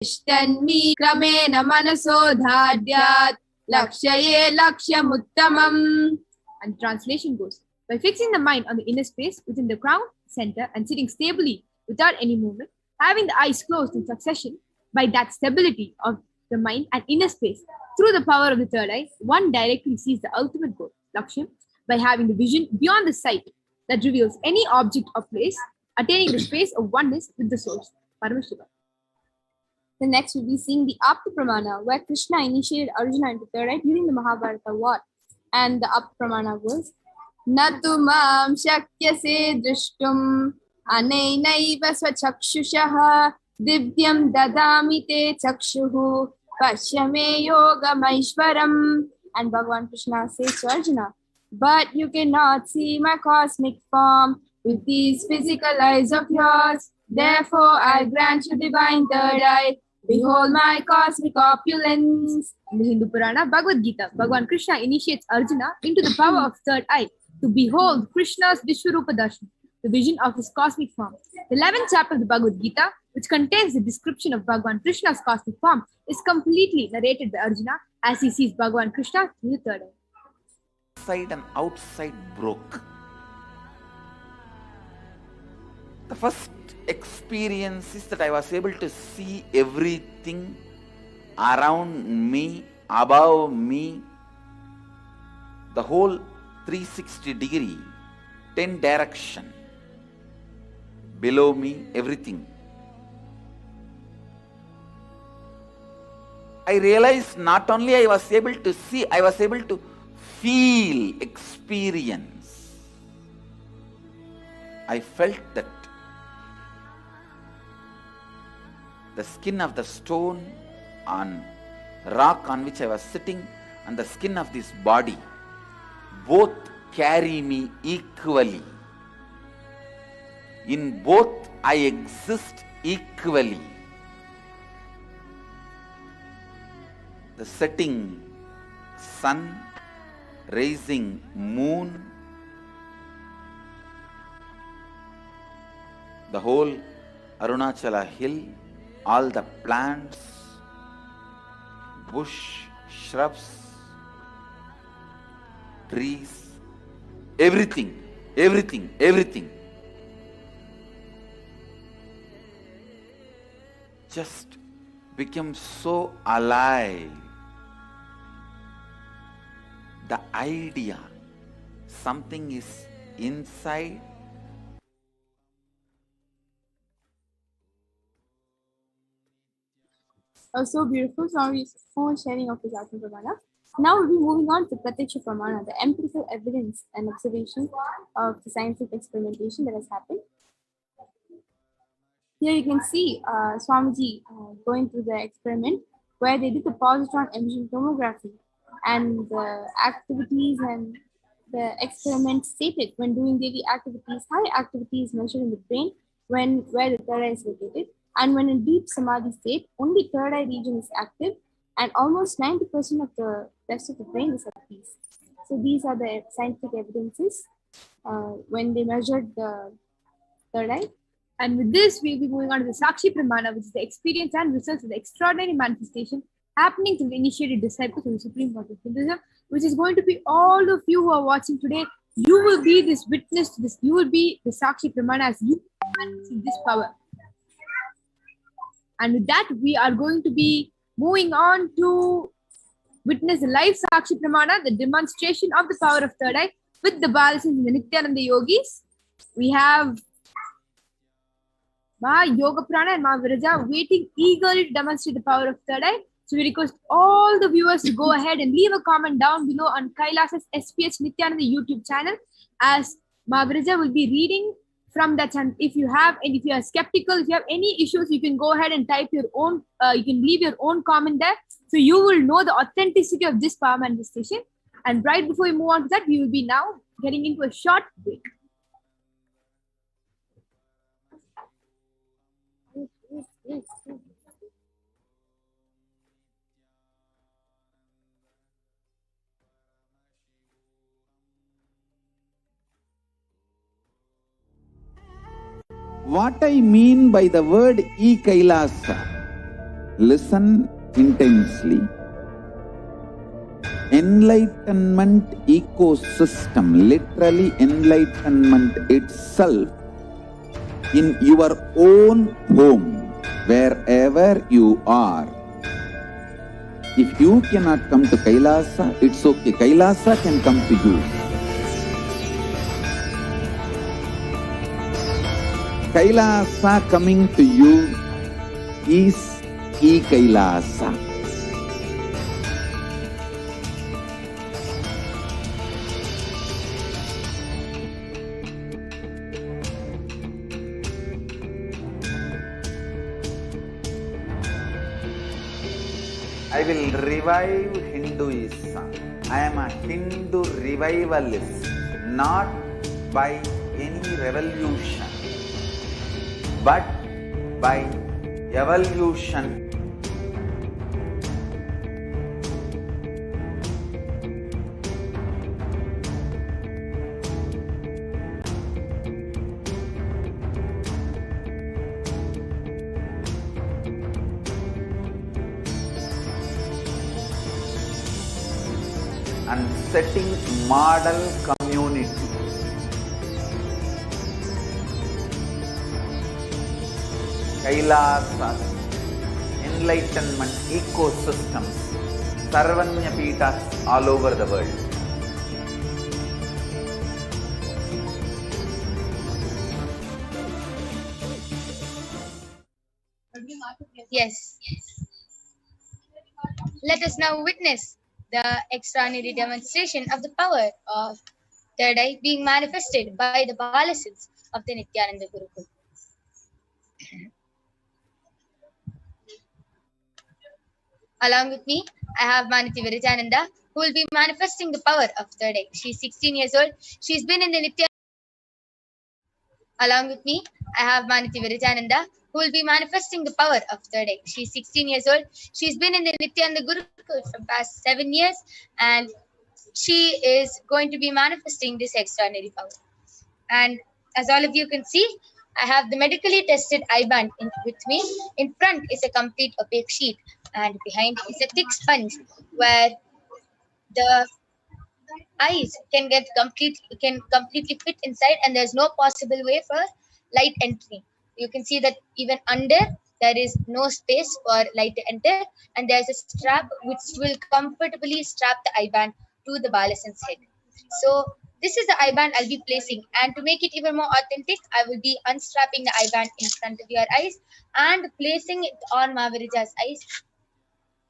Ishthanmi kramena manasodhadyat lakshaye lakshyamuttamam. And translation goes, by fixing the mind on the inner space within the crown, center, and sitting stably without any movement, having the eyes closed in succession, by that stability of the mind and inner space, through the power of the third eye, one directly sees the ultimate goal, Lakshya, by having the vision beyond the sight that reveals any object or place, attaining the space of oneness with the source, Paramashiva. The next will be seeing the Apta Pramana, where Krishna initiated Arjuna into third eye during the Mahabharata war. And the Apta Pramana goes, Natu mam shakyase drishtum anainaiva swachakshushaha divyam dadami te chakshuhu pashyame yogamaishvaram. And Bhagavan Krishna says to Arjuna, but you cannot see my cosmic form with these physical eyes of yours. Therefore, I grant you divine third eye. Behold my cosmic opulence. In the Hindu Purana, Bhagavad Gita, Bhagavan Krishna initiates Arjuna into the power of third eye to behold Krishna's Vishwarupa Darshan, the vision of his cosmic form. The 11th chapter of the Bhagavad Gita, which contains the description of Bhagavan Krishna's cosmic form, is completely narrated by Arjuna as he sees Bhagavan Krishna through the third eye. Inside and outside broke. The first experience is that I was able to see everything around me, above me, the whole 360 degree, 10 direction, below me, everything. I realized not only I was able to see, I was able to feel, experience. I felt that the skin of the stone on rock on which I was sitting and the skin of this body both carry me equally. In both I exist equally. The setting sun, rising moon, the whole Arunachala hill, all the plants, bush, shrubs, trees, everything, everything, everything. Just became so alive. The idea, something is inside. So beautiful. Sorry for sharing of his Atma Pramana. Now we'll be moving on to Pratyaksha Pramana, the empirical evidence and observation of the scientific experimentation that has happened. Here you can see Swamiji going through the experiment where they did the positron emission tomography, and the activities and the experiment stated when doing daily activities, high activity is measured in the brain where the third eye is located. And when in deep samadhi state, only third eye region is active, and almost 90% of the rest of the brain is at peace. So these are the scientific evidences when they measured the third eye. And with this, we'll be moving on to the Sakshi Pramana, which is the experience and results of the extraordinary manifestation happening to the initiated disciples of the Supreme Lord of Hinduism, which is going to be all of you who are watching today. You will be this witness to this. You will be the Sakshi Pramana as you see this power. And with that, we are going to be moving on to witness the live Sakshi Pramana, the demonstration of the power of third eye with the Balasins and the Nithyananda yogis. We have Ma Yoga Prana and Ma Viraja waiting eagerly to demonstrate the power of third eye. So we request all the viewers to go ahead and leave a comment down below on Kailas's SPH Nithyananda YouTube channel, as Ma Viraja will be reading from that channel. If you are skeptical, if you have any issues, you can go ahead and type your own, you can leave your own comment there. So you will know the authenticity of this power manifestation. And right before we move on to that, we will be now getting into a short break. What I mean by the word E-Kailasa, Listen intensely. Enlightenment ecosystem, literally enlightenment itself, in your own home, wherever you are. If you cannot come to Kailasa, it's okay. Kailasa can come to you. Kailasa coming to you is E-Kailasa. I will revive Hinduism. I am a Hindu revivalist, not by any revolution, but by evolution. And setting model community. Kailasas, enlightenment ecosystems, Sarvanya Pitas all over the world. Yes. Let us now witness the extraordinary demonstration of the power of third eye being manifested by the Balasins of the Nithyananda Gurukul. Along with me, I have Manati Virajananda, who will be manifesting the power of third eye. She is 16 years old. She's been in the Nithyananda. Along with me, I have Manati Virajananda, who will be manifesting the power of third eye. She's 16 years old. She's been in the Nithyananda Gurukul for past 7 years, and she is going to be manifesting this extraordinary power. And as all of you can see, I have the medically tested eye band with me. In front is a complete opaque sheet, and behind is a thick sponge where the eyes can completely fit inside, and there's no possible way for light entry. You can see that even under there is no space for light to enter, and there's a strap which will comfortably strap the eye band to the Balasan's head. So this is the eye band I'll be placing, and to make it even more authentic, I will be unstrapping the eye band in front of your eyes and placing it on Mavirija's eyes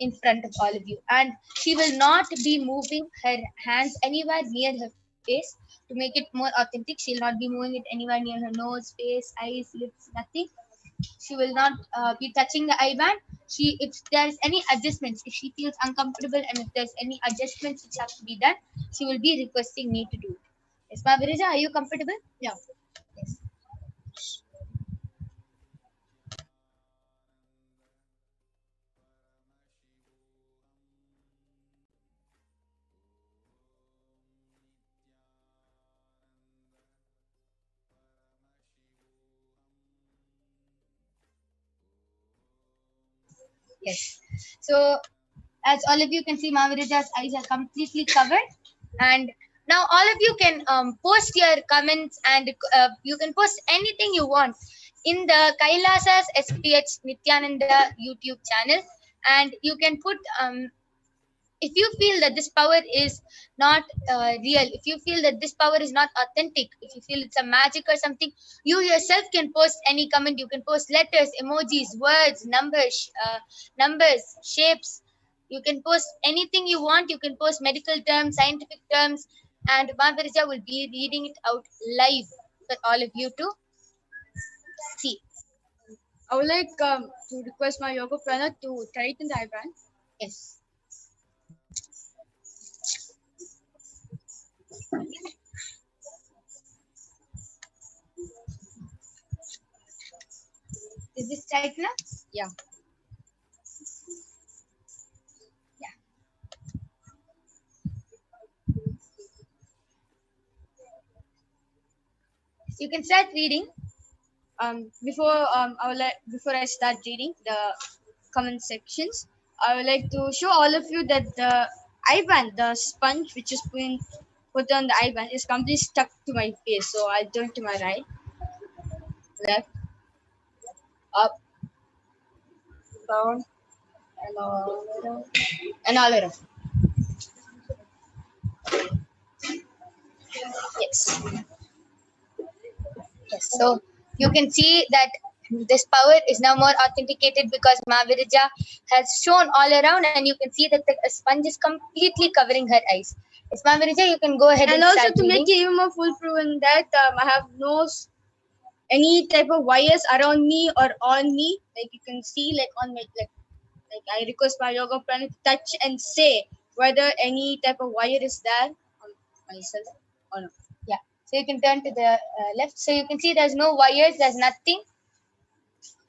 in front of all of you. And she will not be moving her hands anywhere near her face. To make it more authentic, she will not be moving it anywhere near her nose, face, eyes, lips, nothing. She will not be touching the eye band. If there is any adjustments, if she feels uncomfortable and if there's any adjustments which have to be done, she will be requesting me to do it. Yes, Mavirija, are you comfortable? Yeah. Yes. Yes. So, as all of you can see, Mavirija's eyes are completely covered. And now all of you can post your comments, and you can post anything you want in the Kailasa's SPH Nithyananda YouTube channel. And you can put, if you feel that this power is not real, if you feel that this power is not authentic, if you feel it's a magic or something, you yourself can post any comment. You can post letters, emojis, words, numbers, shapes. You can post anything you want. You can post medical terms, scientific terms, and Mahavirija will be reading it out live for all of you to see. I would like to request my yoga prana to tighten the eye band. Yes. Is this tight now? Yeah. You can start reading. Before I start reading, the comment sections. I would like to show all of you that the eyeband, the sponge which is being put on the eyeband, is completely stuck to my face. So I'll turn to my right, left, up, down, and all around, and all around. Yes. Yes. So you can see that this power is now more authenticated because Mahavirija has shown all around, and you can see that the sponge is completely covering her eyes. Yes, Mahavirija, you can go ahead And and also start to reading. make it even more foolproof in that I have no any type of wires around me or on me. Like you can see, like on my like I request my yoga planet to touch and say whether any type of wire is there on myself or not. Yeah. So you can turn to the left. So you can see there's no wires. There's nothing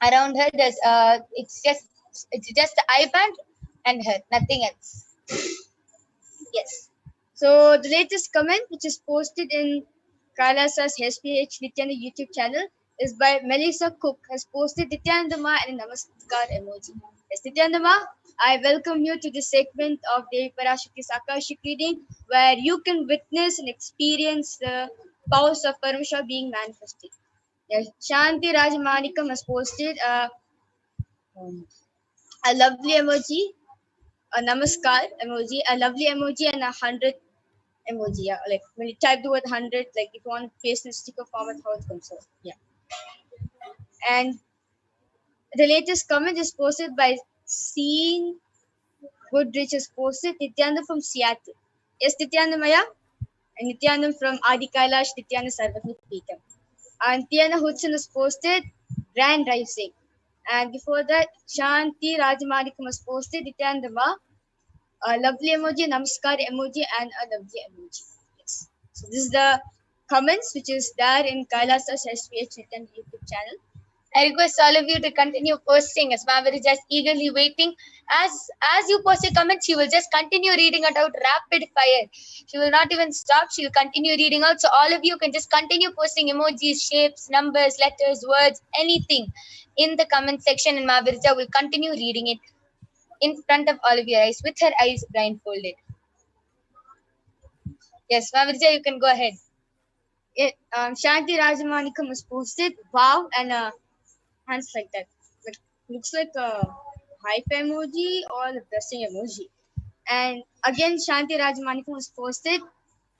around her. There's it's just the eye band and her. Nothing else. Yes. So the latest comment which is posted in Kailasa's SPH Nithyananda YouTube channel is by Melissa Cook, has posted Nithyananda Ma and a Namaskar emoji. Yes, Nithyananda Ma, I welcome you to this segment of Devi Parashakti's Akashic reading, where you can witness and experience the powers of Paramasha being manifested. Yes, Shanti Rajamanikam has posted a lovely emoji, a namaskar emoji, a lovely emoji, and a 100 emoji. Yeah, like when you type the word 100, like if you want to paste in sticker format, how it comes out. Yeah. And the latest comment is posted by Seeing Goodrich, is posted Nithyananda from Seattle. Yes, Nithyananda Maya, and Nithyananda from Adi Kailash, Nithyananda Sarvatmik Petam. And Tiana Hudson is posted Grand Rising. And before that, Shanti Rajamanikam was posted Nithyananda Ma, a lovely emoji, namaskar emoji, and a lovely emoji. Yes. So this is the comments which is there in Kailasa's SPH Nithyananda YouTube channel. I request all of you to continue posting as Mahavirija is eagerly waiting. As you post your comments, she will just continue reading it out rapid fire. She will not even stop. She will continue reading out. So all of you can just continue posting emojis, shapes, numbers, letters, words, anything in the comment section, and Mahavirija will continue reading it in front of all of your eyes with her eyes blindfolded. Yes, Mahavirija, you can go ahead. Yeah, Shanti Rajamanikam was posted wow and hands like that. Like, looks like a hype emoji or a blessing emoji. And again, Shanti Rajamanikam was posted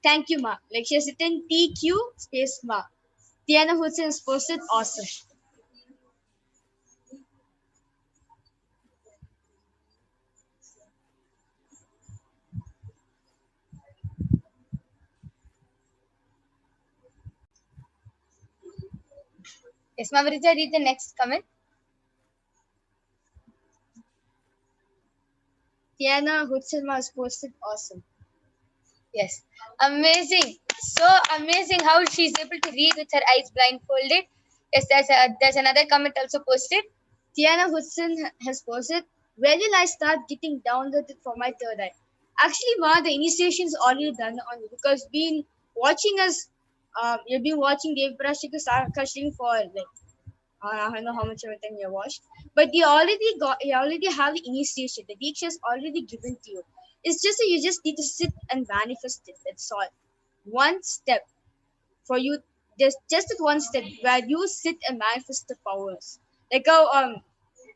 thank you, Ma. Like she has written TQ space Ma. Tiana Hudson has posted awesome. Yes, Mahavirija, read the next comment. Tiana Hudson has posted awesome. Yes, amazing. So amazing how she's able to read with her eyes blindfolded. Yes, there's another comment also posted. Tiana Hudson has posted, where will I start getting downloaded for my third eye? Actually, Ma, the initiation is already done on you because been watching us, you've been watching Devi Parashakti's Akashic for like I don't know how much of it you watched, but you already have the initiation. The Diksha is already given to you. It's just that you just need to sit and manifest it. That's all. One step for you, just that one step where you sit and manifest the powers. Like how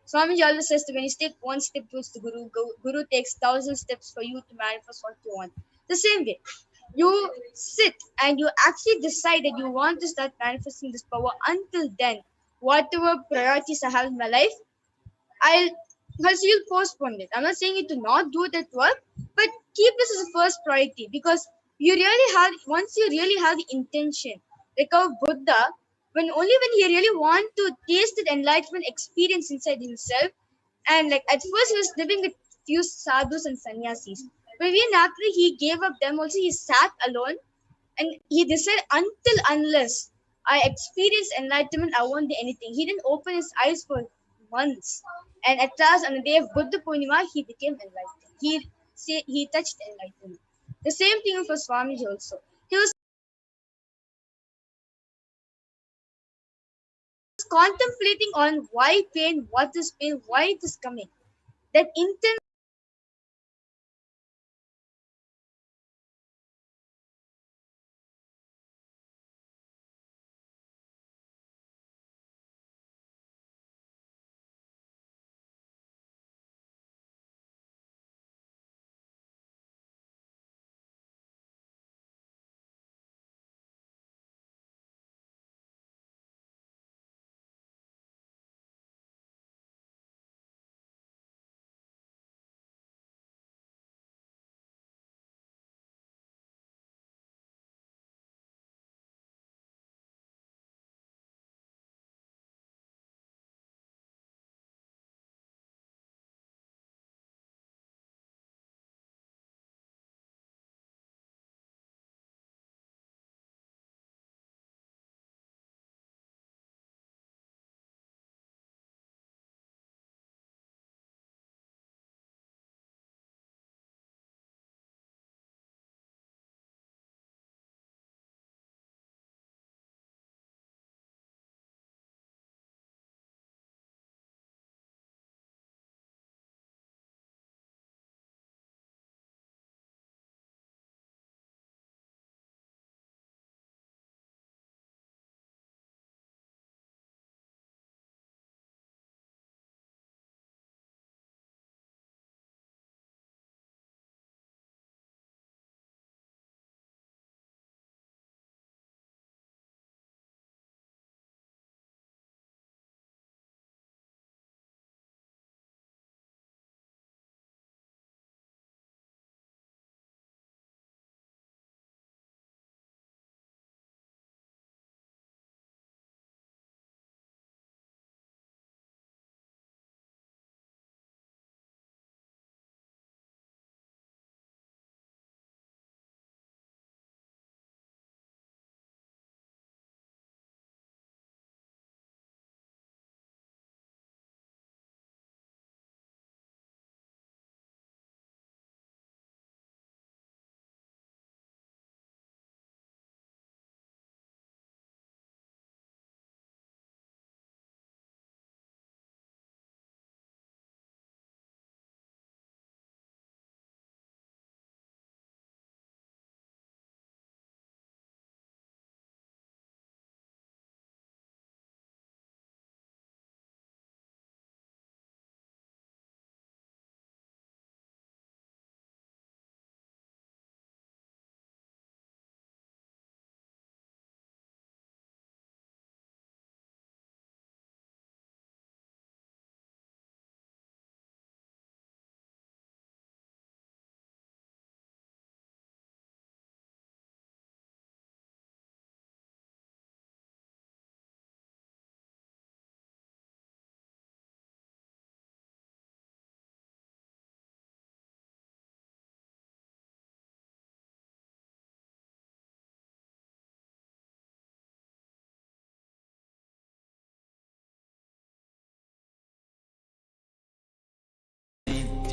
Swamiji always says that when you take one step towards the Guru takes 1,000 steps for you to manifest what you want. The same way, you sit and you actually decide that you want to start manifesting this power. Until then, whatever priorities I have in my life, you'll postpone it. I'm not saying you to not do that work, but keep this as a first priority because once you really have the intention, like our Buddha, when he really want to taste the enlightenment experience inside himself, and like at first he was living with few sadhus and sannyasis, but even after he gave up them, also he sat alone and he decided unless I experience enlightenment, I won't do anything. He didn't open his eyes for months, and at last on the day of Buddha Purnima, he became enlightened. He touched enlightenment. The same thing for Swamiji also. He was contemplating on why pain, what is pain, why it is coming. that intense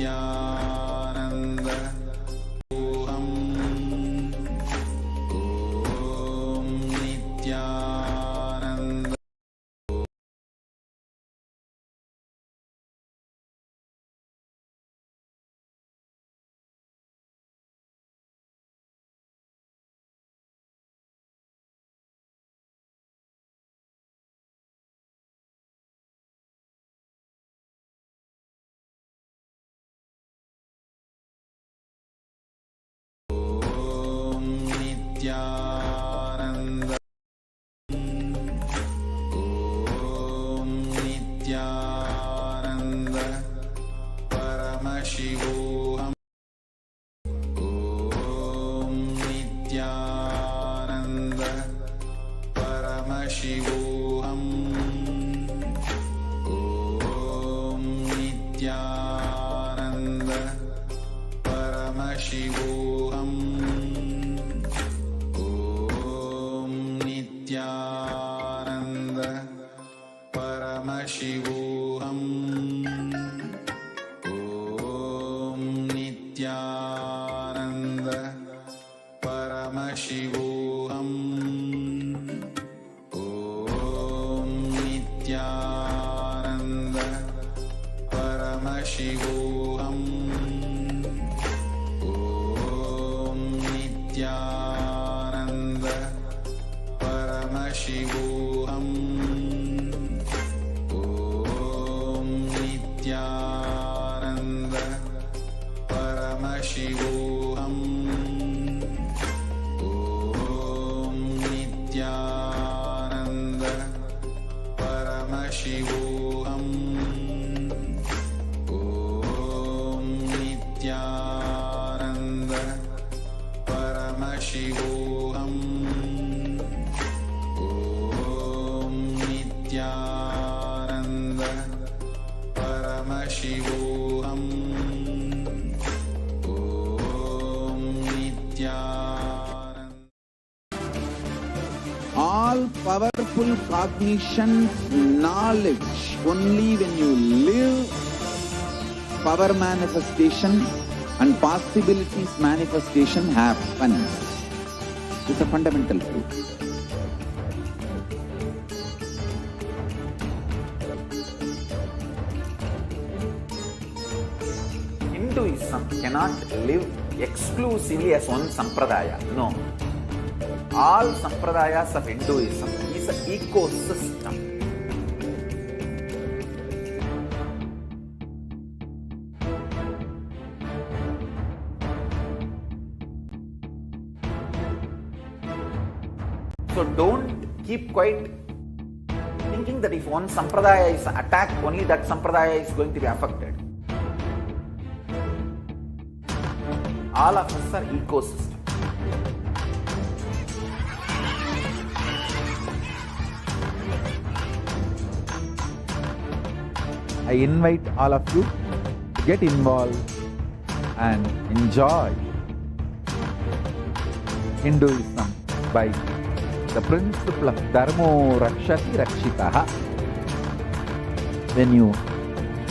Nithyananda Om Nithyananda Om Nithyananda Om Nithyananda Paramashivoham Om Nithyananda Paramashivoham Om Nithyananda Paramashivoham Om Nithyananda Paramashivoham Om Nithyananda Paramashivoham Om Nithyananda Paramashivoham Paramashivoham. Om Nithyananda. Paramashivoham. Om Nithyananda. Paramashivoham. Om Nithyananda. Paramashivoham. Om Nithyananda. All powerful cognition, knowledge, only when you live, power manifestation and possibilities manifestation happens. It's a fundamental truth. Hinduism cannot live exclusively as one sampradaya. No. All sampradayas of Hinduism is an ecosystem. So don't keep quiet thinking that if one sampradaya is attacked, only that sampradaya is going to be affected. All of us are ecosystem. I invite all of you to get involved and enjoy Hinduism by the principle of Dharmo Rakshati Rakshitaha. When you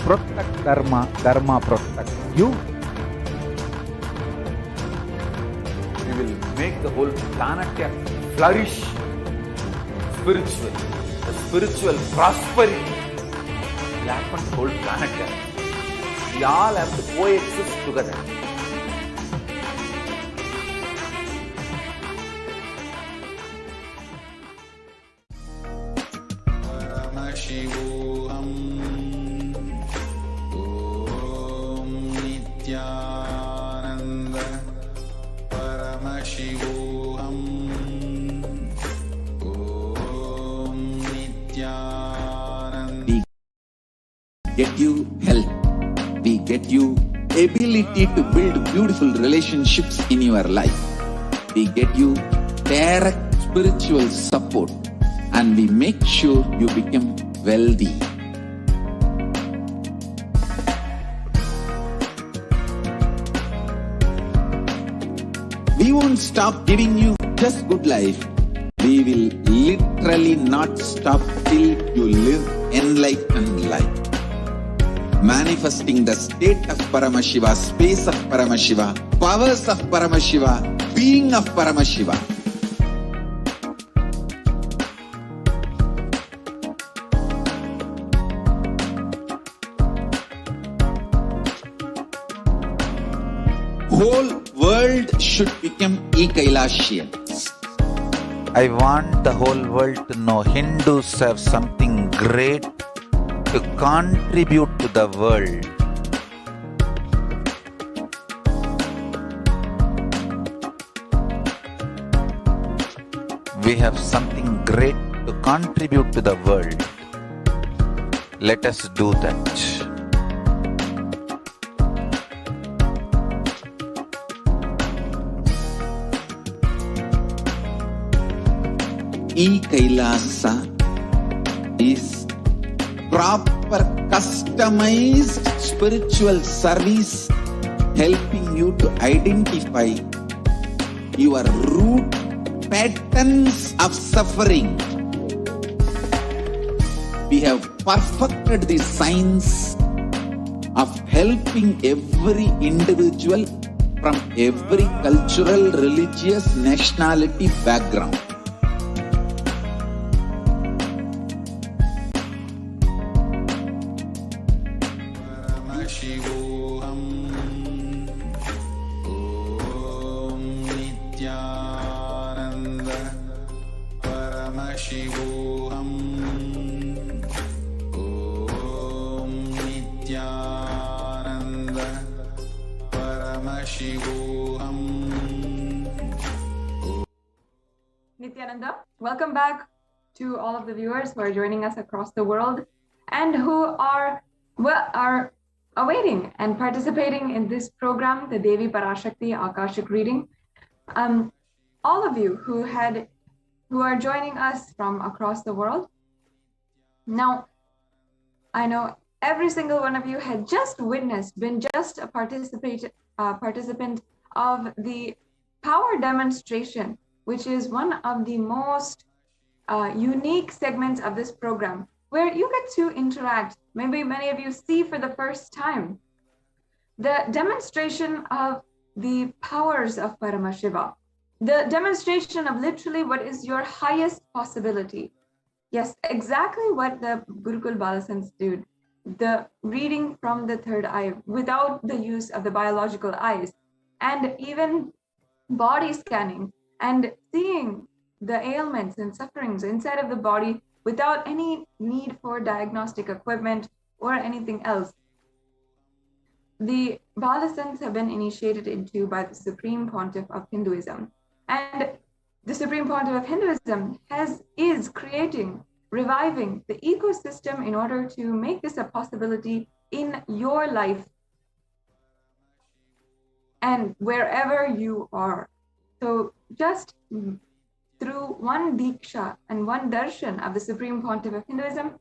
protect Dharma, Dharma protects you. You will make the whole planet flourish spiritually. The spiritual prosperity will happen to the whole planet. We all have to coexist together. Paramashivoham. Om Nithyananda. Paramashivoham. Om Nithyananda. We get you health. We get you ability to build beautiful relationships in your life. We get you direct spiritual support. And we make sure you become wealthy. We won't stop giving you just good life. We will literally not stop till you live enlightened life. Manifesting the state of Paramashiva, space of Paramashiva, powers of Paramashiva, being of Paramashiva. Whole world should become e-Kailashians. I want the whole world to know Hindus have something great to contribute to the world. We have something great to contribute to the world. Let us do that. E-Kailasa is proper customized spiritual service helping you to identify your root patterns of suffering. We have perfected the science of helping every individual from every cultural, religious, nationality background. Paramashivoham. Om Nithyananda. Paramashivoham. Om Nithyananda. Paramashivoham. Nithyananda, welcome back to all of the viewers who are joining us across the world and who are awaiting and participating in this program, the Devi PARASHAKTI Akashic reading. All of you who are joining us from across the world. Now, I know every single one of you had just been just a participant of the power demonstration, which is one of the most unique segments of this program, where you get to interact. Maybe many of you see for the first time the demonstration of the powers of Paramashiva, the demonstration of literally what is your highest possibility. Yes, exactly what the Gurukul Balasants did, the reading from the third eye without the use of the biological eyes, and even body scanning and seeing the ailments and sufferings inside of the body without any need for diagnostic equipment or anything else. The Balasants have been initiated into by the Supreme Pontiff of Hinduism. And the Supreme Pontiff of Hinduism is creating, reviving the ecosystem in order to make this a possibility in your life and wherever you are. So just through one Diksha and one Darshan of the Supreme Pontiff of Hinduism,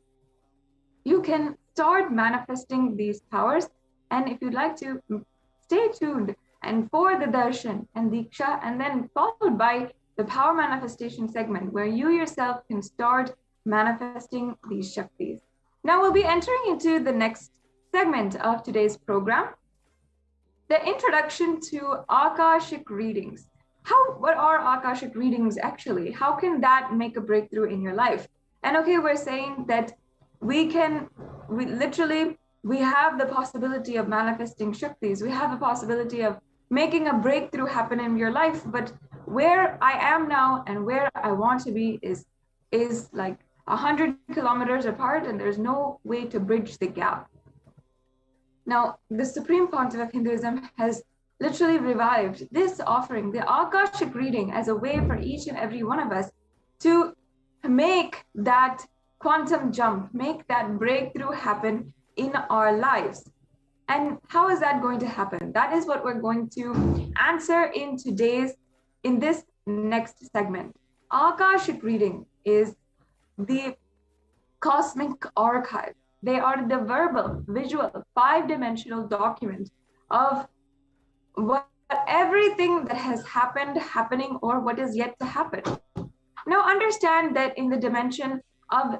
you can start manifesting these powers. And if you'd like to, stay tuned and for the Darshan and Diksha, and then followed by the power manifestation segment where you yourself can start manifesting these Shaktis. Now we'll be entering into the next segment of today's program, the introduction to Akashic readings. What are Akashic readings actually? How can that make a breakthrough in your life? And okay, we're saying that we have the possibility of manifesting Shaktis. We have the possibility of making a breakthrough happen in your life. But where I am now and where I want to be is like 100 kilometers apart, and there's no way to bridge the gap. Now, the Supreme Pontiff of Hinduism has literally revived this offering, the Akashic reading, as a way for each and every one of us to make that quantum jump, make that breakthrough happen in our lives. And how is that going to happen? That is what we're going to answer in this next segment. Akashic reading is the cosmic archive. They are the verbal, visual, 5-dimensional document of everything that has happened, happening, or what is yet to happen. Now understand that in the dimension of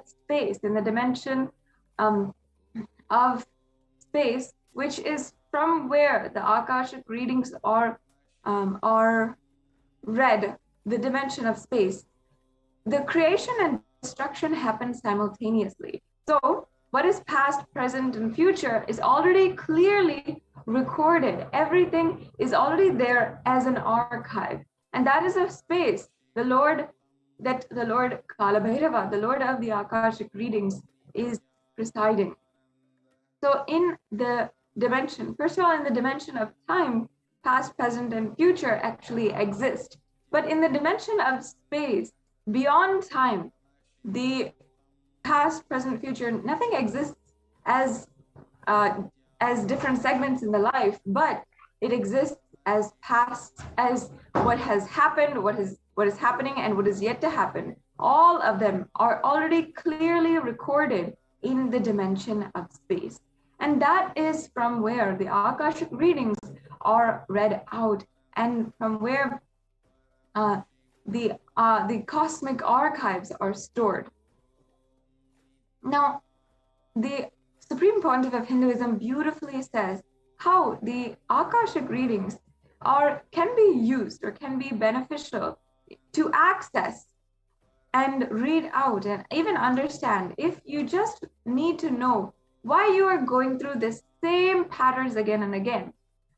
space, which is from where the Akashic readings are read, the dimension of space, the creation and destruction happens simultaneously. So what is past, present, and future is already clearly recorded. Everything is already there as an archive. And that is a space the Lord Kalabhairava, the Lord of the Akashic readings, is presiding. So in the dimension, first of all, in the dimension of time, past, present, and future actually exist. But in the dimension of space, beyond time, the past, present, future, nothing exists as different segments in the life, but it exists as past, as what has happened, what is happening, and what is yet to happen. All of them are already clearly recorded in the dimension of space. And that is from where the Akashic readings are read out, and from where the cosmic archives are stored. Now, the Supreme Pontiff of Hinduism beautifully says how the Akashic readings can be used or can be beneficial to access and read out and even understand if you just need to know why you are going through the same patterns again and again.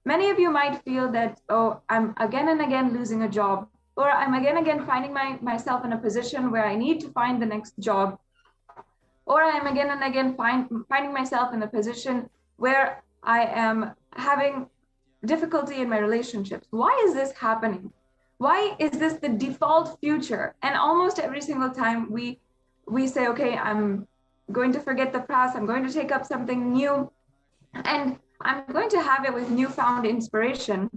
Many of you might feel that, oh, I'm again and again losing a job, or I'm again and again finding myself in a position where I need to find the next job, or I'm again and again finding myself in a position where I am having difficulty in my relationships. Why is this happening? Why is this the default future? And almost every single time we say, okay, I'm going to forget the past, I'm going to take up something new, and I'm going to have it with newfound inspiration.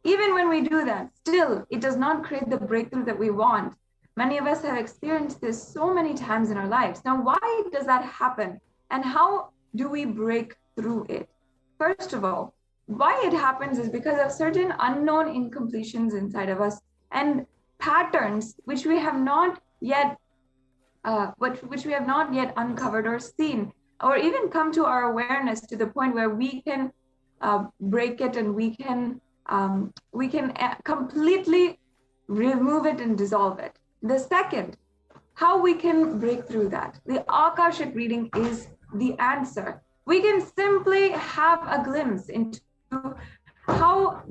Even when we do that, still, it does not create the breakthrough that we want. Many of us have experienced this so many times in our lives. Now, why does that happen? And how do we break through it? First of all, why it happens is because of certain unknown incompletions inside of us and patterns which we have not yet uncovered or seen, or even come to our awareness to the point where we can break it, and we can completely remove it and dissolve it. The second, how we can break through that. The Akashic reading is the answer. We can simply have a glimpse into how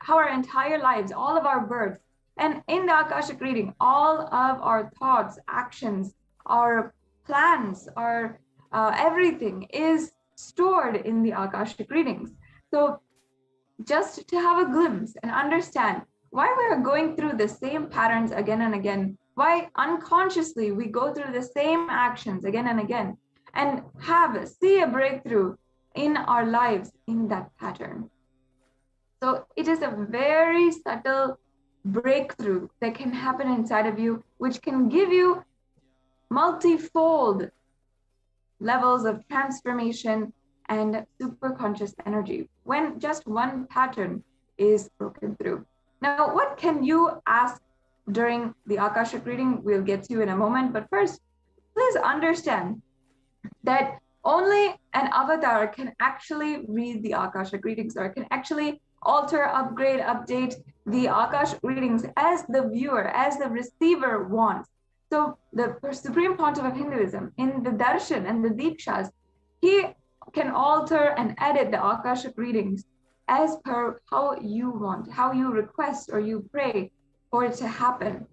our entire lives, all of our births, and in the Akashic reading, all of our thoughts, actions, our plans, our everything is stored in the Akashic readings. So just to have a glimpse and understand why we're going through the same patterns again and again, why unconsciously we go through the same actions again and again, and see a breakthrough in our lives in that pattern. So it is a very subtle breakthrough that can happen inside of you, which can give you multifold levels of transformation and super conscious energy when just one pattern is broken through. Now, what can you ask during the Akashic reading? We'll get to in a moment, but first, please understand that only an avatar can actually read the Akashic readings, or can actually alter, upgrade, update the Akashic readings as the viewer, as the receiver wants. So the Supreme Pontiff of Hinduism, in the Darshan and the Dikshas, he can alter and edit the Akashic readings as per how you want, how you request or you pray for it to happen.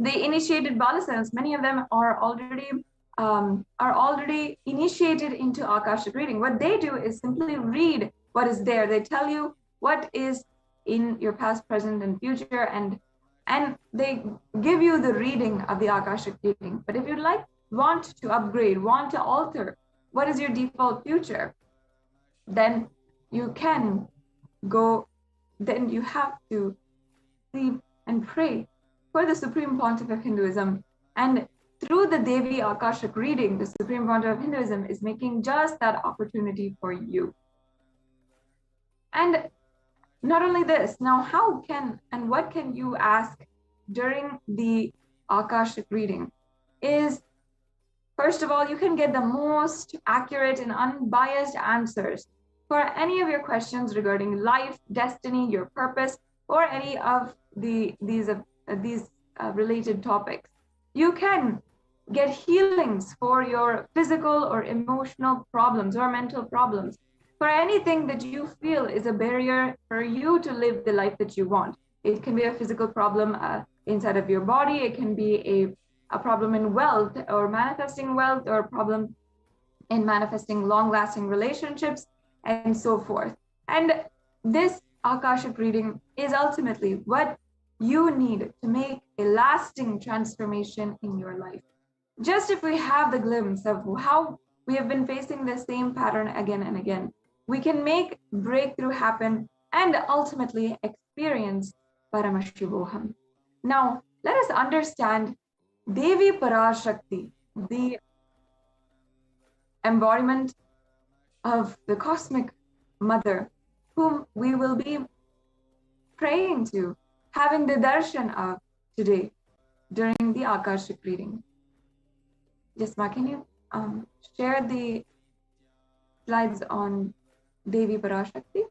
The initiated Balasans, many of them are already initiated into Akashic reading. What they do is simply read what is there. They tell you what is in your past, present, and future, and they give you the reading of the Akashic reading. But if you want to upgrade, want to alter what is your default future, then you can go, then you have to sleep and pray for the Supreme Pontiff of Hinduism. And through the Devi Akashic reading, the Supreme Pontiff of Hinduism is making just that opportunity for you. And not only this, now how can and what can you ask during the Akashic reading is, first of all, you can get the most accurate and unbiased answers for any of your questions regarding life, destiny, your purpose, or any of these related topics. You can get healings for your physical or emotional problems or mental problems, for anything that you feel is a barrier for you to live the life that you want. It can be a physical problem inside of your body. It can be a problem in wealth, or manifesting wealth, or a problem in manifesting long-lasting relationships, and so forth. And this Akashic reading is ultimately what you need to make a lasting transformation in your life. Just if we have the glimpse of how we have been facing the same pattern again and again, we can make breakthrough happen and ultimately experience Paramashivoham. Now, let us understand Devi Parashakti, the embodiment of the cosmic mother, whom we will be praying to, having the darshan of today during the Akashic reading. Jasma, can you share the slides on Devi Parashakti?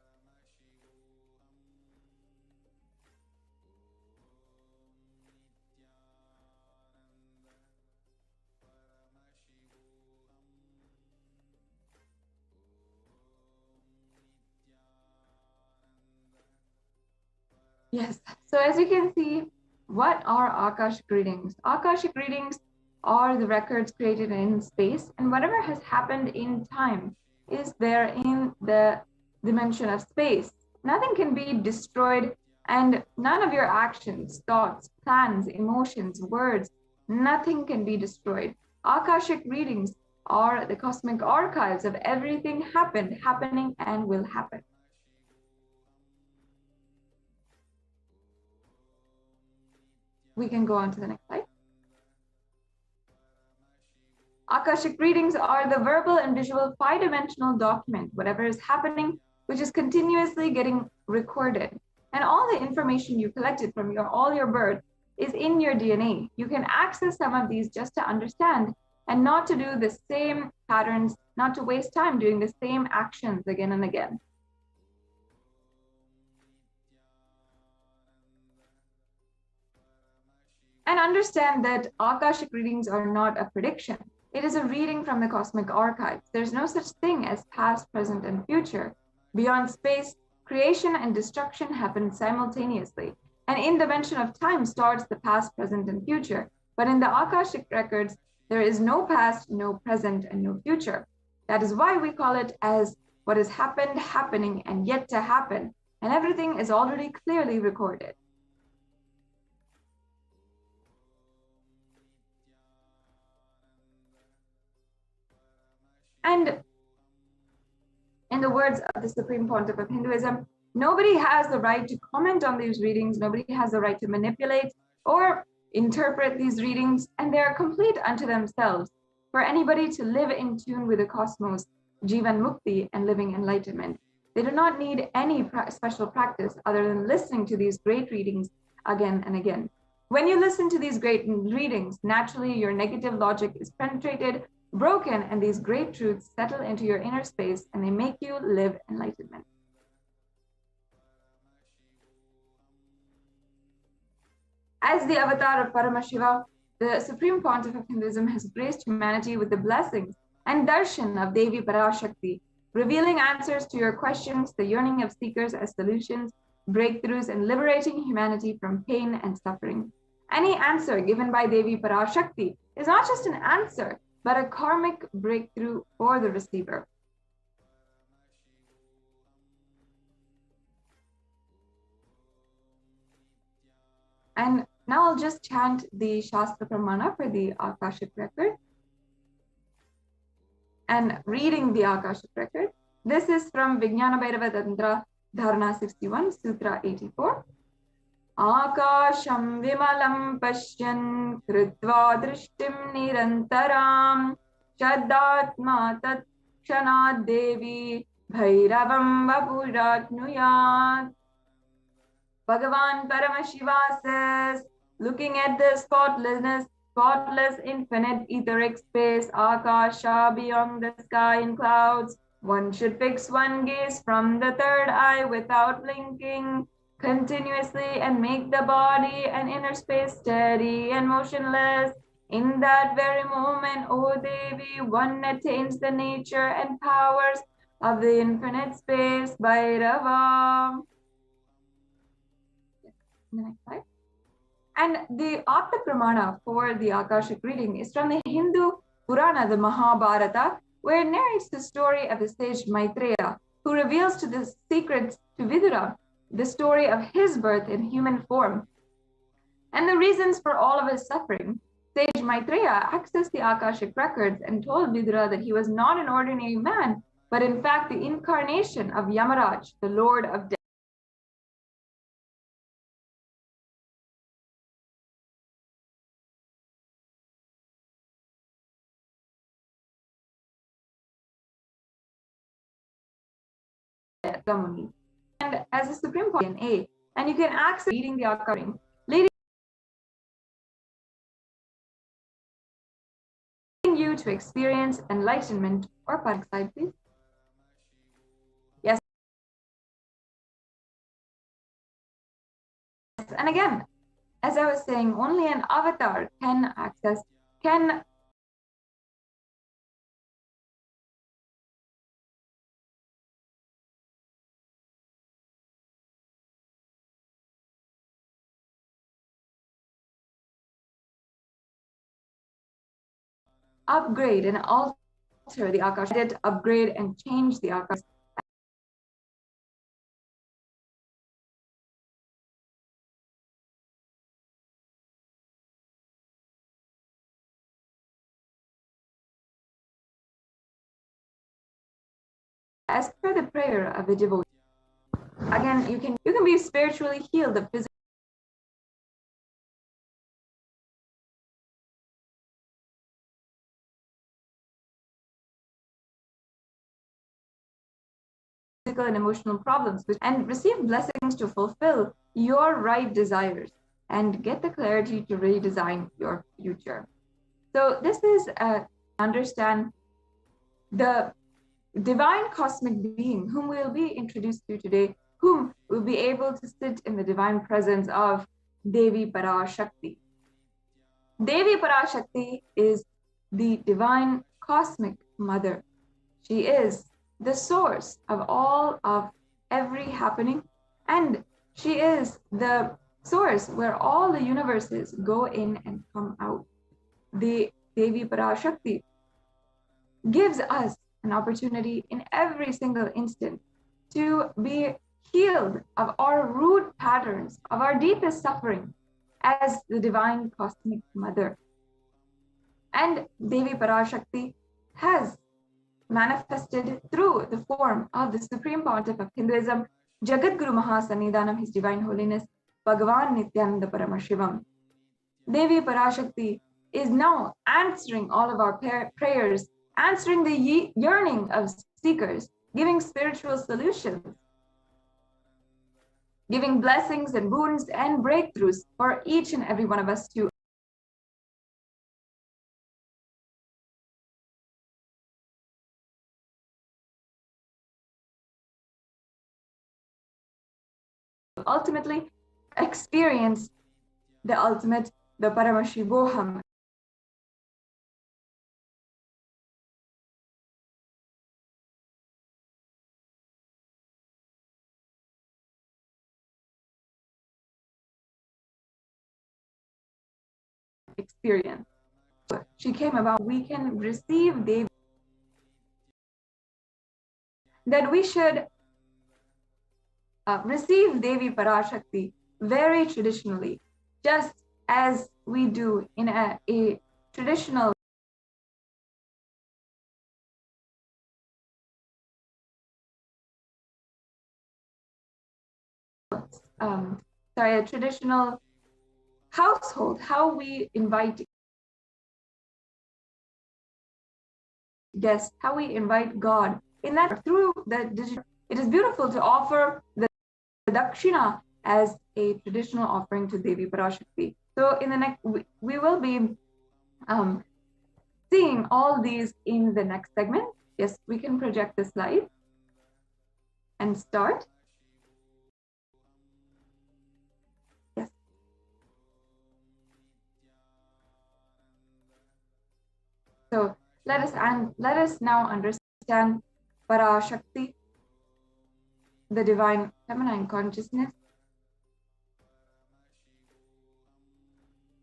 Yes, so as you can see, what are Akashic readings? Akashic readings are the records created in space, and whatever has happened in time is there in the dimension of space. Nothing can be destroyed, and none of your actions, thoughts, plans, emotions, words, nothing can be destroyed. Akashic readings are the cosmic archives of everything happened, happening, and will happen. We can go on to the next slide. Akashic readings are the verbal and visual 5-dimensional document, whatever is happening, which is continuously getting recorded. And all the information you collected from all your birth is in your DNA. You can access some of these just to understand and not to do the same patterns, not to waste time doing the same actions again and again. And understand that Akashic readings are not a prediction. It is a reading from the cosmic archives. There's no such thing as past, present, and future. Beyond space, creation and destruction happen simultaneously. And in dimension of time starts the past, present, and future. But in the Akashic records, there is no past, no present, and no future. That is why we call it as what has happened, happening, and yet to happen. And everything is already clearly recorded. And in the words of the Supreme Pontiff of Hinduism, nobody has the right to comment on these readings. Nobody has the right to manipulate or interpret these readings, and they are complete unto themselves for anybody to live in tune with the cosmos, Jivan Mukti, and living enlightenment. They do not need any special practice other than listening to these great readings again and again. When you listen to these great readings, naturally your negative logic is penetrated, broken, and these great truths settle into your inner space and they make you live enlightenment. As the avatar of Paramashiva, the Supreme Pontiff of Hinduism has graced humanity with the blessings and darshan of Devi Parashakti, revealing answers to your questions, the yearning of seekers as solutions, breakthroughs, and liberating humanity from pain and suffering. Any answer given by Devi Parashakti is not just an answer, but a karmic breakthrough for the receiver. And now I'll just chant the Shastra Pramana for the Akashic record. And reading the Akashic record, this is from Vijnana Bhairava Tantra Dharana 61, Sutra 84. Akasham vimalam pashyan kritva drishtim nirantaram shaddatma tat kshanad devi bhairavam vapuratnuyat. Bhagavan Paramashiva says, looking at the spotless infinite etheric space, Akasha, beyond the sky in clouds, one should fix one gaze from the third eye without blinking continuously and make the body and inner space steady and motionless. In that very moment, O Devi, one attains the nature and powers of the infinite space, Bhairava. The next slide. And the Apta Pramana for the Akashic reading is from the Hindu Purana, the Mahabharata, where it narrates the story of the sage Maitreya, who reveals to the secrets to Vidura the story of his birth in human form and the reasons for all of his suffering. Sage Maitreya accessed the Akashic records and told Vidura that he was not an ordinary man, but in fact the incarnation of Yamaraj, the Lord of Death. And as a Supreme Court DNA, and you can access reading the Akashic, leading you to experience enlightenment. Or next slide, please. Yes. And again, as I was saying, only an avatar can upgrade and alter the Akashic, upgrade and change the Akashic as per the prayer of the devotee. Again, you can be spiritually healed of physical and emotional problems and receive blessings to fulfill your right desires and get the clarity to redesign your future. So this is understand the divine cosmic being whom we'll be introduced to today, whom will be able to sit in the divine presence of Devi PARASHAKTI. Devi PARASHAKTI is the divine cosmic mother. She is the source of all of every happening, and she is the source where all the universes go in and come out. The Devi PARASHAKTI gives us an opportunity in every single instant to be healed of our root patterns, of our deepest suffering as the divine cosmic mother. And Devi PARASHAKTI has manifested through the form of the Supreme Pontiff of Hinduism, Jagadguru Mahasannidhanam, His Divine Holiness, Bhagavan Nithyananda Paramashivam. Devi PARASHAKTI is now answering all of our prayers, answering the yearning of seekers, giving spiritual solutions, giving blessings and boons and breakthroughs for each and every one of us to ultimately experience the ultimate, the Paramashivoham. Experience. She came about, we can receive Devi, that we should receive Devi PARASHAKTI very traditionally, just as we do in a traditional a traditional household, how we invite guests, how we invite God. In that, through the digital, it is beautiful to offer the dakshina as a traditional offering to Devi PARASHAKTI. So in the next, we will be seeing all these in the next segment. Yes, we can project the slide and start. Yes. So let us now understand PARASHAKTI, the divine feminine consciousness.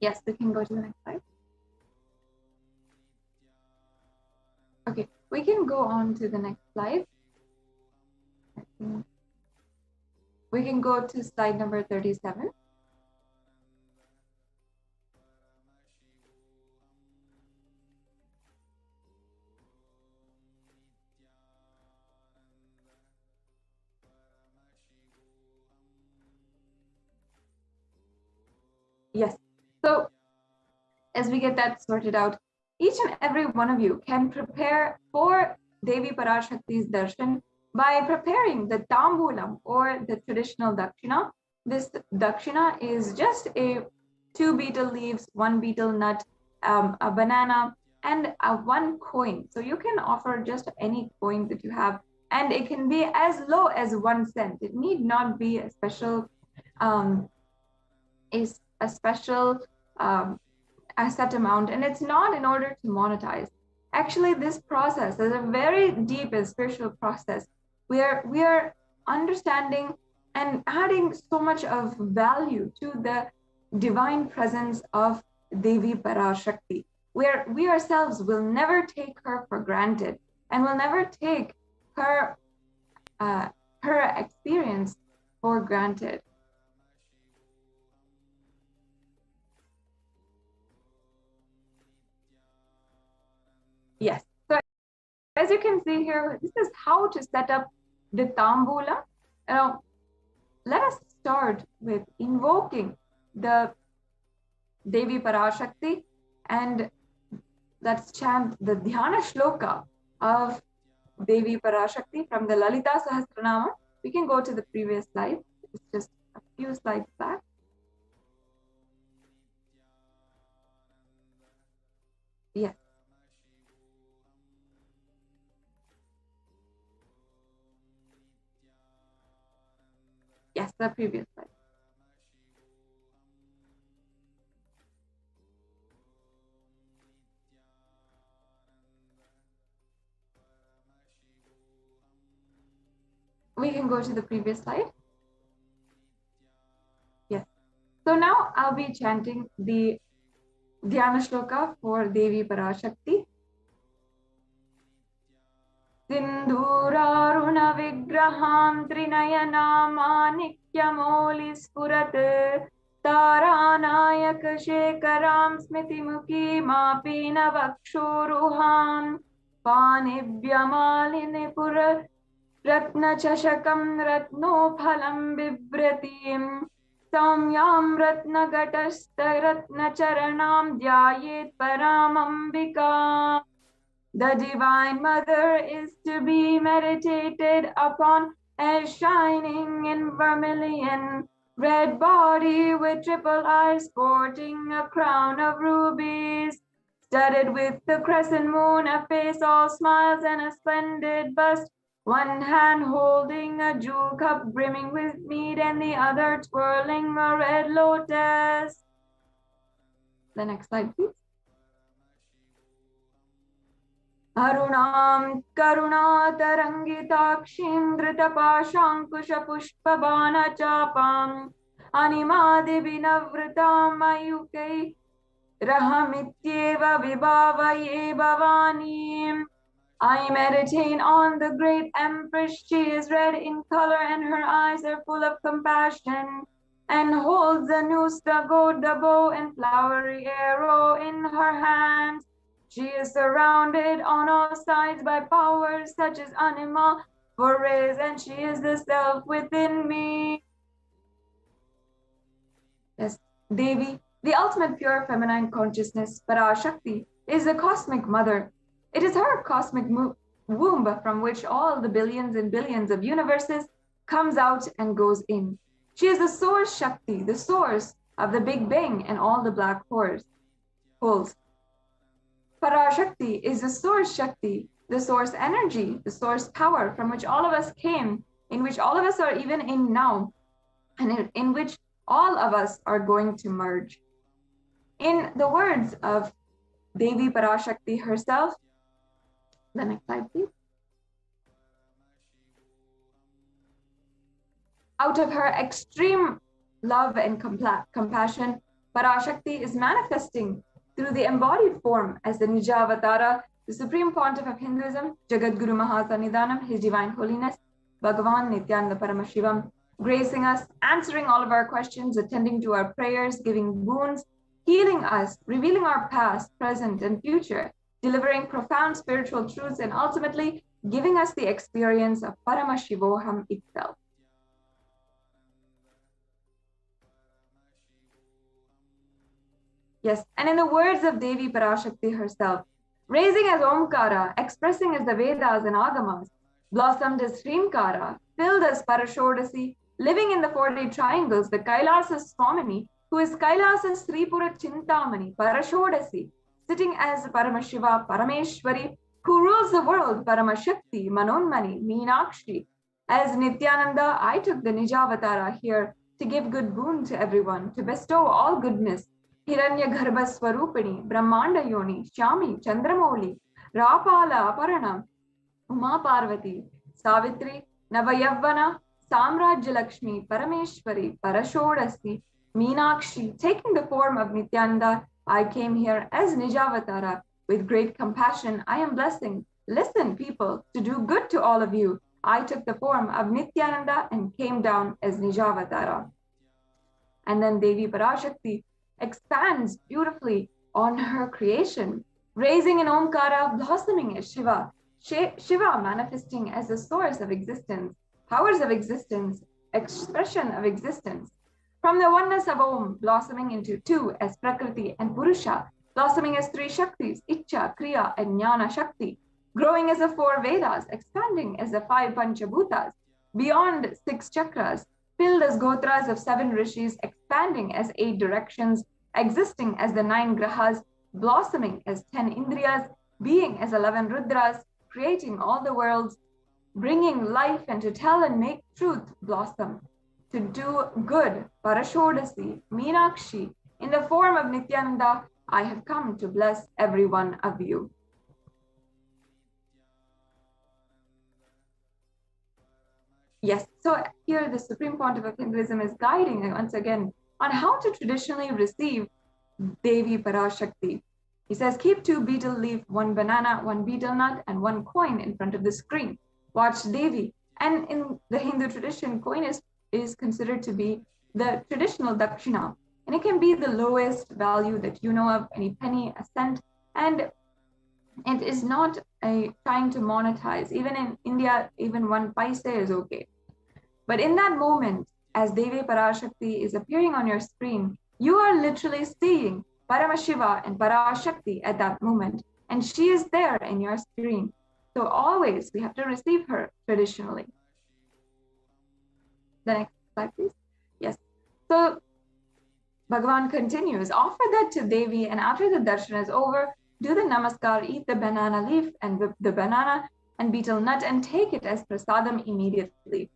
Yes, we can go to the next slide. Okay, we can go on to the next slide. We can go to slide number 37. Yes, so as we get that sorted out, each and every one of you can prepare for Devi PARASHAKTI's darshan by preparing the tambulam or the traditional dakshina. This dakshina is just a 2 betel leaves, 1 betel nut, a banana, and one coin. So you can offer just any coin that you have, and it can be as low as 1 cent. It need not be a special a set amount, and it's not in order to monetize. Actually, this process is a very deep and spiritual process where we are understanding and adding so much of value to the divine presence of Devi PARASHAKTI, where we ourselves will never take her for granted and will never take her experience for granted. Yes, so as you can see here, this is how to set up the Tambula. Now, let us start with invoking the Devi Parashakti, and let's chant the Dhyana Shloka of Devi Parashakti from the Lalita Sahasranama. We can go to the previous slide. It's just a few slides back. Yes. Yes, the previous slide. We can go to the previous slide. Yes. So now I'll be chanting the Dhyana Shloka for Devi Parashakti. Sindhuraruna vigraham trinayanama nikyamoli spurat taranayaka shekaram smitimuki mapina vakshuruham panibhyamalini Ratna chashakam ratnophalam bibratim Samyam ratna gatasta ratna charanam dhyayet paramambika. The Divine Mother is to be meditated upon as shining in vermilion red body with triple eyes sporting a crown of rubies, studded with the crescent moon, a face all smiles and a splendid bust, one hand holding a jewel cup brimming with mead and the other twirling a red lotus. The next slide, please. Arunam karunatarangitakshim dritapashankusha pushpabana chapam animadibhinavritam ayukai rahamityeva vibhavaye bhavanim. I meditate on the great Empress. She is red in color and her eyes are full of compassion, and holds a noose, the goat, the bow, and flowery arrow in her hands. She is surrounded on all sides by powers such as anima, forays, and she is the self within me. Yes, Devi, the ultimate pure feminine consciousness, Parashakti, is the cosmic mother. It is her cosmic womb from which all the billions and billions of universes comes out and goes in. She is the source Shakti, the source of the Big Bang and all the black holes. Parashakti is the source Shakti, the source energy, the source power from which all of us came, in which all of us are even in now, and in which all of us are going to merge. In the words of Devi Parashakti herself, the next slide, please. Out of her extreme love and compassion, Parashakti is manifesting through the embodied form as the Nijavatara, the Supreme Pontiff of Hinduism, Jagadguru Mahasannidhanam, His Divine Holiness, Bhagavan Nithyananda Paramashivam, gracing us, answering all of our questions, attending to our prayers, giving boons, healing us, revealing our past, present, and future, delivering profound spiritual truths, and ultimately giving us the experience of Paramashivoham itself. Yes, and in the words of Devi Parashakti herself, raising as Omkara, expressing as the Vedas and Agamas, blossomed as Srimkara, filled as Parashodasi, living in the 4-day triangles, the Kailasa Swamini, who is Kailasa's Sripura Chintamani, Parashodasi, sitting as Paramashiva, Parameshwari, who rules the world, Paramashakti, Manonmani, Meenakshi. As Nithyananda, I took the Nijavatara here to give good boon to everyone, to bestow all goodness. Hiranya Garbha Swarupini, Brahmanda Yoni, Shyami, Chandramoli, Rapala Aparana, Uma Parvati, Savitri, Navayavana, Samrajya Lakshmi, Parameshwari, Parashodasi, Meenakshi. Taking the form of Nithyananda, I came here as Nijavatara. With great compassion, I am blessing. Listen, people, to do good to all of you. I took the form of Nithyananda and came down as Nijavatara. And then Devi Parashakti expands beautifully on her creation, raising in Omkara, blossoming as Shiva, Shiva manifesting as the source of existence, powers of existence, expression of existence. From the oneness of Om blossoming into two as Prakriti and Purusha, blossoming as three Shaktis, Icha, Kriya, and Jnana Shakti, growing as the four Vedas, expanding as the five Panchabhutas, beyond six chakras, filled as Gotras of seven Rishis, expanding as eight directions, existing as the nine Grahas, blossoming as 10 Indriyas, being as 11 Rudras, creating all the worlds, bringing life and to tell and make truth blossom, to do good, Parashodasi, Meenakshi, in the form of Nithyananda, I have come to bless every one of you. Yes, so here the Supreme Pontiff of Hinduism is guiding once again on how to traditionally receive Devi Parashakti. He says, keep 2 betel leaf, 1 banana, 1 betel nut, and 1 coin in front of the screen. Watch Devi. And in the Hindu tradition, coin is considered to be the traditional dakshina. And it can be the lowest value that you know of, any penny, a cent, and it is not trying to monetize. Even in India, even 1 paise is okay. But in that moment, as Devi Parashakti is appearing on your screen, you are literally seeing Paramashiva and Parashakti at that moment, and she is there in your screen. So always we have to receive her traditionally. The next slide, please. Yes. So Bhagavan continues, offer that to Devi, and after the darshan is over, do the namaskar, eat the banana leaf and the banana and betel nut, and take it as prasadam immediately.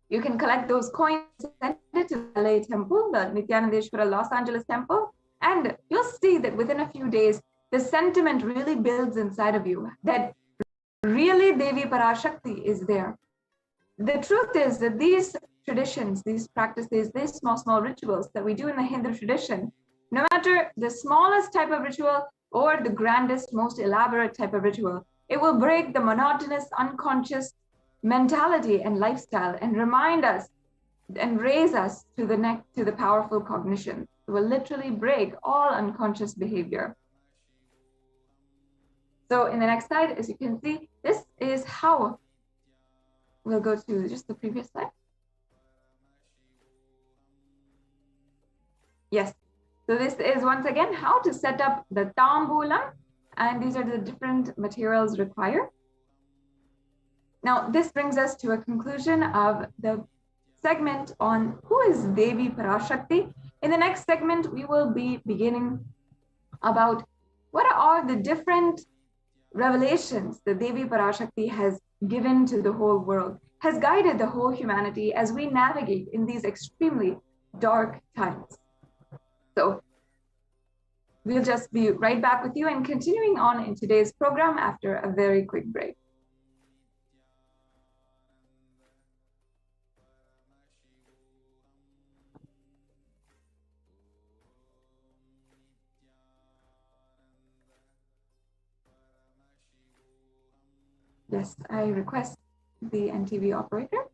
You can collect those coins, send it to the LA temple, the Nithyanandeshwara Los Angeles temple, and you'll see that within a few days, the sentiment really builds inside of you that really Devi Parashakti is there. The truth is that these traditions, these practices, these small rituals that we do in the Hindu tradition, no matter the smallest type of ritual or the grandest, most elaborate type of ritual, it will break the monotonous, unconscious mentality and lifestyle and remind us and raise us to the powerful cognition. It will literally break all unconscious behavior. So in the next slide, as you can see, this is how we'll go to just the previous slide. Yes. So this is once again how to set up the tambulam, and these are the different materials required. Now, this brings us to a conclusion of the segment on who is Devi Parashakti. In the next segment, we will be beginning about what are the different revelations that Devi Parashakti has given to the whole world, has guided the whole humanity as we navigate in these extremely dark times. So we'll just be right back with you and continuing on in today's program after a very quick break. Yes, I request the NTV operator.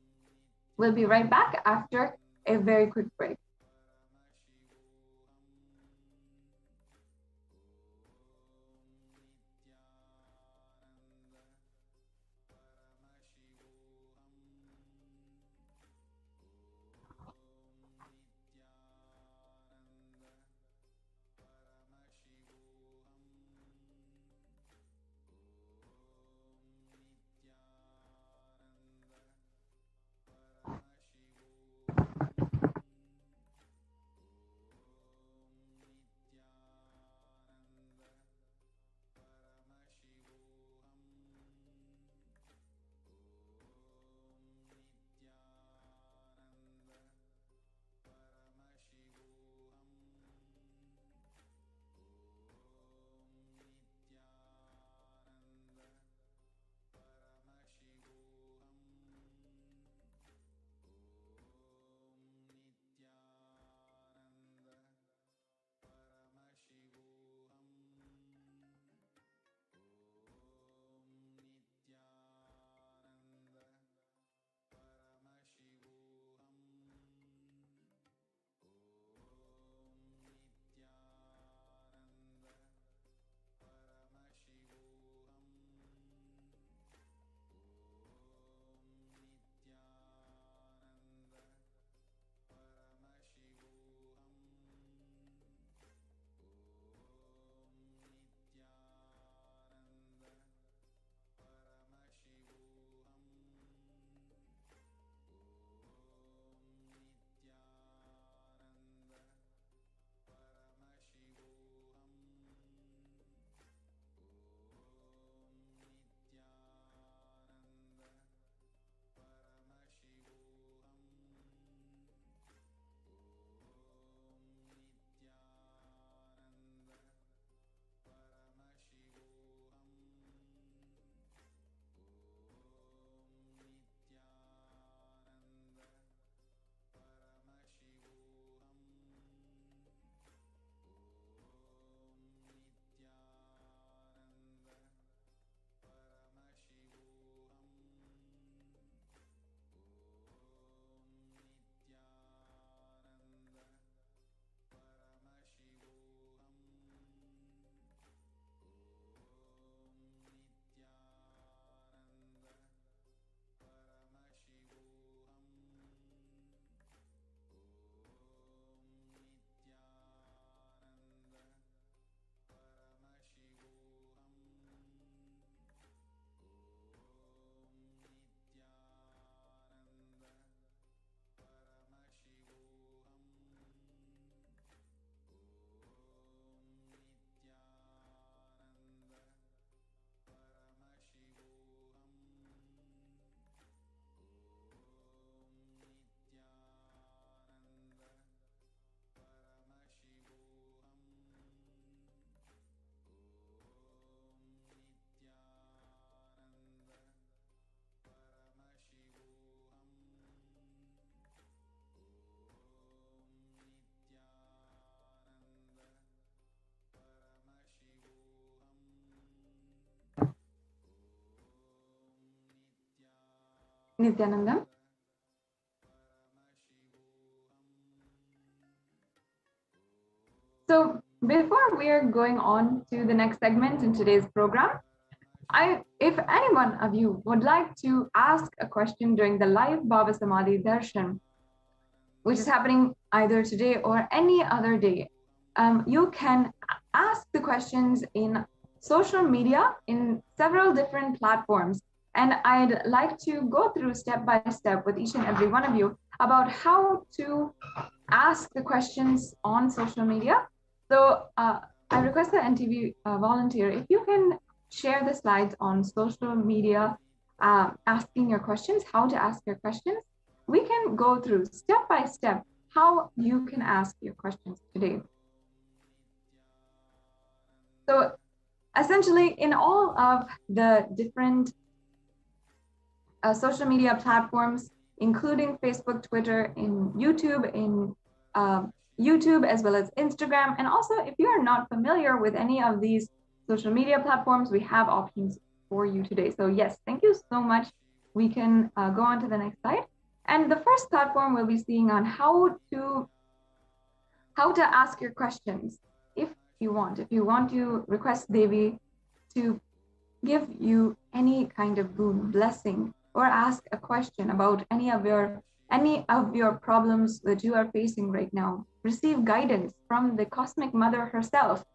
We'll be right back after a very quick break. Nithyananda. So before we are going on to the next segment in today's program, if any one of you would like to ask a question during the live Baba Samadhi Darshan, which is happening either today or any other day, you can ask the questions in social media in several different platforms. And I'd like to go through step by step with each and every one of you about how to ask the questions on social media. So I request the NTV volunteer, if you can share the slides on social media, asking your questions, how to ask your questions. We can go through step by step how you can ask your questions today. So essentially, in all of the different social media platforms, including Facebook, Twitter, in YouTube, YouTube as well as Instagram, and also if you are not familiar with any of these social media platforms, we have options for you today. So yes, thank you so much. We can go on to the next slide. And the first platform we'll be seeing on how to ask your questions. If you want to request Devi to give you any kind of boon, blessing, or ask a question about any of your problems that you are facing right now, receive guidance from the Cosmic Mother herself,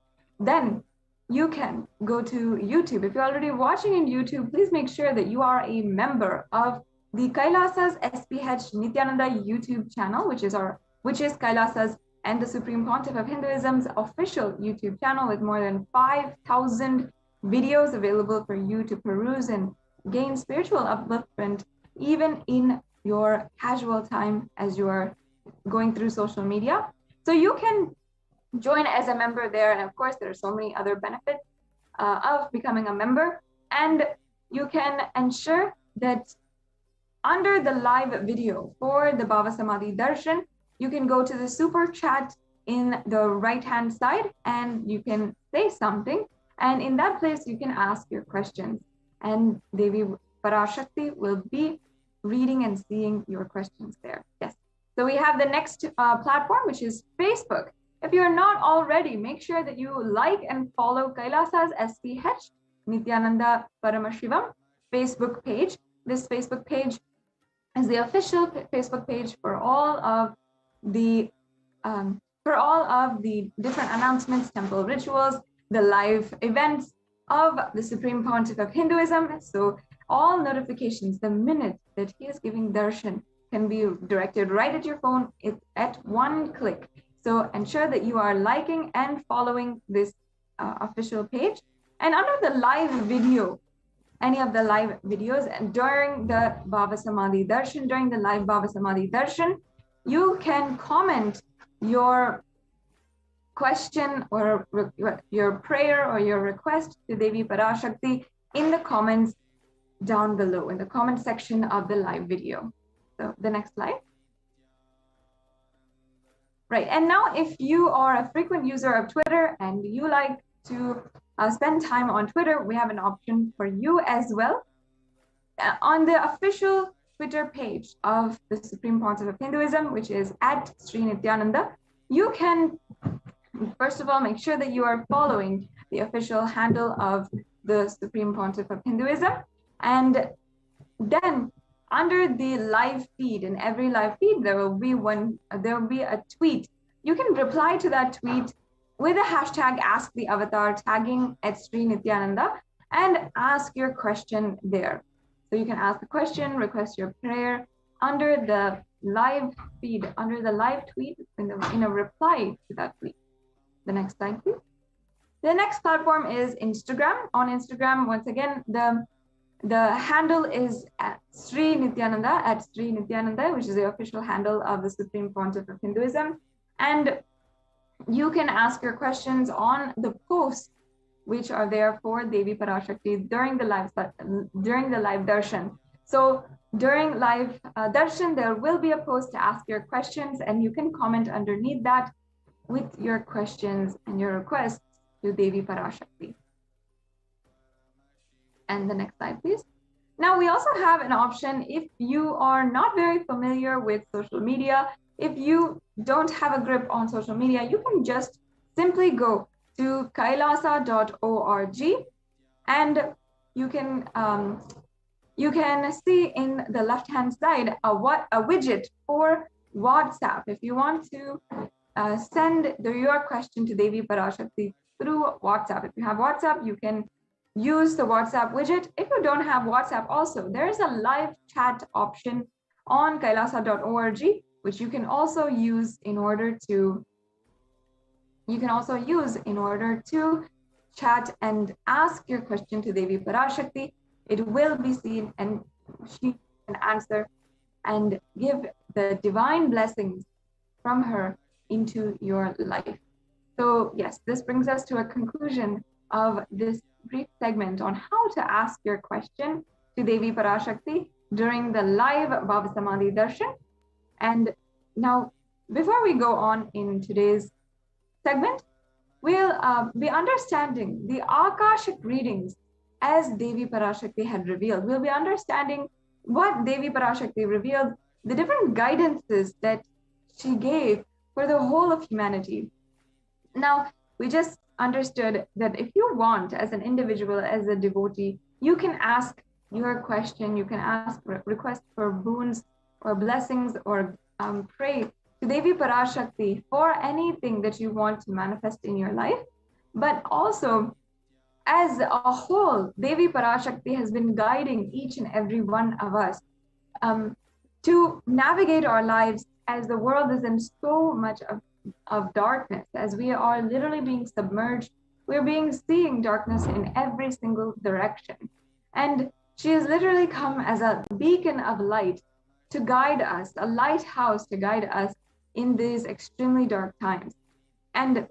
then you can go to YouTube. If you're already watching in YouTube, please make sure that you are a member of the Kailasa's SPH Nithyananda YouTube channel, which is Kailasa's and the Supreme Pontiff of Hinduism's official YouTube channel, with more than 5,000 videos available for you to peruse and gain spiritual upliftment, even in your casual time as you are going through social media. So you can join as a member there. And of course, there are so many other benefits of becoming a member. And you can ensure that under the live video for the Baba Samadhi Darshan, you can go to the super chat in the right-hand side and you can say something. And in that place, you can ask your questions. And Devi PARASHAKTI will be reading and seeing your questions there. Yes. So we have the next platform, which is Facebook. If you are not already, make sure that you like and follow Kailasa's SPH Nithyananda Paramashivam Facebook page. This Facebook page is the official Facebook page for all of the different announcements, temple rituals, the live events of the Supreme Pontiff of Hinduism. So all notifications, the minute that he is giving darshan, can be directed right at your phone at one click. So ensure that you are liking and following this official page. And under the live video, any of the live videos, and during the Baba Samadhi Darshan, during the live Baba Samadhi Darshan, you can comment your question or your prayer or your request to Devi Parashakti in the comments down below, in the comment section of the live video. So the next slide. Right, and now if you are a frequent user of Twitter and you like to spend time on Twitter, we have an option for you as well. On the official Twitter page of the Supreme Pontiff of Hinduism, which is at Sri Nithyananda, you can, first of all, make sure that you are following the official handle of the Supreme Pontiff of Hinduism. And then under the live feed, in every live feed, there will be a tweet. You can reply to that tweet with a hashtag Ask the Avatar, tagging at Sri Nithyananda, and ask your question there. So you can ask the question, request your prayer under the live feed, under the live tweet, in a reply to that tweet. The next slide, please. The next platform is Instagram. On Instagram, once again, the handle is at Sri Nithyananda, which is the official handle of the Supreme Pontiff of Hinduism. And you can ask your questions on the posts which are there for Devi Parashakti during the live darshan. So during live darshan, there will be a post to ask your questions, and you can comment underneath that with your questions and your requests to Devi Parashakti. And the next slide, please. Now, we also have an option if you are not very familiar with social media, if you don't have a grip on social media, you can just simply go to kailasa.org, and you can see in the left-hand side a widget for WhatsApp. If you want to send your question to Devi Parashakti through WhatsApp. If you have WhatsApp, you can use the WhatsApp widget. If you don't have WhatsApp also, there is a live chat option on kailasa.org, which you can also use in order to chat and ask your question to Devi Parashakti. It will be seen and she can answer and give the divine blessings from her into your life. So yes, this brings us to a conclusion of this brief segment on how to ask your question to Devi Parashakti during the live Bhava Samadhi Darshan. And now, before we go on in today's segment, we'll be understanding the Akashic readings as Devi Parashakti had revealed. We'll be understanding what Devi Parashakti revealed, the different guidances that she gave for the whole of humanity. Now, we just understood that if you want, as an individual, as a devotee, you can ask your question, you can ask, request for boons or blessings, or pray to Devi Parashakti for anything that you want to manifest in your life. But also, as a whole, Devi Parashakti has been guiding each and every one of us to navigate our lives as the world is in so much of darkness, as we are literally being submerged. We're seeing darkness in every single direction. And she has literally come as a beacon of light to guide us, a lighthouse to guide us in these extremely dark times. And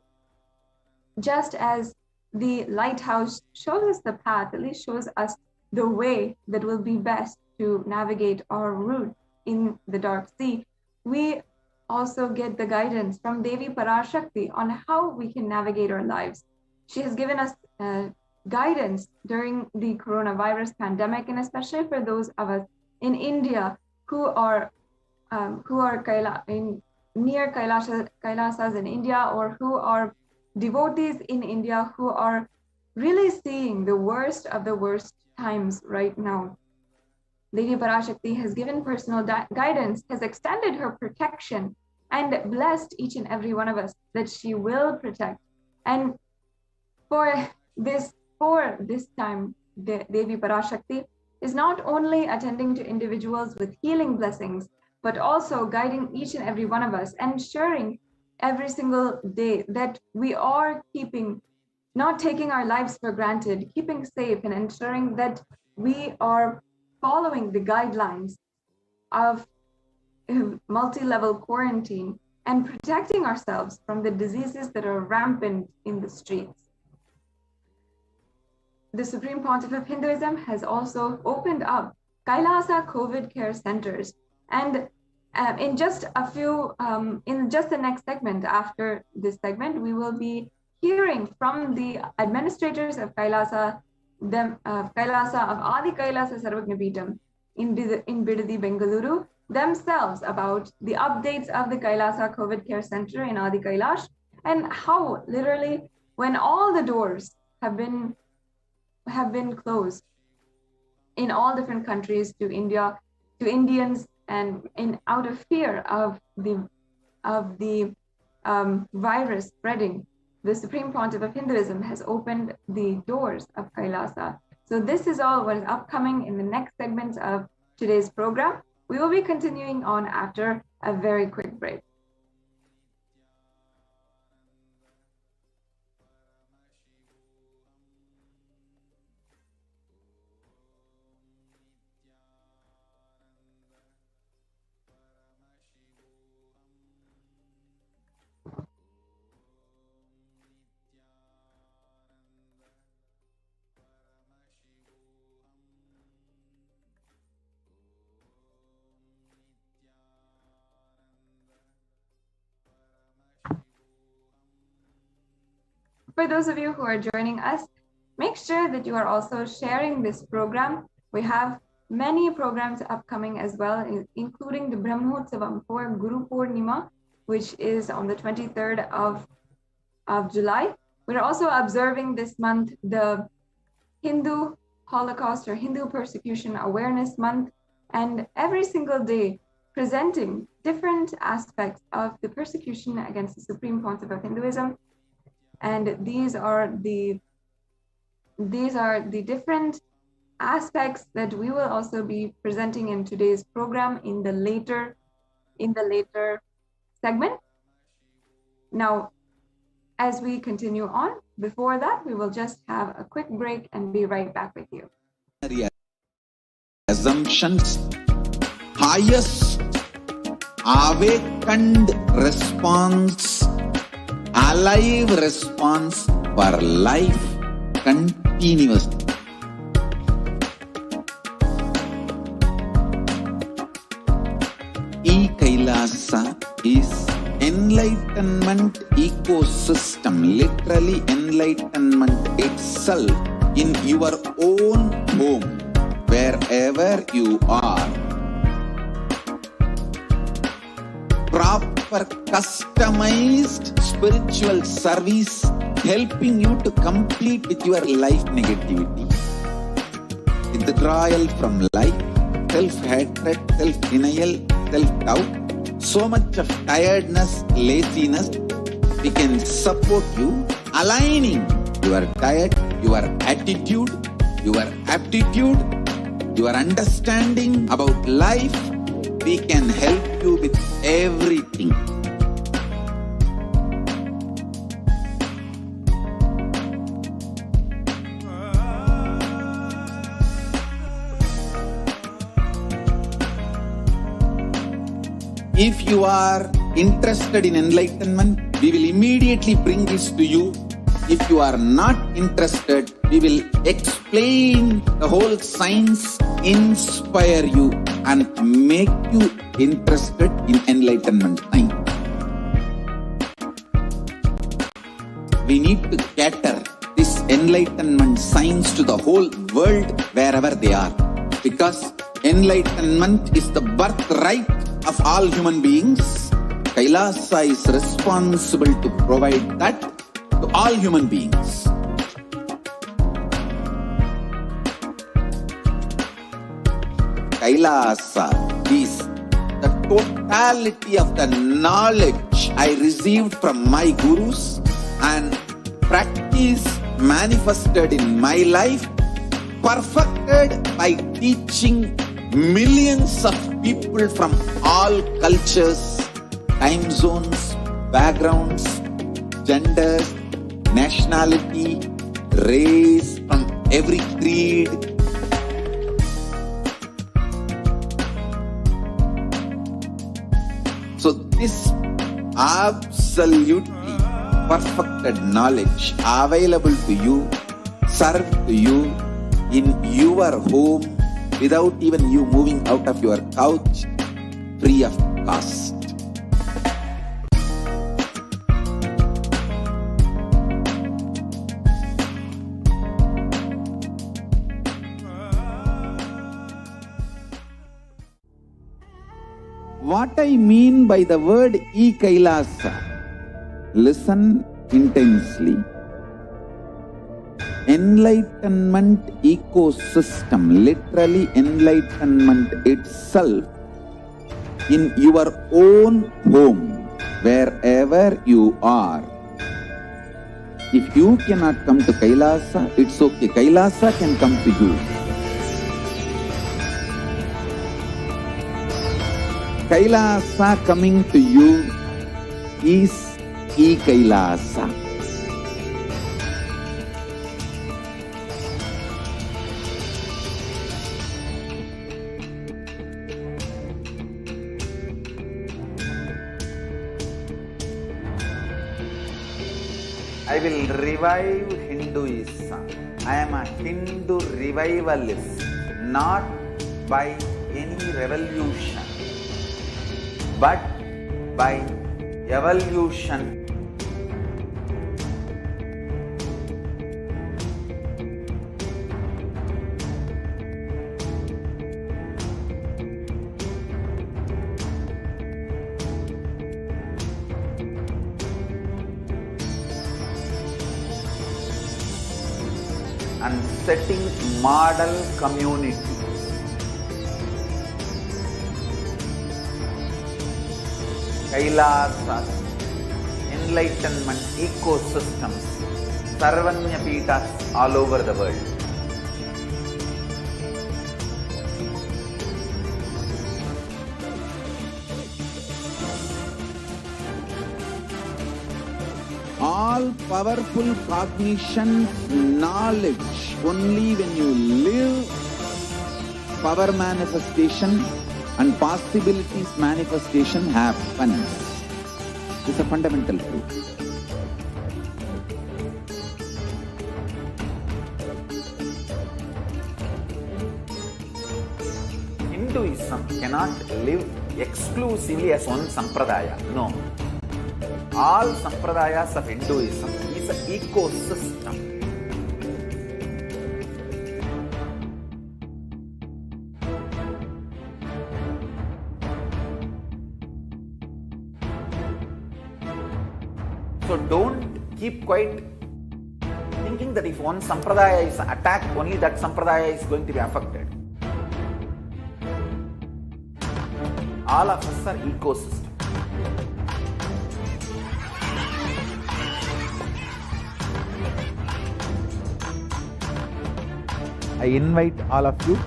just as the lighthouse shows us the path, at least shows us the way that will be best to navigate our route in the dark sea, we also get the guidance from Devi Parashakti on how we can navigate our lives. She has given us guidance during the coronavirus pandemic, and especially for those of us in India who are near Kailasas in India, or who are devotees in India who are really seeing the worst of the worst times right now. Devi Parashakti has given personal guidance, has extended her protection, and blessed each and every one of us that she will protect. And for this time, Devi Parashakti is not only attending to individuals with healing blessings, but also guiding each and every one of us, ensuring every single day that we are not taking our lives for granted, keeping safe, and ensuring that we are following the guidelines of multi-level quarantine and protecting ourselves from the diseases that are rampant in the streets. The Supreme Pontiff of Hinduism has also opened up Kailasa COVID care centers, and in just the next segment, after this segment, we will be hearing from the administrators of Kailasa of Adi Kailasa Sarvagnapeetham in Bidadi, Bengaluru, themselves about the updates of the Kailasa COVID Care Center in Adi Kailash, and how literally when all the doors have been closed in all different countries to Indians, and out of fear of the virus spreading, the Supreme Pontiff of Hinduism has opened the doors of Kailasa. So this is all what is upcoming in the next segments of today's program. We will be continuing on after a very quick break. For those of you who are joining us, make sure that you are also sharing this program. We have many programs upcoming as well, including the Brahmotsavam for Guru Purnima, which is on the 23rd of July. We're also observing this month the Hindu Holocaust or Hindu Persecution Awareness Month, and every single day presenting different aspects of the persecution against the supreme concept of Hinduism. And these are the different aspects that we will also be presenting in today's program in the later segment. Now, as we continue on, before that, we will just have a quick break and be right back with you. Assumptions, highest awakened response, alive response for life continuously. E-Kailasa is enlightenment ecosystem, literally enlightenment itself in your own home, wherever you are. Proper customized spiritual service helping you to complete with your life negativity, withdrawal from life, self-hatred, self-denial, self-doubt, so much of tiredness, laziness. We can support you, aligning your diet, your attitude, your aptitude, your understanding about life. We can help you with everything. If you are interested in enlightenment, we will immediately bring this to you. If you are not interested, we will explain the whole science, inspire you and make you interested in enlightenment time. We need to cater this enlightenment science to the whole world wherever they are, because enlightenment is the birthright of all human beings. Kailasa is responsible to provide that to all human beings. Kailasa is the totality of the knowledge I received from my gurus and practice manifested in my life, perfected by teaching millions of people from all cultures, time zones, backgrounds, genders, nationality, race, from every creed. So this absolutely perfected knowledge available to you, served to you in your home, without even you moving out of your couch, free of cost. What I mean by the word E-Kailasa, listen intensely. Enlightenment ecosystem, literally enlightenment itself in your own home, wherever you are. If you cannot come to Kailasa, it's okay. Kailasa can come to you. Kailasa coming to you is E-Kailasa. I will revive Hinduism. I am a Hindu revivalist, not by any revolution, but by evolution. and setting model community. Kailasas, enlightenment ecosystems, Sarvanya Peethas all over the world. All powerful cognition, knowledge, only when you live power manifestation and possibilities manifestation happens. It's a fundamental truth. Hinduism cannot live exclusively as one sampradaya. No. All sampradayas of Hinduism is an ecosystem. So don't keep quiet thinking that if one sampradaya is attacked, only that sampradaya is going to be affected. All of us are ecosystem. I invite all of you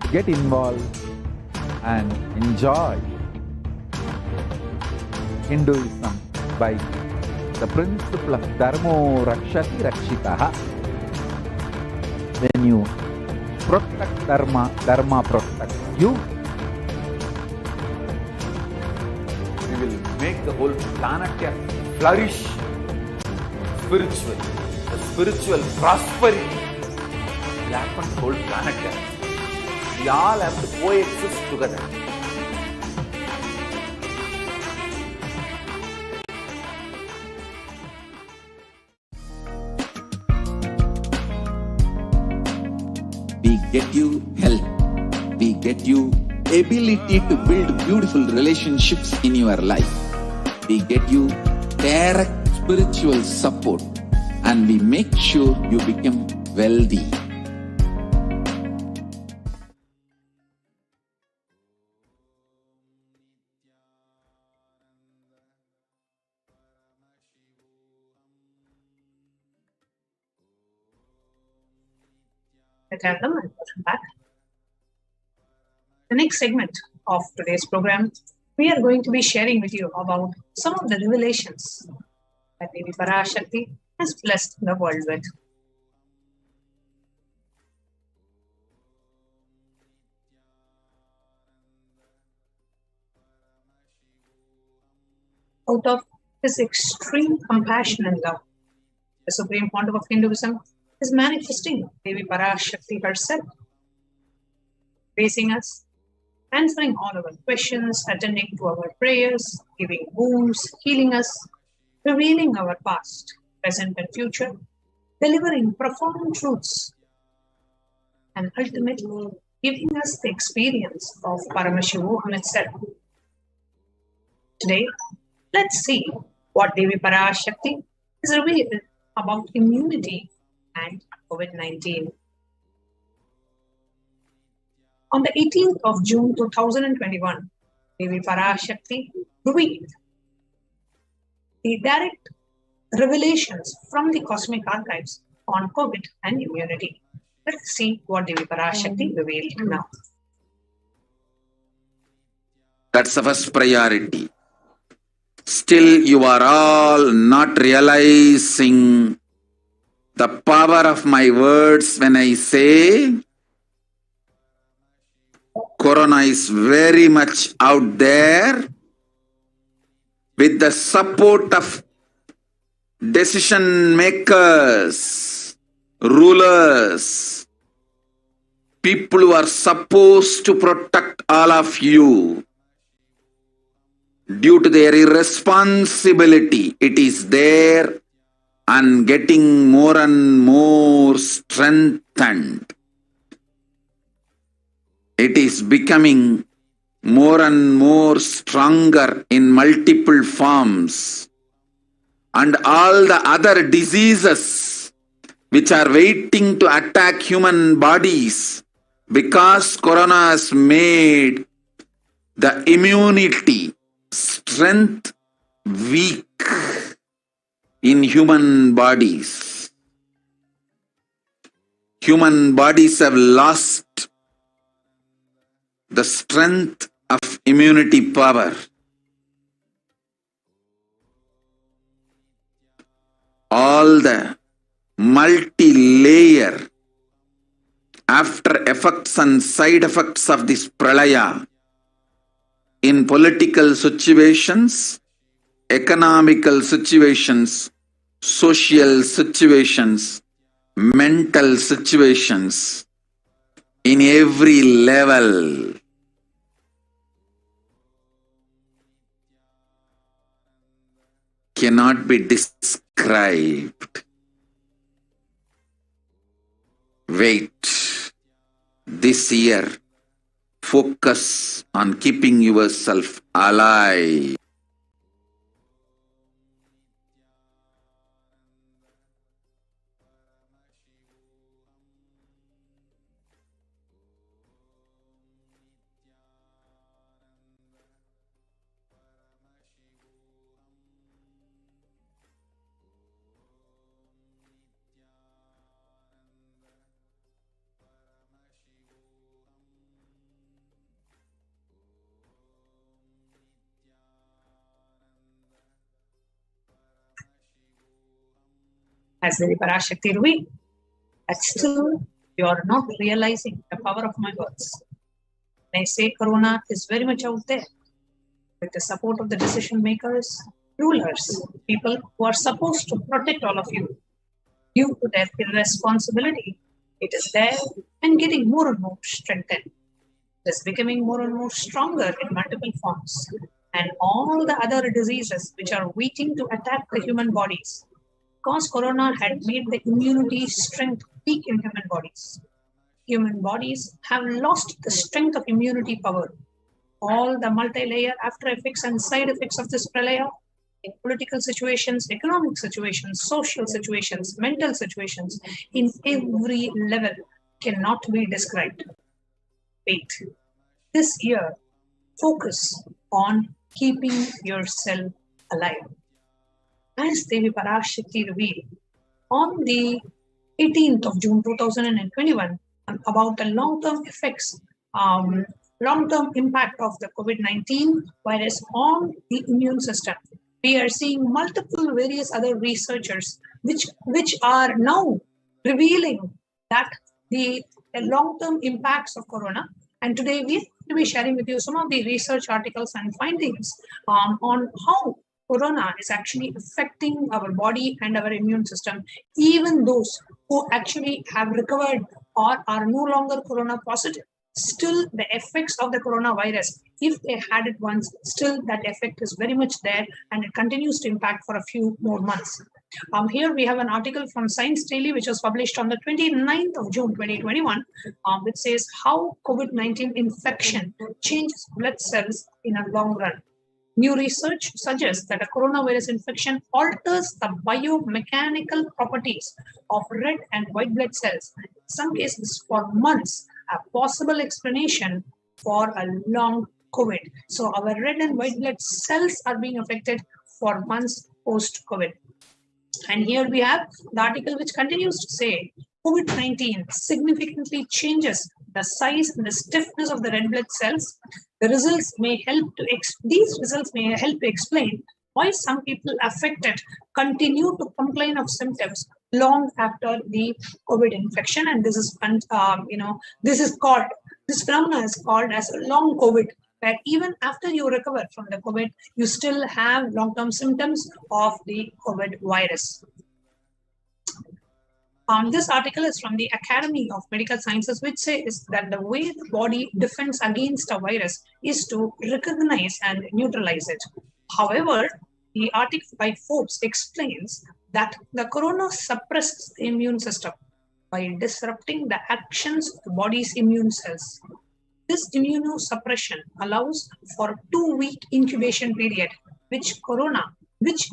to get involved and enjoy Hinduism by the principle of Dharmo Rakshati Rakshitaha. When you protect Dharma, Dharma protects you. We will make the whole planet flourish spiritually. The spiritual prosperity will happen to the whole planet. We all have to coexist together. We get you health. We get you ability to build beautiful relationships in your life. We get you direct spiritual support, and we make sure you become wealthy. Nithyananda, and welcome back. The next segment of today's program, we are going to be sharing with you about some of the revelations that Devi Parashakti has blessed the world with. Out of his extreme compassion and love, the Supreme Pontiff of Hinduism is manifesting Devi Parashakti herself, facing us, answering all our questions, attending to our prayers, giving wounds, healing us, revealing our past, present and future, delivering profound truths, and ultimately giving us the experience of Paramashivoham itself. Today, let's see what Devi Parashakti is revealed about immunity and COVID-19. On the 18th of June 2021, Devi Parashakti revealed the direct revelations from the cosmic archives on COVID and immunity. Let's see what Devi Parashakti revealed now. That's the first priority. Still, you are all not realizing the power of my words when I say Corona is very much out there with the support of decision makers, rulers, people who are supposed to protect all of you. Due to their irresponsibility, it is there and getting more and more strengthened. It is becoming more and more stronger in multiple forms. And all the other diseases which are waiting to attack human bodies, because corona has made the immunity strength weak in human bodies. Human bodies have lost the strength of immunity power. All the multi-layer after effects and side effects of this pralaya in political situations, economical situations, social situations, mental situations, in every level. Cannot be described. Wait. This year, focus on keeping yourself alive. As Devi Parashakti revealed, that still you are not realizing the power of my words. When I say corona is very much out there, with the support of the decision makers, rulers, people who are supposed to protect all of you, due to their irresponsibility, it is there and getting more and more strengthened. It is becoming more and more stronger in multiple forms. And all the other diseases which are waiting to attack the human bodies, because corona had made the immunity strength weak in human bodies. Human bodies have lost the strength of immunity power. All the multi-layer after effects and side effects of this pralaya in political situations, economic situations, social situations, mental situations, in every level cannot be described. Wait. This year, focus on keeping yourself alive. As Devi Parashakti revealed on the 18th of June 2021 about the long-term effects, long-term impact of the COVID-19 virus on the immune system. We are seeing multiple various other researchers which are now revealing that the long-term impacts of corona. And today we will be sharing with you some of the research articles and findings on how corona is actually affecting our body and our immune system. Even those who actually have recovered or are no longer corona positive, still the effects of the coronavirus, if they had it once, still that effect is very much there and it continues to impact for a few more months. Here we have an article from Science Daily which was published on the 29th of June 2021, which says how COVID-19 infection changes blood cells in a long run. New research suggests that a coronavirus infection alters the biomechanical properties of red and white blood cells, in some cases for months, a possible explanation for a long COVID. So our red and white blood cells are being affected for months post-COVID. And here we have the article which continues to say, COVID-19 significantly changes the size and the stiffness of the red blood cells. The results may help to these results may help to explain why some people affected continue to complain of symptoms long after the COVID infection. And this is this phenomenon is called as long COVID, where even after you recover from the COVID, you still have long-term symptoms of the COVID virus. This article is from the Academy of Medical Sciences, which says that the way the body defends against a virus is to recognize and neutralize it. However, the article by Forbes explains that the corona suppresses the immune system by disrupting the actions of the body's immune cells. This immunosuppression allows for a 2-week incubation period, which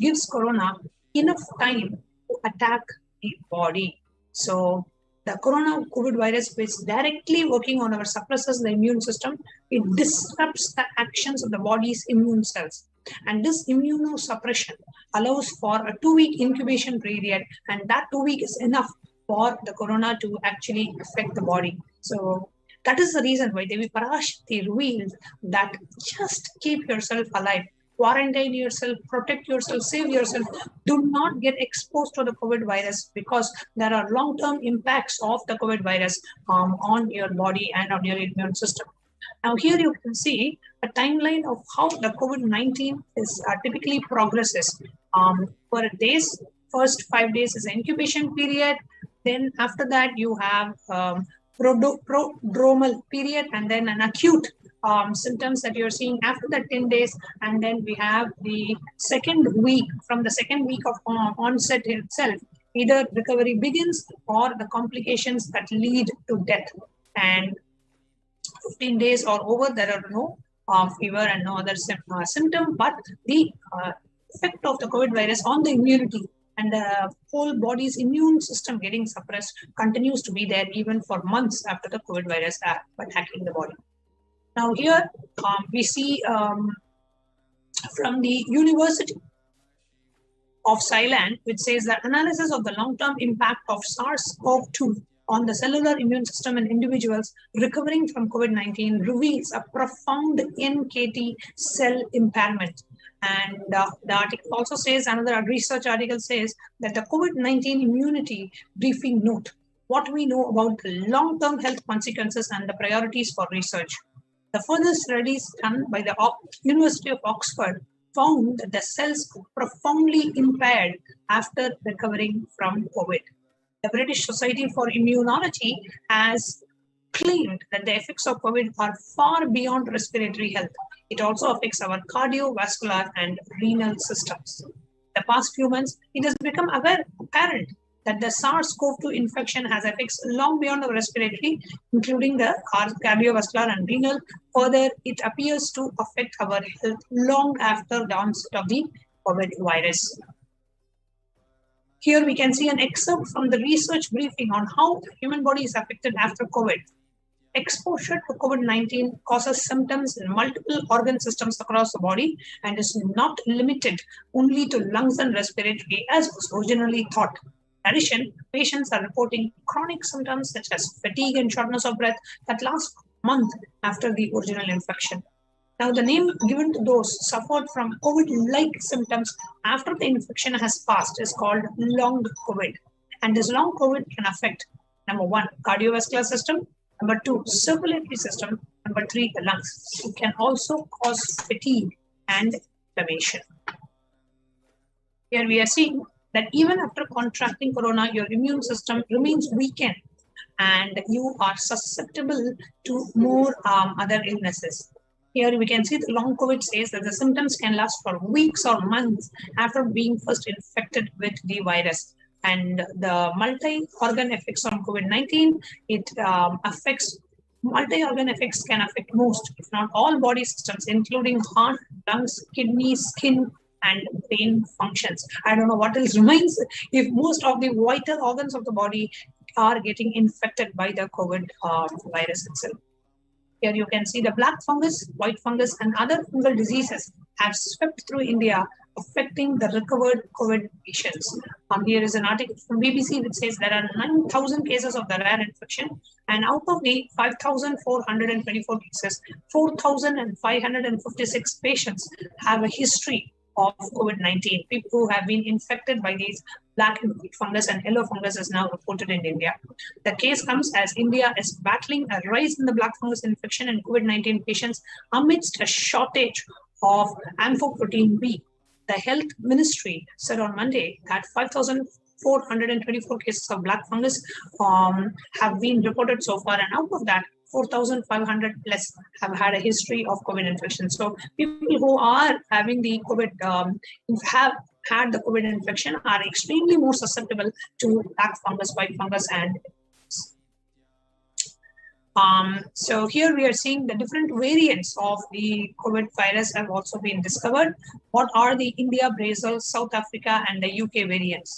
gives corona enough time to attack the body. So the COVID virus is directly working on our suppresses the immune system. It disrupts the actions of the body's immune cells. And this immunosuppression allows for a 2-week incubation period, and that 2 weeks is enough for the corona to actually affect the body. So that is the reason why Devi Parashakti reveals that just keep yourself alive, quarantine yourself, protect yourself, save yourself. Do not get exposed to the COVID virus, because there are long-term impacts of the COVID virus on your body and on your immune system. Now here you can see a timeline of how the COVID-19 is typically progresses. For days, first 5 days is incubation period. Then after that you have prodromal period, and then an acute symptoms that you're seeing after the 10 days. And then we have the second week. From the second week of onset itself, either recovery begins or the complications that lead to death. And 15 days or over, there are no fever and no other symptom, but the effect of the COVID virus on the immunity and the whole body's immune system getting suppressed continues to be there even for months after the COVID virus attacking the body. Now here we see from the University of Ceylon, which says that analysis of the long-term impact of SARS-CoV-2 on the cellular immune system in individuals recovering from COVID-19 reveals a profound NKT cell impairment. And the article also says, another research article says that the COVID-19 immunity briefing note, what we know about the long-term health consequences and the priorities for research. The further studies done by the University of Oxford found that the cells were profoundly impaired after recovering from COVID. The British Society for Immunology has claimed that the effects of COVID are far beyond respiratory health. It also affects our cardiovascular and renal systems. The past few months, it has become apparent that the SARS-CoV-2 infection has effects long beyond the respiratory, including the cardiovascular and renal. Further, it appears to affect our health long after the onset of the COVID virus. Here we can see an excerpt from the research briefing on how the human body is affected after COVID. Exposure to COVID-19 causes symptoms in multiple organ systems across the body and is not limited only to lungs and respiratory as was originally thought. In addition, patients are reporting chronic symptoms such as fatigue and shortness of breath that last a month after the original infection. Now, the name given to those suffered from COVID-like symptoms after the infection has passed is called long COVID. And this long COVID can affect, number 1, cardiovascular system, number 2, circulatory system, number 3, the lungs. It can also cause fatigue and inflammation. Here we are seeing that even after contracting corona, your immune system remains weakened and you are susceptible to more other illnesses. Here we can see the long COVID says that the symptoms can last for weeks or months after being first infected with the virus. And the multi-organ effects on COVID-19, it affects, multi-organ effects can affect most, if not all body systems, including heart, lungs, kidneys, skin, and brain functions. I don't know what else remains if most of the vital organs of the body are getting infected by the COVID virus itself. Here you can see the black fungus, white fungus, and other fungal diseases have swept through India, affecting the recovered COVID patients. Here is an article from BBC which says there are 9,000 cases of the rare infection, and out of the 5,424 cases, 4,556 patients have a history of COVID-19. People who have been infected by these black and white fungus and yellow fungus is now reported in India. The case comes as India is battling a rise in the black fungus infection in COVID-19 patients amidst a shortage of amphoprotein B. The Health Ministry said on Monday that 5,424 cases of black fungus have been reported so far, and out of that, 4,500 plus have had a history of COVID infection. So people who are having the COVID, have had the COVID infection are extremely more susceptible to black fungus, white fungus, and So here we are seeing the different variants of the COVID virus have also been discovered. What are the India, Brazil, South Africa, and the UK variants?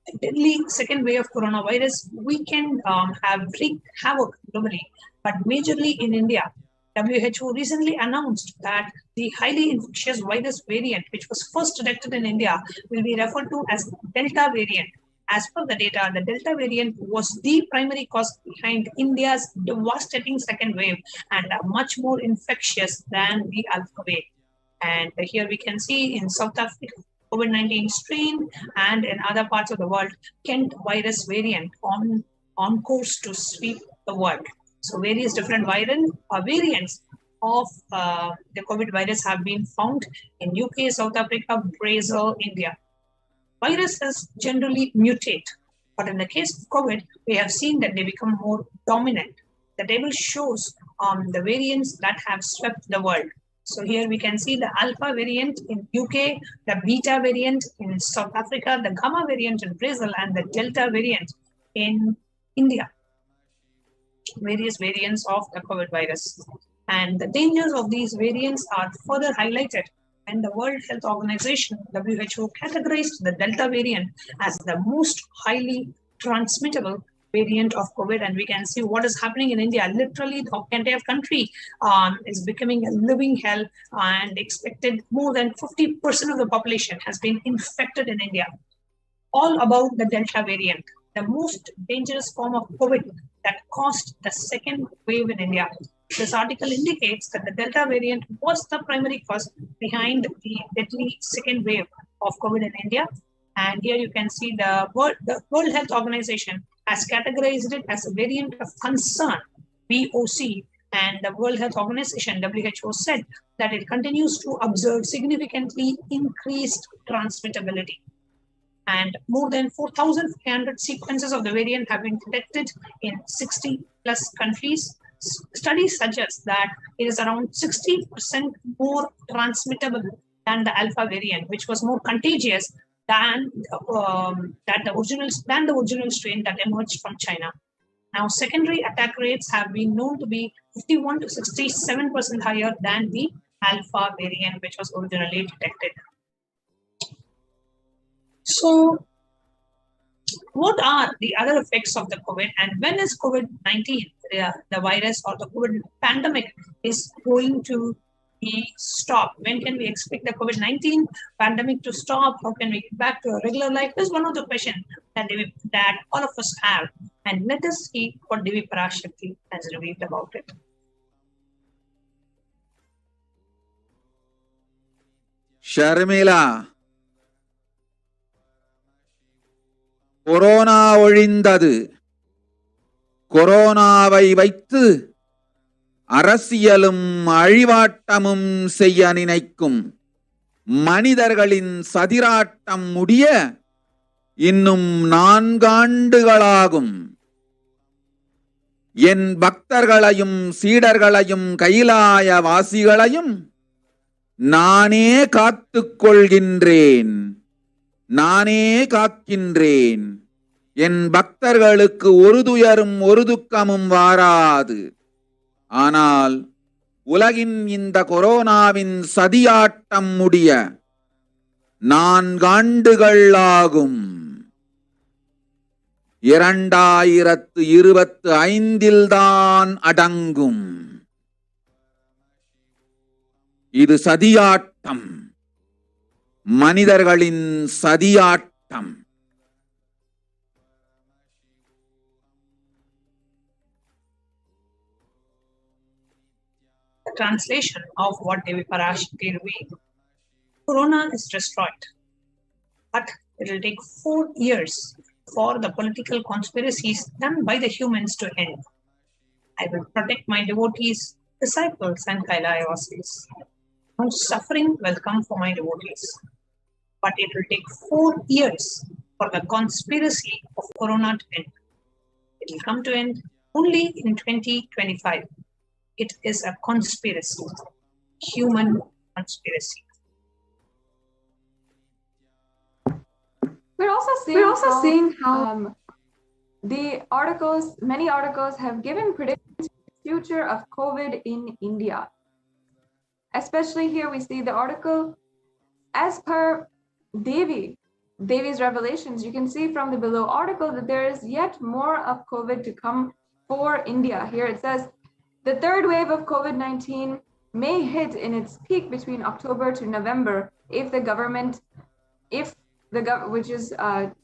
The deadly second wave of coronavirus weekend have wreaked havoc globally, but majorly in India. WHO recently announced that the highly infectious virus variant, which was first detected in India, will be referred to as Delta variant. As per the data, the Delta variant was the primary cause behind India's devastating second wave and much more infectious than the Alpha wave. And here we can see in South Africa, COVID-19 strain, and in other parts of the world, Kent virus variant on course to sweep the world. So various different variants of the COVID virus have been found in UK, South Africa, Brazil, India. Viruses generally mutate, but in the case of COVID, we have seen that they become more dominant. The table shows the variants that have swept the world. So here we can see the Alpha variant in UK, the Beta variant in South Africa, the Gamma variant in Brazil, and the Delta variant in India. Various variants of the COVID virus. And the dangers of these variants are further highlighted when the World Health Organization, WHO, categorized the Delta variant as the most highly transmittable variant of COVID. And we can see what is happening in India. Literally, the entire country is becoming a living hell, and expected more than 50% of the population has been infected in India. All about the Delta variant, the most dangerous form of COVID that caused the second wave in India. This article indicates that the Delta variant was the primary cause behind the deadly second wave of COVID in India. And here you can see the World Health Organization has categorized it as a variant of concern, VOC, and the World Health Organization, WHO, said that it continues to observe significantly increased transmittability. And more than 4,500 sequences of the variant have been detected in 60 plus countries. Studies suggest that it is around 60% more transmittable than the Alpha variant, which was more contagious than the original strain that emerged from China. Now, secondary attack rates have been known to be 51 to 67% higher than the Alpha variant, which was originally detected. So, what are the other effects of the COVID, and when is COVID-19, the virus or the COVID pandemic, is going to be stopped? When can we expect the COVID-19 pandemic to stop? How can we get back to a regular life? This is one of the questions that all of us have. And let us see what Devi PARASHAKTI has revealed about it. Sharmila, corona ஒழிந்தது. கொரோனாவை வைத்து அரசியலும் அழிவாட்டமும் செய்ய நினைக்கும் மனிதர்களின் சதிராட்டம் முடிய இன்னும் 4 ஆண்டுகளாகும். என் பக்தர்களையும் சீடர்களையும் கைலாய வாசிகளையும் நானே காத்துக் கொள்கின்றேன், நானே காக்கின்றேன். என் பக்தர்களுக்கு ஒரு துயரும் ஒரு துக்கமும் வாராது. ஆனால் உலகின் இந்த கொரோனாவின் சதியாட்டம் முடிய 4 ஆண்டுகள் ஆகும். 2025 தான் அடங்கும். இது சதியாட்டம், மனிதர்களின் சதியாட்டம். The translation of what Devi PARASHAKTI revealed. Corona is destroyed, but it will take 4 years for the political conspiracies done by the humans to end. I will protect my devotees, disciples, and Kailavasis. No suffering will come for my devotees, but it will take 4 years for the conspiracy of Corona to end. It will come to end only in 2025. It is a conspiracy, human conspiracy. We're also seeing how the articles, many articles have given predictions future of COVID in India. Especially here we see the article, as per Devi's revelations, you can see from the below article that there is yet more of COVID to come for India. Here it says, the third wave of COVID-19 may hit in its peak between October to November if the government, which is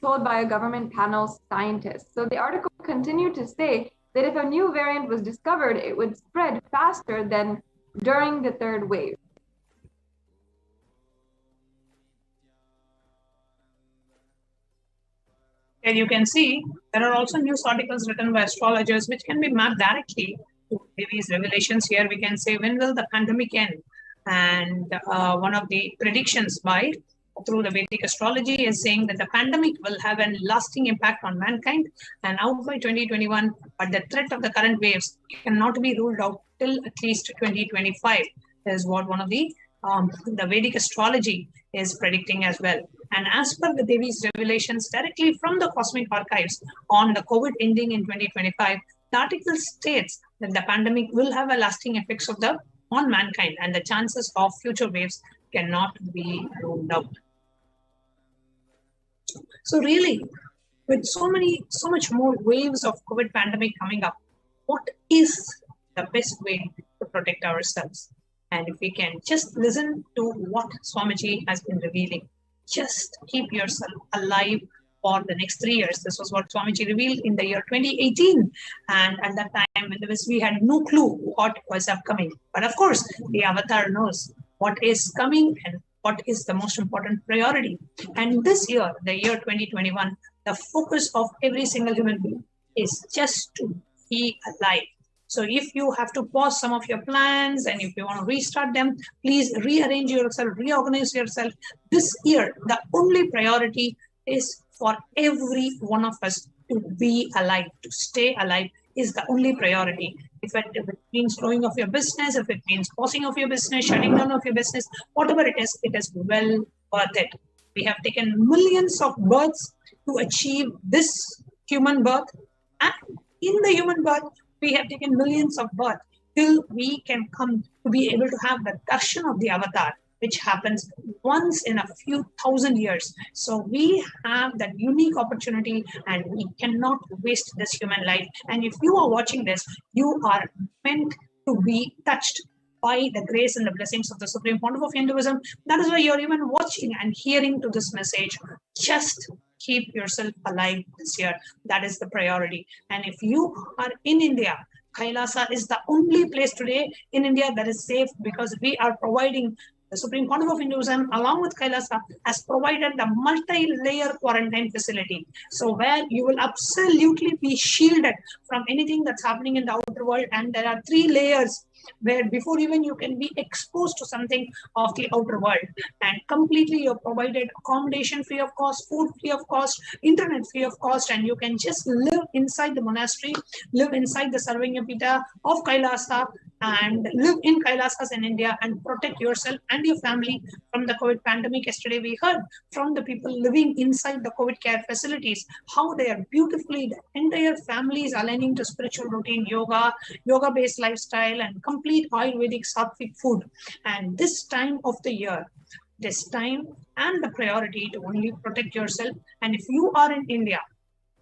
told by a government panel scientist. So the article continued to say that if a new variant was discovered, it would spread faster than during the third wave. And you can see there are also news articles written by astrologers which can be mapped directly to Devi's revelations. Here we can say, when will the pandemic end? And one of the predictions through the Vedic astrology is saying that the pandemic will have a lasting impact on mankind and out by 2021, but the threat of the current waves cannot be ruled out till at least 2025, is what one of the Vedic astrology is predicting as well. And as per the Devi's revelations directly from the cosmic archives on the COVID ending in 2025, the article states that the pandemic will have a lasting effects on mankind and the chances of future waves cannot be ruled out. So really, with so much more waves of COVID pandemic coming up, what is the best way to protect ourselves? And if we can just listen to what Swamiji has been revealing, just keep yourself alive for the next 3 years. This was what Swamiji revealed in the year 2018. And at that time, we had no clue what was upcoming. But of course, the avatar knows what is coming and what is the most important priority. And this year, the year 2021, the focus of every single human being is just to be alive. So if you have to pause some of your plans and if you want to restart them, please rearrange yourself, reorganize yourself. This year, the only priority is for every one of us to be alive, to stay alive is the only priority. If it means slowing of your business, if it means pausing of your business, shutting down of your business, whatever it is well worth it. We have taken millions of births to achieve this human birth. And in the human birth, we have taken millions of births till we can come to be able to have the darshan of the avatar, which happens once in a few thousand years. So we have that unique opportunity and we cannot waste this human life. And if you are watching this, you are meant to be touched by the grace and the blessings of the Supreme Pontiff of Hinduism. That is why you're even watching and hearing to this message. Just keep yourself alive this year. That is the priority. And if you are in India, Kailasa is the only place today in India that is safe because we are providing the Supreme Pontiff of Hinduism, along with Kailasa, has provided the multi-layer quarantine facility. So where you will absolutely be shielded from anything that's happening in the outer world. And there are 3 layers where before even you can be exposed to something of the outer world. And completely you're provided accommodation free of cost, food free of cost, internet free of cost, and you can just live inside the monastery, live inside the Sarvanyapita of Kailasa, and live in Kailasas in India and protect yourself and your family from the COVID pandemic. Yesterday we heard from the people living inside the COVID care facilities, how they are beautifully, the entire family is aligning to spiritual routine, yoga-based lifestyle and complete Ayurvedic sattvic food. And this time of the year, this time and the priority to only protect yourself. And if you are in India,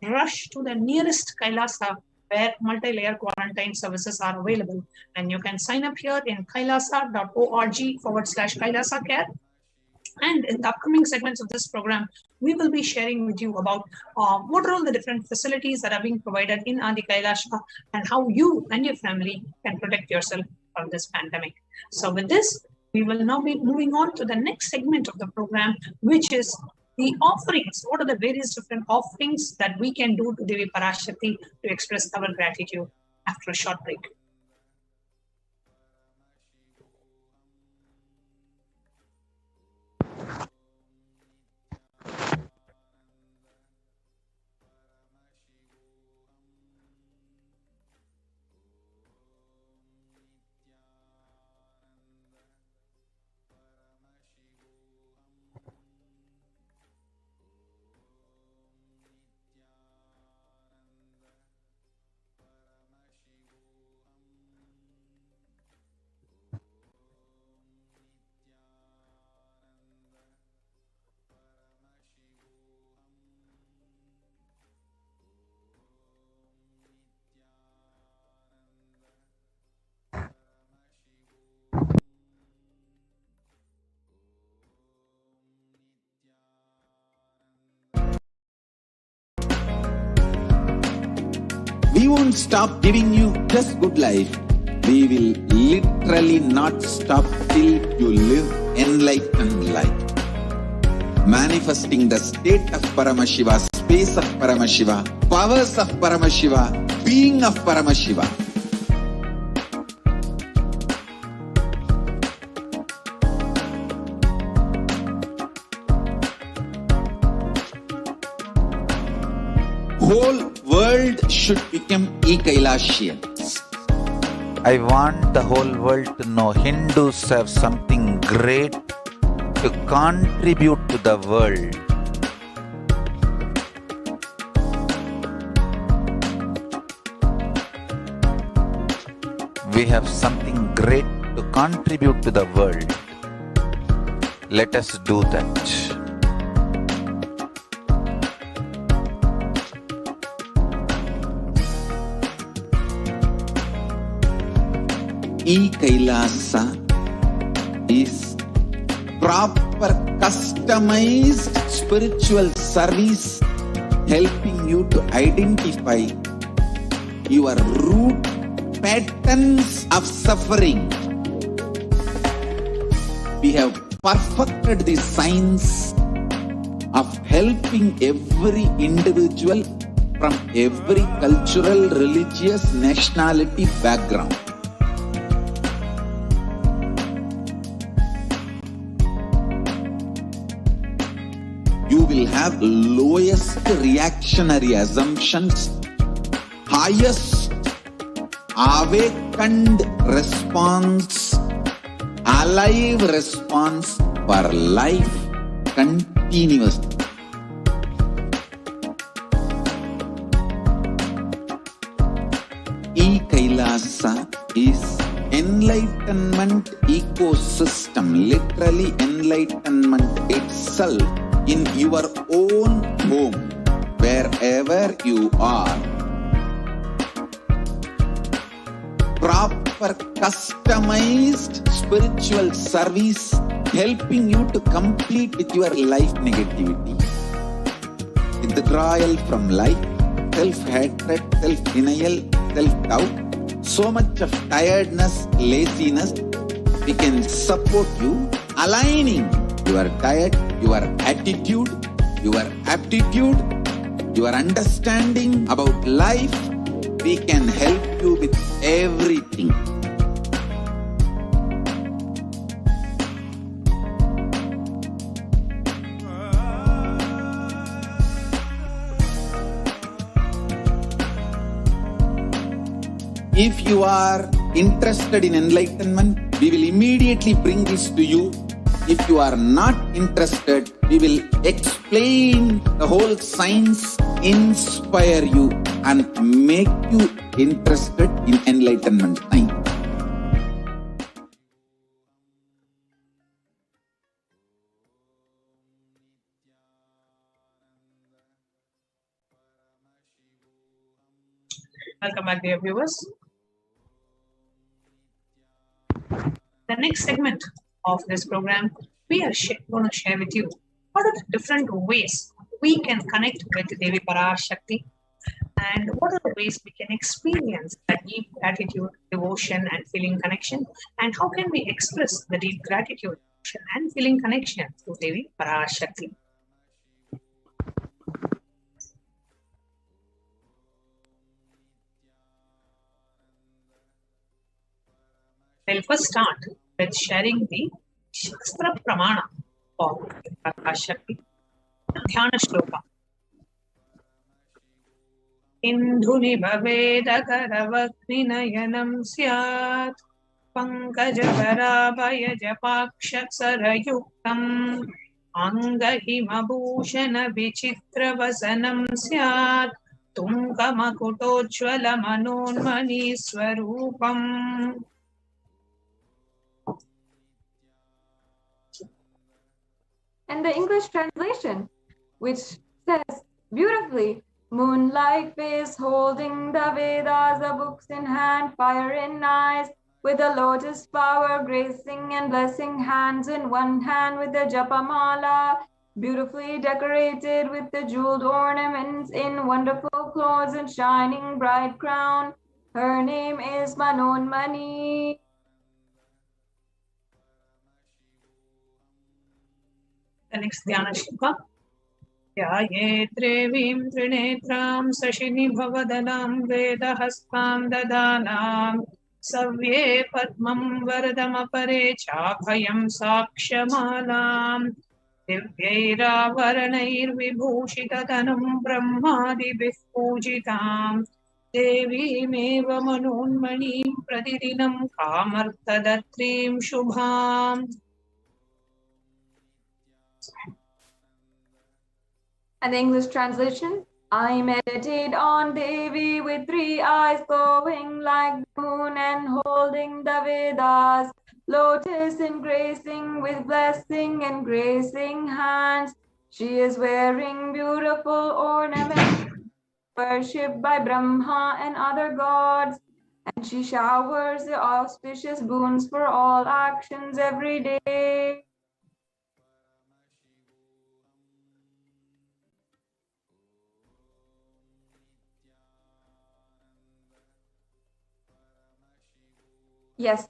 rush to the nearest Kailasa where multi-layer quarantine services are available. And you can sign up here in kailasa.org/Kailasa Care. And in the upcoming segments of this program, we will be sharing with you about what are all the different facilities that are being provided in Adi Kailasha and how you and your family can protect yourself from this pandemic. So with this, we will now be moving on to the next segment of the program, which is the offerings. What are the various different offerings that we can do to Devi Parashakti to express our gratitude after a short break? we won't stop giving you just good life. We will literally not stop till you live enlightened life. Manifesting the state of Paramashiva, space of Paramashiva, powers of Paramashiva, being of Paramashiva. Whole world should become e-Kailashians. I want the whole world to know Hindus have something great to contribute to the world. We have something great to contribute to the world. Let us do that. E-Kailasa is proper customized spiritual service helping you to identify your root patterns of suffering. We have perfected the science of helping every individual from every cultural, religious, nationality background. You will have lowest reactionary assumptions, highest awakened response, alive response for life continuously. E-Kailasa is enlightenment ecosystem, literally enlightenment itself in your own home, wherever you are. Proper customized spiritual service helping you to complete with your life negativity. Withdrawal from life, self-hatred, self-denial, self-doubt, so much of tiredness, laziness, we can support you aligning your diet, your attitude, your aptitude, your understanding about life. We can help you with everything. If you are interested in enlightenment, we will immediately bring this to you. If you are not interested, we will explain the whole science, inspire you and make you interested in enlightenment science. Welcome back, dear viewers. The next segment of this program, we are going to share with you what are the different ways we can connect with Devi Parashakti and what are the ways we can experience that deep gratitude, devotion and feeling connection, and how can we express the deep gratitude, devotion and feeling connection to Devi Parashakti. I'll first start with sharing the Shastra Pramana of Akashic Dhyana Shloka. Indhuni bhaveda karavakninayanam syat pankajavara japakshaksarayuktam angahimabhushana vichitravasanam syat tumkamakutojvala manonmani swarupam. And the English translation, which says beautifully, moonlight face holding the Vedas, the books in hand, fire in eyes, with the lotus flower gracing and blessing hands in one hand with the Japamala, beautifully decorated with the jeweled ornaments in wonderful clothes and shining bright crown. Her name is Manonmani. The next Dhyana Shloka. Dhyaye Devim Trinetram Sashini Bhavadalam Vedahastam Dadanam Savye Padmam Varadamapare Chakayam Sakshamalam Divyaira Varanair Vibhushitatanam Brahmadibhih Pujitam Devi Meva Manonmani Pratidinam Kamartadatrim Shubham. And the English translation: I meditate on Devi with 3 eyes glowing like the moon and holding the Vedas, lotus engracing with blessing and gracing hands. She is wearing beautiful ornaments worshipped by Brahma and other gods, and she showers the auspicious boons for all actions every day. Yes.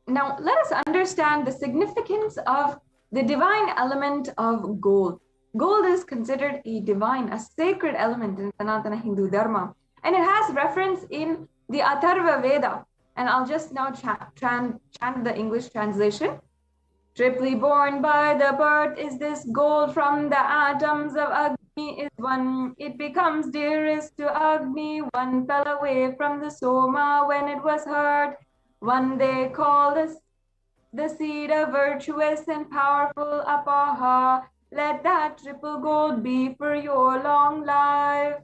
Now, let us understand the significance of the divine element of gold. Gold is considered a divine, a sacred element in Sanatana Hindu Dharma, and it has reference in the Atharva Veda. And I'll just now chant the English translation. Triply born by the birth is this gold from the atoms of Agni is one. It becomes dearest to Agni. One fell away from the Soma when it was heard. One they call the seed of virtuous and powerful Apaha. Let that triple gold be for your long life.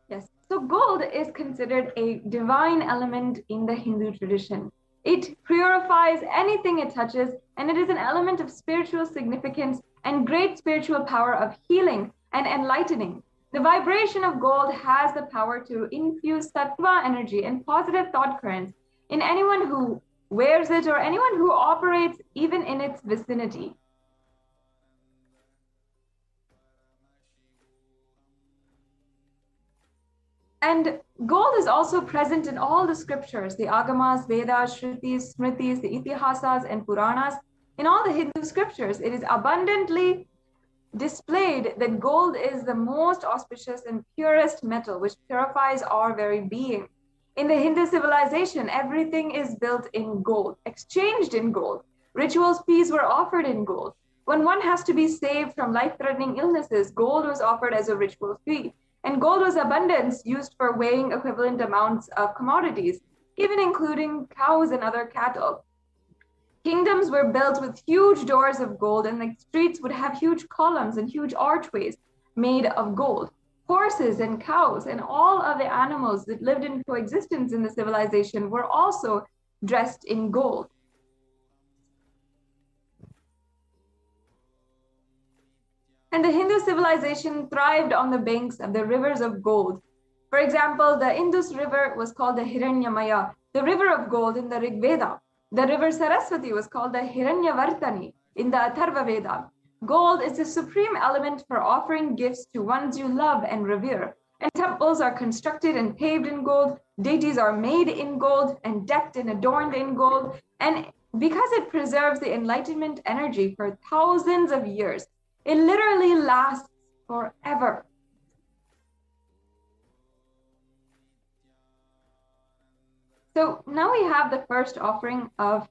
Yes, so gold is considered a divine element in the Hindu tradition. It purifies anything it touches, and it is an element of spiritual significance and great spiritual power of healing and enlightening. The vibration of gold has the power to infuse sattva energy and positive thought currents in anyone who wears it or anyone who operates even in its vicinity. And gold is also present in all the scriptures, the Agamas, Vedas, Shrutis, Smritis, the Itihasas, and Puranas. In all the Hindu scriptures, it is abundantly displayed that gold is the most auspicious and purest metal, which purifies our very being. In the Hindu civilization, everything is built in gold, exchanged in gold. Ritual fees were offered in gold. When one has to be saved from life-threatening illnesses, gold was offered as a ritual fee. And gold was abundance used for weighing equivalent amounts of commodities, even including cows and other cattle. Kingdoms were built with huge doors of gold, and the streets would have huge columns and huge archways made of gold. Horses and cows and all of the animals that lived in coexistence in the civilization were also dressed in gold. And the Hindu civilization thrived on the banks of the rivers of gold. For example, the Indus River was called the Hiranyamaya, the river of gold in the Rig Veda. The river Saraswati was called the Hiranyavartani in the Atharva Veda. Gold is the supreme element for offering gifts to ones you love and revere. And temples are constructed and paved in gold. Deities are made in gold and decked and adorned in gold. And because it preserves the enlightenment energy for thousands of years, it literally lasts forever. So now we have the first offering of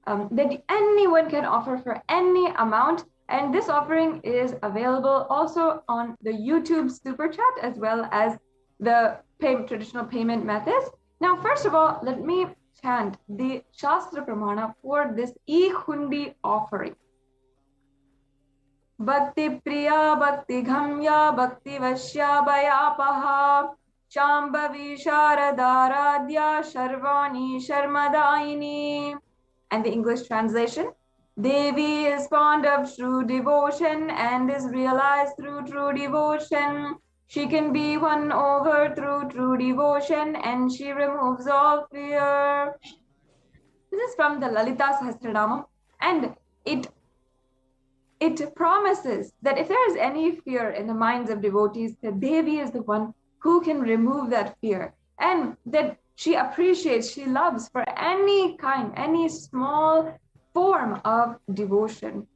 that anyone can offer for any amount. And this offering is available also on the YouTube Super Chat as well as the traditional payment methods. Now, first of all, let me chant the Shastra Pramana for this e-hundi offering. Bhakti Priya Bhakti Ghamya Bhakti Vashya Bhayapaha Shambhavi Sharadaradhya Sharvani Sharmadaini. And the English translation: Devi is fond of true devotion and is realized through true devotion. She can be won over through true devotion, and she removes all fear. This is from the Lalita Sahasranamam. And it promises that if there is any fear in the minds of devotees, that Devi is the one who can remove that fear, and that she appreciates, she loves for any kind, any small form of devotion.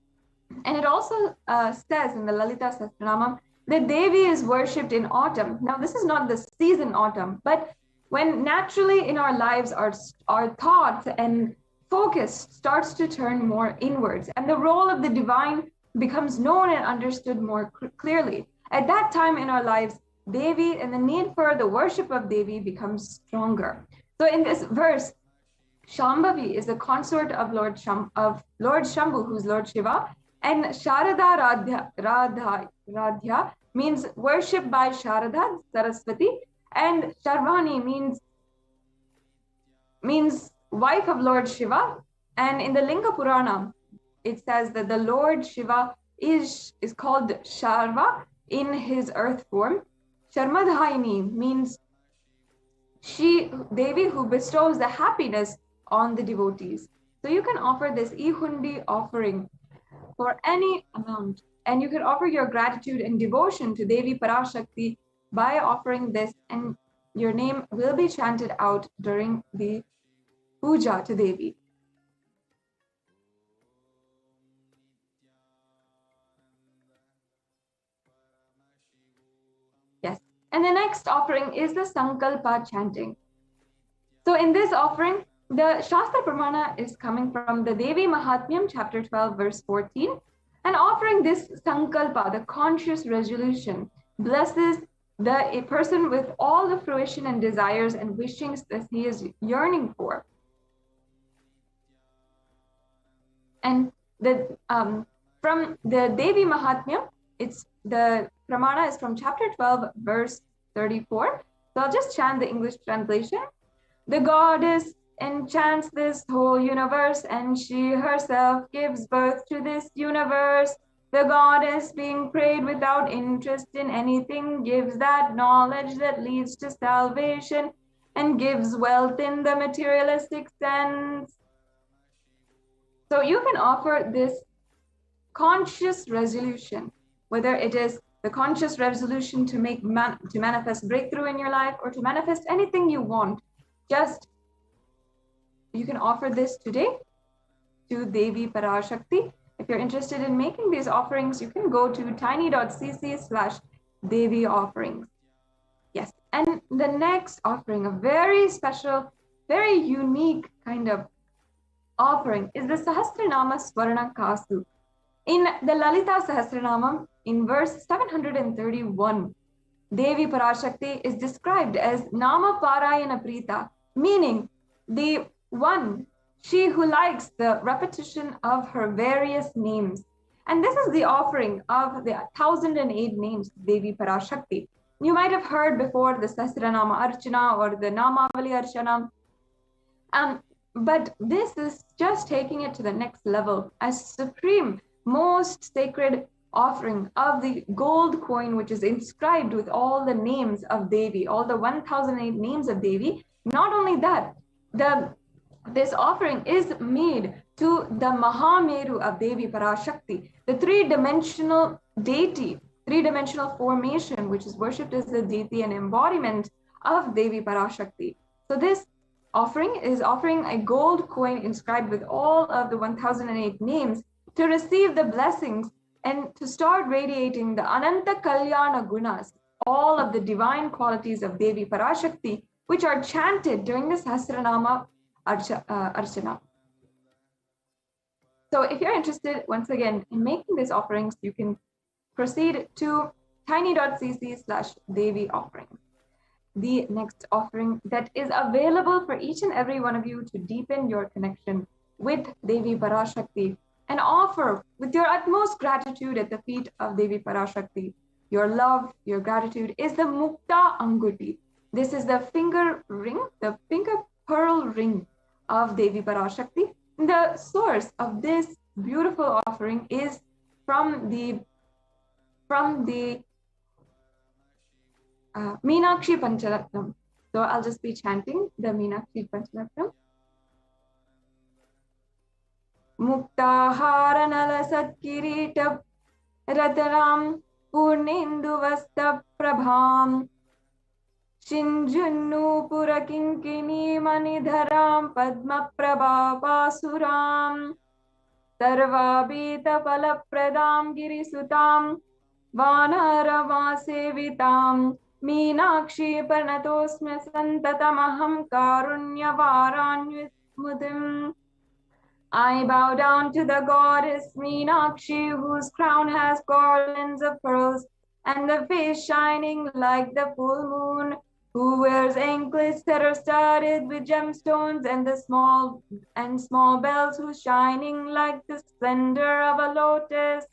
And it also says in the Lalita Sahasranamam that Devi is worshipped in autumn. Now, this is not the season autumn, but when naturally in our lives our thoughts and focus starts to turn more inwards, and the role of the divine becomes known and understood more clearly. At that time in our lives, Devi and the need for the worship of Devi becomes stronger. So in this verse, Shambhavi is a consort of Lord Shambhu, who's Lord Shiva, and Sharada Radhya means worship by Sharada, Saraswati, and Sharvani means wife of Lord Shiva. And in the Linga Purana, it says that the Lord Shiva is called Sharva in his earth form. Sharmadhaini means Devi who bestows the happiness on the devotees. So you can offer this Ihundi offering for any amount, and you can offer your gratitude and devotion to Devi Parashakti by offering this, and your name will be chanted out during the puja to Devi. Yes, and the next offering is the Sankalpa chanting. So in this offering, the Shastra Pramana is coming from the Devi Mahatmyam, chapter 12, verse 14. And offering this Sankalpa, the conscious resolution, blesses a person with all the fruition and desires and wishings that he is yearning for. And from the Devi Mahatmyam, the Pramana is from chapter 12, verse 34. So I'll just chant the English translation. The goddess enchants this whole universe, and she herself gives birth to this universe. The goddess, being prayed without interest in anything, gives that knowledge that leads to salvation and gives wealth in the materialistic sense. So you can offer this conscious resolution, whether it is the conscious resolution to manifest breakthrough in your life, or to manifest anything you want. You can offer this today to Devi Parashakti. If you're interested in making these offerings, you can go to tiny.cc/Devi offerings. Yes, and the next offering, a very special, very unique kind of offering, is the Sahasranama Swarna Kasu. In the Lalita Sahasranamam, in verse 731, Devi Parashakti is described as Nama Parayana Prita, meaning the one, she who likes the repetition of her various names. And this is the offering of the 1008 names of Devi Parashakti. You might have heard before the Sahasranama Archana or the Namavali Archana. But this is just taking it to the next level, as supreme, most sacred offering of the gold coin, which is inscribed with all the names of Devi, all the 1008 names of Devi. Not only that, this offering is made to the Mahameru of Devi Parashakti, the three-dimensional deity, three-dimensional formation, which is worshipped as the deity and embodiment of Devi Parashakti. So this offering is offering a gold coin inscribed with all of the 1008 names to receive the blessings and to start radiating the Ananta Kalyana Gunas, all of the divine qualities of Devi Parashakti, which are chanted during the Sahasranama Archana. So if you're interested, once again, in making these offerings, you can proceed to tiny.cc/Devi offerings. The next offering that is available for each and every one of you to deepen your connection with Devi Parashakti and offer with your utmost gratitude at the feet of Devi Parashakti, your love, your gratitude, is the Mukta Anguti. This is the finger ring, the finger pearl ring of Devi Parashakti. The source of this beautiful offering is from the Meenakshi Pancharatnam. So I'll just be chanting the Meenakshi Pancharatnam. Muktahara nala satkirita Rataram Purninduvasta Prabham Shinjunnu Purakinkini Manidharam Padma Prabhapasuram Sarvabhita Palapradam Girisutam Vanaravasevitam Meenakshi Parnatosmya Santatamaham Karunyavaranmudim. I bow down to the goddess Meenakshi, whose crown has garlands of pearls, and the face shining like the full moon, who wears anklets that are studded with gemstones, and the small bells, who's shining like the splendor of a lotus,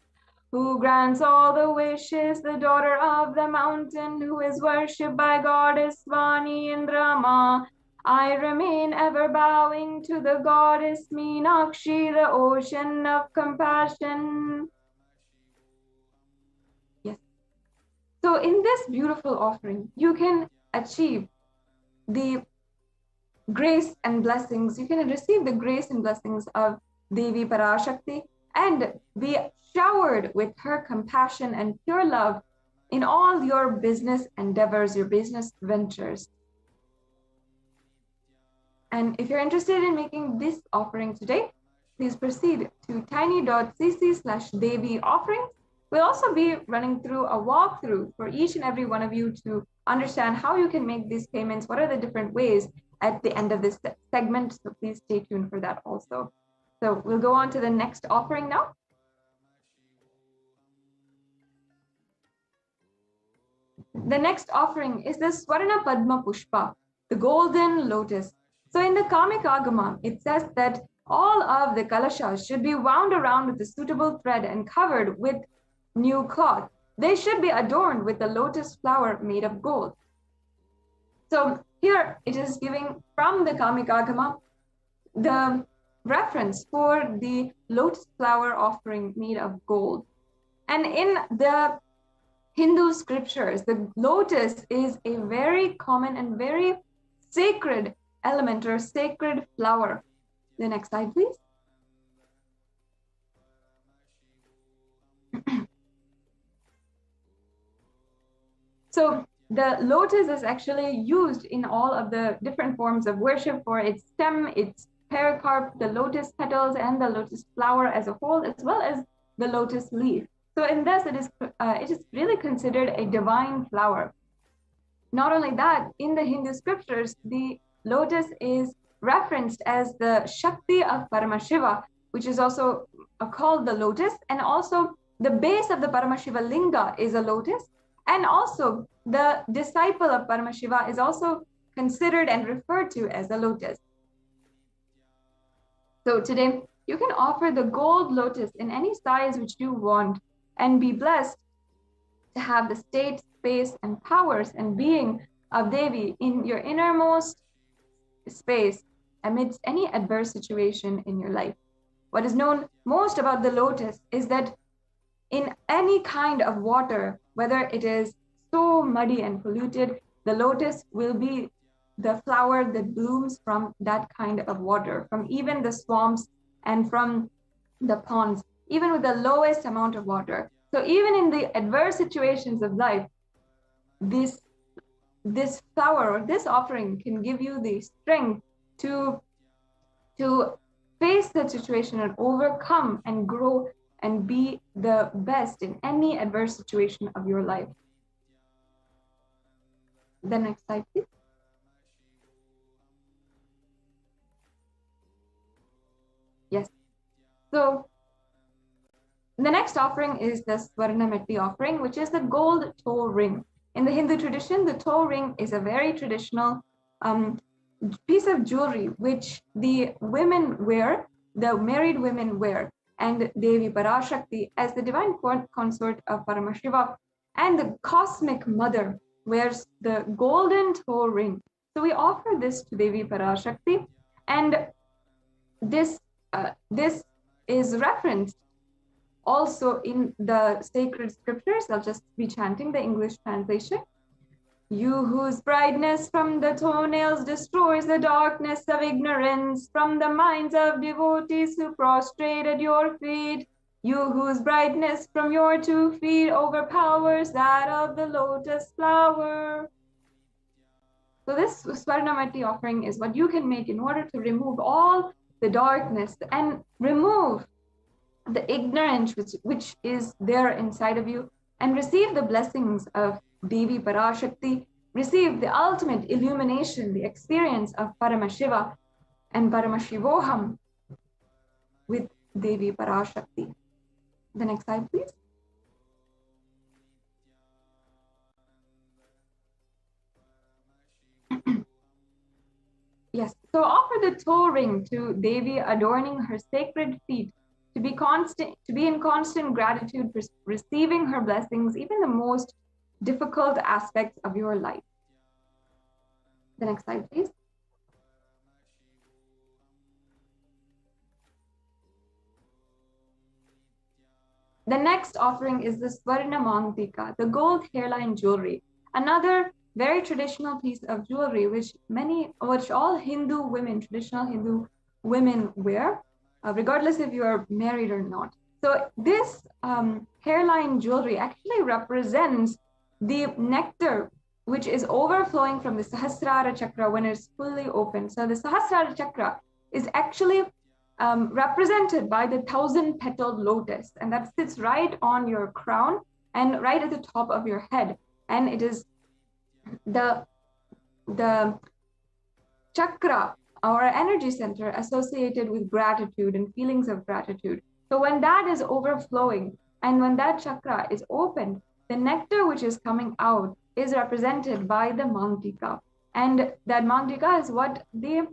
who grants all the wishes, the daughter of the mountain, who is worshipped by goddess Vani and Rama. I remain ever bowing to the goddess Meenakshi, the ocean of compassion. Yes. So in this beautiful offering, you can achieve the grace and blessings. You can receive the grace and blessings of Devi Parashakti and be showered with her compassion and pure love in all your business endeavors, your business ventures. And if you're interested in making this offering today, please proceed to tiny.cc/Devi offerings. We'll also be running through a walkthrough for each and every one of you to understand how you can make these payments, what are the different ways at the end of this segment. So please stay tuned for that also. So we'll go on to the next offering now. The next offering is the Swarna Padma Pushpa, the golden lotus. So in the Kamik Agama, it says that all of the kalashas should be wound around with a suitable thread and covered with new cloth. They should be adorned with a lotus flower made of gold. So here it is giving from the Kamik Agama the reference for the lotus flower offering made of gold. And in the Hindu scriptures, the lotus is a very common and very sacred element or sacred flower. The next slide, please. So the lotus is actually used in all of the different forms of worship for its stem, its pericarp, the lotus petals, and the lotus flower as a whole, as well as the lotus leaf. So in this, it is really considered a divine flower. Not only that, in the Hindu scriptures, the lotus is referenced as the Shakti of Paramashiva, which is also called the lotus, and also the base of the Paramashiva linga is a lotus, and also the disciple of Paramashiva is also considered and referred to as a lotus. So today, you can offer the gold lotus in any size which you want and be blessed to have the state, space, and powers and being of Devi in your innermost space amidst any adverse situation in your life. What is known most about the lotus is that in any kind of water, whether it is so muddy and polluted, the lotus will be the flower that blooms from that kind of water, from even the swamps and from the ponds, even with the lowest amount of water. So even in the adverse situations of life, this flower or this offering can give you the strength to face that situation and overcome and grow and be the best in any adverse situation of your life. The next slide, please. Yes. So the next offering is the Swarnamati offering, which is the gold toe ring. In the Hindu tradition, the toe ring is a very traditional piece of jewelry which the women wear, the married women wear, and Devi Parashakti as the divine consort of Paramashiva and the cosmic mother wears the golden toe ring. So we offer this to Devi Parashakti, and this is referenced also in the sacred scriptures. I'll just be chanting the English translation. You whose brightness from the toenails destroys the darkness of ignorance from the minds of devotees who prostrate at your feet. You whose brightness from your 2 feet overpowers that of the lotus flower. So this Swarnamati offering is what you can make in order to remove all the darkness and remove the ignorance which is there inside of you, and receive the blessings of Devi Parashakti, receive the ultimate illumination, the experience of Paramashiva and Paramashivoham with Devi Parashakti. The next slide, please. Yes, so offer the toe ring to Devi, adorning her sacred feet, to be in constant gratitude for receiving her blessings, even the most difficult aspects of your life. The next slide, please. The next offering is the Swarna Mantika, the gold hairline jewelry, another very traditional piece of jewelry which all Hindu women, traditional Hindu women wear, regardless if you are married or not. So this hairline jewelry actually represents the nectar which is overflowing from the Sahasrara Chakra when it's fully open. So the Sahasrara Chakra is actually represented by the 1,000-petaled lotus, and that sits right on your crown and right at the top of your head. And it is the chakra or energy center associated with gratitude and feelings of gratitude. So when that is overflowing and when that chakra is opened, the nectar which is coming out is represented by the Mantika. And that Mantika is what the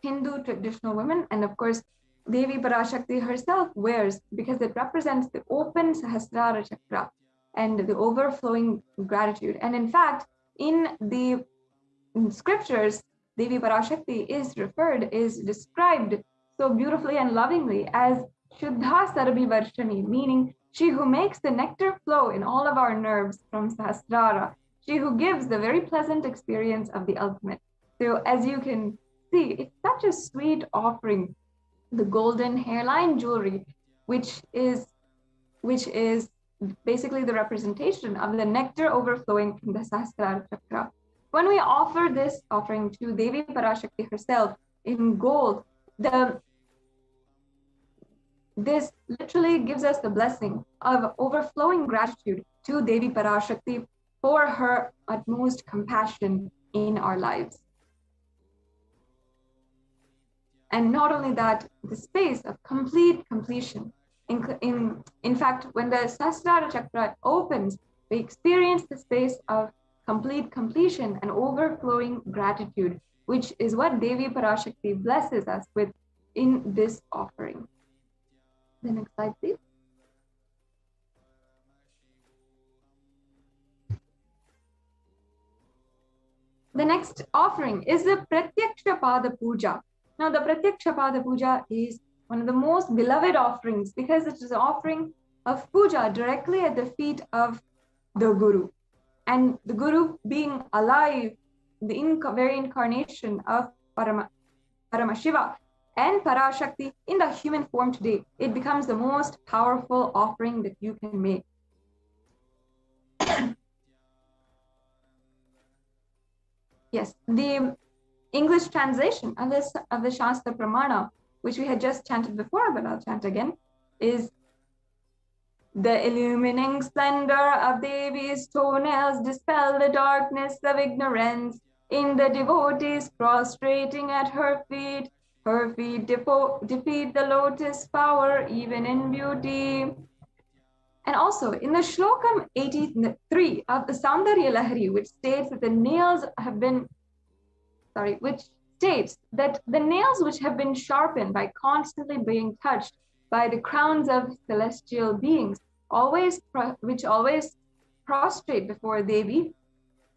Hindu traditional women, and of course Devi Parashakti herself, wears, because it represents the open Sahasrara Chakra and the overflowing gratitude. And in fact, in the scriptures, Devi Parashakti is described so beautifully and lovingly as Shuddha Sarabhi Varshani, meaning she who makes the nectar flow in all of our nerves from Sahasrara, she who gives the very pleasant experience of the ultimate. So as you can see, it's such a sweet offering, the golden hairline jewelry, which is basically the representation of the nectar overflowing from the Sahasrara Chakra. When we offer this offering to Devi Parashakti herself in gold, this literally gives us the blessing of overflowing gratitude to Devi Parashakti for her utmost compassion in our lives. And not only that, the space of complete completion. In fact, when the Sahasrara Chakra opens, we experience the space of complete completion and overflowing gratitude, which is what Devi Parashakti blesses us with in this offering. The next slide, please. The next offering is the Pratyaksha Pada Puja. Now, the Pratyaksha Pada Puja is one of the most beloved offerings because it is an offering of puja directly at the feet of the Guru. And the Guru being alive, the very incarnation of Paramashiva and Parashakti in the human form today, it becomes the most powerful offering that you can make. Yes, the English translation of the Shastra Pramana, which we had just chanted before, but I'll chant again, is the illumining splendor of Devi's toenails dispel the darkness of ignorance in the devotees prostrating at her feet. Her feet defeat the lotus power even in beauty. And also in the Shlokam 83 of the Saundarya Lahari, which states that the nails which have been sharpened by constantly being touched by the crowns of celestial beings, which always prostrate before Devi,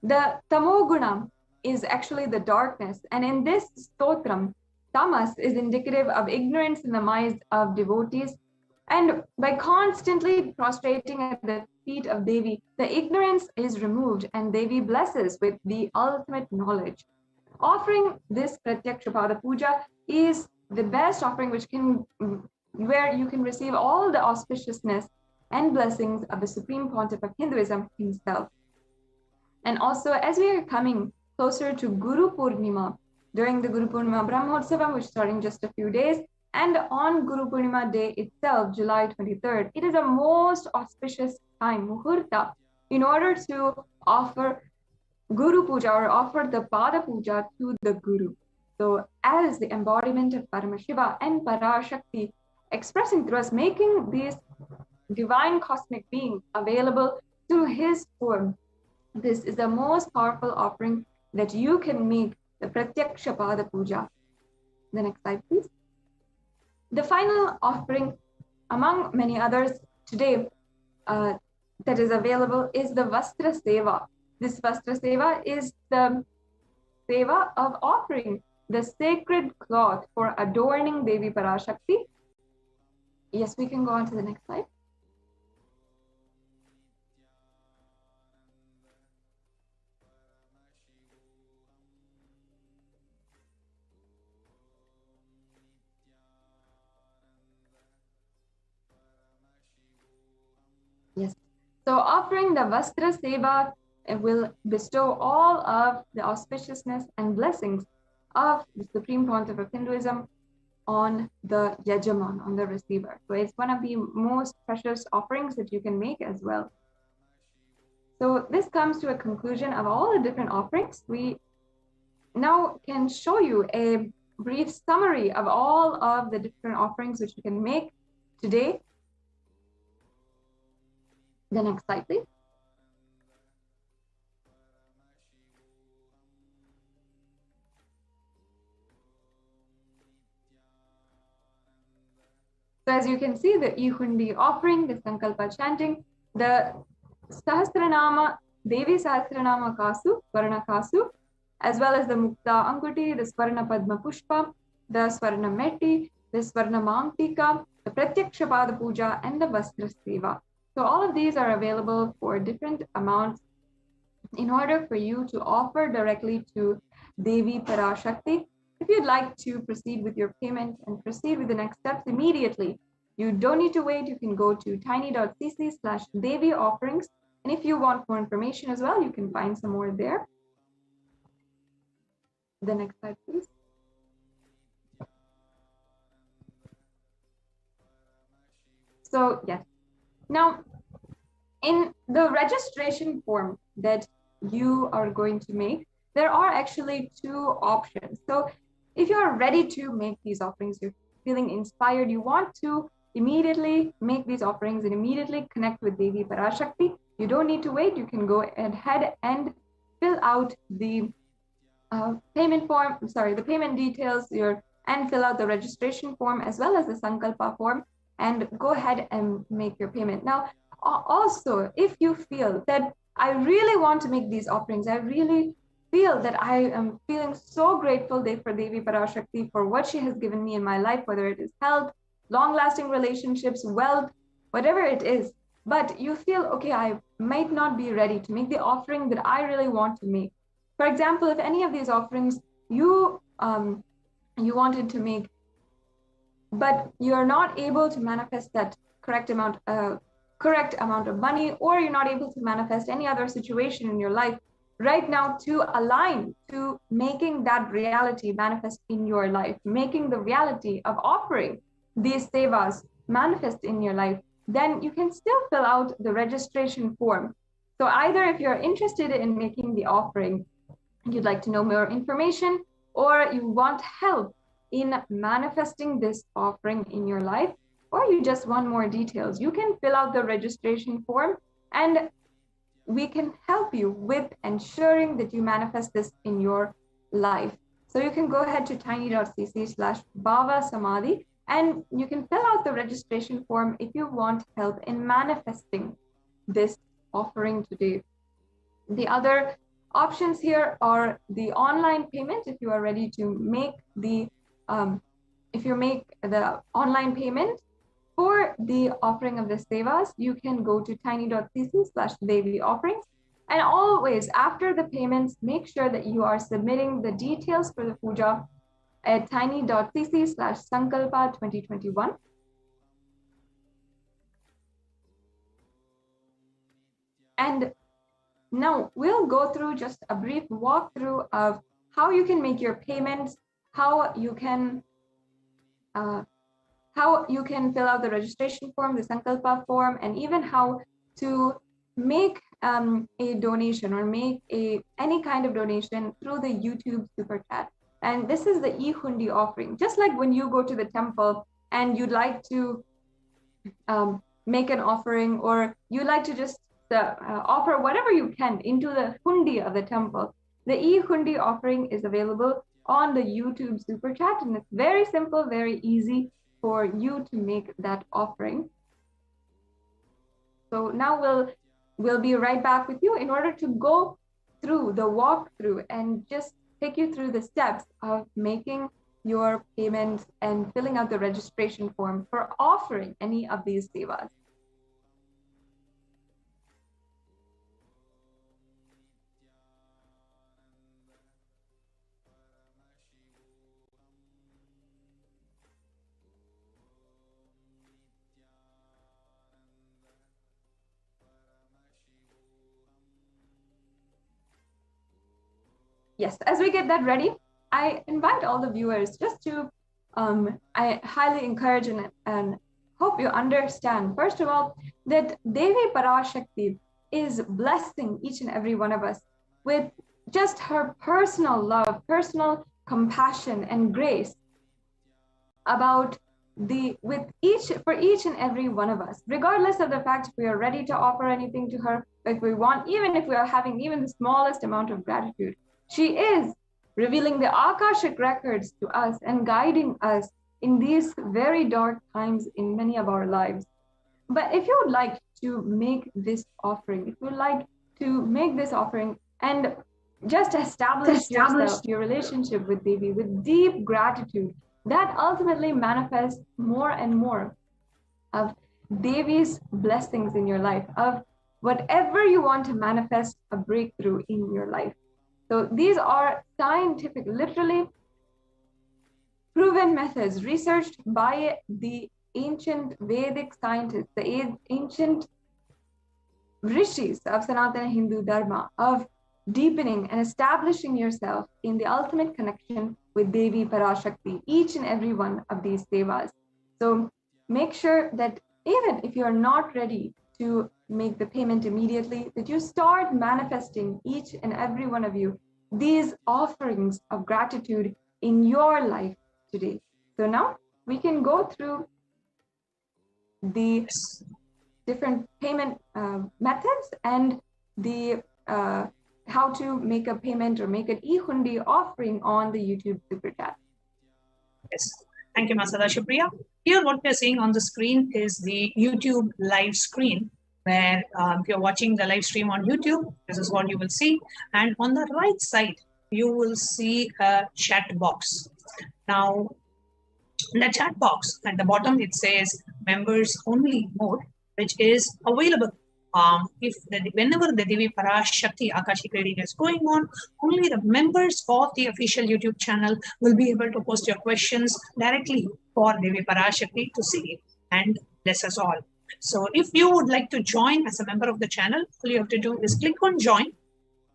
the Tamoguna is actually the darkness. And in this stotram, tamas is indicative of ignorance in the minds of devotees, And by constantly prostrating at the feet of Devi, the ignorance is removed and Devi blesses with the ultimate knowledge. Offering this Pratyakshapada Puja is the best offering where you can receive all the auspiciousness and blessings of the Supreme Pontiff of Hinduism himself. And also, as we are coming closer to Guru Purnima, during the Guru Purnima Brahmotsavam, which is starting just a few days, and on Guru Purnima day itself, July 23rd, it is a most auspicious time, Muhurta, in order to offer Guru Puja or offer the Pada Puja to the Guru. So as the embodiment of Paramashiva and Parashakti expressing through us, making these divine cosmic beings available to his form, this is the most powerful offering that you can make, the Pratyakshapada Puja. The next slide, please. The final offering, among many others today, that is available is the Vastra Seva. This Vastra Seva is the Seva of offering the sacred cloth for adorning Devi Parashakti. Yes, we can go on to the next slide. Yes. So offering the Vastra Seva will bestow all of the auspiciousness and blessings of the Supreme Pontiff of Hinduism on the Yajaman, on the receiver. So it's one of the most precious offerings that you can make as well. So this comes to a conclusion of all the different offerings. We now can show you a brief summary of all of the different offerings which you can make today. The next slide, please. So as you can see, the Ihundi offering, the Sankalpa chanting, the Sahasranama, Devi Sahasranama Kasu, Swarna Kasu, as well as the Mukta Ankuti, the Swarna Padma Pushpa, the Swarna Meti, the Swarna Mangtika, the Pratyakshapada Puja, and the Vastra Seva. So all of these are available for different amounts in order for you to offer directly to Devi Parashakti. If you'd like to proceed with your payment and proceed with the next steps immediately, you don't need to wait. You can go to tiny.cc/Devi offerings. And if you want more information as well, you can find some more there. The next slide, please. So yes. Now, in the registration form that you are going to make, there are actually two options. So if you're ready to make these offerings, you're feeling inspired, you want to immediately make these offerings and immediately connect with Devi Parashakti, you don't need to wait. You can go ahead and fill out the payment form, the payment details, and fill out the registration form as well as the Sankalpa form, and go ahead and make your payment. Now, also, if you feel that I really want to make these offerings, I really feel that I am feeling so grateful for Devi Parashakti for what she has given me in my life, whether it is health, long-lasting relationships, wealth, whatever it is, but you feel, okay, I might not be ready to make the offering that I really want to make. For example, if any of these offerings you wanted to make, but you're not able to manifest that correct amount of money, or you're not able to manifest any other situation in your life right now to align to making that reality manifest in your life, making the reality of offering these sevas manifest in your life, then you can still fill out the registration form. So either if you're interested in making the offering, you'd like to know more information, or you want help in manifesting this offering in your life, or you just want more details, you can fill out the registration form and we can help you with ensuring that you manifest this in your life. So you can go ahead to tiny.cc/Bhava Samadhi and you can fill out the registration form if you want help in manifesting this offering today. The other options here are the online payment. If you are ready to make the if you make the online payment for the offering of the sevas, you can go to tiny.cc/Devi offerings. And always after the payments, make sure that you are submitting the details for the puja at tiny.cc/Sankalpa 2021. And now we'll go through just a brief walkthrough of how you can make your payments, how you can fill out the registration form, the Sankalpa form, and even how to make a donation or make any kind of donation through the YouTube super chat. And this is the e-hundi offering. Just like when you go to the temple and you'd like to make an offering, or you like to just offer whatever you can into the hundi of the temple, the e-hundi offering is available on the YouTube super chat, and it's very simple, very easy for you to make that offering. So now we'll be right back with you in order to go through the walkthrough and just take you through the steps of making your payments and filling out the registration form for offering any of these sevas. Yes, as we get that ready, I invite all the viewers just to, I highly encourage and hope you understand, first of all, that Devi Parashakti is blessing each and every one of us with just her personal love, personal compassion and grace for each and every one of us, regardless of the fact if we are ready to offer anything to her, if we want, even if we are having even the smallest amount of gratitude. She is revealing the Akashic records to us and guiding us in these very dark times in many of our lives. But if you would like to make this offering, and just establish your relationship with Devi with deep gratitude, that ultimately manifests more and more of Devi's blessings in your life, of whatever you want to manifest a breakthrough in your life. So these are scientific, literally proven methods researched by the ancient Vedic scientists, the ancient rishis of Sanatana Hindu Dharma, of deepening and establishing yourself in the ultimate connection with Devi Parashakti, each and every one of these sevas. So make sure that even if you're not ready to make the payment immediately, that you start manifesting, each and every one of you, these offerings of gratitude in your life today. So now we can go through the different payment methods and the how to make a payment or make an e-hundi offering on the YouTube super chat. Yes, thank you, Masada Shukriya. Here, what we're seeing on the screen is the YouTube live screen, where if you're watching the live stream on YouTube, this is what you will see. And on the right side, you will see a chat box. Now, in the chat box at the bottom, it says members only mode, which is available. Whenever the Devi Parashakti Akashic reading is going on, only the members of the official YouTube channel will be able to post your questions directly for Devi Parashakti to see it and bless us all. So if you would like to join as a member of the channel, all you have to do is click on join,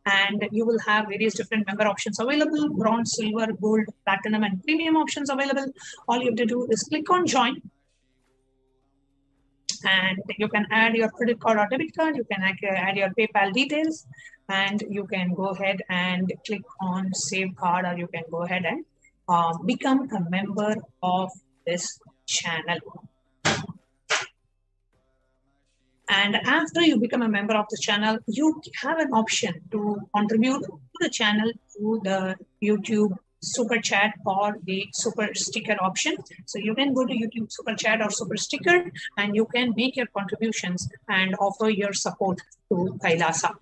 and you will have various different member options available: bronze, silver, gold, platinum, and premium options available. All you have to do is click on join, and you can add your credit card or debit card. You can add your PayPal details, and you can go ahead and click on save card, or you can go ahead and become a member of this channel. And after you become a member of the channel, you have an option to contribute to the channel through the YouTube super chat or the super sticker option. So you can go to YouTube super chat or super sticker, and you can make your contributions and offer your support to Kailasa.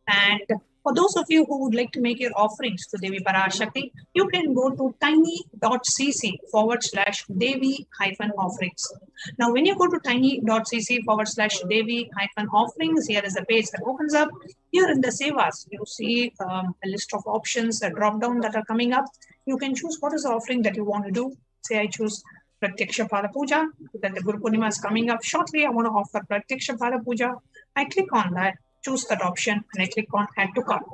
And For those of you who would like to make your offerings to Devi Parashakti, you can go to tiny.cc/Devi-offerings. Now, when you go to tiny.cc/Devi-offerings, here is the page that opens up. Here in the Sevas, you see a list of options, a drop down that are coming up. You can choose what is the offering that you want to do. Say I choose Pratyaksha Pada Puja, then the Guru Purnima is coming up shortly. I want to offer Pratyaksha Pada Puja. I click on that, choose that option, and I click on Add to Cart.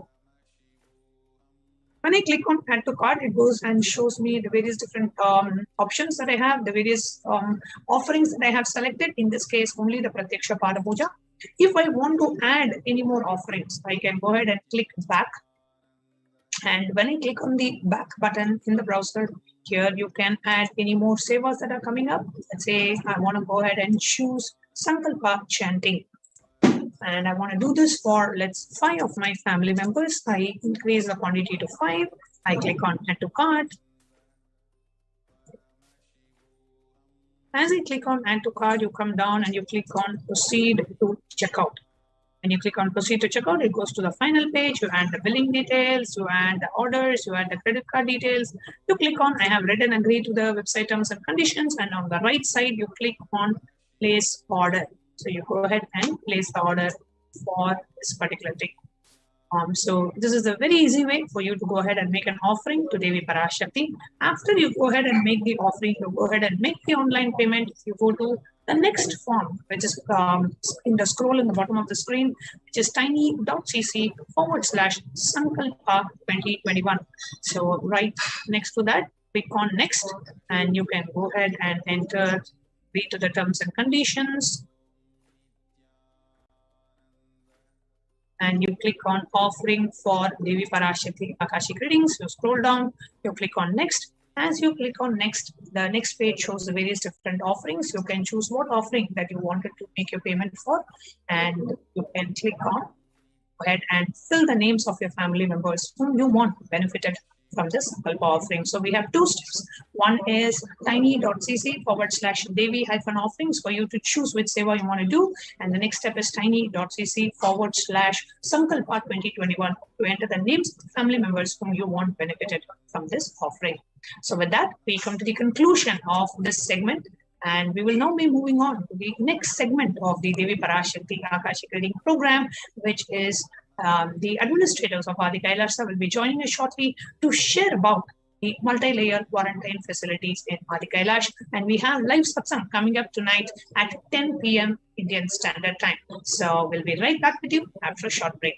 When I click on Add to Cart, it goes and shows me the various different options that I have, the various offerings that I have selected. In this case, only the Pratyaksha Pada Puja. If I want to add any more offerings, I can go ahead and click back. And when I click on the back button in the browser, here you can add any more sevas that are coming up. Let's say I want to go ahead and choose Sankalpa chanting. And I want to do this for, let's 5 of my family members. I increase the quantity to 5. I click on Add to Cart. As I click on Add to Cart, you come down and you click on Proceed to Checkout. When you click on Proceed to Checkout, it goes to the final page. You add the billing details, you add the orders, you add the credit card details. You click on I have read and agree to the website terms and conditions. And on the right side, you click on Place Order. So you go ahead and place the order for this particular thing. So this is a very easy way for you to go ahead and make an offering to Devi Parashakti. After you go ahead and make the offering, you go ahead and make the online payment. You go to the next form, which is in the scroll in the bottom of the screen, which is tiny.cc/Sankalpa 2021. So right next to that, click on Next, and you can go ahead and enter, read to the terms and conditions. And you click on Offering for Devi Parashakti Akashic Readings. You scroll down, you click on Next. As you click on Next, the next page shows the various different offerings. You can choose what offering that you wanted to make your payment for. And you can click on, go ahead and fill the names of your family members whom you want benefited from this Sankalpa offering. So we have 2 steps. One is tiny.cc/Devi-offerings for you to choose which seva you want to do. And the next step is tiny.cc/Sankalpa 2021 to enter the names of family members whom you want benefited from this offering. So with that, we come to the conclusion of this segment. And we will now be moving on to the next segment of the Devi Parashakti Akashic Reading program, which is the administrators of Adi Kailasa will be joining us shortly to share about the multi-layer quarantine facilities in Adi Kailash. And we have live satsang coming up tonight at 10 p.m. Indian Standard Time. So we'll be right back with you after a short break.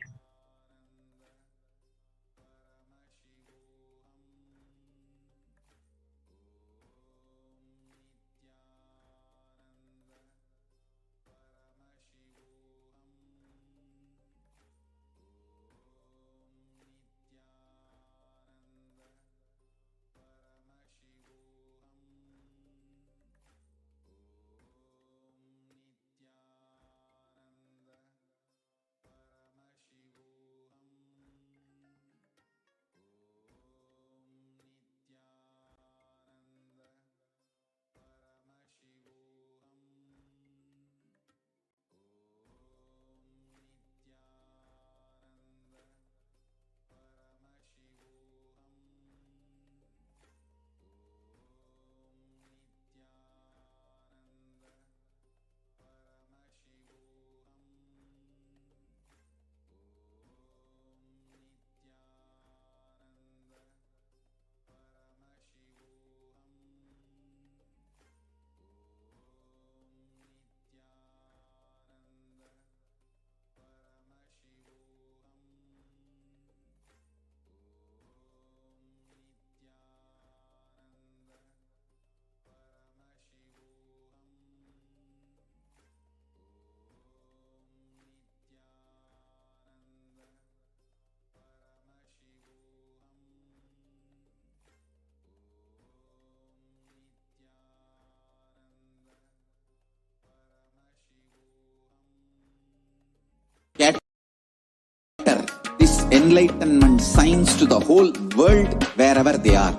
This enlightenment signs to the whole world wherever they are,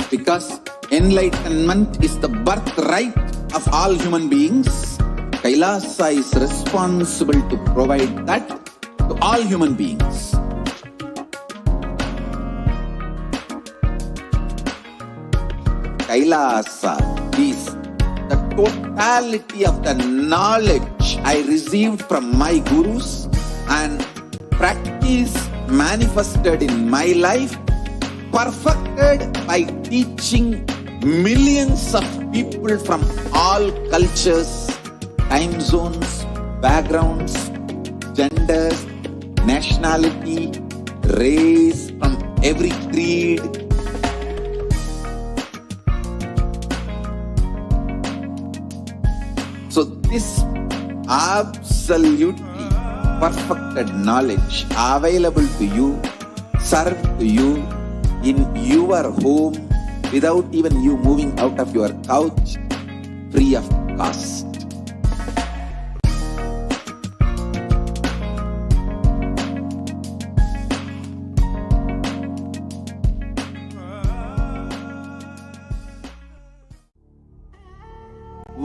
because enlightenment is the birthright of all human beings. Kailasa is responsible to provide that to all human beings. Kailasa is the totality of the knowledge I received from my gurus and practice manifested in my life, perfected by teaching millions of people from all cultures, time zones, backgrounds, genders, nationality, race, from every creed. So this absolutely perfected knowledge available to you, served to you in your home without even you moving out of your couch, free of cost.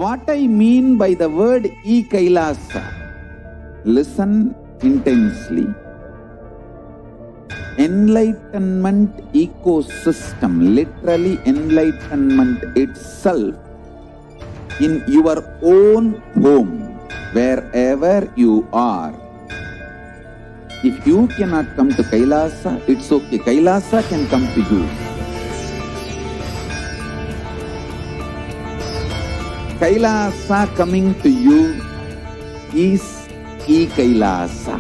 What I mean by the word E-Kailasa, listen intensely. Enlightenment ecosystem, literally enlightenment itself, in your own home, wherever you are. If you cannot come to Kailasa, it's okay. Kailasa can come to you. Kailasa coming to you is E-Kailasa.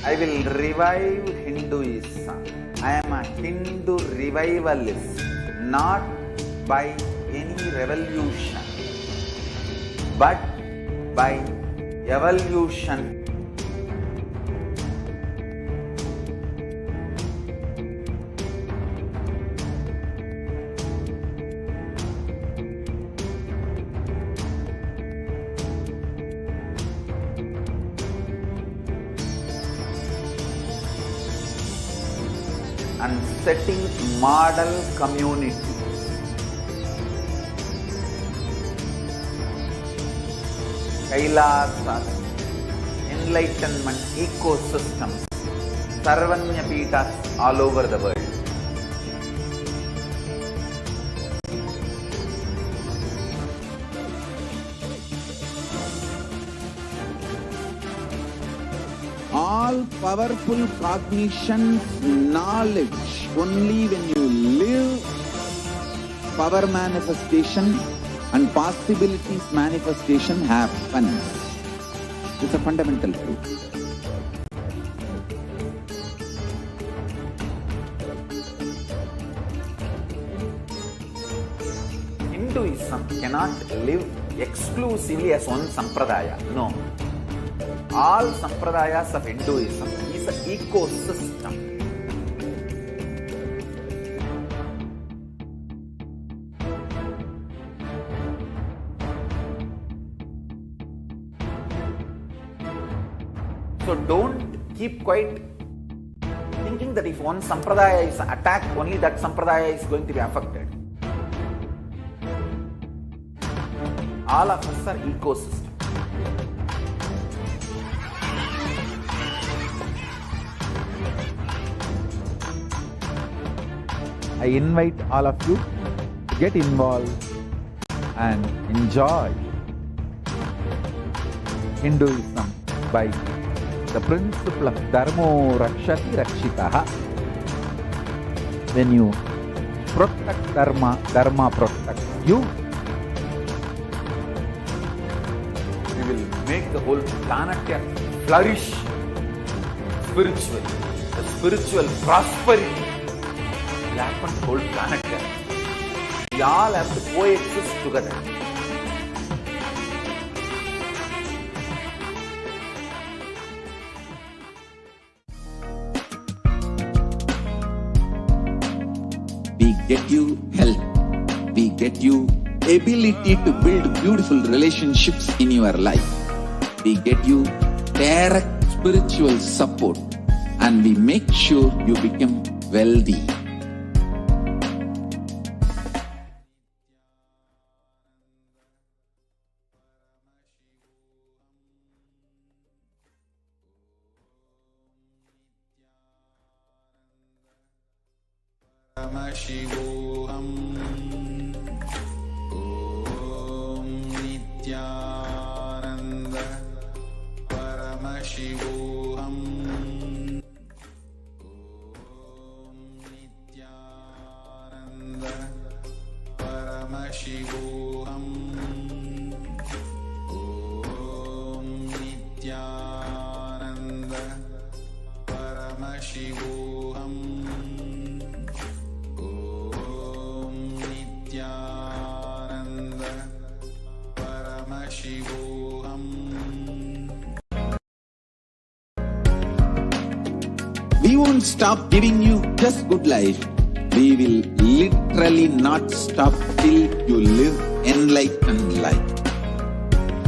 I will revive Hinduism. I am a Hindu revivalist, not by any revolution, but by evolution. And setting model community. Kailasa, enlightenment ecosystems, Sarvanya Pitas all over the world. All powerful cognition, knowledge, only when you live, power manifestation and possibilities manifestation happens. It's a fundamental truth. Hinduism cannot live exclusively as one sampradaya. No. All sampradayas of Hinduism is an ecosystem. So don't keep quiet thinking that if one sampradaya is attacked, only that sampradaya is going to be affected. All of us are ecosystem. I invite all of you to get involved and enjoy Hinduism by the principle of Dharmo Rakshati Rakshitaha. When you protect Dharma, Dharma protects you. We will make the whole planet flourish spiritually. The spiritual prosperity will happen to the whole planet. We all have to coexist together. We get you health. We get you ability to build beautiful relationships in your life. We get you direct spiritual support, and we make sure you become wealthy. Paramashivoham. Om Nithyananda. Paramashivoham. Om Nithyananda. Paramashivoham. Om Nithyananda. Paramashivoham. Om Nithyananda. Paramashivoham. We won't stop giving you just good life. We will literally not stop till you live enlightened life.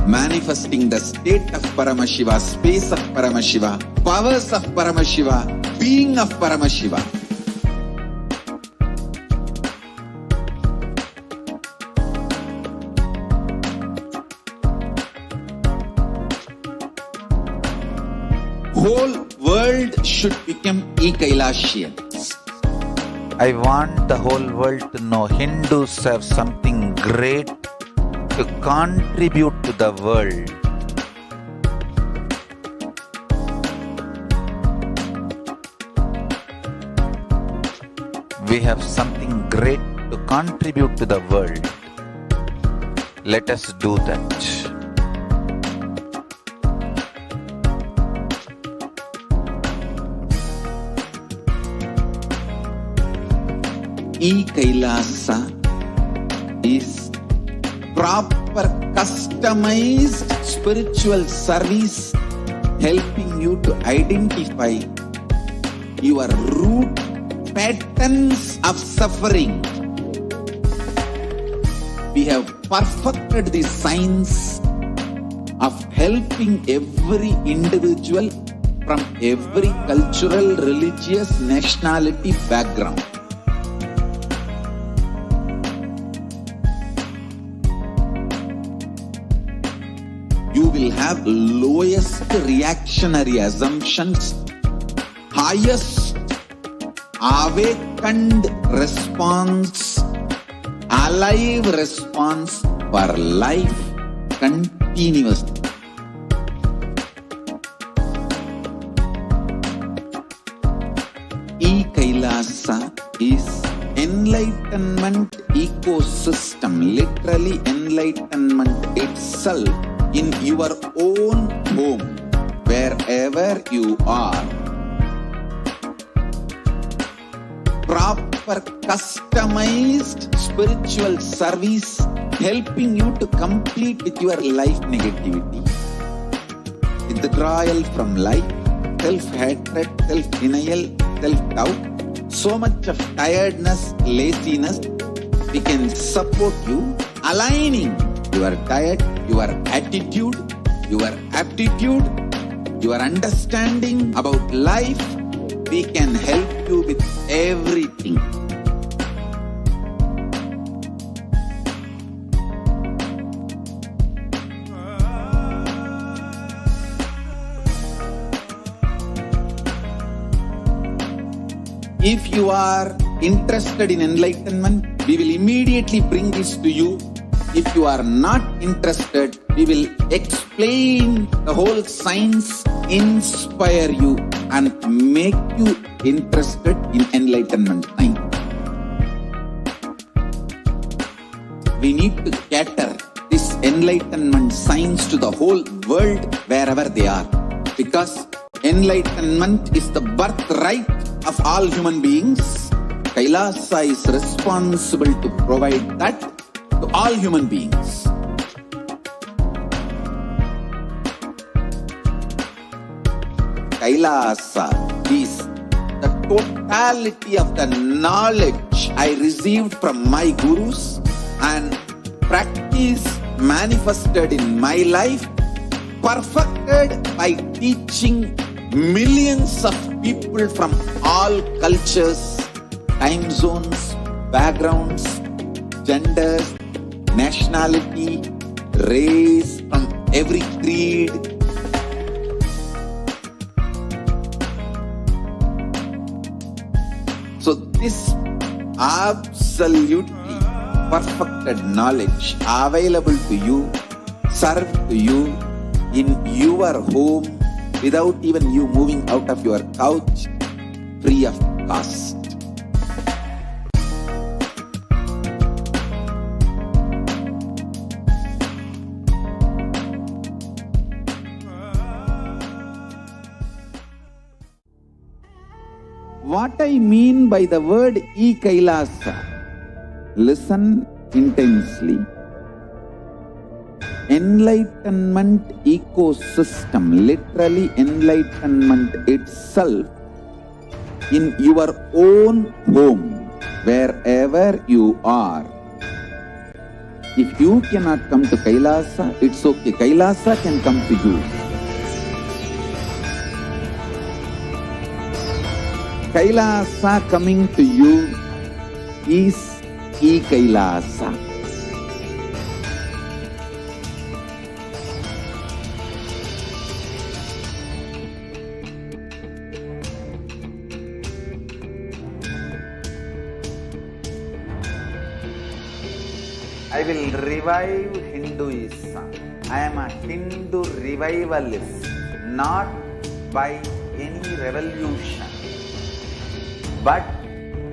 Manifesting the state of Paramashiva, space of Paramashiva, powers of Paramashiva, being of Paramashiva. Whole world should become e-Kailashians. I want the whole world to know Hindus have something great to contribute to the world. We have something great to contribute to the world. Let us do that. E-Kailasa is proper customized spiritual service helping you to identify your root patterns of suffering. We have perfected the science of helping every individual from every cultural, religious, nationality background. You will have lowest reactionary assumptions, highest awakened response, alive response for life continuously. E-Kailasa is enlightenment ecosystem, literally enlightenment itself in your own home, wherever you are. Proper customized spiritual service helping you to complete with your life negativity, withdrawal from life, self-hatred, self-denial, self-doubt, so much of tiredness, laziness. We can support you aligning your diet, your attitude, your aptitude, your understanding about life. We can help you with everything. If you are interested in enlightenment, we will immediately bring this to you. If you are not interested, we will explain the whole science, inspire you and make you interested in enlightenment time. We need to cater this enlightenment science to the whole world wherever they are, because enlightenment is the birthright of all human beings. Kailasa is responsible to provide that to all human beings. Kailasa is the totality of the knowledge I received from my gurus and practice manifested in my life, perfected by teaching millions of people from all cultures, time zones, backgrounds, genders, nationality, race, from every creed. So this absolutely perfected knowledge available to you, served to you in your home without even you moving out of your couch, free of cost. What I mean by the word e-Kailasa, listen intensely. Enlightenment ecosystem, literally enlightenment itself in your own home, wherever you are. If you cannot come to Kailasa, it's okay. Kailasa can come to you. Kailasa coming to you is e-Kailasa. I will revive Hinduism. I am a Hindu revivalist, not by any revolution, but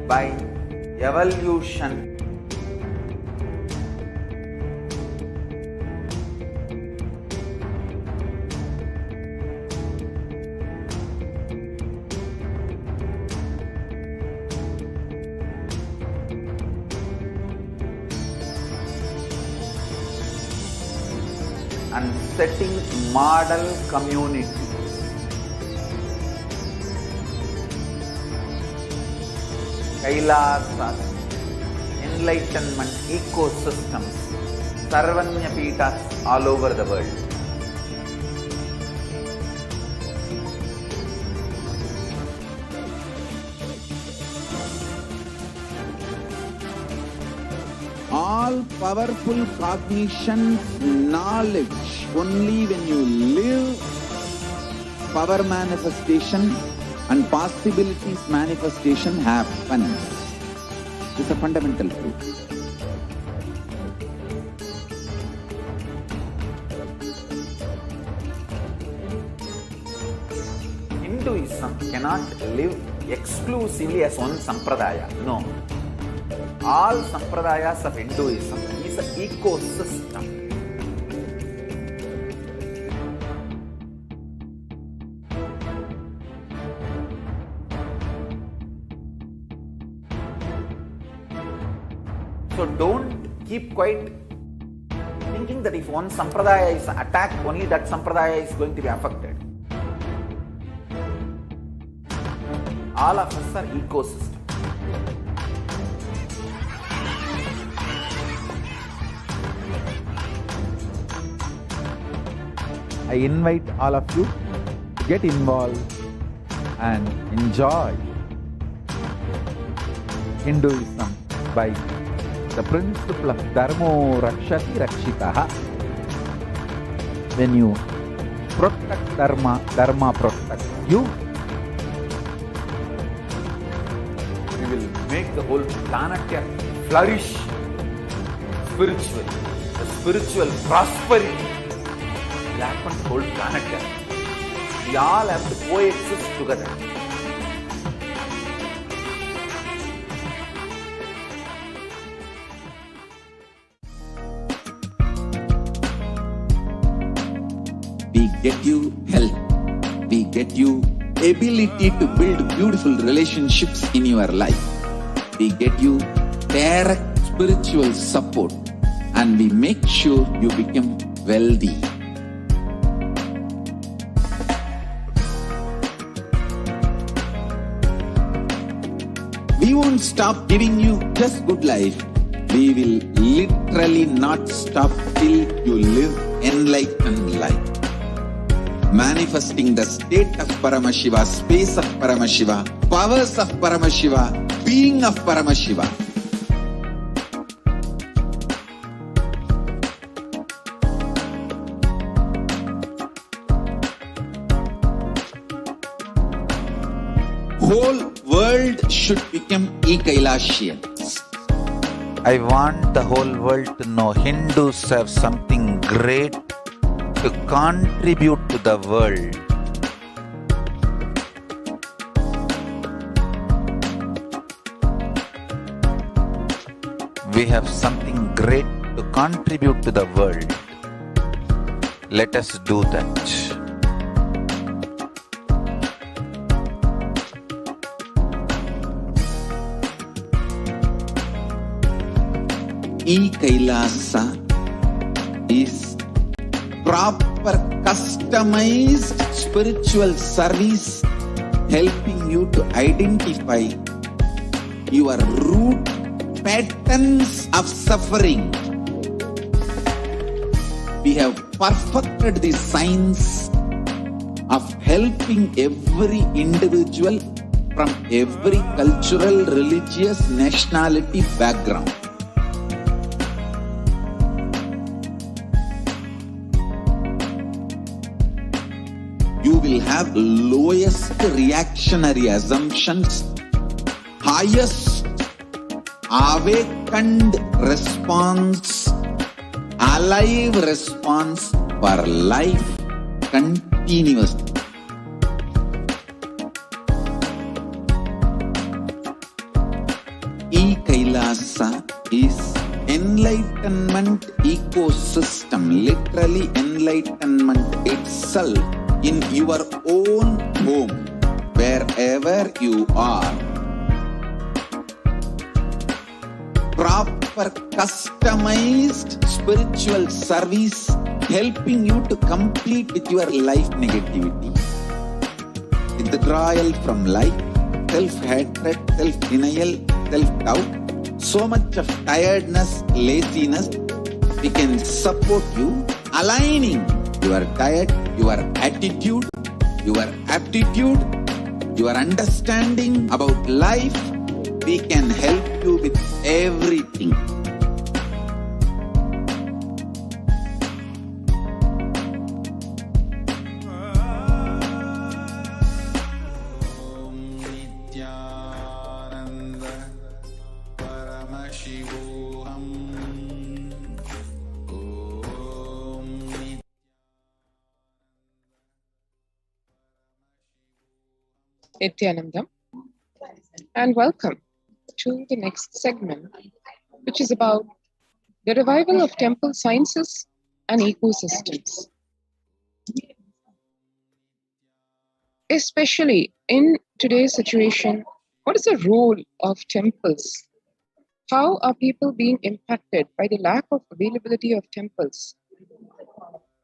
by evolution. And setting model community. Kailasas, enlightenment ecosystems, Sarvanya Pitas all over the world. All powerful cognition, knowledge, only when you live, power manifestation and possibilities manifestation happens. It's a fundamental truth. Hinduism cannot live exclusively as one sampradaya. No. All sampradayas of Hinduism is an ecosystem. So don't keep quiet thinking that if one sampradaya is attacked, only that sampradaya is going to be affected. All of us are ecosystem. I invite all of you to get involved and enjoy Hinduism by the principle of Dharmo Rakshati Rakshitaha. When you protect Dharma, Dharma protects you. We will make the whole planet flourish spiritually. The spiritual prosperity will happen to the whole planet. We all have to coexist together. We get you health. We get you ability to build beautiful relationships in your life. We get you direct spiritual support, and we make sure you become wealthy. We won't stop giving you just good life. We will literally not stop till you live enlightened life. Manifesting the state of Paramashiva, space of Paramashiva, powers of Paramashiva, being of Paramashiva. Whole world should become e-Kailasians. I want the whole world to know Hindus have something great to contribute to the world. We have something great to contribute to the world. Let us do that. E-Kailasa is proper customized spiritual service helping you to identify your root patterns of suffering. We have perfected the science of helping every individual from every cultural, religious, nationality background. You will have lowest reactionary assumptions, highest awakened response, alive response for life continuously. E-Kailasa is enlightenment ecosystem, literally enlightenment itself in your own home, wherever you are. Proper customized spiritual service helping you to complete with your life negativity. Withdrawal from life, self-hatred, self-denial, self-doubt, so much of tiredness, laziness. We can support you aligning your diet, your attitude, your aptitude, your understanding about life. We can help you with everything. Om Nithyananda Paramashivoham. Om Nithyananda, and welcome to the next segment, which is about the revival of temple sciences and ecosystems. Especially in today's situation, what is the role of temples? How are people being impacted by the lack of availability of temples?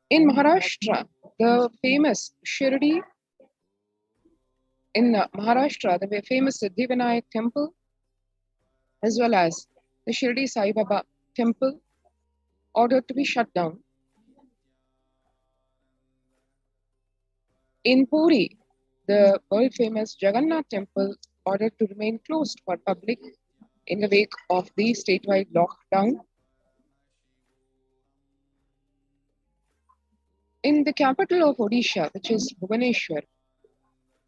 In Maharashtra, the famous Shirdi, in Maharashtra, the famous Siddhivinayak temple, as well as the Shirdi Sai Baba temple, ordered to be shut down. In Puri, the world-famous Jagannath temple ordered to remain closed for public in the wake of the statewide lockdown. In the capital of Odisha, which is Bhubaneswar,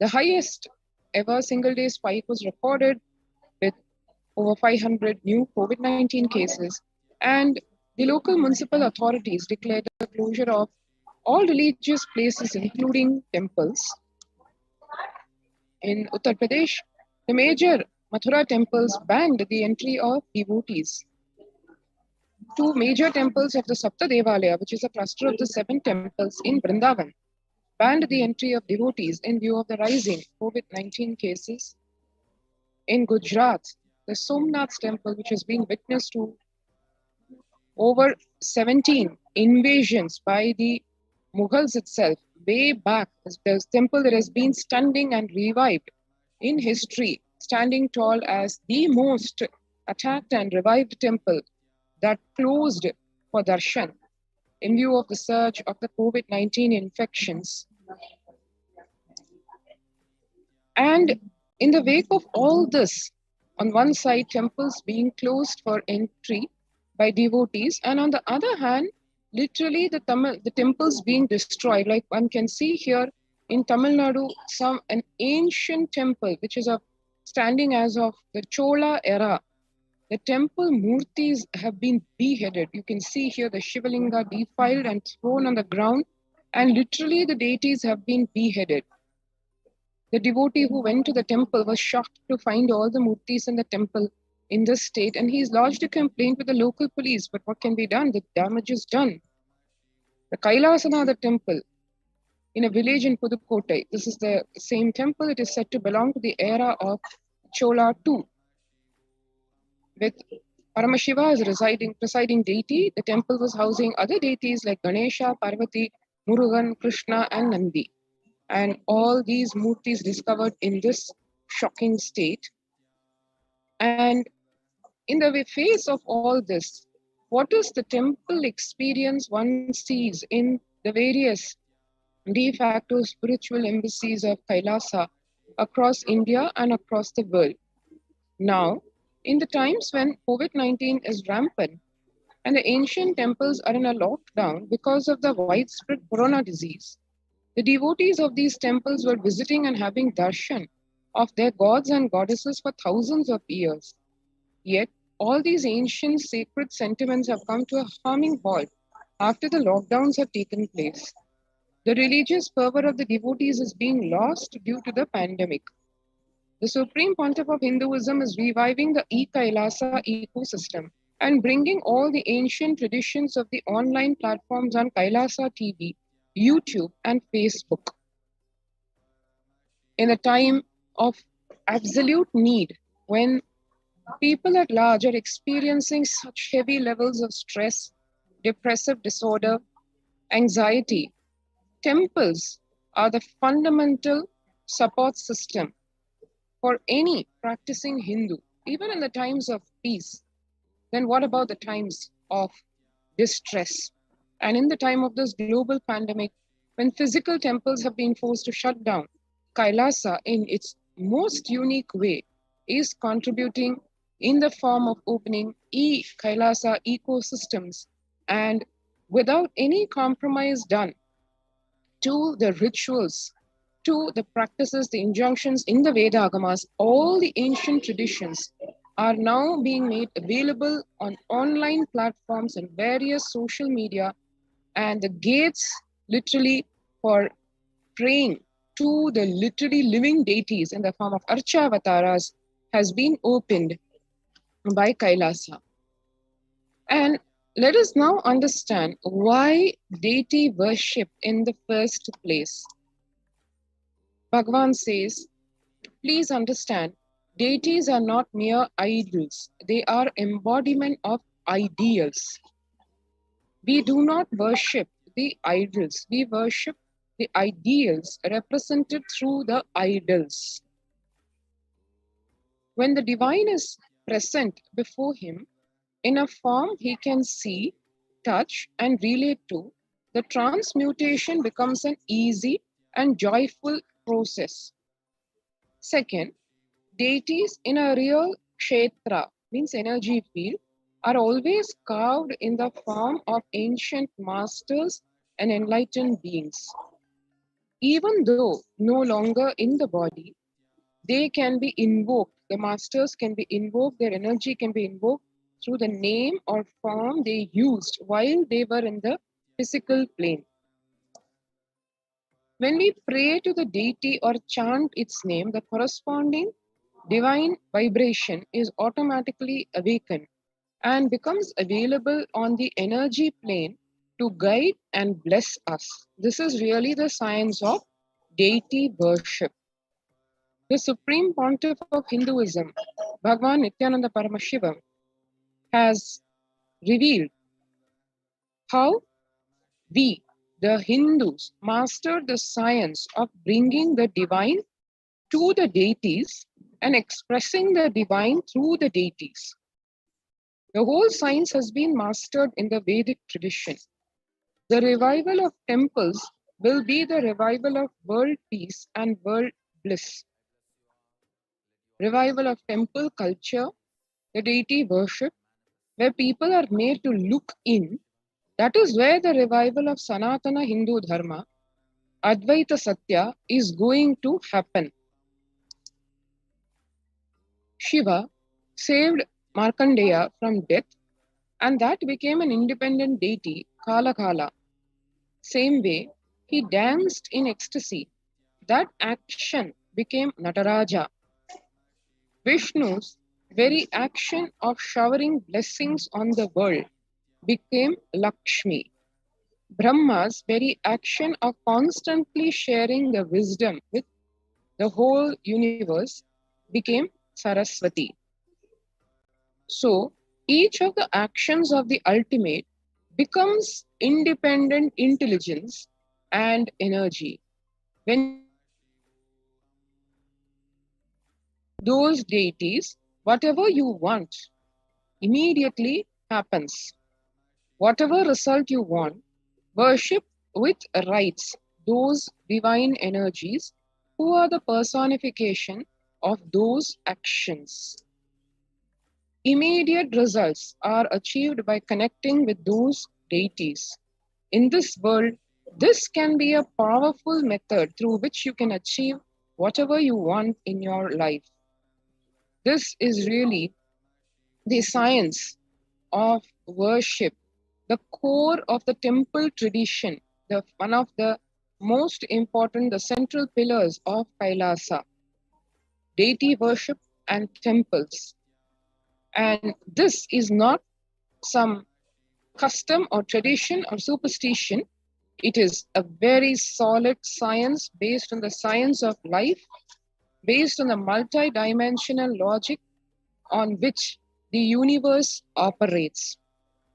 the highest ever single-day spike was recorded with over 500 new COVID-19 cases, and the local municipal authorities declared the closure of all religious places, including temples. In Uttar Pradesh, the major Mathura temples banned the entry of devotees. Two major temples of the Sapta Devalaya, which is a cluster of the 7 temples in Vrindavan, banned the entry of devotees in view of the rising COVID-19 cases. In Gujarat, the Somnath temple, which has been witness to over 17 invasions by the Mughals itself, way back, the temple that has been standing and revived in history, standing tall as the most attacked and revived temple that closed for darshan in view of the surge of the COVID-19 infections. And in the wake of all this, on one side, temples being closed for entry by devotees, and on the other hand, literally the temples being destroyed. Like one can see here in Tamil Nadu, an ancient temple, which is standing as of the Chola era, the temple murtis have been beheaded. You can see here the Shivalinga defiled and thrown on the ground, and literally the deities have been beheaded. The devotee who went to the temple was shocked to find all the murtis in the temple in this state, and he's lodged a complaint with the local police. But what can be done? The damage is done. The Kailasanatha temple in a village in Pudukkottai. This is the same temple. It is said to belong to the era of Chola II. With Paramashiva as presiding deity, the temple was housing other deities like Ganesha, Parvati, Murugan, Krishna, and Nandi. And all these murtis discovered in this shocking state. And in the face of all this, what is the temple experience one sees in the various de facto spiritual embassies of Kailasa across India and across the world? Now, in the times when COVID-19 is rampant and the ancient temples are in a lockdown because of the widespread corona disease, the devotees of these temples were visiting and having darshan of their gods and goddesses for thousands of years. Yet, all these ancient sacred sentiments have come to a harming halt after the lockdowns have taken place. The religious fervor of the devotees is being lost due to the pandemic. The Supreme Pontiff of Hinduism is reviving the e-Kailasa ecosystem and bringing all the ancient traditions of the online platforms on Kailasa TV, YouTube, and Facebook. In a time of absolute need, when people at large are experiencing such heavy levels of stress, depressive disorder, anxiety, temples are the fundamental support system for any practicing Hindu, even in the times of peace. Then what about the times of distress? And in the time of this global pandemic, when physical temples have been forced to shut down, Kailasa, in its most unique way, is contributing in the form of opening e-Kailasa ecosystems and without any compromise done to the rituals, to the practices, the injunctions in the Veda Agamas. All the ancient traditions are now being made available on online platforms and various social media, and the gates literally for praying to the literally living deities in the form of Archavataras has been opened by Kailasa. And let us now understand why deity worship in the first place. Bhagavan says, please understand, deities are not mere idols. They are embodiment of ideals. We do not worship the idols. We worship the ideals represented through the idols. When the divine is present before him in a form he can see, touch, and relate to, the transmutation becomes an easy and joyful process. Second, deities in a real kshetra, means energy field, are always carved in the form of ancient masters and enlightened beings. Even though no longer in the body, they can be invoked. The masters can be invoked, their energy can be invoked through the name or form they used while they were in the physical plane. When we pray to the deity or chant its name, the corresponding divine vibration is automatically awakened and becomes available on the energy plane to guide and bless us. This is really the science of deity worship. The Supreme Pontiff of Hinduism, Bhagavan Nithyananda Paramashiva, has revealed how we, the Hindus, mastered the science of bringing the divine to the deities and expressing the divine through the deities. The whole science has been mastered in the Vedic tradition. The revival of temples will be the revival of world peace and world bliss. Revival of temple culture, the deity worship, where people are made to look in, that is where the revival of Sanatana Hindu Dharma, Advaita Satya, is going to happen. Shiva saved Markandeya from death, and that became an independent deity, Kala Kala. Same way, he danced in ecstasy. That action became Nataraja. Vishnu's very action of showering blessings on the world became Lakshmi. Brahma's very action of constantly sharing the wisdom with the whole universe became Saraswati. So, each of the actions of the ultimate becomes independent intelligence and energy. When those deities, whatever you want, immediately happens. Whatever result you want, worship with rites those divine energies who are the personification of those actions. Immediate results are achieved by connecting with those deities. In this world, this can be a powerful method through which you can achieve whatever you want in your life. This is really the science of worship, the core of the temple tradition, one of the most important, the central pillars of Kailasa, deity worship and temples. And this is not some custom or tradition or superstition. It is a very solid science based on the science of life, based on the multi-dimensional logic on which the universe operates.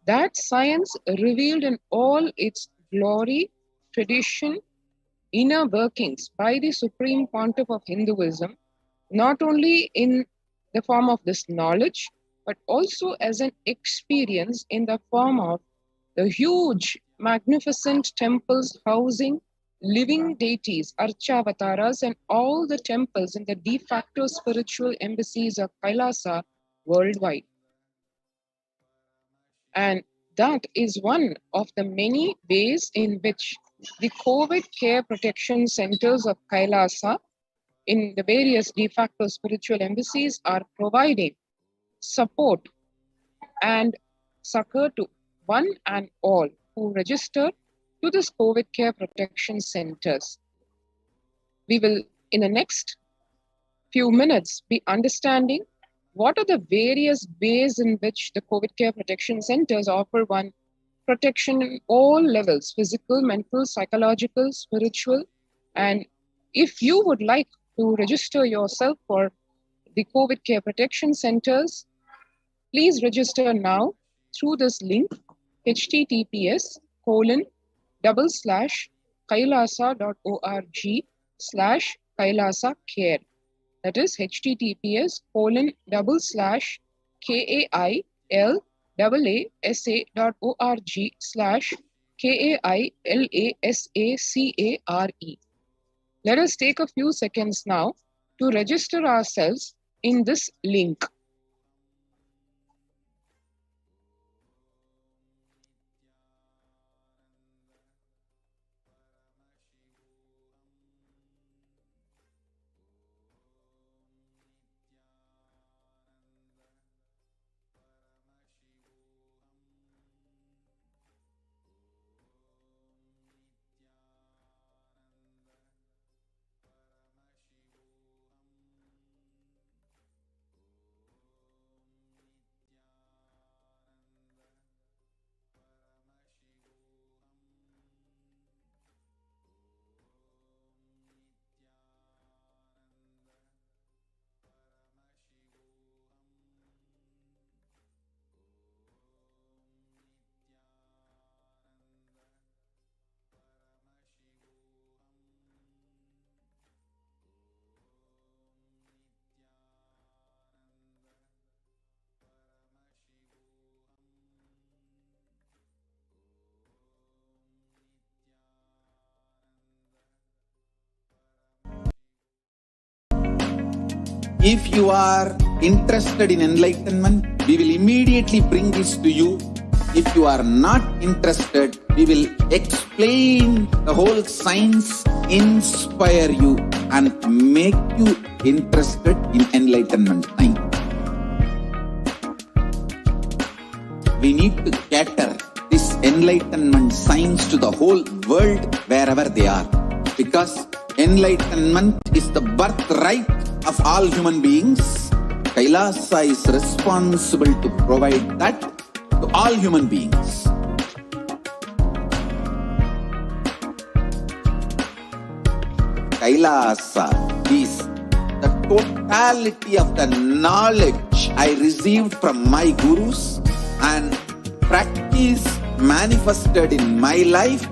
That science revealed in all its glory, tradition, inner workings by the Supreme Pontiff of Hinduism, not only in the form of this knowledge, but also as an experience in the form of the huge, magnificent temples housing living deities, Archavataras, and all the temples in the de facto spiritual embassies of Kailasa worldwide. And that is one of the many ways in which the COVID care protection centers of Kailasa in the various de facto spiritual embassies are providing support and succor to one and all who register to this COVID care protection centers. We will, in the next few minutes, be understanding what are the various ways in which the COVID care protection centers offer one protection in all levels, physical, mental, psychological, spiritual. And if you would like to register yourself for the COVID care protection centers, please register now through this link, https://kailasa.org/kailasa-care. That is https://kailasa.org/kailasa-care. Let us take a few seconds now to register ourselves in this link. If you are interested in enlightenment, we will immediately bring this to you. If you are not interested, we will explain the whole science, inspire you, and make you interested in enlightenment time. we need to cater this enlightenment science to the whole world wherever they are. Because enlightenment is the birthright of all human beings. Kailasa is responsible to provide that to all human beings. Kailasa is the totality of the knowledge I received from my gurus and practice manifested in my life,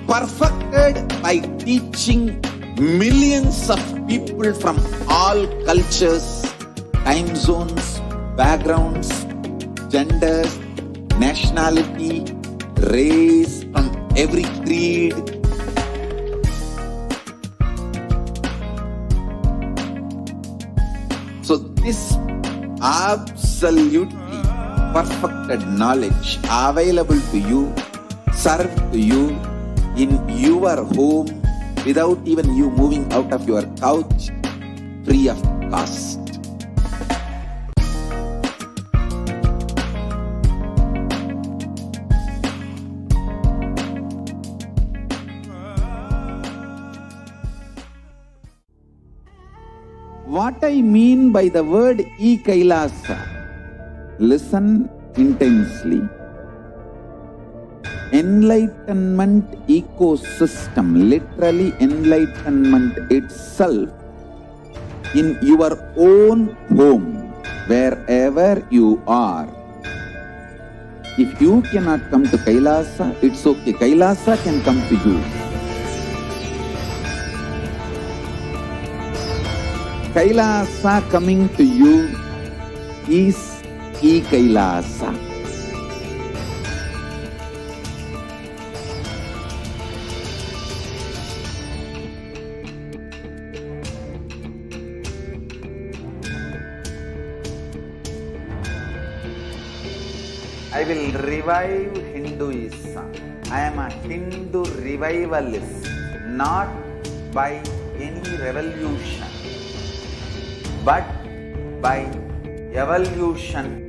perfected by teaching millions of people from all cultures, time zones, backgrounds, genders, nationality, race, from every creed. So this absolutely perfected knowledge available to you, served to you in your home without even you moving out of your couch, free of cost. What I mean by the word e-Kailasa, listen intensely. Enlightenment ecosystem, literally enlightenment itself, in your own home, wherever you are. If you cannot come to Kailasa, it's okay. Kailasa can come to you. Kailasa coming to you is e-Kailasa. I will revive Hinduism. I am a Hindu revivalist, not by any revolution, but by evolution.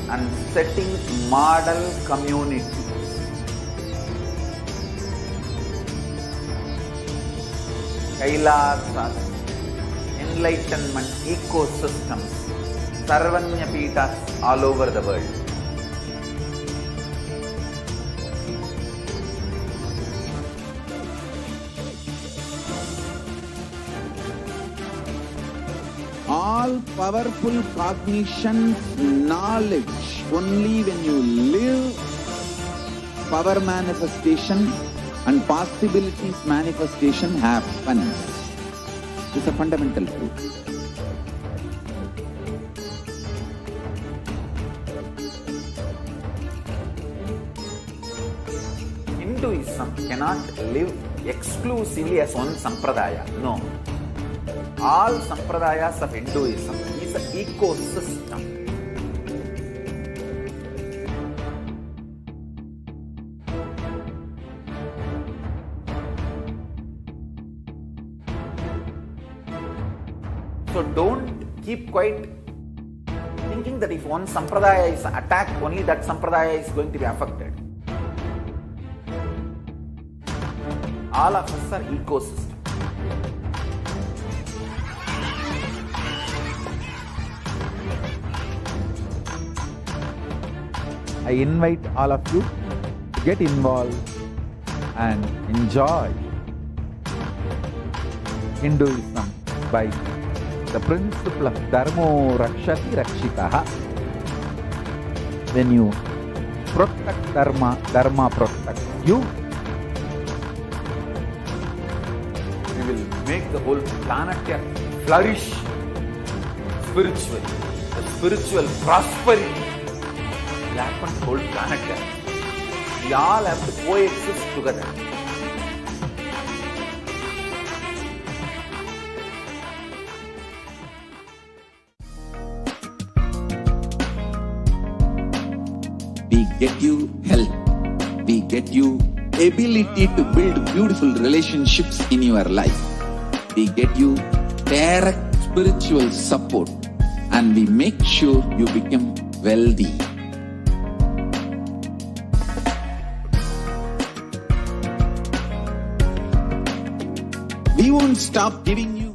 And setting model community. Kailasas, enlightenment ecosystems, Sarvanya Pitas all over the world. All powerful cognition, knowledge, only when you live power manifestation and possibilities manifestation happens. This is a fundamental truth. Hinduism cannot live exclusively as one sampradaya. No. All sampradayas of Hinduism is an ecosystem. So don't keep quiet thinking that if one sampradaya is attacked, only that sampradaya is going to be affected. All of us are ecosystem. I invite all of you to get involved and enjoy Hinduism by the principle of Dharmo Rakshati Rakshitaha. When you protect Dharma, Dharma protects you. We will make the whole planet flourish spiritually. The spiritual prosperity will happen to the whole planet. We all have to coexist together. get you health. We get you ability to build beautiful relationships in your life. We get you direct spiritual support, and we make sure you become wealthy. We won't stop giving you.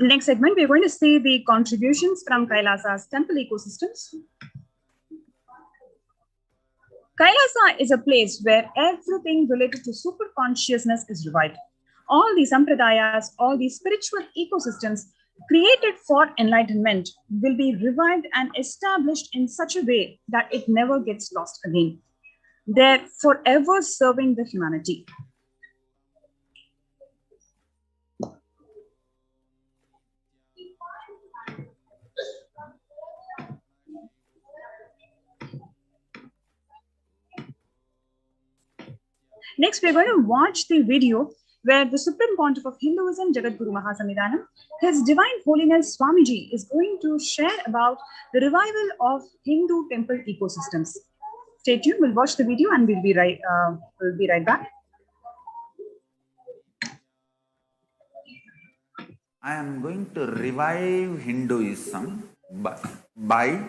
Next segment, we're going to see the contributions from Kailasa's temple ecosystems. Kailasa is a place where everything related to super consciousness is revived. All the sampradayas, all the spiritual ecosystems created for enlightenment will be revived and established in such a way that it never gets lost again. They're forever serving the humanity. Next, we're going to watch the video where the Supreme Pontiff of Hinduism, Jagadguru Mahasamidhanam, His Divine Holiness Swamiji, is going to share about the revival of Hindu temple ecosystems. Stay tuned, we'll watch the video and we'll be right back. I am going to revive Hinduism by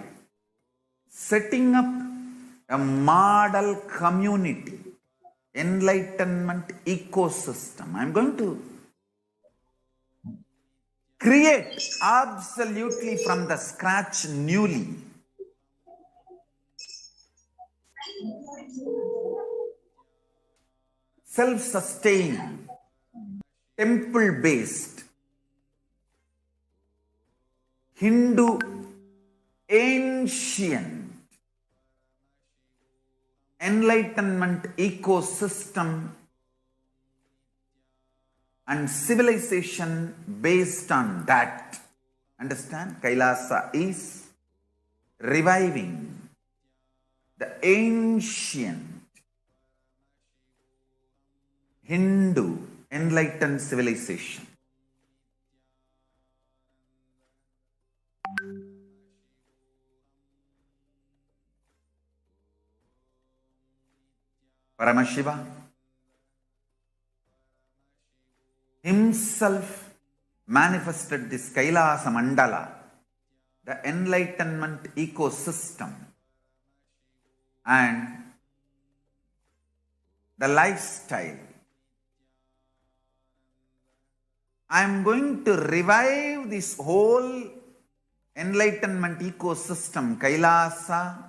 setting up a model community, enlightenment ecosystem. I'm going to create absolutely from the scratch newly self-sustained, temple-based Hindu ancient enlightenment ecosystem and civilization based on that. Understand? Kailasa is reviving the ancient Hindu enlightened civilization. Paramashiva himself manifested this Kailasa Mandala, the enlightenment ecosystem, and the lifestyle. I am going to revive this whole enlightenment ecosystem, Kailasa,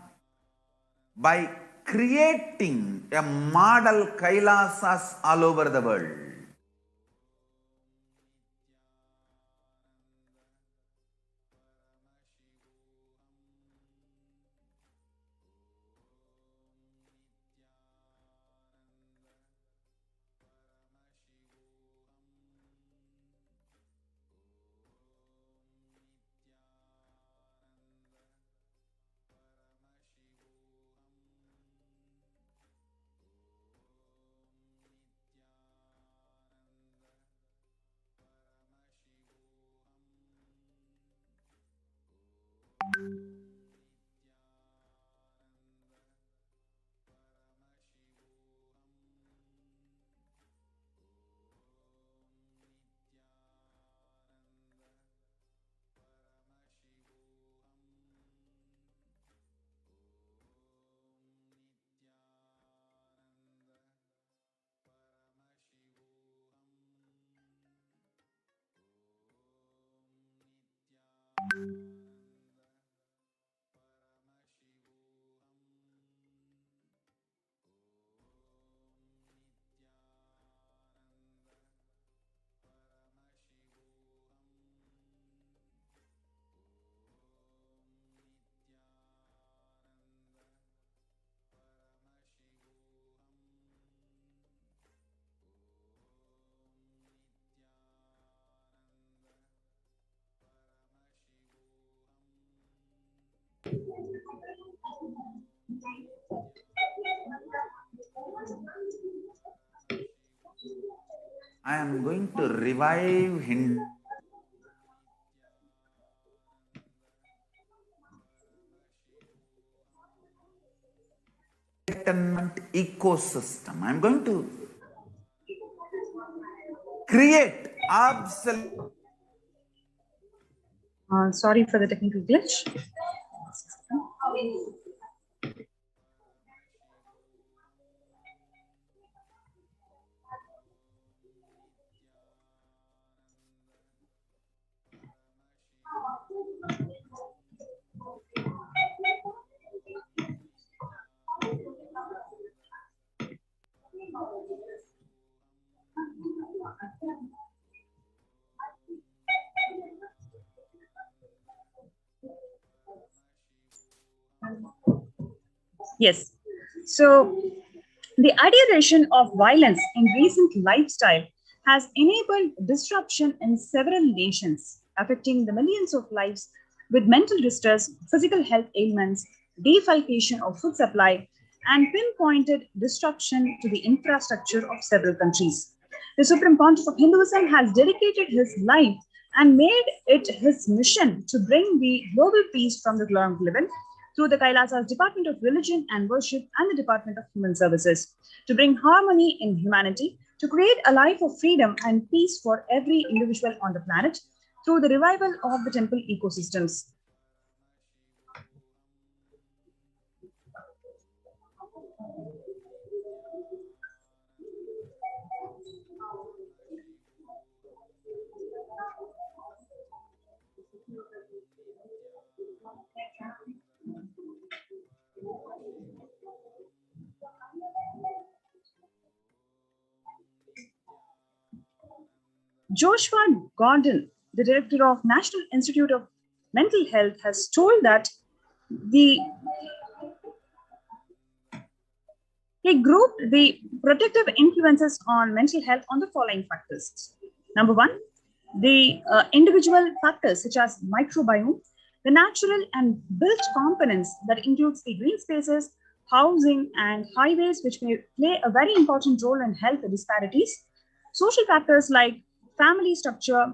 by creating a model Kailasas all over the world. I am going to revive Hindu enlightenment ecosystem. I am going to create absolute. Sorry for the technical glitch. Yes. So the ideation of violence in recent lifestyle has enabled disruption in several nations, affecting the millions of lives with mental distress, physical health ailments, defalcation of food supply, and pinpointed disruption to the infrastructure of several countries. The Supreme Pontiff of Hinduism has dedicated his life and made it his mission to bring the global peace from the ground level through the Kailasa's Department of Religion and Worship and the Department of Human Services, to bring harmony in humanity, to create a life of freedom and peace for every individual on the planet through the revival of the temple ecosystems. Joshua Gordon, the director of National Institute of Mental Health, has told that he grouped the protective influences on mental health on the following factors. Number one, the individual factors such as microbiome, the natural and built components that includes the green spaces, housing, and highways, which may play a very important role in health disparities. Social factors like family structure,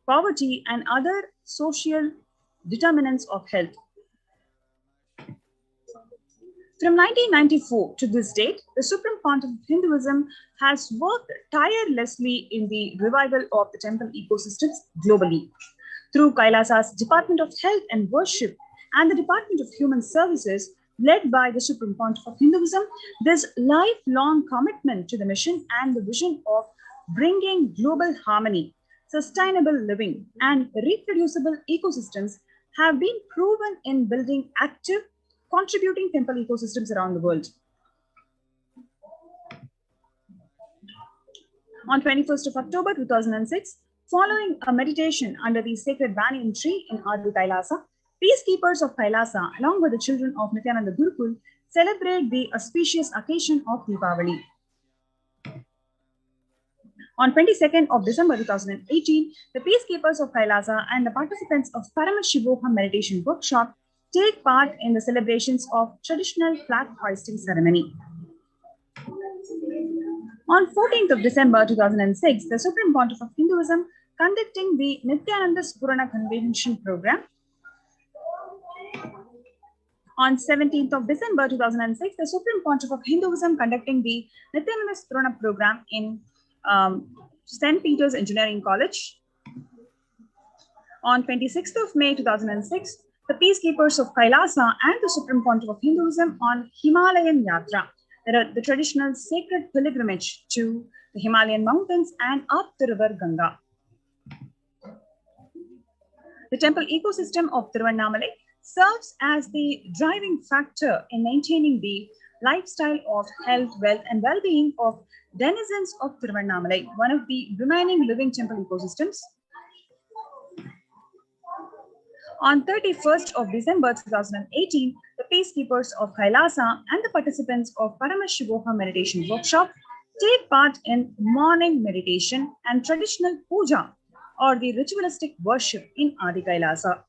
poverty, and other social determinants of health. From 1994 to this date, the Supreme Pontiff of Hinduism has worked tirelessly in the revival of the temple ecosystems globally. Through Kailasa's Department of Health and Worship and the Department of Human Services, led by the Supreme Pontiff of Hinduism, this lifelong commitment to the mission and the vision of bringing global harmony, sustainable living, and reproducible ecosystems have been proven in building active, contributing temple ecosystems around the world. On 21st of October 2006, following a meditation under the sacred banyan tree in Adi Kailasa, peacekeepers of Kailasa, along with the children of Nithyananda Gurukul, celebrate the auspicious occasion of Deepavali. On 22nd of December 2018, the peacekeepers of Kailasa and the participants of PARASHAKTI meditation workshop take part in the celebrations of traditional flag hoisting ceremony. On 14th of December 2006, the Supreme Pontiff of Hinduism conducting the Nithyananda Spurana Convention program. On 17th of December 2006, the Supreme Pontiff of Hinduism conducting the Nithyananda Spurana program in St. Peter's Engineering College. On 26th of May 2006, the peacekeepers of Kailasa and the Supreme Pontiff of Hinduism on Himalayan Yatra, the traditional sacred pilgrimage to the Himalayan mountains and up the river Ganga. The temple ecosystem of Tiruvannamalai serves as the driving factor in maintaining the lifestyle of health, wealth, and well-being of denizens of Tiruvannamalai, one of the remaining living temple ecosystems. On 31st of December 2018, the peacekeepers of Kailasa and the participants of PARASHAKTI meditation workshop take part in morning meditation and traditional puja, or the ritualistic worship in Adi Kailasa.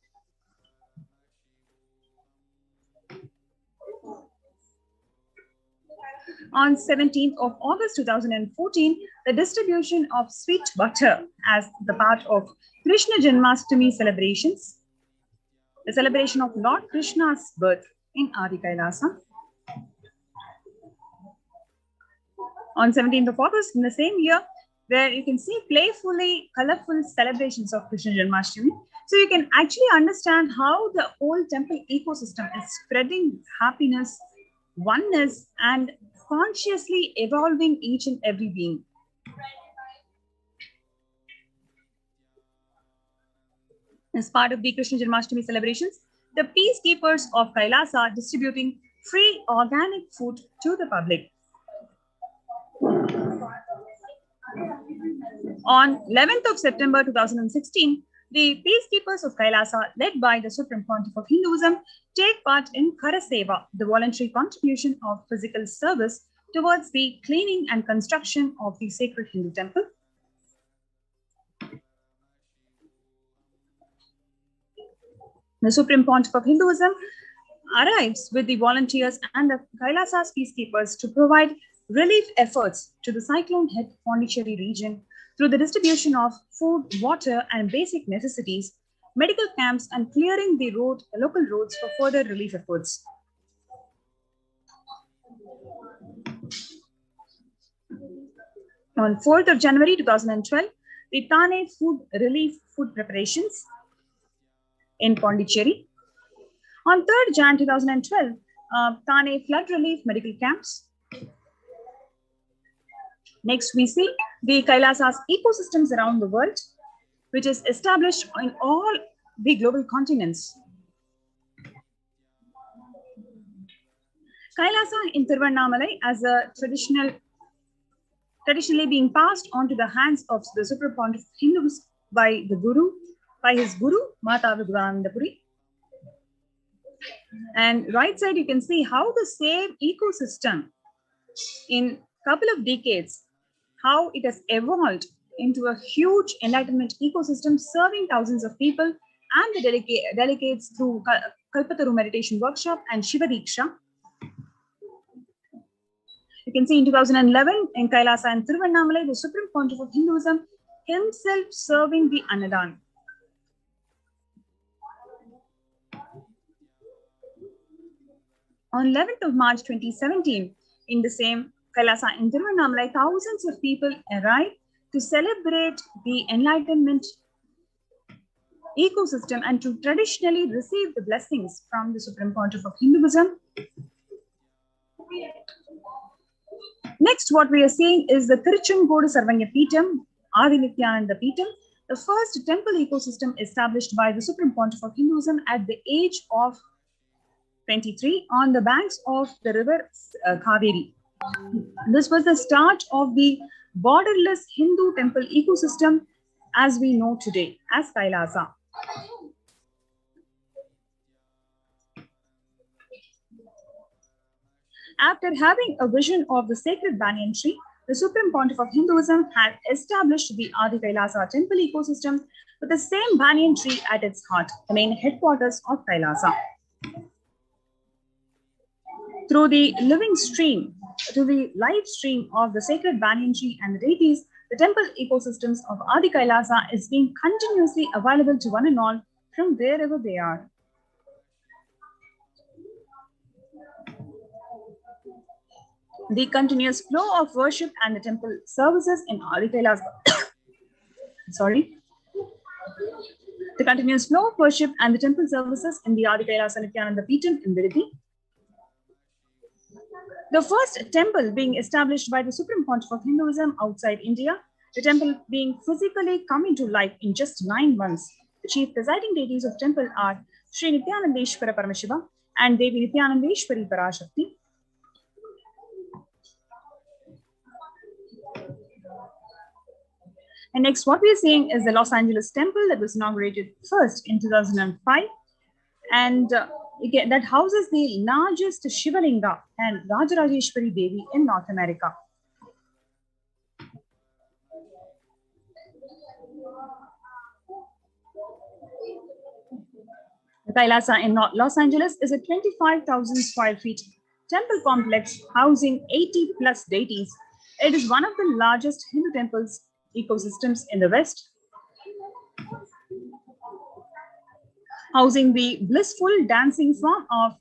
On 17th of August 2014, the distribution of sweet butter as the part of Krishna Janmashtami celebrations, the celebration of Lord Krishna's birth in Adi Kailasa. On 17th of August in the same year, where you can see playfully colorful celebrations of Krishna Janmashtami. So you can actually understand how the whole temple ecosystem is spreading happiness, oneness, and consciously evolving each and every being. As part of the Krishna Janmashtami celebrations, the peacekeepers of Kailasa are distributing free organic food to the public. On 11th of September 2016, the peacekeepers of Kailasa, led by the Supreme Pontiff of Hinduism, take part in Karaseva, the voluntary contribution of physical service towards the cleaning and construction of the sacred Hindu temple. The Supreme Pontiff of Hinduism arrives with the volunteers and the Kailasa's peacekeepers to provide relief efforts to the cyclone-hit Pondicherry region through the distribution of food, water, and basic necessities, medical camps, and clearing the local roads for further relief efforts. On 4th of January 2012, the Thane food relief food preparations in Pondicherry. On 3rd Jan 2012, Thane flood relief medical camps. Next, we see the Kailasa's ecosystems around the world, which is established in all the global continents. Kailasa in Tiruvannamalai as a traditionally being passed on to the hands of the Supreme Pontiff of Hindus by his Guru, Mata Vivekanandapuri. And right side, you can see how the same ecosystem in a couple of decades, how it has evolved into a huge enlightenment ecosystem serving thousands of people and the delegates through Kalpataru meditation workshop and Shiva Diksha. You can see in 2011 in Kailasa and Tiruvannamalai, the Supreme Pontiff of Hinduism himself serving the Annadan. On 11th of March 2017, in the same Kailasa in Tiruvannamalai, thousands of people arrived to celebrate the enlightenment ecosystem and to traditionally receive the blessings from the Supreme Pontiff of Hinduism. Next, what we are seeing is the Tiruchengodu Sarvanya Peetham, Adi Nithyananda Peetham, the first temple ecosystem established by the Supreme Pontiff of Hinduism at the age of 23 on the banks of the river Kaveri. This was the start of the borderless Hindu temple ecosystem as we know today as Kailasa. After having a vision of the sacred banyan tree, the Supreme Pontiff of Hinduism had established the Adi Kailasa temple ecosystem with the same banyan tree at its heart, the main headquarters of Kailasa. Through the living stream, to the live stream of the sacred banyan tree and the deities, the temple ecosystems of Adi Kailasa is being continuously available to one and all from wherever they are. The continuous flow of worship and the temple services in Adi Kailasa. The continuous flow of worship and the temple services in the Adi Kailasa Nithyananda Peetham in Devi. The first temple being established by the Supreme Pontiff of Hinduism outside India, the temple being physically come into life in just 9 months. The chief presiding deities of temple are Sri Nithyanandeshwara Paramashiva and Devi Nithyanandeshwari Parashakti. And next, what we are seeing is the Los Angeles temple that was inaugurated first in 2005. And again, that houses the largest Shivalinga and Rajarajeshwari Devi in North America. The Kailasa in Los Angeles is a 25,000 square feet temple complex housing 80 plus deities. It is one of the largest Hindu temples ecosystems in the West, housing the blissful dancing form of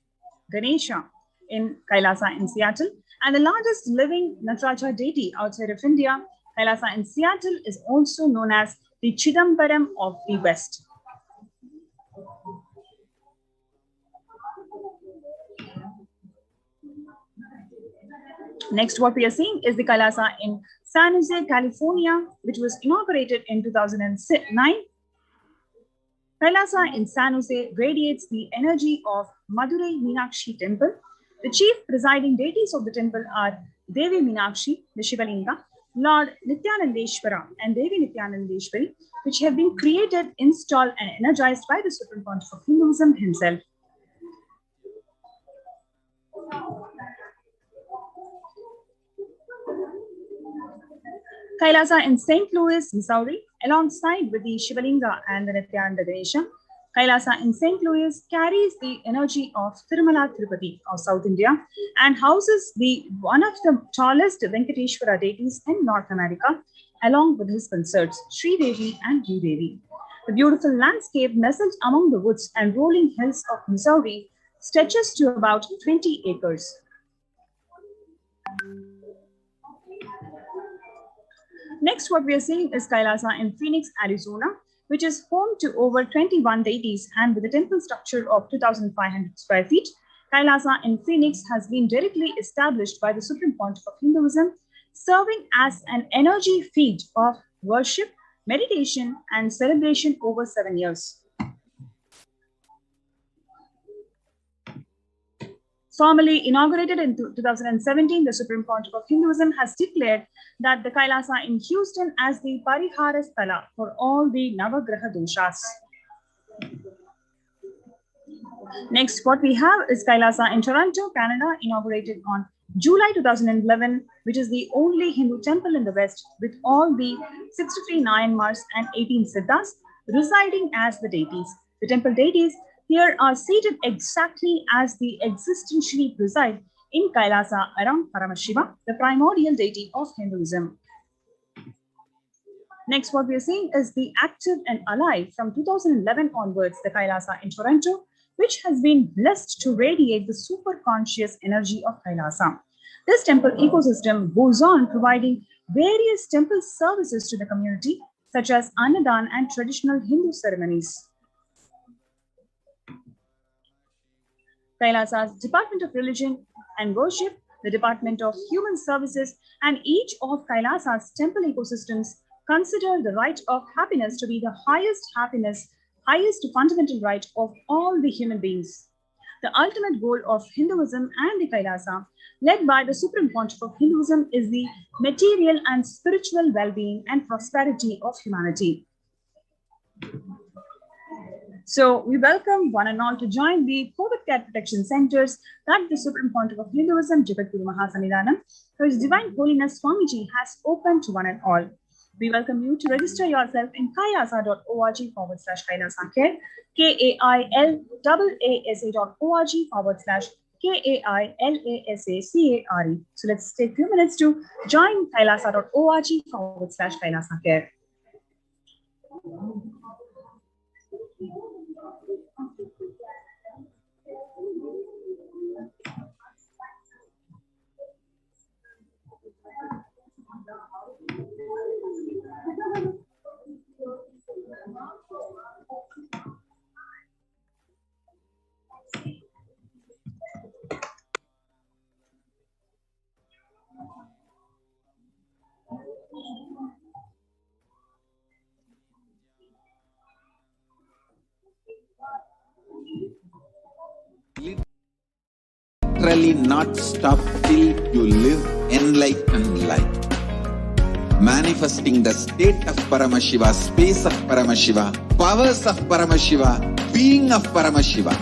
Ganesha in Kailasa in Seattle, and the largest living Nataraja deity outside of India. Kailasa in Seattle is also known as the Chidambaram of the West. Next, what we are seeing is the Kailasa in San Jose, California, which was inaugurated in 2009. Kailasa in San Jose radiates the energy of Madurai Meenakshi Temple. The chief presiding deities of the temple are Devi Meenakshi, the Shivalinga, Lord Nithyanandeshwara and Devi Nithyanandeshwari, which have been created, installed and energized by the Supreme Pontiff of Hinduism himself. Kailasa in St. Louis, Missouri, alongside with the Shivalinga and the Nithyananda Ganesha. Kailasa in St. Louis carries the energy of Tirumala Tirupati of South India and houses one of the tallest Venkateshwara deities in North America, along with his consorts, Sri Devi and Bhu Devi. The beautiful landscape nestled among the woods and rolling hills of Missouri stretches to about 20 acres. Next, what we are seeing is Kailasa in Phoenix, Arizona, which is home to over 21 deities and with a temple structure of 2,500 square feet. Kailasa in Phoenix has been directly established by the Supreme Pontiff of Hinduism, serving as an energy feed of worship, meditation, and celebration over 7 years. Formally inaugurated in 2017, the Supreme Pontiff of Hinduism has declared that the Kailasa in Houston as the Parihara Sthala for all the Navagraha doshas. Next, what we have is Kailasa in Toronto, Canada, inaugurated on July 2011, which is the only Hindu temple in the West with all the 63 Nayanmars and 18 Siddhas residing as the deities. The temple deities here are seated exactly as the existentially preside in Kailasa around Paramashiva, the primordial deity of Hinduism. Next, what we are seeing is the active and alive from 2011 onwards, the Kailasa in Toronto, which has been blessed to radiate the super conscious energy of Kailasa. This temple ecosystem goes on providing various temple services to the community, such as Annadan and traditional Hindu ceremonies. Kailasa's Department of Religion and Worship, the Department of Human Services, and each of Kailasa's temple ecosystems consider the right of happiness to be the highest happiness, highest fundamental right of all the human beings. The ultimate goal of Hinduism and the Kailasa, led by the Supreme Pontiff of Hinduism, is the material and spiritual well-being and prosperity of humanity. So we welcome one and all to join the COVID Care Protection Centers that the Supreme Pontiff of Hinduism, Jagadguru Mahasannidhanam, His Divine Holiness Swamiji has opened to one and all. We welcome you to register yourself in kailasa.org/kailasacare, KAILASA.org/KAILASACARE. So let's take a few minutes to join kailasa.org/kailasacare. Literally not stop till you live enlightened life. Manifesting the state of Paramashiva, space of Paramashiva, powers of Paramashiva, being of Paramashiva.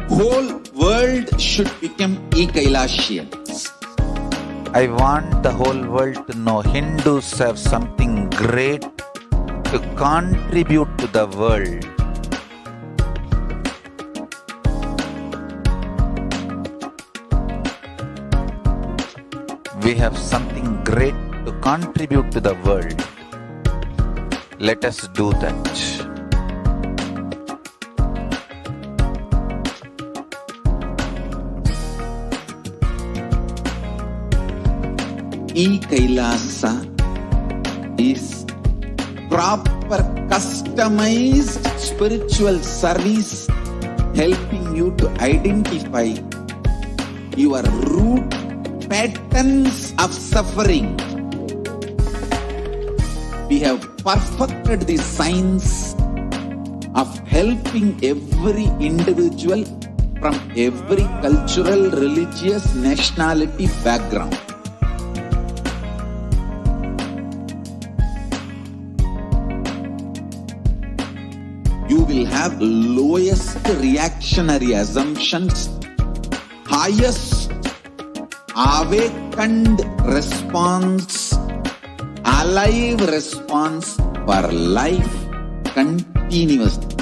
Whole world should become e-Kailashians. I want the whole world to know Hindus have something great to contribute to the world. We have something great to contribute to the world. Let us do that. E-Kailasa is proper customized spiritual service helping you to identify your root patterns of suffering. We have perfected the science of helping every individual from every cultural, religious, nationality background. You will have lowest reactionary assumptions, highest awakened response, alive response for life continuously.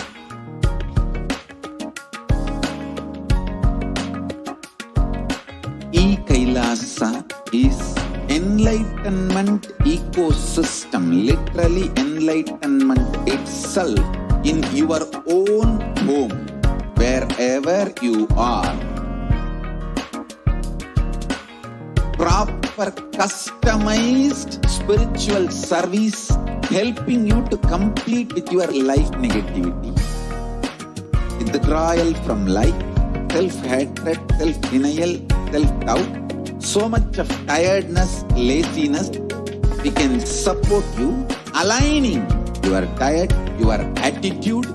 E-Kailasa is enlightenment ecosystem, literally enlightenment itself in your own home, wherever you are. Proper customized spiritual service helping you to complete with your life negativity. Withdrawal from life, self-hatred, self-denial, self-doubt, so much of tiredness, laziness, we can support you aligning your diet, your attitude,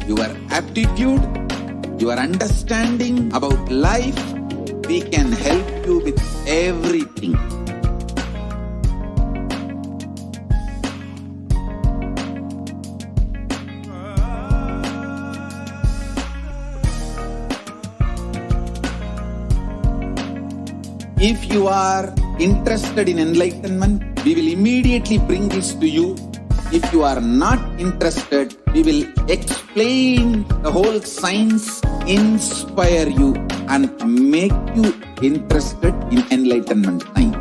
your aptitude, your understanding about life. We can help you with everything. If you are interested in enlightenment, we will immediately bring this to you. If you are not interested, we will explain the whole science, inspire you and make you interested in enlightenment science.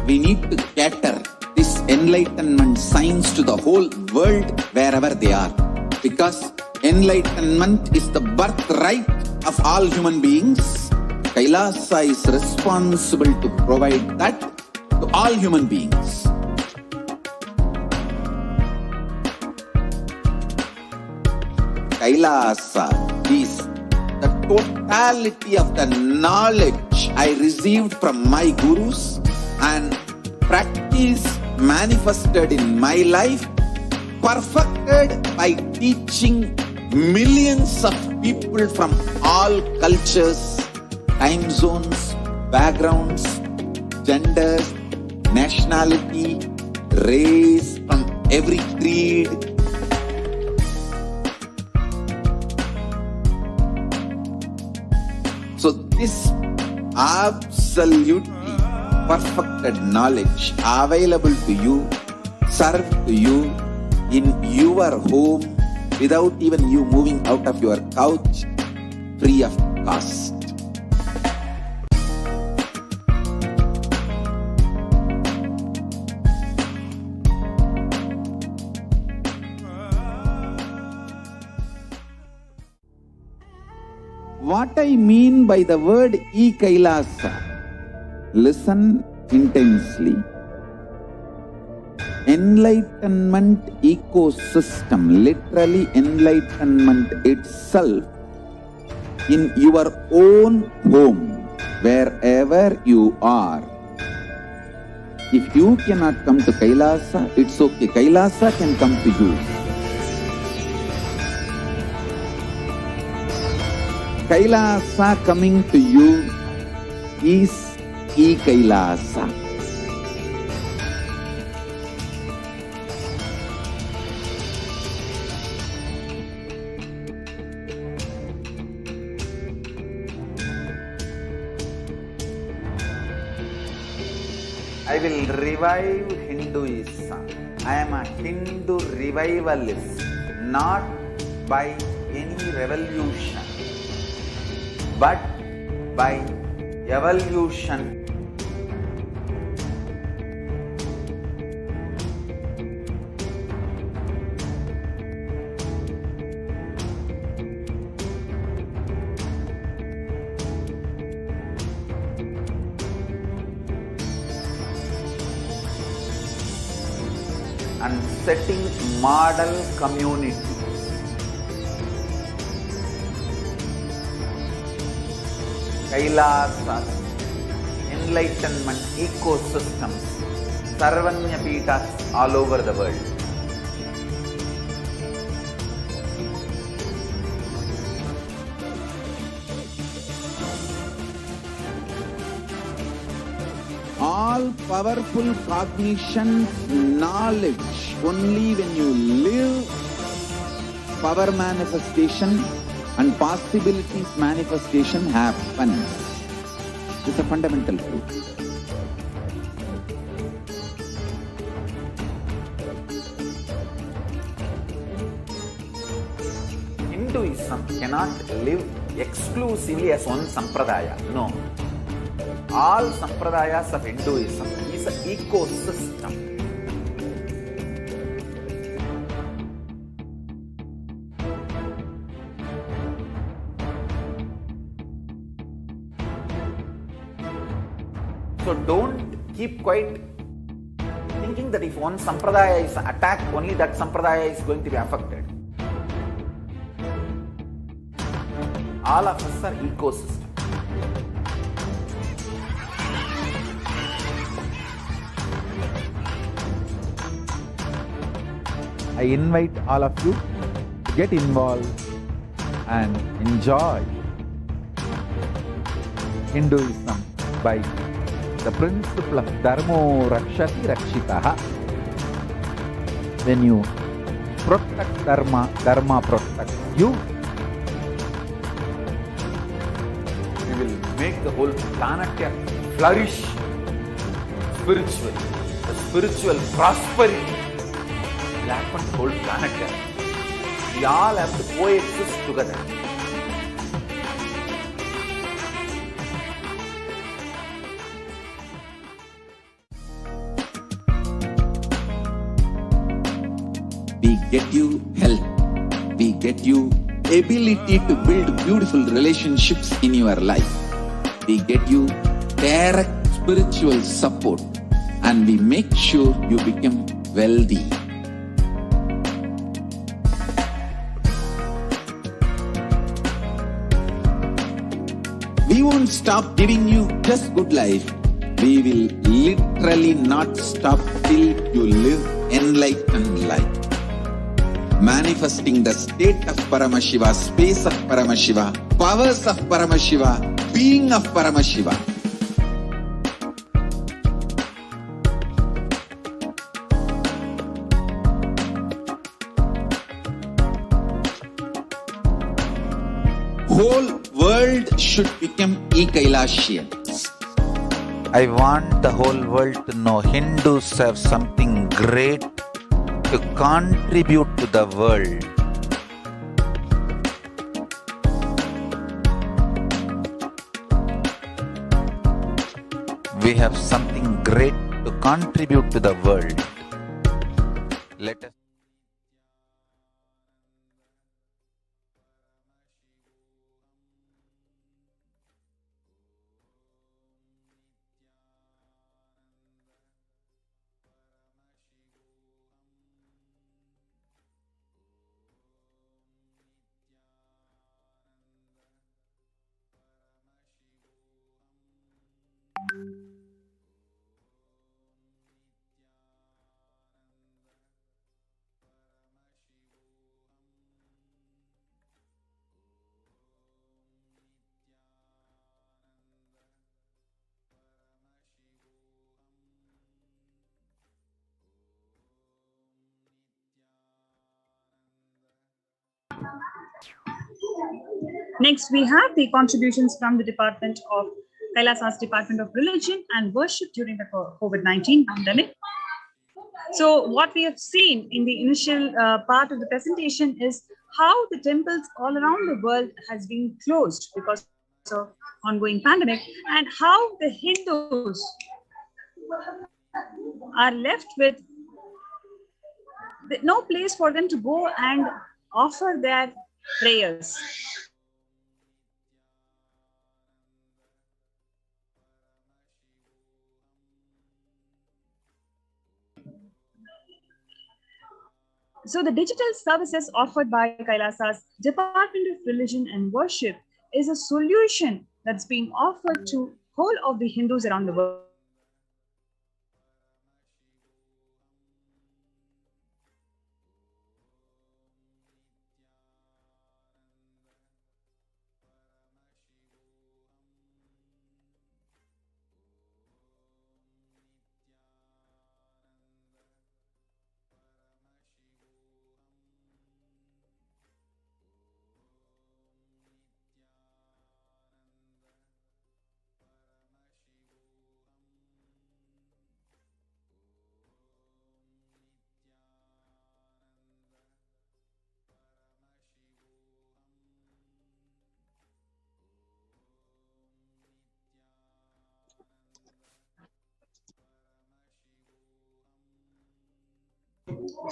We need to cater this enlightenment science to the whole world wherever they are, because enlightenment is the birthright of all human beings. Kailasa is responsible to provide that to all human beings. Kailasa is the totality of the knowledge I received from my gurus and practice manifested in my life, perfected by teaching millions of people from all cultures, time zones, backgrounds, genders, nationality, race, from every creed. So this absolutely perfected knowledge available to you, served to you in your home without even you moving out of your couch, free of cost. What I mean by the word E-Kailasa, listen intensely. Enlightenment ecosystem, literally enlightenment itself in your own home, wherever you are. If you cannot come to Kailasa, it's okay. Kailasa can come to you. Kailasa coming to you is E-Kailasa. I will revive Hinduism. I am a Hindu revivalist, not by any revolution, but by evolution. And setting model community. Kailasas, enlightenment ecosystems, Sarvanya Peethas all over the world. All powerful cognition, knowledge, only when you live, power manifestation and possibilities manifestation happens. It's a fundamental truth. Hinduism cannot live exclusively as one sampradaya. No. All sampradayas of Hinduism is an ecosystem. So don't keep quiet thinking that if one sampradaya is attacked, only that sampradaya is going to be affected. All of us are ecosystem. I invite all of you to get involved and enjoy Hinduism by the principle of Dharmo Rakshati Rakshitaha. When you protect Dharma, Dharma protects you. We will make the whole planet flourish spiritually. The spiritual prosperity will happen to the whole planet. We all have to coexist together. We get you health. We get you ability to build beautiful relationships in your life. We get you direct spiritual support, and we make sure you become wealthy. We won't stop giving you just good life. We will literally not stop till you live enlightened life. Manifesting the state of Paramashiva, space of Paramashiva, powers of Paramashiva, being of Paramashiva. Whole world should become e-Kailashians. I want the whole world to know Hindus have something great to contribute to the world. We have something great to contribute to the world. Let us Next, we have the contributions from the Department of Kailasa's Department of Religion and Worship during the COVID-19 pandemic. So what we have seen in the initial part of the presentation is how the temples all around the world has been closed because of ongoing pandemic, and how the Hindus are left with no place for them to go and offer their prayers. So the digital services offered by Kailasa's Department of Religion and Worship is a solution that's being offered to whole of the Hindus around the world.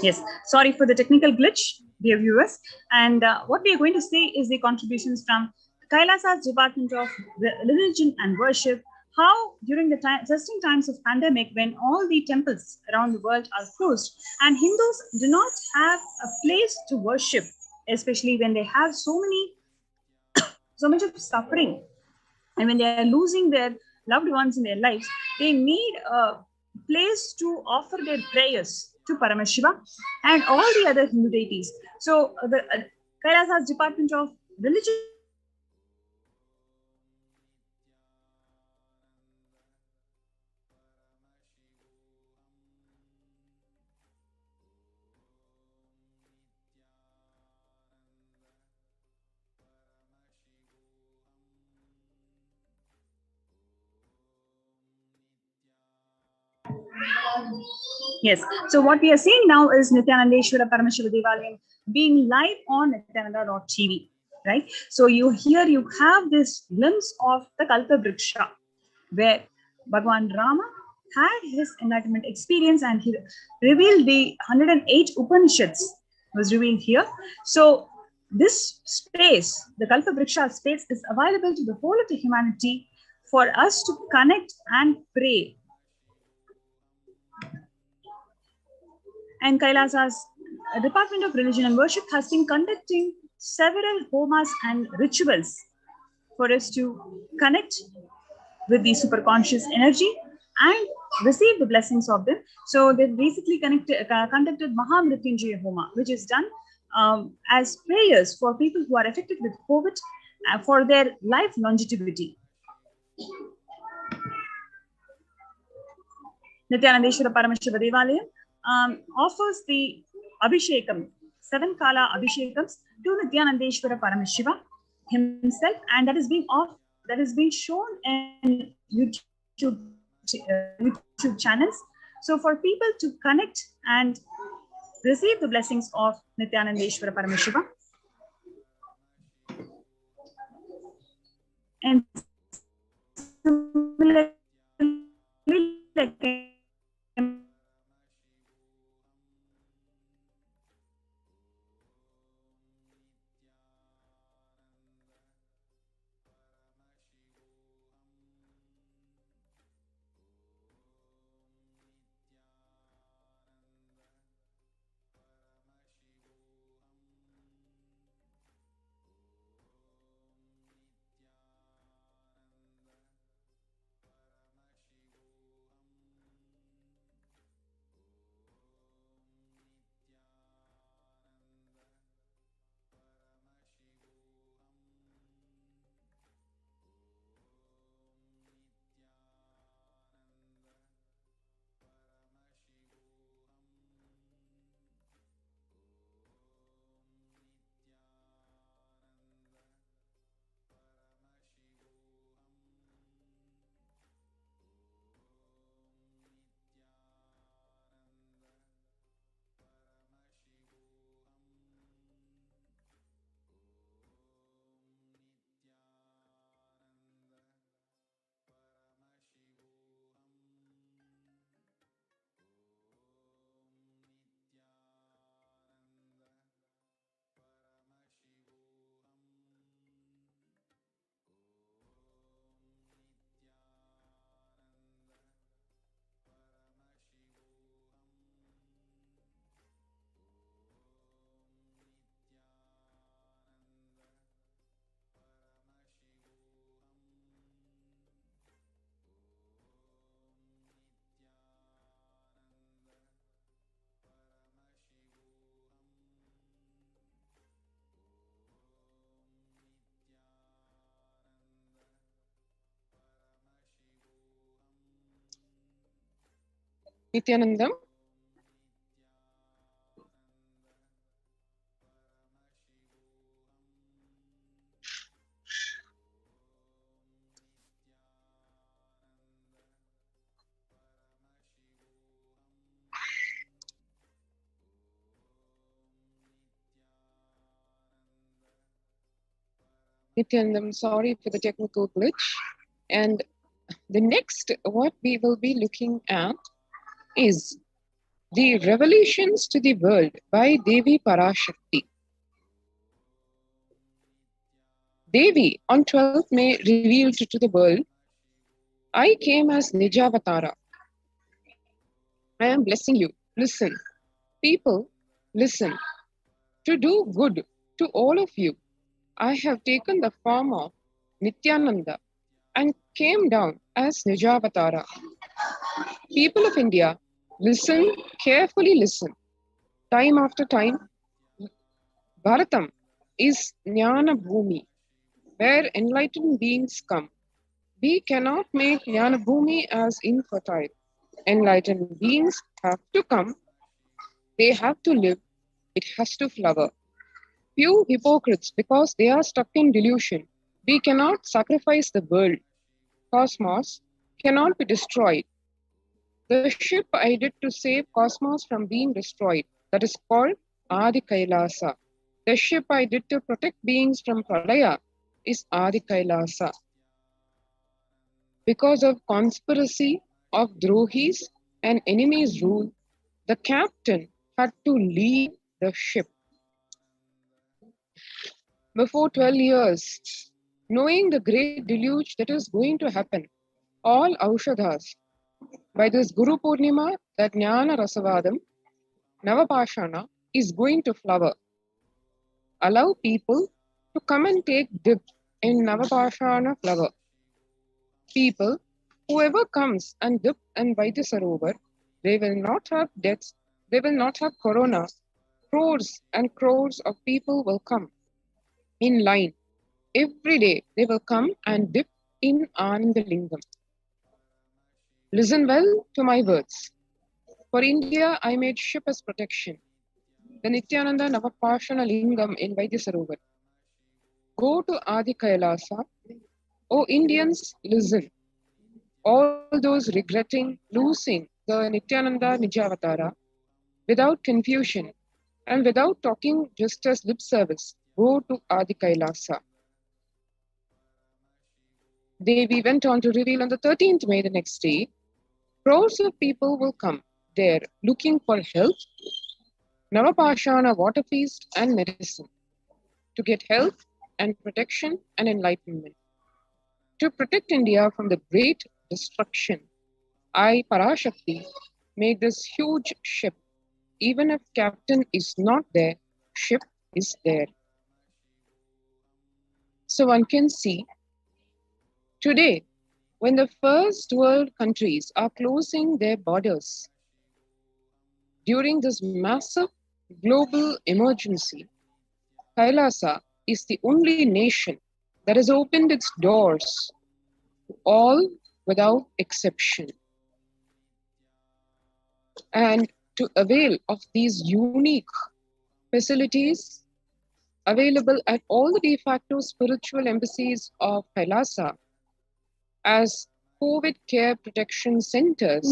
Yes, sorry for the technical glitch, dear viewers. And what we are going to see is the contributions from Kailasa's Department of Religion and Worship, how during the testing times of pandemic, when all the temples around the world are closed and Hindus do not have a place to worship, especially when they have so much of suffering, and when they are losing their loved ones in their lives, they need a place to offer their prayers to Paramashiva and all the other Hindu deities. So the Kailasa's Department of Religion Yes. So what we are seeing now is Nithyanandeshwara Paramashiva Devalayam being live on Nithyananda.tv, right? So you have this glimpse of the Kalpa Vriksha, where Bhagwan Rama had his enlightenment experience and he revealed the 108 Upanishads was revealed here. So this space, the Kalpa Vriksha space, is available to the whole of the humanity for us to connect and pray. And Kailasa's Department of Religion and Worship has been conducting several homas and rituals for us to connect with the superconscious energy and receive the blessings of them. So they basically conducted Mahamari Homa, which is done as prayers for people who are affected with COVID for their life longevity. Nithyanandeshwara Paramashiva Devalayam offers the Abhishekam, 7 Kala Abhishekams to Nithyanandeshwara Paramashiva himself, and that is being shown in YouTube channels. So for people to connect and receive the blessings of Nithyanandeshwara Paramashiva. And similarly, Nithyananda. Nithyananda, sorry for the technical glitch. And the next, what we will be looking at is the Revelations to the World by Devi Parashakti. Devi, on 12th May, revealed to the world, I came as Nijavatara. I am blessing you. Listen. People, listen. To do good to all of you, I have taken the form of Nithyananda and came down as Nijavatara. People of India, listen, carefully listen. Time after time, Bharatam is Jnana Bhumi, where enlightened beings come. We cannot make Jnana Bhumi as infertile. Enlightened beings have to come, they have to live, it has to flower. Few hypocrites, because they are stuck in delusion. We cannot sacrifice the world. Cosmos cannot be destroyed. The ship I did to save cosmos from being destroyed, that is called Adi Kailasa. The ship I did to protect beings from Pralaya is Adi Kailasa. Because of conspiracy of Drohis and enemies' rule, the captain had to leave the ship. Before 12 years, knowing the great deluge that is going to happen, all Aushadhas, by this Guru Purnima, that Jnana Rasavadam, Navapashana, is going to flower. Allow people to come and take dip in Navapashana flower. People, whoever comes and dip in Vaidyasarovar, they will not have deaths, they will not have corona. Crores and crores of people will come in line. Every day they will come and dip in Anandalingam. Listen well to my words. For India, I made ship as protection. The Nithyananda Navapashana Lingam in Vaidyasarovar. Go to Adi Kailasa. O Indians, listen. All those regretting losing the Nithyananda Nijavatara, without confusion and without talking just as lip service, go to Adi Kailasa. Devi went on to reveal on the 13th May, the next day, crores of people will come there looking for health, Navapashana water feast and medicine, to get health and protection and enlightenment. To protect India from the great destruction, I, Parashakti, made this huge ship. Even if captain is not there, ship is there. So one can see, today, when the first world countries are closing their borders, during this massive global emergency, Kailasa is the only nation that has opened its doors to all without exception. And to avail of these unique facilities available at all the de facto spiritual embassies of Kailasa as COVID care protection centers,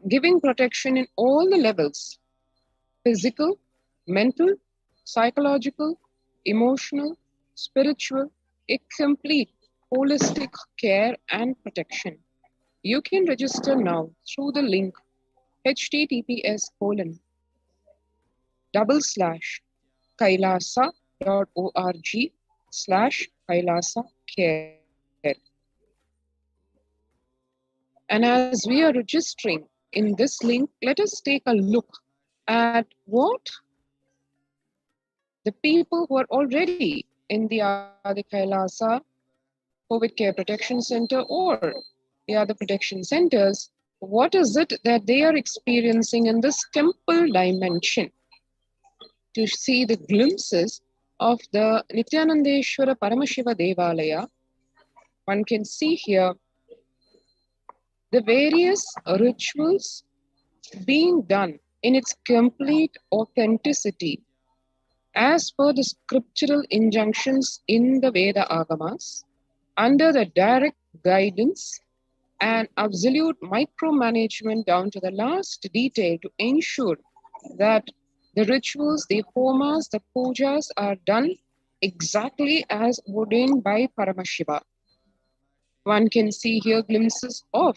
giving protection in all the levels, physical, mental, psychological, emotional, spiritual, a complete holistic care and protection. You can register now through the link https://kailasa.org/Kailasa care. And as we are registering in this link, let us take a look at what the people who are already in the Adi Kailasa COVID Care Protection Center or the other protection centers, what is it that they are experiencing in this temple dimension? To see the glimpses of the Nithyanandeshwara Paramashiva Devalaya, one can see here the various rituals being done in its complete authenticity as per the scriptural injunctions in the Veda Agamas, under the direct guidance and absolute micromanagement down to the last detail to ensure that the rituals, the homas, the pujas are done exactly as ordained by Paramashiva. One can see here glimpses of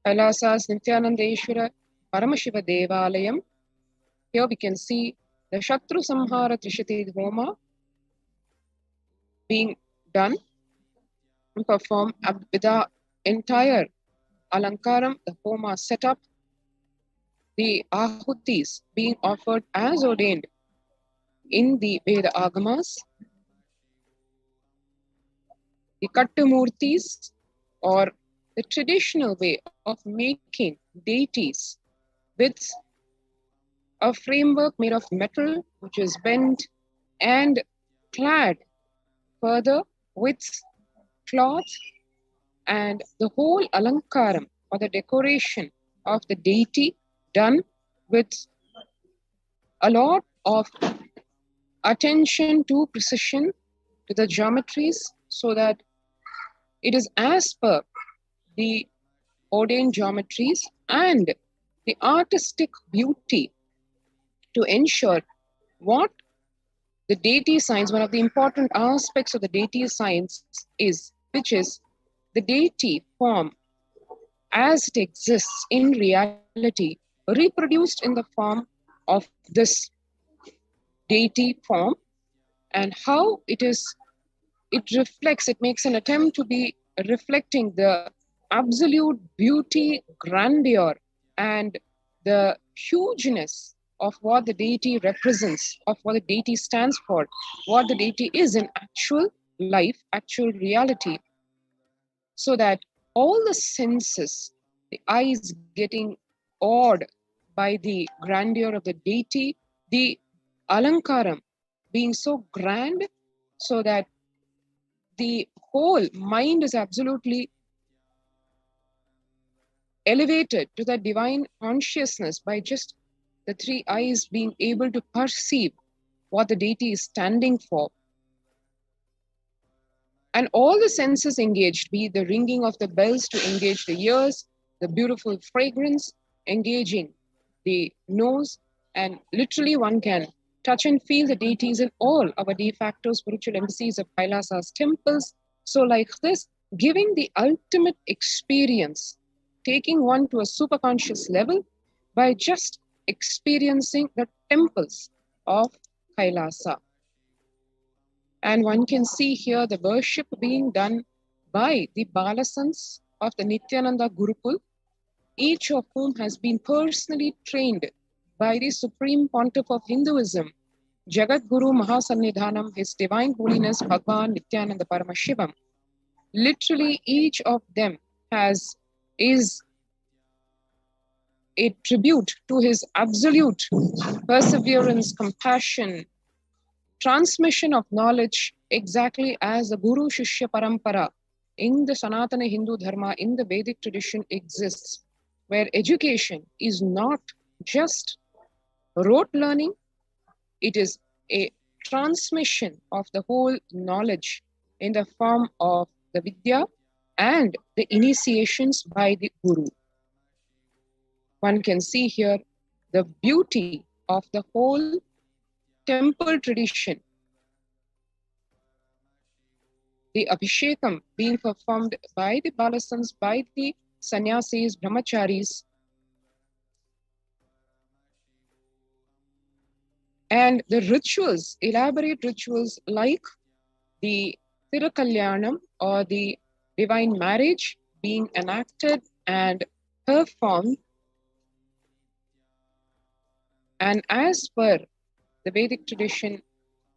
Kailasa's Nithyanandeshwara Paramashiva Devalayam. Here we can see the Shatru Samhara Trishati Homa being done and performed with the entire Alankaram, the Homa setup, the Ahutis being offered as ordained in the Veda Agamas, the Kattamurtis, or the traditional way of making deities with a framework made of metal, which is bent and clad further with cloth, and the whole alankaram or the decoration of the deity done with a lot of attention to precision to the geometries, so that it is as per the ordained geometries and the artistic beauty to ensure what the deity science, one of the important aspects of the deity science is, which is the deity form as it exists in reality, reproduced in the form of this deity form, and how it reflects, it makes an attempt to be reflecting the absolute beauty, grandeur, and the hugeness of what the deity represents, of what the deity stands for, what the deity is in actual life, actual reality, so that all the senses, the eyes getting awed by the grandeur of the deity, the alankaram being so grand, so that the whole mind is absolutely elevated to the divine consciousness by just the three eyes being able to perceive what the deity is standing for. And all the senses engaged, be it the ringing of the bells to engage the ears, the beautiful fragrance, engaging the nose, and literally one can touch and feel the deities in all our de facto spiritual embassies of Kailasa's temples. So like this, giving the ultimate experience, taking one to a superconscious level by just experiencing the temples of Kailasa. And one can see here the worship being done by the Balasans of the Nithyananda Gurukul, each of whom has been personally trained by the Supreme Pontiff of Hinduism, Jagat Guru Mahasannidhanam, His Divine Holiness Bhagavan Nithyananda Paramashivam. Literally each of them is a tribute to his absolute perseverance, compassion, transmission of knowledge, exactly as the Guru Shishya Parampara in the Sanatana Hindu Dharma, in the Vedic tradition exists, where education is not just rote learning, it is a transmission of the whole knowledge in the form of the Vidya and the initiations by the Guru. One can see here the beauty of the whole temple tradition. The Abhishekam being performed by the Balasans, by the Sannyasis, Brahmacharis, and the rituals, elaborate rituals like the Thirukalyanam or the divine marriage being enacted and performed. And as per the Vedic tradition,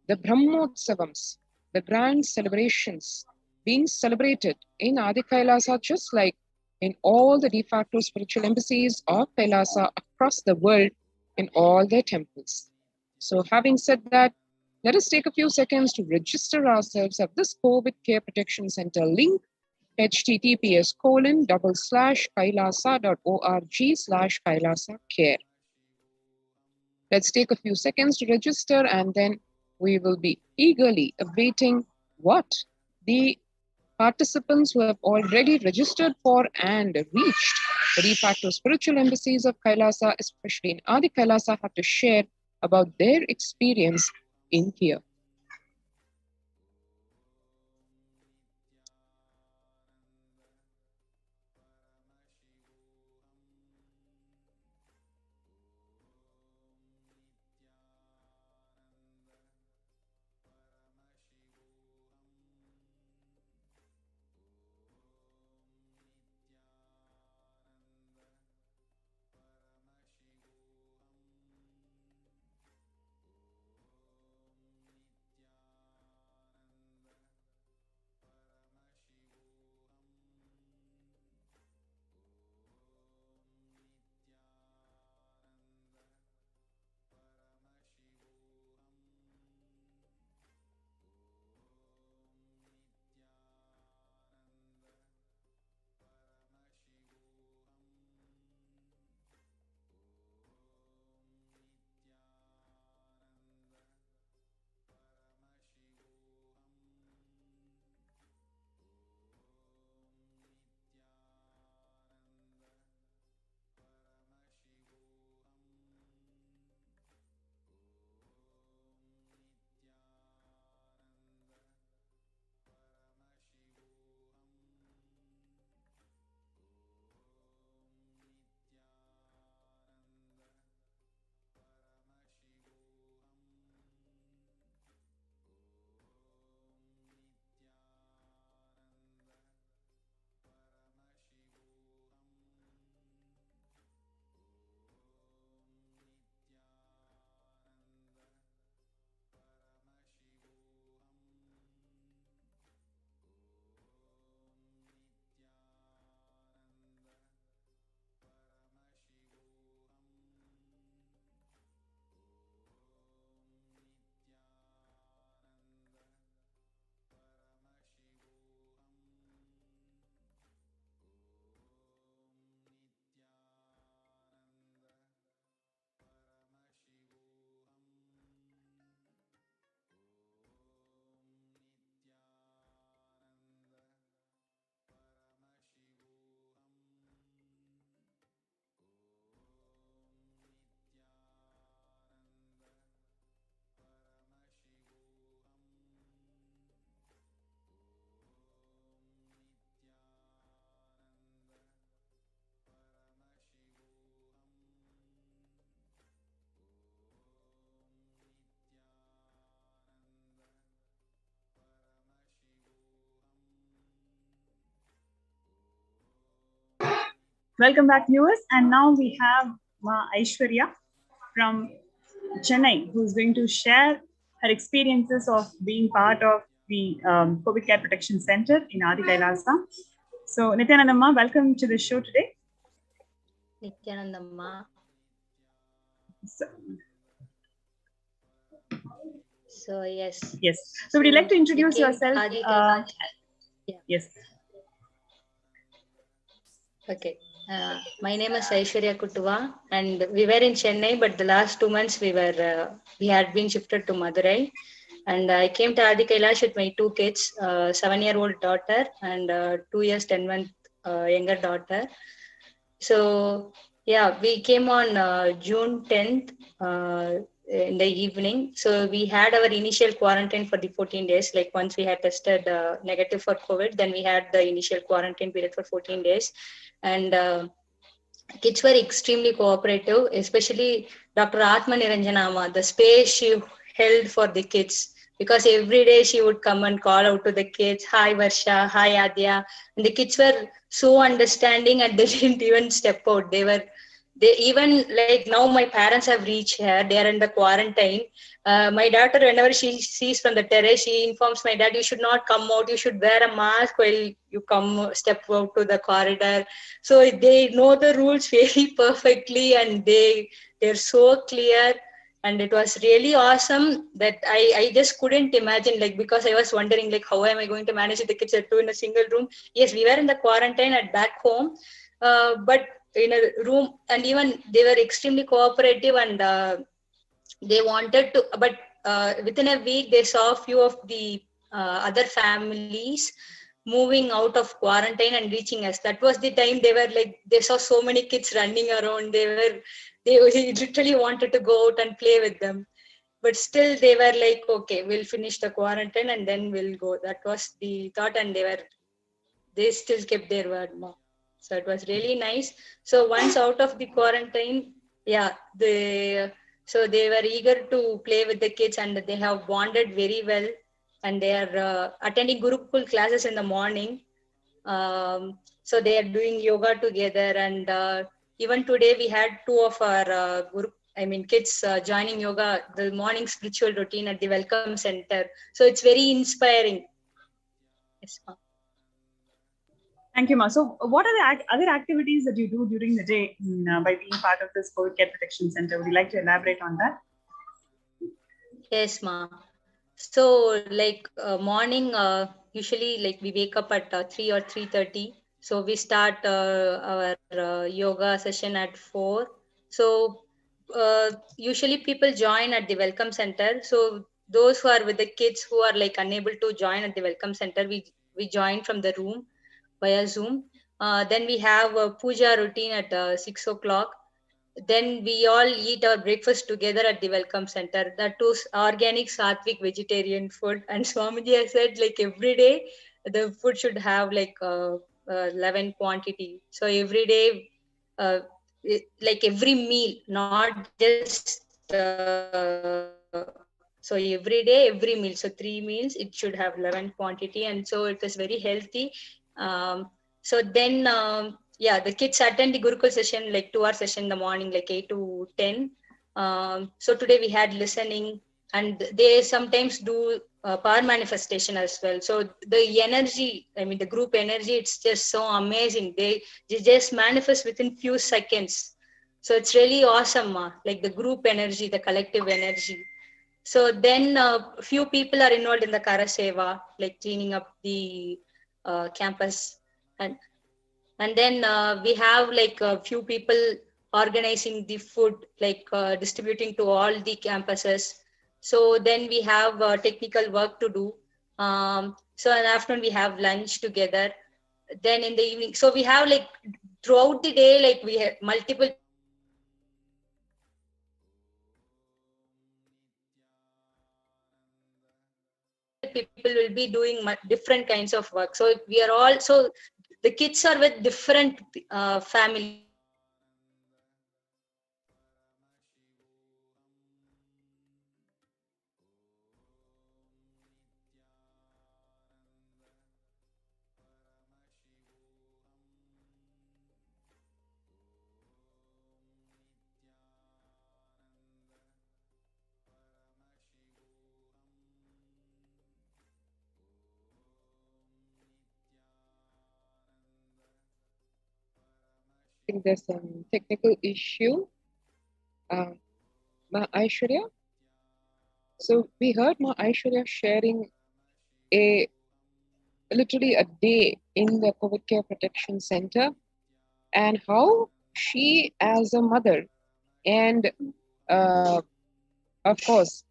the Brahmotsavams, the grand celebrations being celebrated in Adi Kailasa, just like in all the de facto spiritual embassies of Kailasa across the world in all their temples. So having said that, let us take a few seconds to register ourselves at this COVID Care Protection Center link https://kailasa.org/kailasa-care. Let's take a few seconds to register, and then we will be eagerly awaiting what the participants who have already registered for and reached the de facto spiritual embassies of Kailasa, especially in Adi Kailasa, have to share about their experience in here. Welcome back, viewers. And now we have Ma Aishwarya from Chennai, who's going to share her experiences of being part of the COVID Care Protection Center in Adi Kailasa. So, Nithyananda Ma, welcome to the show today. Nithyananda Ma. So yes. Yes. So, would you like to introduce yourself? Yes. Okay. My name is Aishwarya Kuttuva, and we were in Chennai, but the last 2 months we had been shifted to Madurai. And I came to Adi Kailash with my 2 kids, 7-year-old daughter and 2 years 10-month younger daughter. So yeah, we came on June 10th in the evening. So we had our initial quarantine for the 14 days. Like once we had tested negative for COVID, then we had the initial quarantine period for 14 days. And kids were extremely cooperative, especially Dr. Atma Niranjanama, the space she held for the kids, because every day she would come and call out to the kids, hi Varsha, hi Adya, and the kids were so understanding and they didn't even step out. They even, like now my parents have reached here, they are in the quarantine. My daughter, whenever she sees from the terrace, she informs my dad, you should not come out, you should wear a mask while you step out to the corridor. So they know the rules very perfectly, and they're so clear. And it was really awesome that I just couldn't imagine, like, because I was wondering, like, how am I going to manage the kids at 2 in a single room? Yes, we were in the quarantine at back home, but in a room, and even they were extremely cooperative, and they wanted to, but within a week, they saw a few of the other families moving out of quarantine and reaching us. That was the time they were like, they saw so many kids running around. They literally wanted to go out and play with them. But still they were like, okay, we'll finish the quarantine and then we'll go. That was the thought, and they still kept their word. So it was really nice. So once out of the quarantine, so they were eager to play with the kids, and they have bonded very well. And they are attending Gurukul classes in the morning. So they are doing yoga together. And even today we had two of our kids joining yoga, the morning spiritual routine at the Welcome Center. So it's very inspiring. Yes, ma'am. Thank you, Ma. So what are the other activities that you do during the day by being part of this COVID Care Protection Center? Would you like to elaborate on that? Yes, Ma. So like morning, usually like we wake up at 3 or 3:30. So we start our yoga session at 4. So usually people join at the Welcome Center. So those who are with the kids who are like unable to join at the Welcome Center, we join from the room via Zoom. Then we have a puja routine at 6 o'clock. Then we all eat our breakfast together at the Welcome Center. That was organic, sattvic, vegetarian food. And Swamiji has said, like, every day the food should have like 11 quantity. So every day, like every meal, not just so every day, every meal. So 3 meals, it should have 11 quantity, and so it is very healthy. So then, the kids attend the Gurukul session, like 2-hour session in the morning, like 8 to 10. So today we had listening, and they sometimes do power manifestation as well. So the energy, the group energy, it's just so amazing. They just manifest within few seconds. So it's really awesome, like the group energy, the collective energy. So then a few people are involved in the Kara Seva, like cleaning up the campus. And then we have like a few people organizing the food, like distributing to all the campuses. So then we have technical work to do. So in the afternoon we have lunch together. Then in the evening, so we have like throughout the day, like we have multiple people will be doing different kinds of work. So we are all, so the kids are with different families. I think there's some technical issue. Ma Aishwarya. So we heard Ma Aishwarya sharing literally a day in the COVID Care Protection Center, and how she, as a mother, and of course,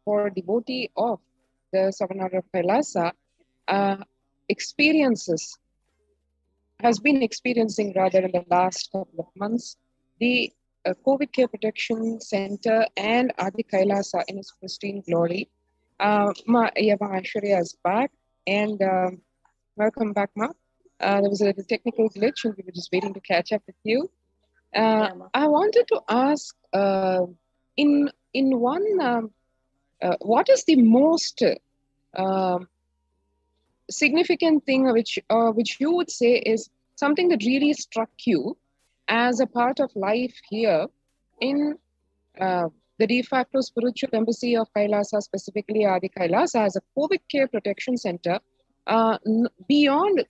for a devotee of the Savanara of Kailasa, has been experiencing rather in the last couple of months, the COVID Care Protection Center and Adi Kailasa in its pristine glory. Ma Aishwarya is back, and welcome back, Ma. There was a technical glitch, and we were just waiting to catch up with you. I wanted to ask, what is the most significant thing which you would say is something that really struck you as a part of life here in the de facto spiritual embassy of Kailasa, specifically Adi Kailasa, as a COVID Care Protection Center, beyond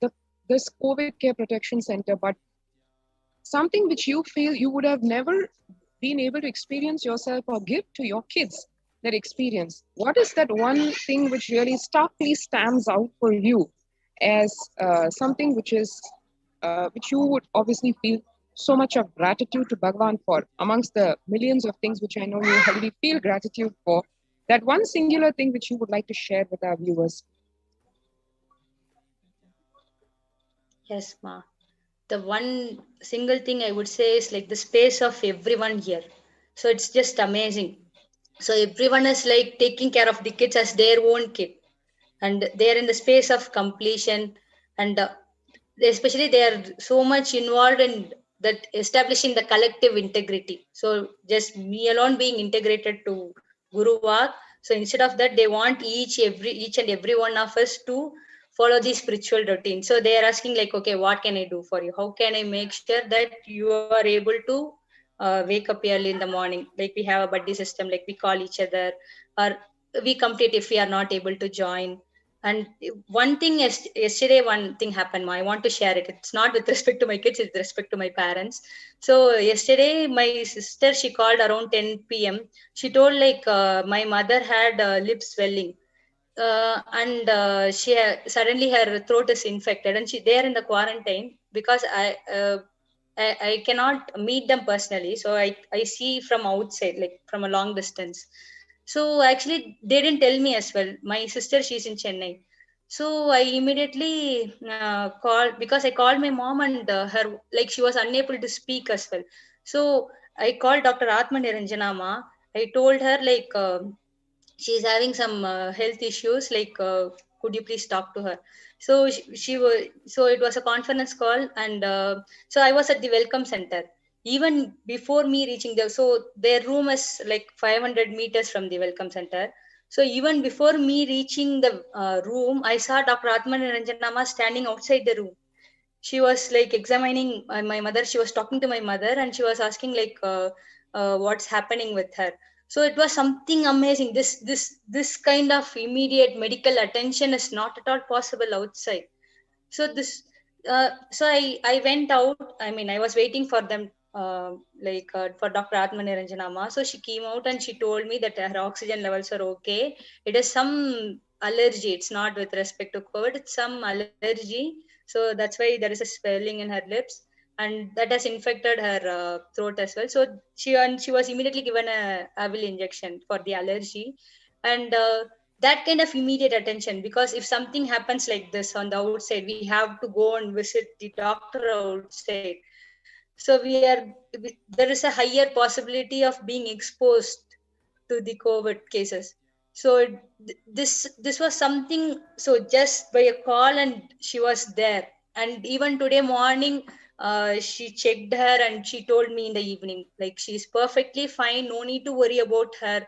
this COVID Care Protection Center, but something which you feel you would have never been able to experience yourself or give to your kids that experience, what is that one thing which really starkly stands out for you as something which you would obviously feel so much of gratitude to Bhagavan for, amongst the millions of things which I know you already feel gratitude for, that one singular thing which you would like to share with our viewers? Yes, Ma. The one single thing I would say is like the space of everyone here. So it's just amazing. So everyone is like taking care of the kids as their own kid, and they're in the space of completion, and especially they are so much involved in that establishing the collective integrity. So just me alone being integrated to Guru Vak. So instead of that, they want each and every one of us to follow the spiritual routine. So they are asking like, okay, what can I do for you? How can I make sure that you are able to wake up early in the morning? Like we have a buddy system, like we call each other, or we complete if we are not able to join. And one thing yesterday, one thing happened. I want to share it. It's not with respect to my kids, it's with respect to my parents. So yesterday, my sister, she called around 10 p.m. She told like my mother had lip swelling. And suddenly her throat is infected, and they're in the quarantine because I cannot meet them personally, so I see from outside, like from a long distance. So actually they didn't tell me as well. My sister, she's in Chennai, so I immediately called, because I called my mom, and her, like, she was unable to speak as well. So I called Dr. Atma Niranjana Ma. I told her like she's having some health issues, like could you please talk to her? So she was, so it was a conference call, and so I was at the welcome center. Even before me reaching there, so their room is like 500 meters from the welcome center. So even before me reaching the room, I saw Dr. Atman Niranjanama standing outside the room. She was like examining my mother. She was talking to my mother, and she was asking like what's happening with her. So it was something amazing. This kind of immediate medical attention is not at all possible outside. So I went out. I mean, I was waiting for them, for Dr. Atma Niranjanama. So she came out and she told me that her oxygen levels are okay. It is some allergy. It's not with respect to COVID. It's some allergy. So that's why there is a swelling in her lips, and that has infected her throat as well. So she was immediately given a Avil injection for the allergy, and that kind of immediate attention, because if something happens like this on the outside, we have to go and visit the doctor outside. So there is a higher possibility of being exposed to the COVID cases. So this was something. So just by a call, and she was there. And even today morning, she checked her, and she told me in the evening, like, she's perfectly fine, no need to worry about her.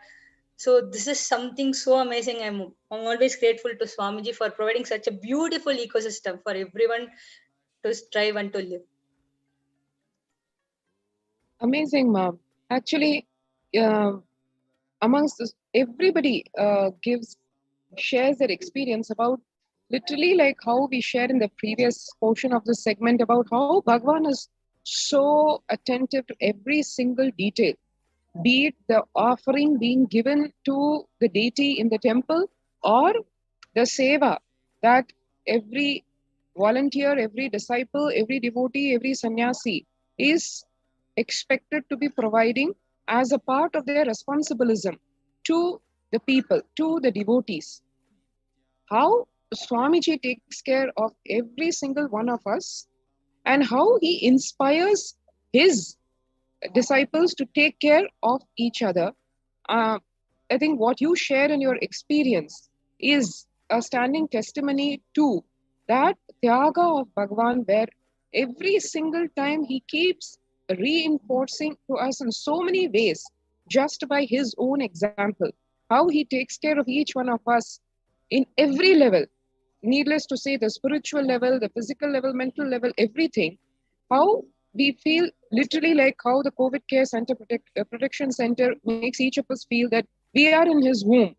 So this is something so amazing. I'm always grateful to Swamiji for providing such a beautiful ecosystem for everyone to strive and to live. Amazing, ma'am. Actually, amongst this, everybody shares their experience about literally like how we shared in the previous portion of the segment about how Bhagavan is so attentive to every single detail, be it the offering being given to the deity in the temple, or the seva that every volunteer, every disciple, every devotee, every sannyasi is expected to be providing as a part of their responsibilism to the people, to the devotees. How Swamiji takes care of every single one of us, and how he inspires his disciples to take care of each other. I think what you share in your experience is a standing testimony to that Tyaga of Bhagavan, where every single time he keeps reinforcing to us in so many ways, just by his own example, how he takes care of each one of us in every level. Needless to say, the spiritual level, the physical level, mental level, everything. How we feel literally like how the COVID Care Center Protection Center makes each of us feel that we are in his womb.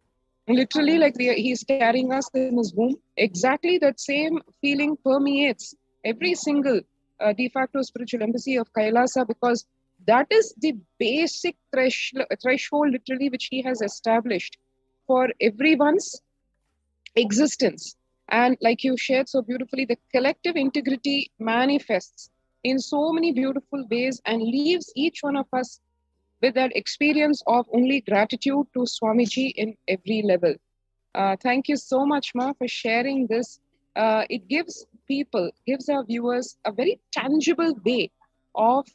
Literally like he's carrying us in his womb. Exactly that same feeling permeates every single de facto spiritual embassy of Kailasa, because that is the basic threshold literally which he has established for everyone's existence. And like you shared so beautifully, the collective integrity manifests in so many beautiful ways and leaves each one of us with that experience of only gratitude to Swamiji in every level. Thank you so much, Ma, for sharing this. It gives our viewers a very tangible way of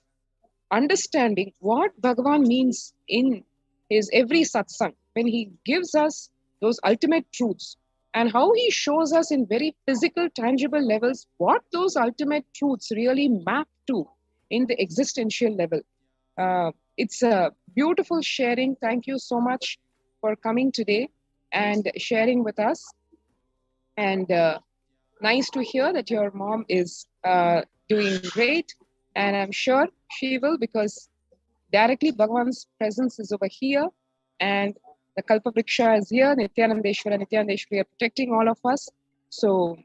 understanding what Bhagavan means in his every satsang, when he gives us those ultimate truths, and how he shows us in very physical, tangible levels what those ultimate truths really map to in the existential level. It's a beautiful sharing. Thank you so much for coming today and sharing with us. And nice to hear that your mom is doing great. And I'm sure she will, because directly Bhagavan's presence is over here and the Kalpa Vriksha is here. Nithyanandeshwari are protecting all of us. So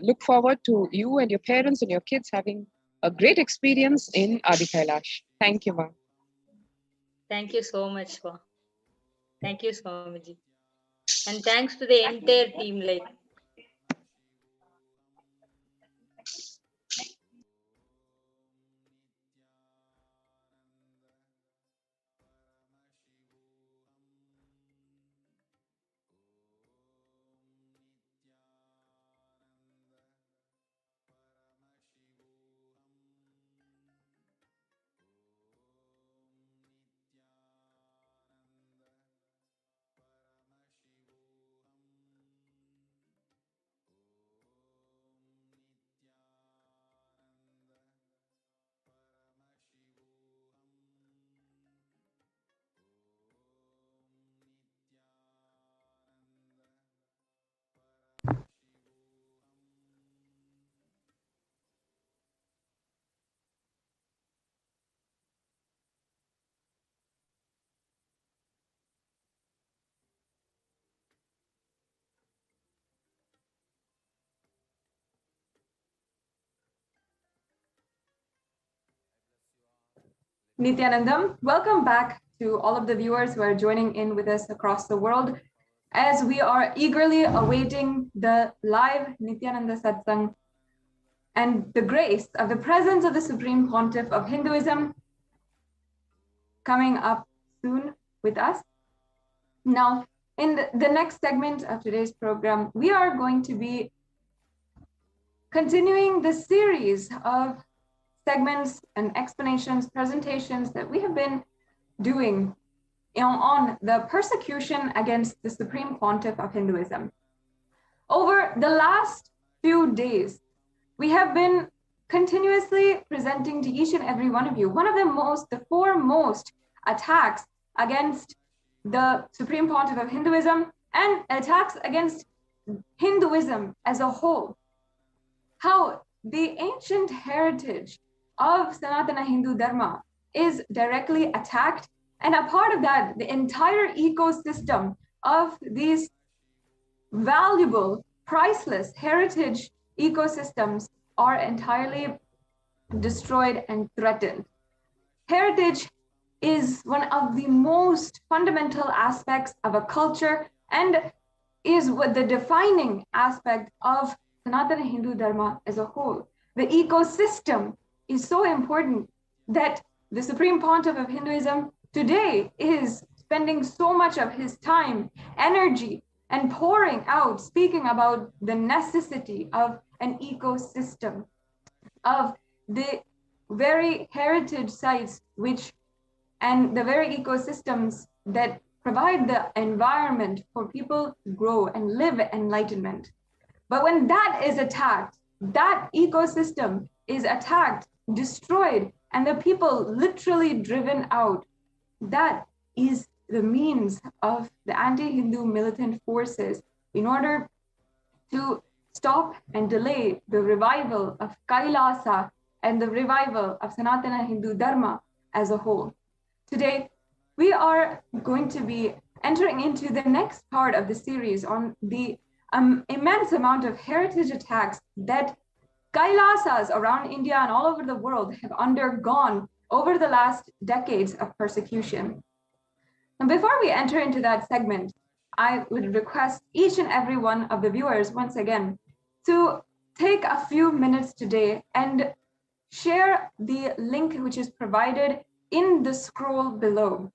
look forward to you and your parents and your kids having a great experience in Adi Kailash. Thank you, Ma. Thank you so much, Ma. Thank you, Swamiji. And thanks to the entire team. Nithyanandam, welcome back to all of the viewers who are joining in with us across the world as we are eagerly awaiting the live Nithyananda Satsang and the grace of the presence of the Supreme Pontiff of Hinduism coming up soon with us. Now, in the next segment of today's program, we are going to be continuing the series of segments and explanations, presentations that we have been doing on the persecution against the Supreme Pontiff of Hinduism. Over the last few days, we have been continuously presenting to each and every one of you one of the foremost attacks against the Supreme Pontiff of Hinduism and attacks against Hinduism as a whole. How the ancient heritage of Sanatana Hindu Dharma is directly attacked, and a part of that, the entire ecosystem of these valuable, priceless heritage ecosystems are entirely destroyed and threatened. Heritage is one of the most fundamental aspects of a culture and is what the defining aspect of Sanatana Hindu Dharma as a whole. The ecosystem is so important that the Supreme Pontiff of Hinduism today is spending so much of his time, energy, and pouring out, speaking about the necessity of an ecosystem, of the very heritage sites and the very ecosystems that provide the environment for people to grow and live enlightenment. But when that is attacked, that ecosystem is attacked, destroyed, and the people literally driven out, that is the means of the anti-Hindu militant forces in order to stop and delay the revival of Kailasa and the revival of Sanatana Hindu Dharma as a whole. Today, we are going to be entering into the next part of the series on the immense amount of heritage attacks that Kailasas around India and all over the world have undergone over the last decades of persecution. And before we enter into that segment, I would request each and every one of the viewers once again to take a few minutes today and share the link which is provided in the scroll below.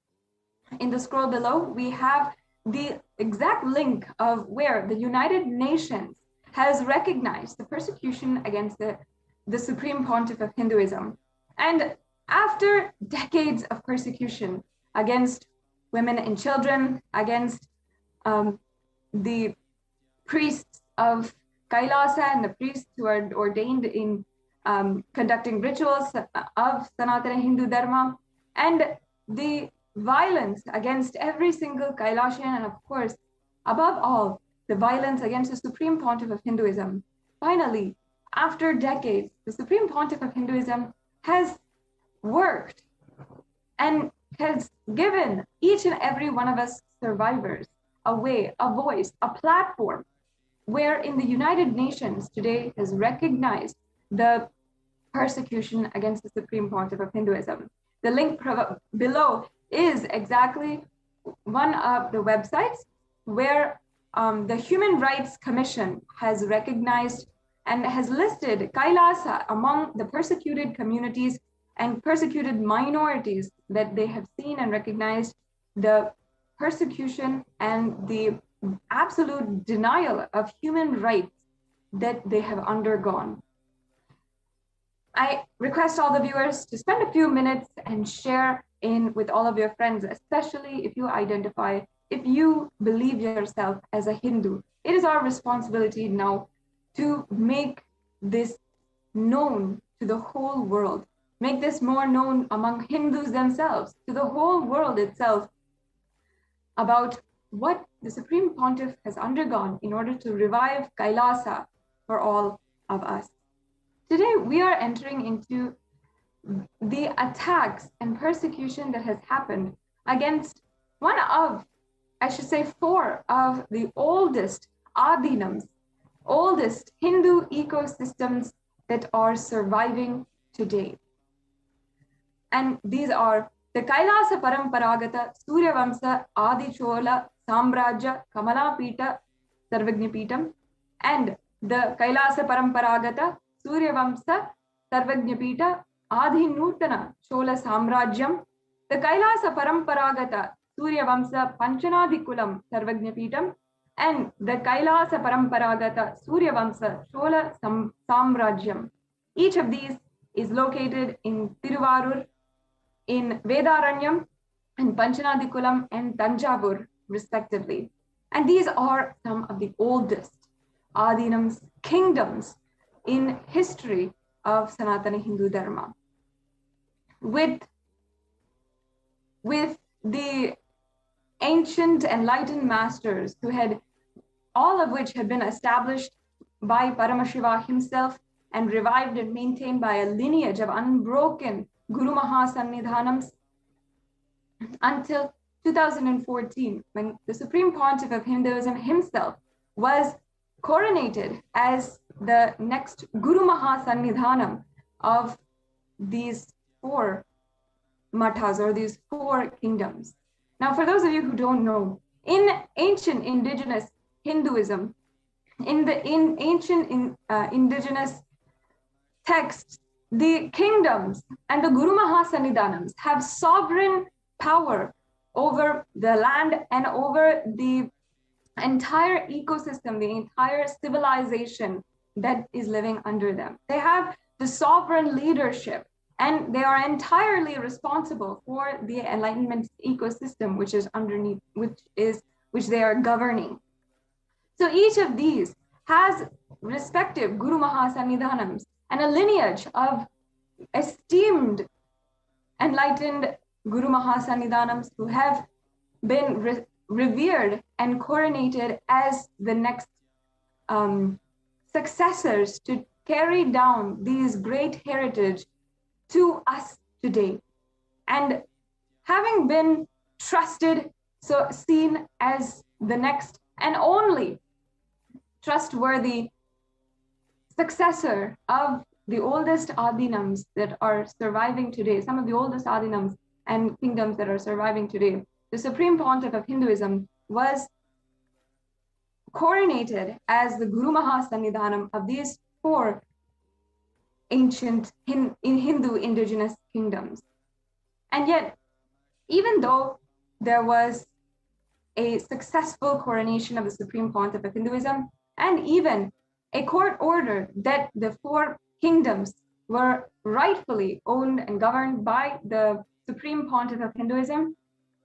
In the scroll below, we have the exact link of where the United Nations has recognized the persecution against the Supreme Pontiff of Hinduism. And after decades of persecution against women and children, against the priests of Kailasa and the priests who are ordained in conducting rituals of Sanatana Hindu Dharma, and the violence against every single Kailashian, and of course, above all, the violence against the Supreme Pontiff of Hinduism. Finally, after decades, the Supreme Pontiff of Hinduism has worked and has given each and every one of us survivors a way, a voice, a platform, where in the United Nations today has recognized the persecution against the Supreme Pontiff of Hinduism. The link below is exactly one of the websites where the Human Rights Commission has recognized and has listed Kailasa among the persecuted communities and persecuted minorities that they have seen and recognized the persecution and the absolute denial of human rights that they have undergone. I request all the viewers to spend a few minutes and share in with all of your friends, especially if you identify, if you believe yourself as a Hindu. It is our responsibility now to make this known to the whole world, make this more known among Hindus themselves, to the whole world itself, about what the Supreme Pontiff has undergone in order to revive Kailasa for all of us. Today, we are entering into the attacks and persecution that has happened against one of, I should say, four of the oldest adinams, oldest Hindu ecosystems that are surviving today. And these are the Kailasa Paramparagata Suryavamsa Adichola Samrajya Kamalapita Sarvagnapitam and the Kailasa Paramparagata Suryavamsa Sarvagnyapita Adhinutana Chola Samrajyam, the Kailasa Paramparagata Suryavamsa Panchanadikulam Sarvagnapitam, and the Kailasa Paramparagata Suryavamsa Chola Samrajyam. Each of these is located in Tiruvarur, in Vedaranyam, and Panchanadikulam and Tanjavur, respectively. And these are some of the oldest Adinams, kingdoms in history of Sanatana Hindu Dharma. With the ancient enlightened masters who had, all of which had been established by Paramashiva himself and revived and maintained by a lineage of unbroken Guru Mahasannidhanams until 2014, when the Supreme Pontiff of Hinduism himself was coronated as the next Guru Mahasannidhanam of these four mathas, or these four kingdoms. Now, for those of you who don't know, in ancient indigenous Hinduism, in ancient indigenous texts, the kingdoms and the Guru Mahasannidhanams have sovereign power over the land and over the entire ecosystem, the entire civilization that is living under them. They have the sovereign leadership, and they are entirely responsible for the enlightenment ecosystem which is underneath, which they are governing. So each of these has respective Guru Mahasannidhanams and a lineage of esteemed enlightened Guru Mahasannidhanams who have been revered and coronated as the next successors to carry down these great heritage to us today. And having been trusted, so seen as the next and only trustworthy successor of the oldest adinams that are surviving today, some of the oldest adinams and kingdoms that are surviving today, the Supreme Pontiff of Hinduism was coronated as the Guru Mahasannidhanam of these 4 ancient Hindu indigenous kingdoms. And yet, even though there was a successful coronation of the Supreme Pontiff of Hinduism, and even a court order that the 4 kingdoms were rightfully owned and governed by the Supreme Pontiff of Hinduism,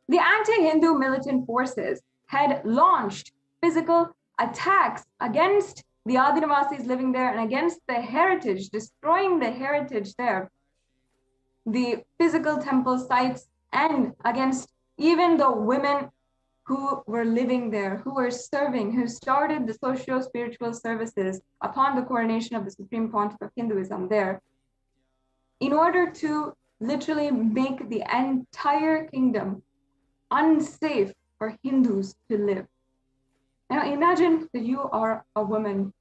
the anti-Hindu militant forces had launched physical attacks against the Adinavasis living there and against the heritage, destroying the heritage there, the physical temple sites, and against even the women who were living there, who were serving, who started the socio-spiritual services upon the coronation of the Supreme Pontiff of Hinduism there, in order to literally make the entire kingdom unsafe for Hindus to live. Now imagine that you are a woman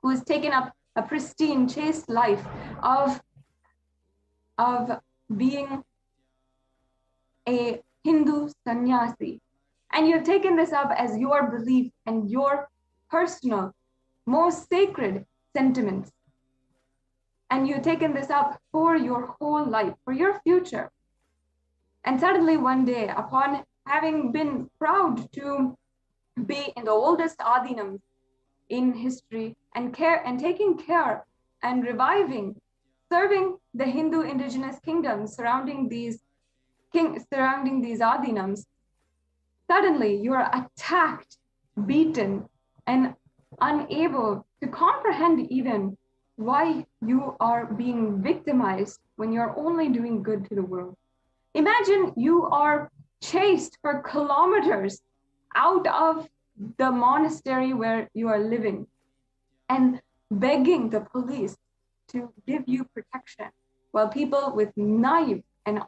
who has taken up a pristine, chaste life of being a Hindu sannyasi, and you've taken this up as your belief and your personal, most sacred sentiments. And you've taken this up for your whole life, for your future. And suddenly one day, upon having been proud to be in the oldest adinams in history and taking care and reviving, serving the Hindu indigenous kingdoms surrounding these adinams, suddenly you are attacked, beaten, and unable to comprehend even why you are being victimized when you're only doing good to the world. Imagine you are chased for kilometers out of the monastery where you are living and begging the police to give you protection, while people with knives and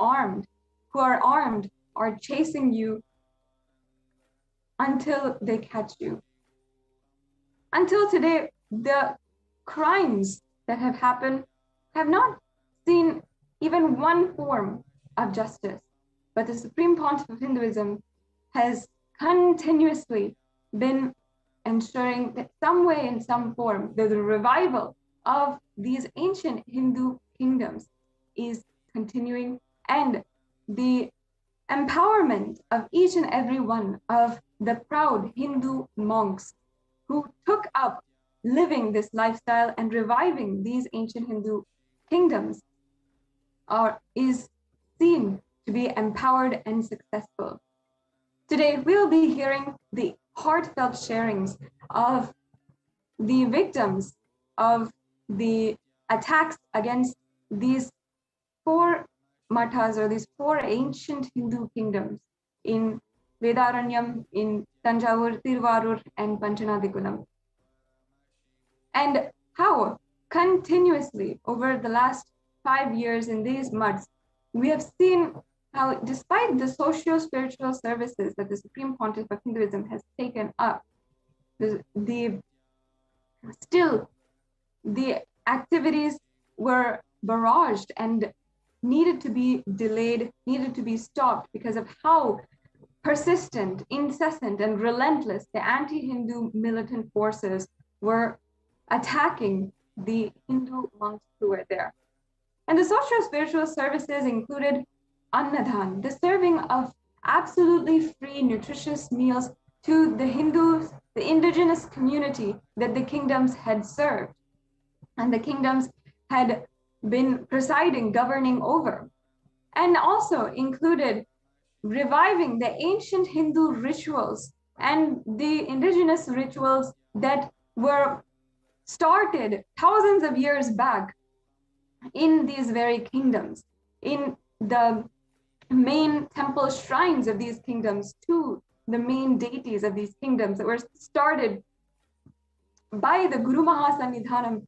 who are armed are chasing you until they catch you. Until today, the crimes that have happened have not seen even one form of justice. But the Supreme Pontiff of Hinduism has continuously been ensuring that some way, in some form, that the revival of these ancient Hindu kingdoms is continuing, and the empowerment of each and every one of the proud Hindu monks who took up living this lifestyle and reviving these ancient Hindu kingdoms is seen to be empowered and successful. Today, we'll be hearing the heartfelt sharings of the victims of the attacks against these 4 mathas, or these 4 ancient Hindu kingdoms in Vedaranyam, in Tanjavur, Tiruvarur, and Panchanadikulam. And how continuously over the last 5 years in these muds, we have seen how, despite the socio-spiritual services that the Supreme Pontiff of Hinduism has taken up, still the activities were barraged and needed to be delayed, needed to be stopped because of how persistent, incessant, and relentless the anti-Hindu militant forces were attacking the Hindu monks who were there. And the socio-spiritual services included Annadhan, the serving of absolutely free, nutritious meals to the Hindus, the indigenous community that the kingdoms had served and the kingdoms had been presiding, governing over. And also included reviving the ancient Hindu rituals and the indigenous rituals that were started thousands of years back in these very kingdoms, in the main temple shrines of these kingdoms, to the main deities of these kingdoms that were started by the Guru Mahasannidhanam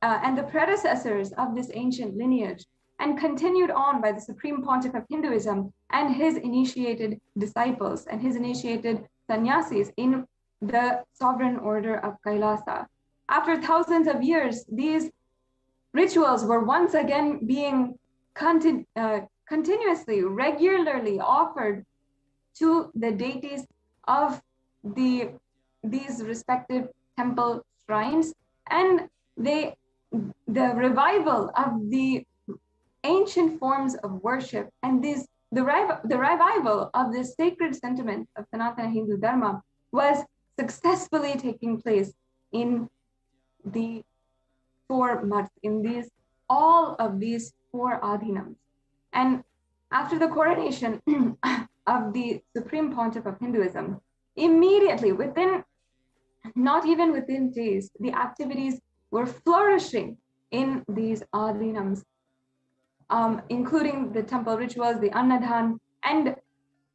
and the predecessors of this ancient lineage, and continued on by the Supreme Pontiff of Hinduism and his initiated disciples and his initiated sannyasis in the sovereign order of Kailasa. After thousands of years, these rituals were once again being continuously, regularly offered to the deities of these respective temple shrines, and the revival of the ancient forms of worship and the revival of the sacred sentiment of Sanatana Hindu Dharma was successfully taking place in the 4 months, in all of these 4 adhinams. And after the coronation of the Supreme Pontiff of Hinduism, immediately not even within days, the activities were flourishing in these adhinams, including the temple rituals, the Annadhan, and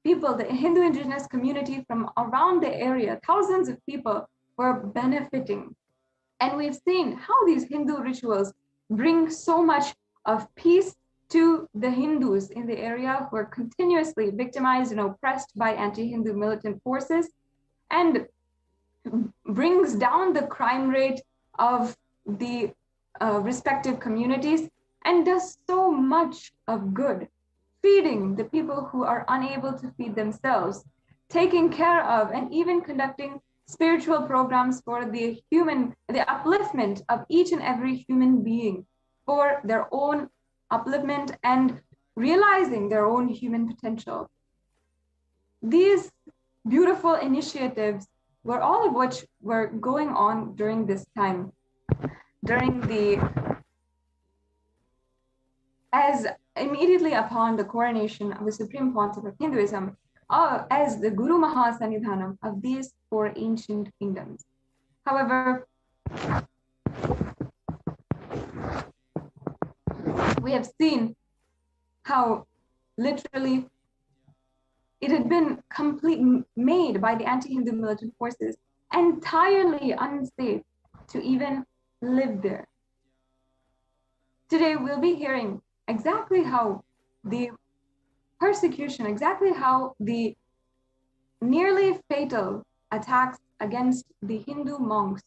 people, the Hindu indigenous community from around the area, thousands of people were benefiting. And we've seen how these Hindu rituals bring so much of peace to the Hindus in the area who are continuously victimized and oppressed by anti-Hindu militant forces, and brings down the crime rate of the respective communities, and does so much of good, feeding the people who are unable to feed themselves, taking care of and even conducting spiritual programs for the upliftment of each and every human being, for their own upliftment and realizing their own human potential. These beautiful initiatives were all of which were going on during this time, as immediately upon the coronation of the Supreme Pontiff of Hinduism, as the Guru Mahasanidhanam of these 4 ancient kingdoms. However, we have seen how literally it had been made by the anti-Hindu militant forces entirely unsafe to even live there. Today, we'll be hearing exactly how the persecution, exactly how the nearly fatal attacks against the Hindu monks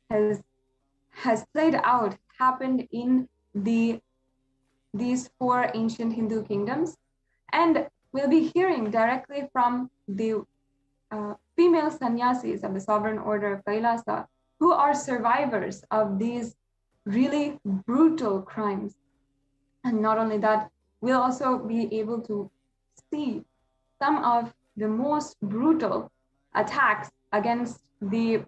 has played out, happened in these 4 ancient Hindu kingdoms. And we'll be hearing directly from the female sannyasis of the Sovereign Order of Kailasa, who are survivors of these really brutal crimes. And not only that, we'll also be able to see some of the most brutal attacks against the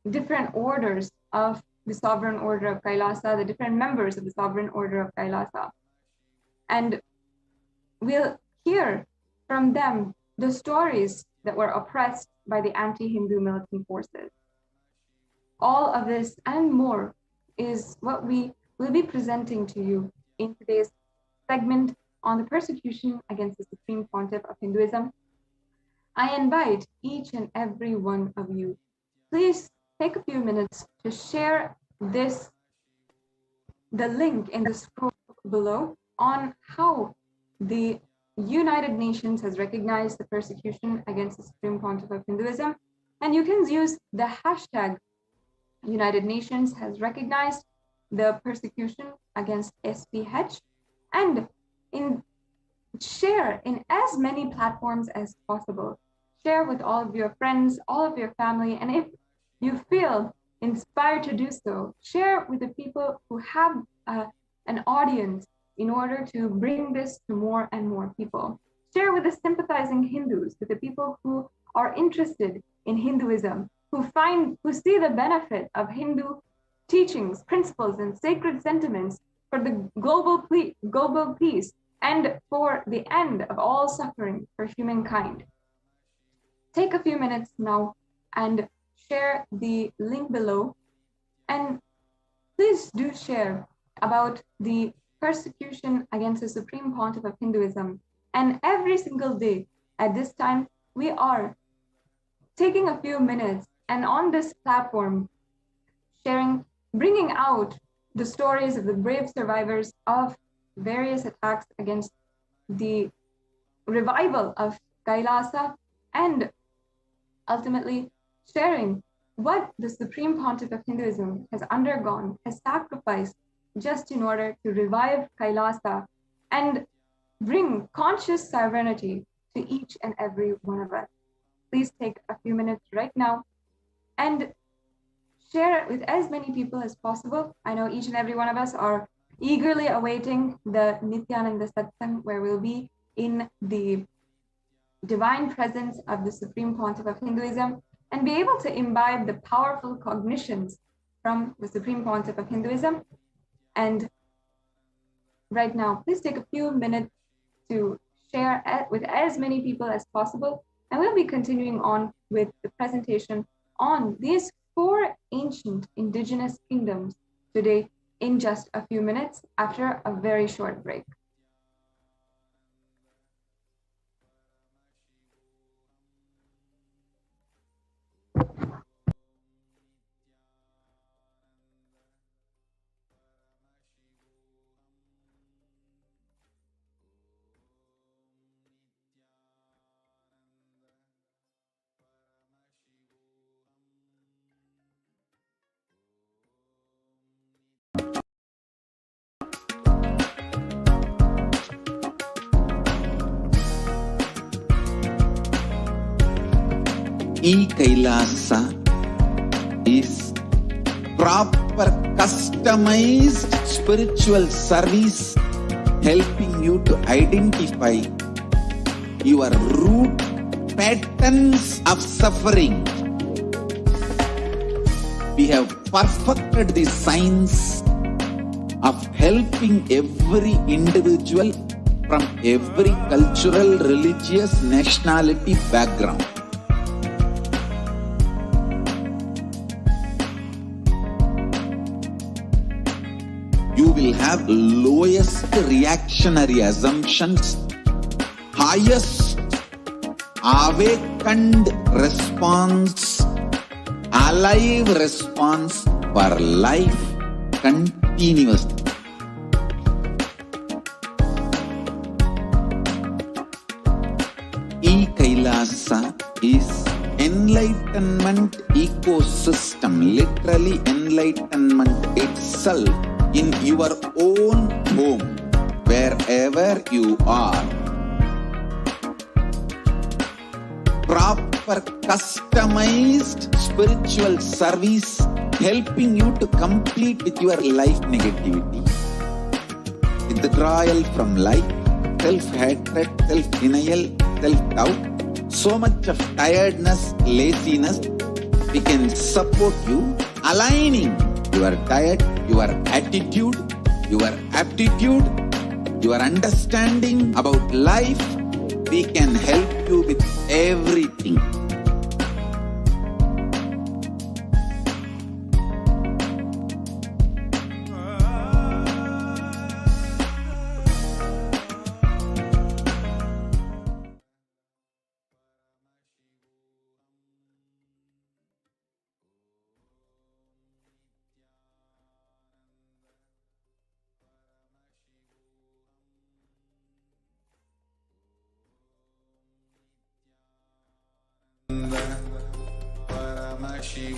different orders of the Sovereign Order of Kailasa, the different members of the Sovereign Order of Kailasa. And we'll hear from them the stories that were oppressed by the anti-Hindu militant forces. All of this and more is what we will be presenting to you in today's segment on the persecution against the Supreme Pontiff of Hinduism. I invite each and every one of you, please take a few minutes to share the link in the scroll below on how the United Nations has recognized the persecution against the Supreme Pontiff of Hinduism. And you can use the hashtag United Nations has recognized the persecution against SPH, and share in as many platforms as possible. Share with all of your friends, all of your family, and if you feel inspired to do so, share with the people who have an audience in order to bring this to more and more people. Share with the sympathizing Hindus, with the people who are interested in Hinduism, who see the benefit of Hindu teachings, principles, and sacred sentiments for the global peace and for the end of all suffering for humankind. Take a few minutes now and share the link below, and please do share about the persecution against the Supreme Pontiff of Hinduism. And every single day at this time, we are taking a few minutes and on this platform, bringing out the stories of the brave survivors of various attacks against the revival of Kailasa, and ultimately sharing what the Supreme Pontiff of Hinduism has undergone, has sacrificed just in order to revive Kailasa and bring conscious serenity to each and every one of us. Please take a few minutes right now and share it with as many people as possible. I know each and every one of us are eagerly awaiting the Nithyananda Satsang, where we'll be in the divine presence of the Supreme Pontiff of Hinduism and be able to imbibe the powerful cognitions from the Supreme Pontiff of Hinduism. And right now, please take a few minutes to share it with as many people as possible. And we'll be continuing on with the presentation on these 4 ancient indigenous kingdoms today in just a few minutes after a very short break. E-Kailasa is proper customized spiritual service helping you to identify your root patterns of suffering. We have perfected the science of helping every individual from every cultural, religious, nationality background. You will have lowest reactionary assumptions, highest awakened response, alive response for life continuously. E-Kailasa is enlightenment ecosystem, literally enlightenment itself in your own home, wherever you are. Proper customized spiritual service helping you to complete with your life negativity, withdrawal from life, self-hatred, self-denial, self-doubt, so much of tiredness, laziness. We can support you aligning your diet, your attitude, your aptitude, your understanding about life. We can help you with everything.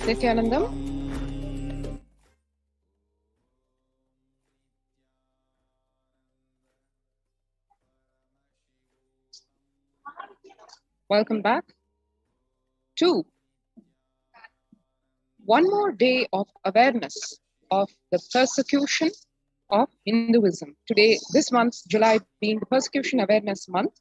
Nithyananda. Welcome back to one more day of awareness of the persecution of Hinduism. Today, this month, July being the Persecution Awareness Month,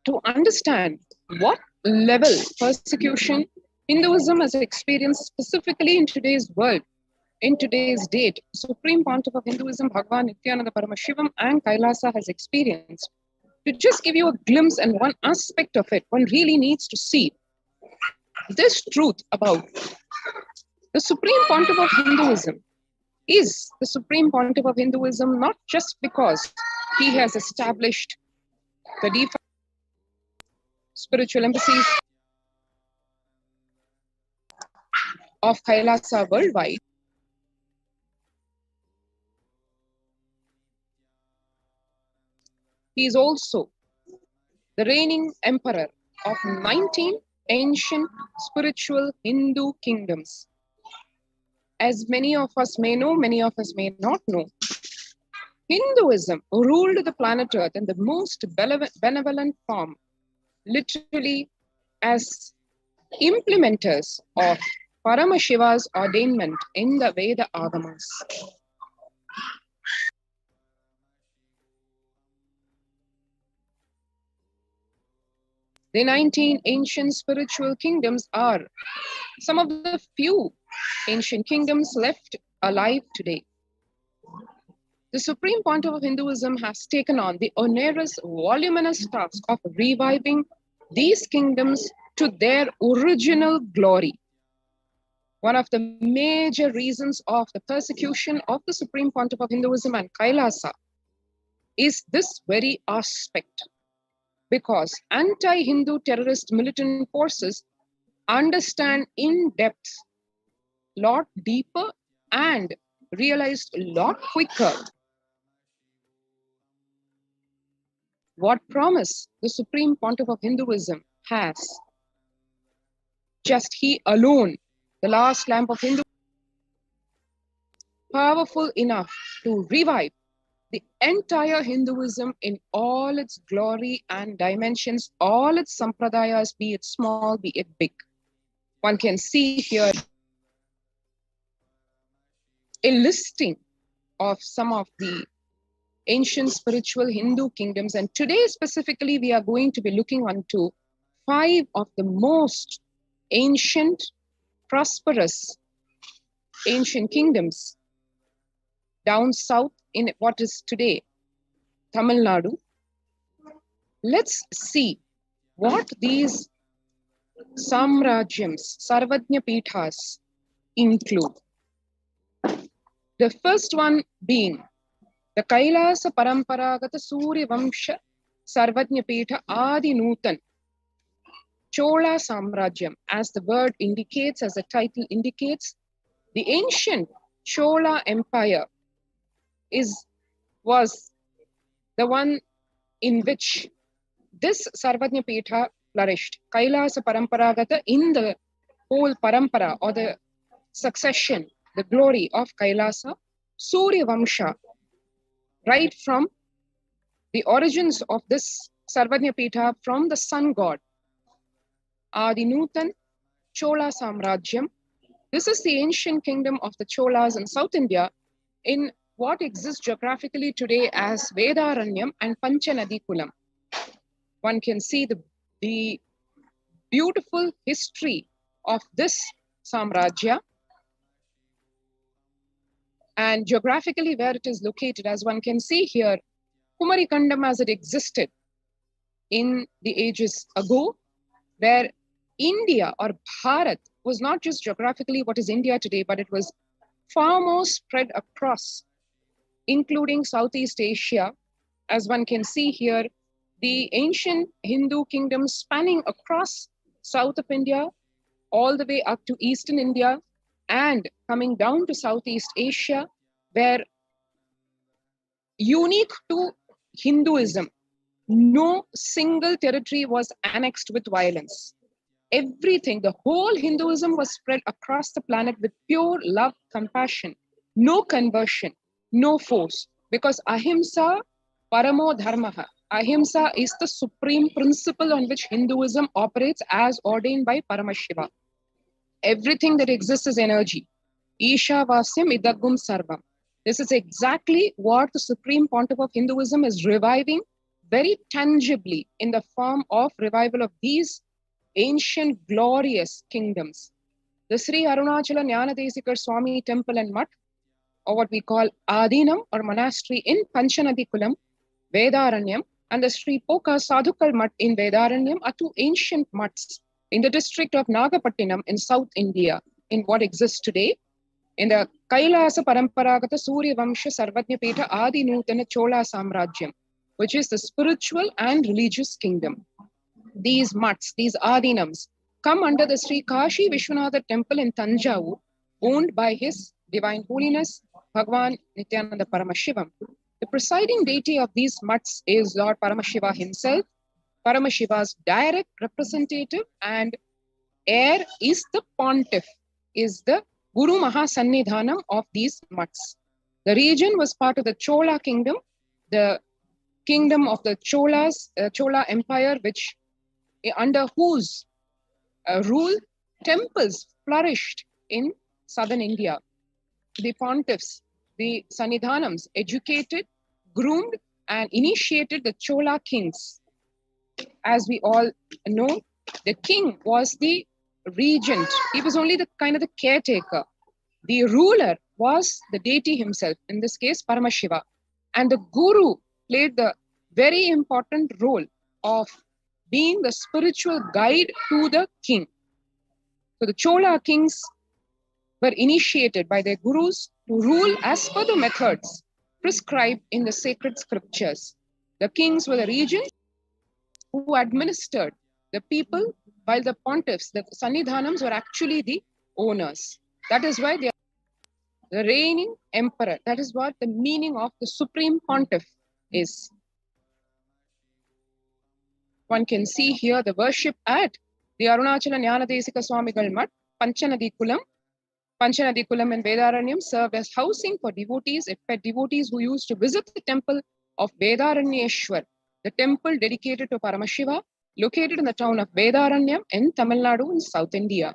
to understand what level persecution Hinduism has experienced specifically in today's world, in today's date, Supreme Pontiff of Hinduism, Bhagavan Nithyananda Paramashivam and Kailasa has experienced. To just give you a glimpse and one aspect of it, one really needs to see this truth about the Supreme Pontiff of Hinduism. Is the Supreme Pontiff of Hinduism not just because he has established the de facto spiritual embassies of Kailasa worldwide, he is also the reigning emperor of 19 ancient spiritual Hindu kingdoms. as many of us may know, many of us may not know, Hinduism ruled the planet Earth in the most benevolent form, literally as implementers of Paramashiva's ordainment in the Veda Agamas. The 19 ancient spiritual kingdoms are some of the few ancient kingdoms left alive today. The Supreme Pontiff of Hinduism has taken on the onerous, voluminous task of reviving these kingdoms to their original glory. One of the major reasons of the persecution of the Supreme Pontiff of Hinduism and Kailasa is this very aspect, because anti-Hindu terrorist militant forces understand in depth, lot deeper, and realized a lot quicker what promise the Supreme Pontiff of Hinduism has. Just he alone, the last lamp of Hindu, powerful enough to revive the entire Hinduism in all its glory and dimensions, all its sampradayas, be it small, be it big. One can see here a listing of some of the ancient spiritual Hindu kingdoms. And today specifically, we are going to be looking onto 5 of the most ancient, prosperous ancient kingdoms down south in what is today Tamil Nadu. Let's see what these samrajyams, Sarvajna Pithas, include. The first one being the Kailasa Paramparagata Surya Vamsha Sarvajna Pitha Adi Nutan Chola Samrajyam. As the word indicates, as the title indicates, the ancient Chola Empire was the one in which this Sarvajna Pitha flourished. Kailasa Paramparagata, in the whole parampara or the succession, the glory of Kailasa, Surya Vamsha, right from the origins of this Sarvajna Pitha from the sun god, Adinutan Chola Samrajyam. This is the ancient kingdom of the Cholas in South India in what exists geographically today as Vedaranyam and Panchanadikulam. One can see the beautiful history of this Samrajya and geographically where it is located. As one can see here, Kumari Kandam as it existed in the ages ago, where India or Bharat was not just geographically what is India today, but it was far more spread across, including Southeast Asia. As one can see here, the ancient Hindu kingdoms spanning across south of India, all the way up to Eastern India, and coming down to Southeast Asia, where unique to Hinduism, no single territory was annexed with violence. Everything, the whole Hinduism was spread across the planet with pure love, compassion, no conversion, no force, because ahimsa paramo dharmaha. Ahimsa is the supreme principle on which Hinduism operates as ordained by Paramashiva. Everything that exists is energy. Isha vasyam idagum sarvam. This is exactly what the Supreme Pontiff of Hinduism is reviving very tangibly in the form of revival of these ancient glorious kingdoms. The Sri Arunachala Jnanadesikar Swami Temple and Mutt, or what we call Adinam or monastery in Panchanadikulam, Vedaranyam, and the Sri Poka Sadhukal Mutt in Vedaranyam are 2 ancient mutts in the district of Nagapattinam in South India, in what exists today, in the Kailasa Paramparagata Surya Vamsha Sarvajna Pitha Adi Nutana Chola Samrajyam, which is the spiritual and religious kingdom. These mutts, these Adinams, come under the Sri Kashi Vishwanatha temple in Tanjavur, owned by His Divine Holiness Bhagwan Nithyananda Paramashivam. The presiding deity of these mutts is Lord Paramashiva himself. Paramashiva's direct representative and heir is the pontiff, is the Guru Mahasannidhanam of these mutts. The region was part of the Chola kingdom, the kingdom of the Cholas, Chola Empire, which under whose rule temples flourished in southern India. The pontiffs, the Sannidhanams, educated, groomed, and initiated the Chola kings. As we all know, the king was the regent. He was only the kind of the caretaker. The ruler was the deity himself, in this case, Paramashiva. And the guru played the very important role of being the spiritual guide to the king. So the Chola kings were initiated by their gurus to rule as per the methods prescribed in the sacred scriptures. The kings were the regents who administered the people, while the pontiffs, the Sannidhanams, were actually the owners. That is why they are the reigning emperor. That is what the meaning of the supreme pontiff is. One can see here the worship at the Arunachala Jnanadesika Swamigal Mutt, Panchanadi Kulam. Panchanadi Kulam and Vedaranyam served as housing for devotees. It fed devotees who used to visit the temple of Vedaranyeshwar, the temple dedicated to Paramashiva, located in the town of Vedaranyam in Tamil Nadu in South India.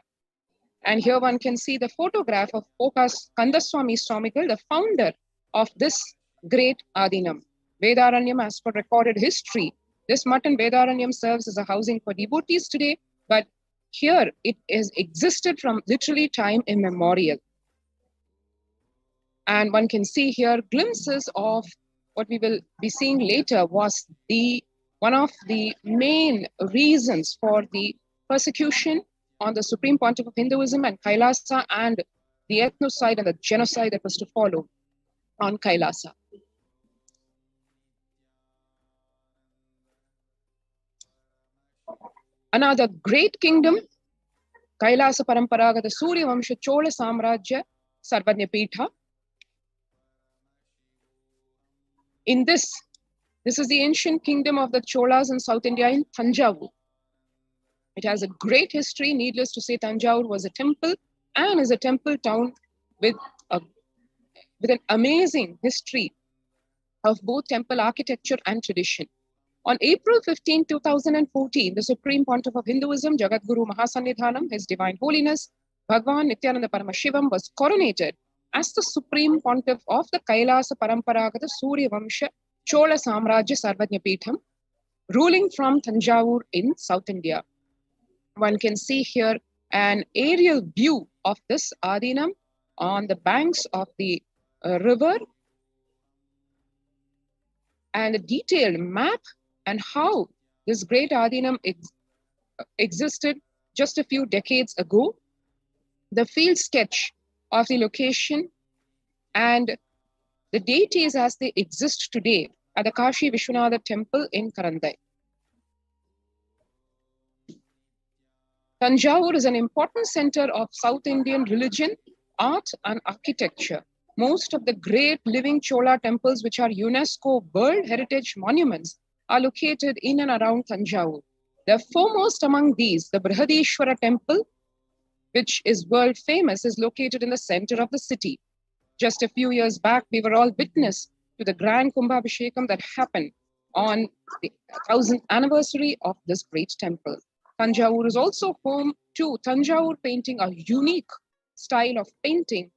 And here one can see the photograph of Pokas Kandaswami Swamigal, the founder of this great Adinam. Vedaranyam, as per recorded history, this mutt in Vedaranyam serves as a housing for devotees today, but here it has existed from literally time immemorial. And one can see here glimpses of what we will be seeing later was one of the main reasons for the persecution on the Supreme Pontiff of Hinduism and Kailasa, and the ethnocide and the genocide that was to follow on Kailasa. Another great kingdom, Kailasa Paramparagata Surya Vamsha Chola Samrajya Sarvanya Pitha. In this is the ancient kingdom of the Cholas in South India in Thanjavur. It has a great history. Needless to say, Thanjavur was a temple and is a temple town with an amazing history of both temple architecture and tradition. On April 15, 2014, the Supreme Pontiff of Hinduism, Jagadguru Mahasannidhanam, His Divine Holiness, Bhagwan Nithyananda Paramashivam, was coronated as the Supreme Pontiff of the Kailasa Paramparagata Surya Vamsha Chola Samrajya Sarvanya Pitham, ruling from Thanjavur in South India. One can see here an aerial view of this Adinam on the banks of the river, and a detailed map and how this great Adinam existed just a few decades ago, the field sketch of the location and the deities as they exist today at the Kashi Vishwanatha temple in Karandai. Thanjavur is an important center of South Indian religion, art and architecture. Most of the great living Chola temples, which are UNESCO World Heritage Monuments, are located in and around Thanjavur. The foremost among these, the Brihadishwara temple, which is world famous, is located in the center of the city. Just a few years back, we were all witness to the grand Kumbhabhishekam that happened on the 1000th anniversary of this great temple. Thanjavur is also home to Thanjavur painting, a unique style of painting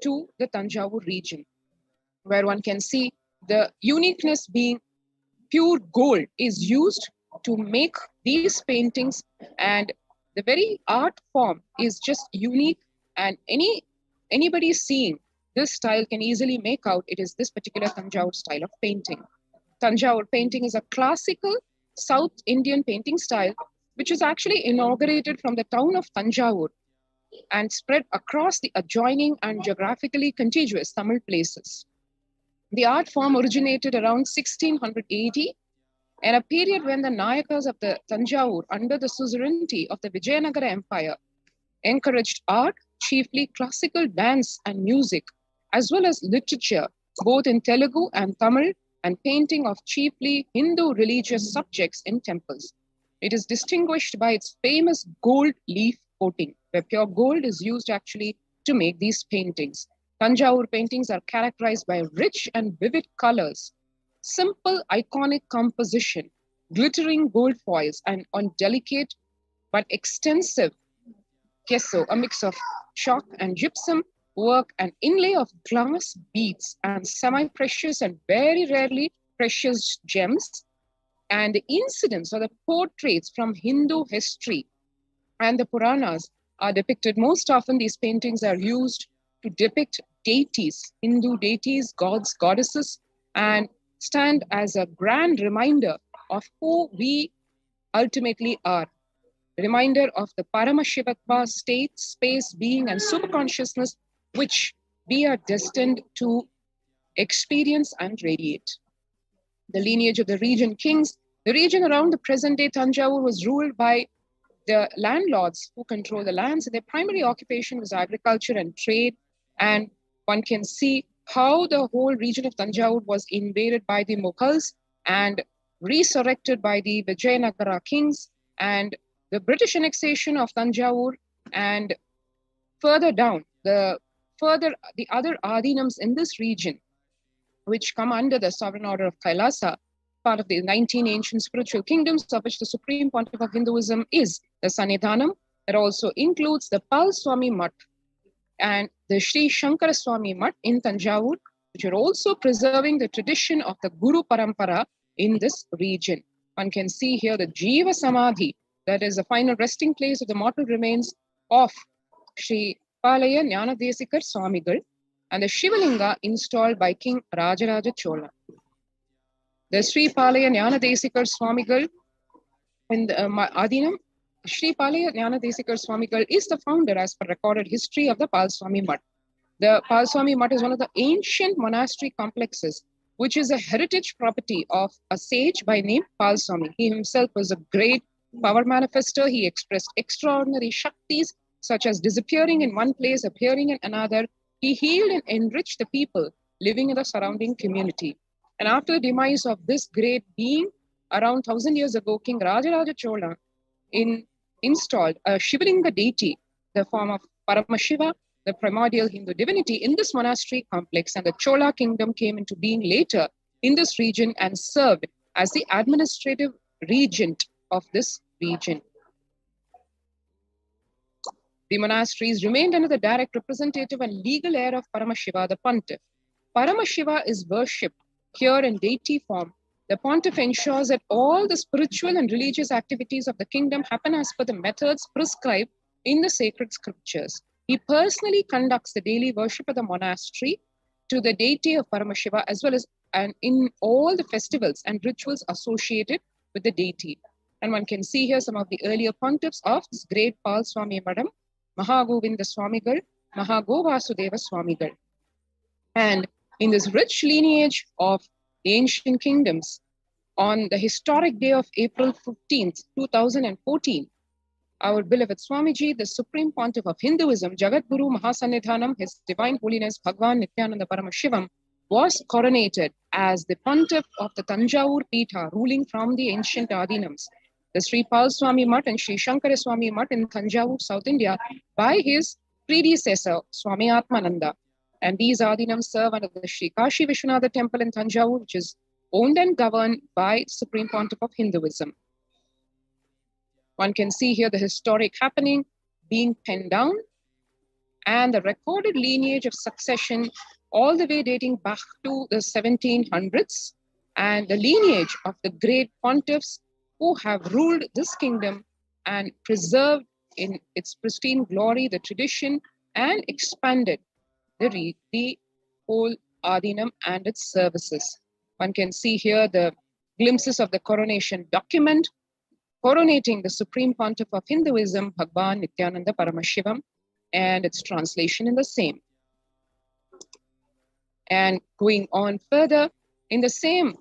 to the Thanjavur region, where one can see the uniqueness being pure gold is used to make these paintings, and the very art form is just unique, and anybody seeing this style can easily make out it is this particular Thanjavur style of painting. Thanjavur painting is a classical South Indian painting style, which is actually inaugurated from the town of Thanjavur and spread across the adjoining and geographically contiguous Tamil places. The art form originated around 1600 AD, in a period when the Nayakas of the Thanjavur, under the suzerainty of the Vijayanagara Empire, encouraged art, chiefly classical dance and music, as well as literature, both in Telugu and Tamil, and painting of chiefly Hindu religious subjects in temples. It is distinguished by its famous gold leaf coating, where pure gold is used actually to make these paintings. Tanjavur paintings are characterized by rich and vivid colors, simple iconic composition, glittering gold foils, and on delicate but extensive gesso, a mix of chalk and gypsum work, and inlay of glass beads and semi-precious and very rarely precious gems, and the incidents or the portraits from Hindu history and the Puranas are depicted. Most often these paintings are used to depict deities, Hindu deities, gods, goddesses, and stand as a grand reminder of who we ultimately are. Reminder of the Paramashivatva state, space, being, and superconsciousness, which we are destined to experience and radiate. The lineage of the region kings. The region around the present-day Tanjavur was ruled by the landlords who control the lands. Their primary occupation was agriculture and trade. And one can see how the whole region of Tanjavur was invaded by the Mughals and resurrected by the Vijayanagara kings, and the British annexation of Tanjavur, and further down, the other Adinams in this region, which come under the sovereign order of Kailasa, part of the 19 ancient spiritual kingdoms, of which the supreme pontiff of Hinduism is the Sannidhanam. It also includes the Pal Swami Mutt and the Sri Shankara Swami Mutt in Tanjavur, which are also preserving the tradition of the Guru Parampara in this region. One can see here the Jiva Samadhi, that is the final resting place of the mortal remains of Sri Palaya Jnanadesikar Swamigal, and the Shivalinga installed by King Rajaraja Chola. The Sri Palaya Jnanadesikar Swamigal in the Adinam, Sri Palaya Jnanadesikar Swamigal is the founder as per recorded history of the Pal Swami Mutt. The Pal Swami Mutt is one of the ancient monastery complexes, which is a heritage property of a sage by name Pal Swami. He himself was a great power manifester. He expressed extraordinary Shaktis, such as disappearing in one place, appearing in another. He healed and enriched the people living in the surrounding community. And after the demise of this great being, around 1000 years ago, King Rajaraja Chola installed a Shivalinga deity, the form of Paramashiva, the primordial Hindu divinity, in this monastery complex, and the Chola kingdom came into being later in this region and served as the administrative regent of this region. The monasteries remained under the direct representative and legal heir of Paramashiva, the pontiff. Paramashiva is worshipped here in deity form. The pontiff ensures that all the spiritual and religious activities of the kingdom happen as per the methods prescribed in the sacred scriptures. He personally conducts the daily worship of the monastery to the deity of Paramashiva, as well as in all the festivals and rituals associated with the deity. And one can see here some of the earlier pontiffs of this great Pal Swami Madam, Mahagovinda Swamigal, Mahagovasudeva Swamigal. And in this rich lineage of the ancient kingdoms, on the historic day of April 15th, 2014, our beloved Swamiji, the Supreme Pontiff of Hinduism, Jagat Guru Mahasannidhanam, His Divine Holiness Bhagwan Nithyananda Paramashivam, was coronated as the Pontiff of the Tanjavur Pitha, ruling from the ancient Adinams, the Sri Pal Swami Mutt and Sri Shankara Swami Mutt in Tanjavur, South India, by his predecessor, Swami Atmananda. And these Adinams serve under the Sri Kashi Vishwanath Temple in Tanjavur, which is owned and governed by Supreme Pontiff of Hinduism. One can see here the historic happening being penned down and the recorded lineage of succession all the way dating back to the 1700s, and the lineage of the great pontiffs who have ruled this kingdom and preserved in its pristine glory the tradition and expanded the whole Adinam and its services. One can see here the glimpses of the coronation document coronating the Supreme Pontiff of Hinduism, Bhagwan Nithyananda Paramashivam, and its translation in the same. And going on further, in the same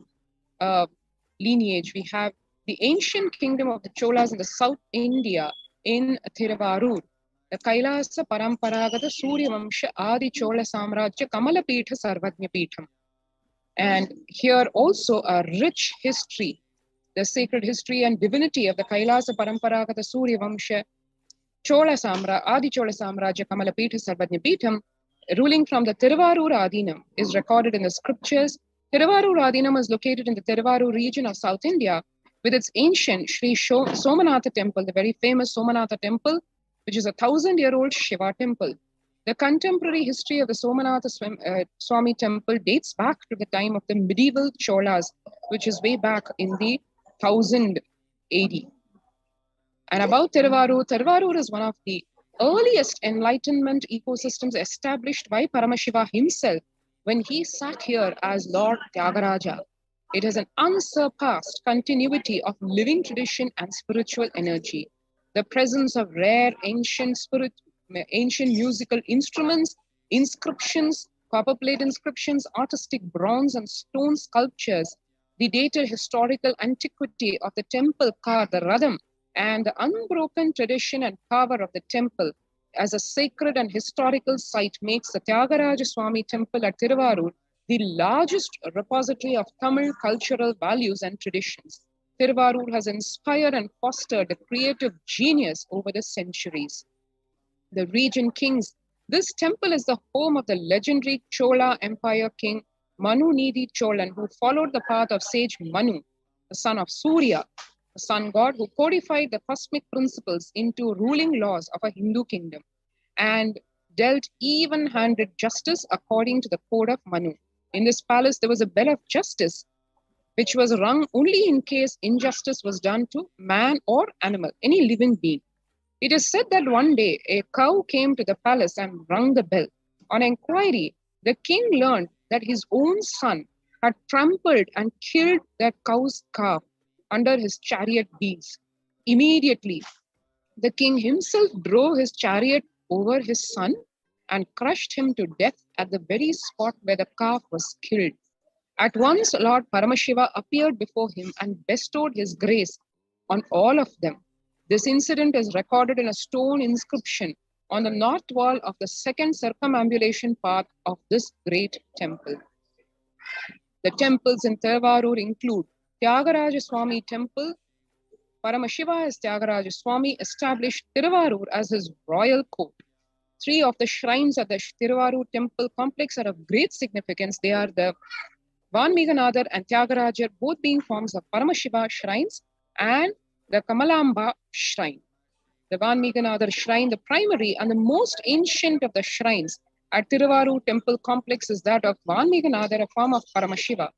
lineage, we have the ancient kingdom of the Cholas in the South India in Thiruvarur, the Kailasa Paramparagata Surya Vamsha Adi Chola Samrajya Kamala Pitha Sarvajna Pitham. And here also a rich history, the sacred history and divinity of the Kailasa Paramparagata Surya Vamsha Adi Chola Samraja Kamalapita Sarvajnapeetham, ruling from the Thiruvarur Adinam, is recorded in the scriptures. Thiruvarur Adinam is located in the Thiruvarur region of South India with its ancient Sri Somanatha temple, the very famous Somanatha temple, which is a 1,000-year-old Shiva temple. The contemporary history of the Somanatha Swami temple dates back to the time of the medieval Cholas, which is way back in the 1000 AD. And about Thiruvarur, Thiruvarur is one of the earliest enlightenment ecosystems established by Paramashiva himself when he sat here as Lord Tyagaraja. It has an unsurpassed continuity of living tradition and spiritual energy. The presence of rare ancient musical instruments, inscriptions, copper plate inscriptions, artistic bronze and stone sculptures, the dated historical antiquity of the temple car, the Radham, and the unbroken tradition and power of the temple as a sacred and historical site makes the Tyagaraja Swami temple at Thiruvarur the largest repository of Tamil cultural values and traditions. Thiruvarur has inspired and fostered a creative genius over the centuries. The region kings. This temple is the home of the legendary Chola Empire king Manu Nidhi Cholan, who followed the path of sage Manu, the son of Surya, the sun god who codified the cosmic principles into ruling laws of a Hindu kingdom and dealt even-handed justice according to the code of Manu. In this palace, there was a bell of justice, which was rung only in case injustice was done to man or animal, any living being. It is said that one day a cow came to the palace and rung the bell. On inquiry, the king learned that his own son had trampled and killed that cow's calf under his chariot wheels. Immediately, the king himself drove his chariot over his son and crushed him to death at the very spot where the calf was killed. At once, Lord Paramashiva appeared before him and bestowed his grace on all of them. This incident is recorded in a stone inscription on the north wall of the second circumambulation path of this great temple. The temples in Thiruvarur include Tyagaraja Swami Temple. Paramashiva as Tyagaraja Swami established Thiruvarur as his royal court. Three of the shrines at the Thiruvarur temple complex are of great significance. They are the Vanmiganadar and Tyagarajar, both being forms of Paramashiva shrines, and the Kamalamba shrine. The Vanmiganadar shrine, the primary and the most ancient of the shrines at Thiruvarur temple complex, is that of Vanmiganadar, a form of Paramashiva.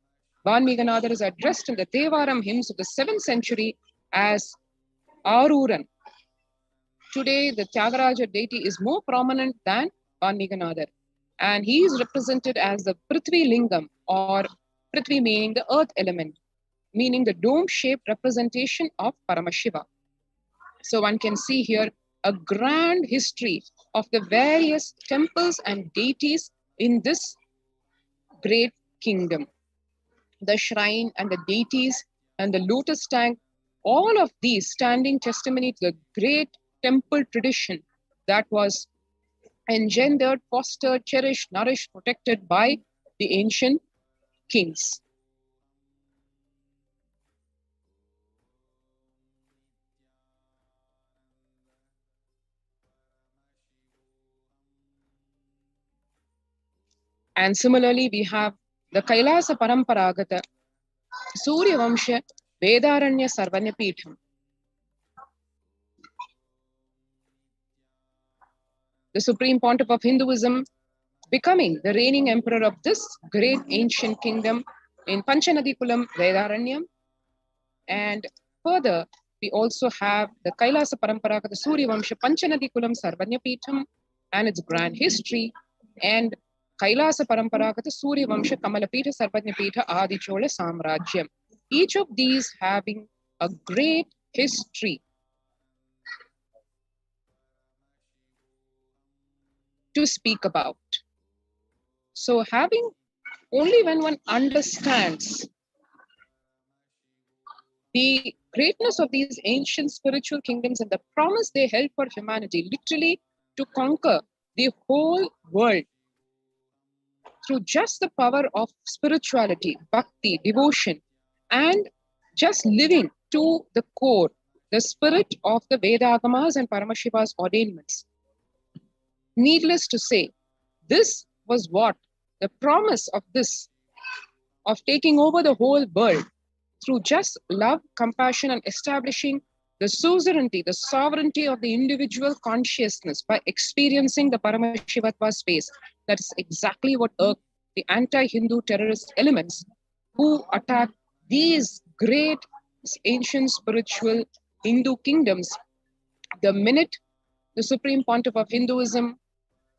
Vanmiganadar is addressed in the Devaram hymns of the 7th century as Aruran. Today, the Tyagaraja deity is more prominent than Vanmiganadar, and he is represented as the Prithvi Lingam, or Prithvi meaning the earth element, meaning the dome-shaped representation of Paramashiva. So one can see here a grand history of the various temples and deities in this great kingdom. The shrine and the deities and the lotus tank, all of these standing testimony to the great temple tradition that was engendered, fostered, cherished, nourished, protected by the ancient kings. And similarly, we have the Kailasa Paramparagata Surya Vamsha Vedaranya Sarvanyapeetham. The supreme pontiff of Hinduism, becoming the reigning emperor of this great ancient kingdom in Panchanadikulam Vedaranyam. And further, we also have the Kailasa Paramparagata Surya Vamsha Panchanadikulam Sarvanyapeetham and its grand history, and Kailasa Paramparagata Surya Vamsha Kamalapita Sarvajnapeetha Adi Chola Samrajyam. Each of these having a great history to speak about. So having only when one understands the greatness of these ancient spiritual kingdoms and the promise they held for humanity, literally to conquer the whole world through just the power of spirituality, bhakti, devotion, and just living to the core, the spirit of the Vedagamas and Paramashiva's ordainments. Needless to say, this was what the promise of this, of taking over the whole world through just love, compassion, and establishing the suzerainty, the sovereignty of the individual consciousness by experiencing the Paramashivatva space. That is exactly what irked the anti-Hindu terrorist elements who attack these great ancient spiritual Hindu kingdoms the minute the Supreme Pontiff of Hinduism,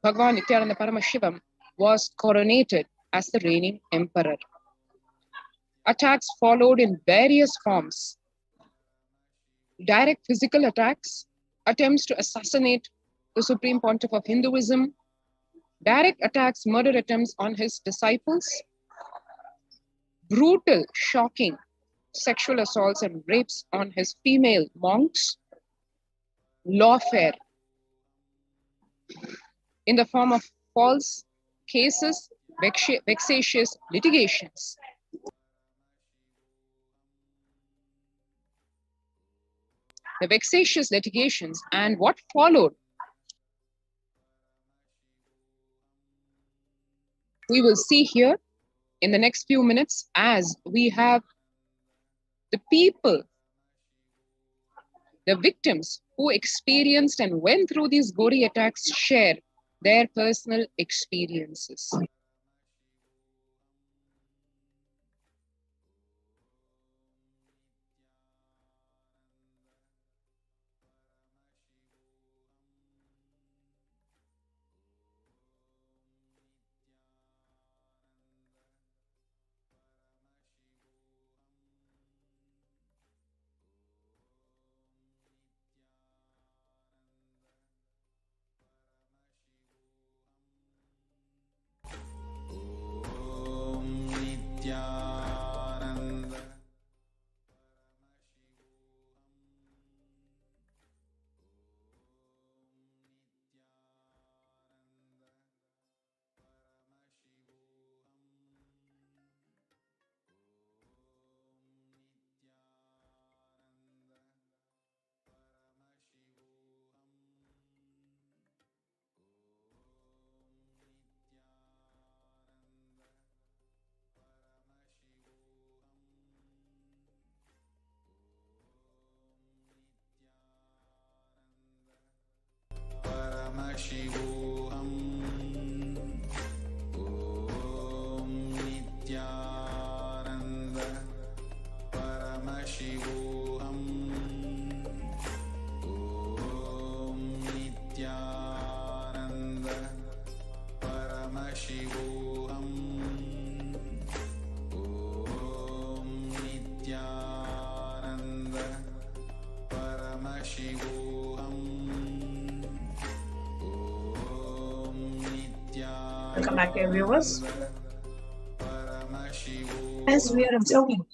Bhagavan Nithyananda Paramashivam, was coronated as the reigning emperor. Attacks followed in various forms. Direct physical attacks, attempts to assassinate the Supreme Pontiff of Hinduism, direct attacks, murder attempts on his disciples, brutal, shocking sexual assaults and rapes on his female monks, lawfare in the form of false cases, vexatious litigations. The vexatious litigations and what followed, we will see here in the next few minutes as we have the people, the victims who experienced and went through these gory attacks share their personal experiences. Welcome back, dear viewers. As we are observing,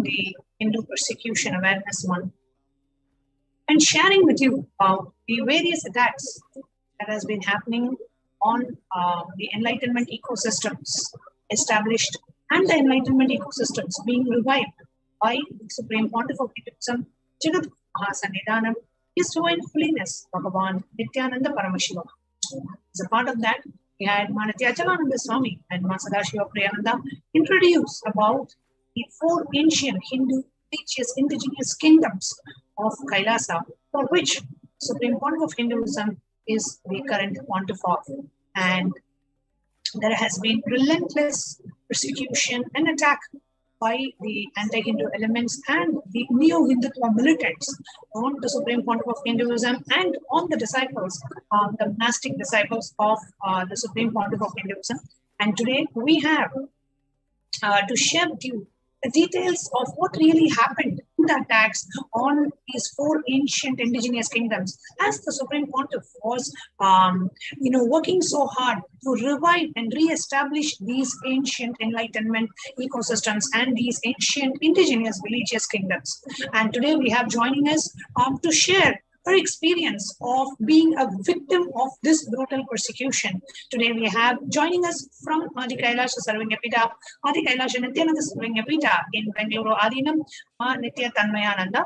the Hindu Persecution Awareness Month and sharing with you about the various attacks that has been happening on the enlightenment ecosystems established and the enlightenment ecosystems being revived by the Supreme Pontiff of Hinduism, Jagat Mahasannidhanam, His Divine Holiness Bhagavan Nithyananda Paramashiva. As a part of that, we had Nithyananda Swami and Sadashiva Priyananda introduce about the four ancient Hindu religious indigenous kingdoms of Kailasa, for which Supreme Pontiff of Hinduism is the current pontiff of. And there has been relentless persecution and attack by the anti-Hindu elements and the neo-Hindutva militants on the Supreme Pontiff of Hinduism and on the disciples, the monastic disciples of the Supreme Pontiff of Hinduism. And today we have to share with you the details of what really happened in the attacks on these four ancient indigenous kingdoms as the Supreme Pontiff was working so hard to revive and re-establish these ancient enlightenment ecosystems and these ancient indigenous religious kingdoms. And today we have joining us to share her experience of being a victim of this brutal persecution. Today we have joining us from Adi Kailasha Sarvanyapita, Adi Kailasha Nithyananda Sarvanyapita in Bengaluru Adinam, Nithyananda.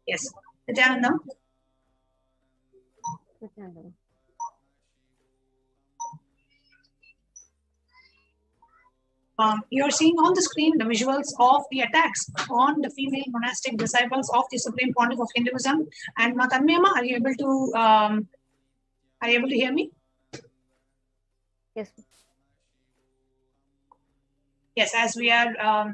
Yes, Nithyananda. You're seeing on the screen the visuals of the attacks on the female monastic disciples of the Supreme Pontiff of Hinduism. And Matanmiyama, are you able to hear me? Yes. Yes, as we are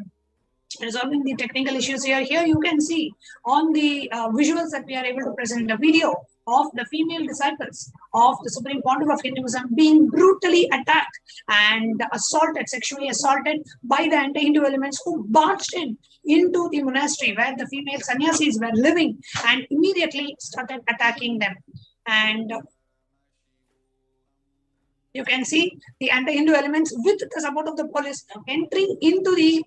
resolving the technical issues here. Here you can see on the visuals that we are able to present the video of the female disciples of the Supreme Pontiff of Hinduism being brutally attacked and assaulted, sexually assaulted by the anti-Hindu elements who barged into the monastery where the female sannyasis were living and immediately started attacking them. And you can see the anti-Hindu elements with the support of the police entering into the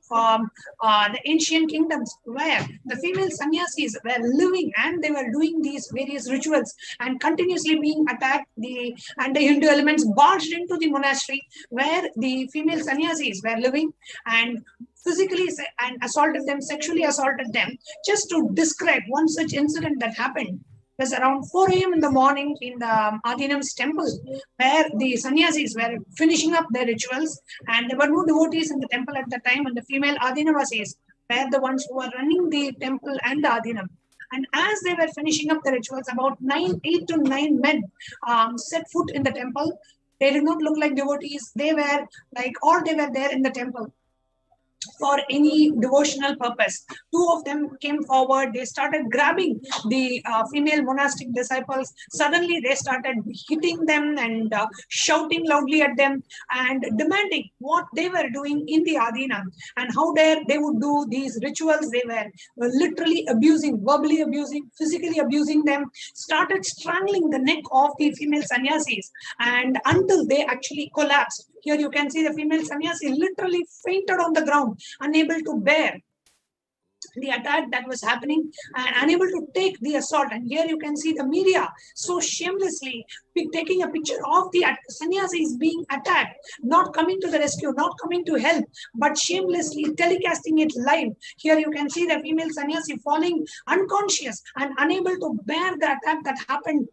ancient kingdoms where the female sannyasis were living and they were doing these various rituals and continuously being attacked. The anti-Hindu elements barged into the monastery where the female sannyasis were living and physically and assaulted them, sexually assaulted them. Just to describe one such incident that happened, it was around 4 a.m. in the morning in the Adinam's temple, where the sannyasis were finishing up their rituals, and there were no devotees in the temple at the time, and the female Adinavasis were the ones who were running the temple and the Adinam. And as they were finishing up the rituals, about 8 to 9 men set foot in the temple. They did not look like devotees. They were like, or they were there in the temple for any devotional purpose. 2 of them came forward. They started grabbing the female monastic disciples. Suddenly they started hitting them and shouting loudly at them and demanding what they were doing in the Adina and how dare they would do these rituals. They were literally abusing, verbally abusing, physically abusing them, started strangling the neck of the female sannyasis and until they actually collapsed. Here you can see the female sannyasi literally fainted on the ground, unable to bear the attack that was happening and unable to take the assault. And here you can see the media so shamelessly taking a picture of the sannyasis being attacked, not coming to the rescue, not coming to help, but shamelessly telecasting it live. Here you can see the female sannyasi falling unconscious and unable to bear the attack that happened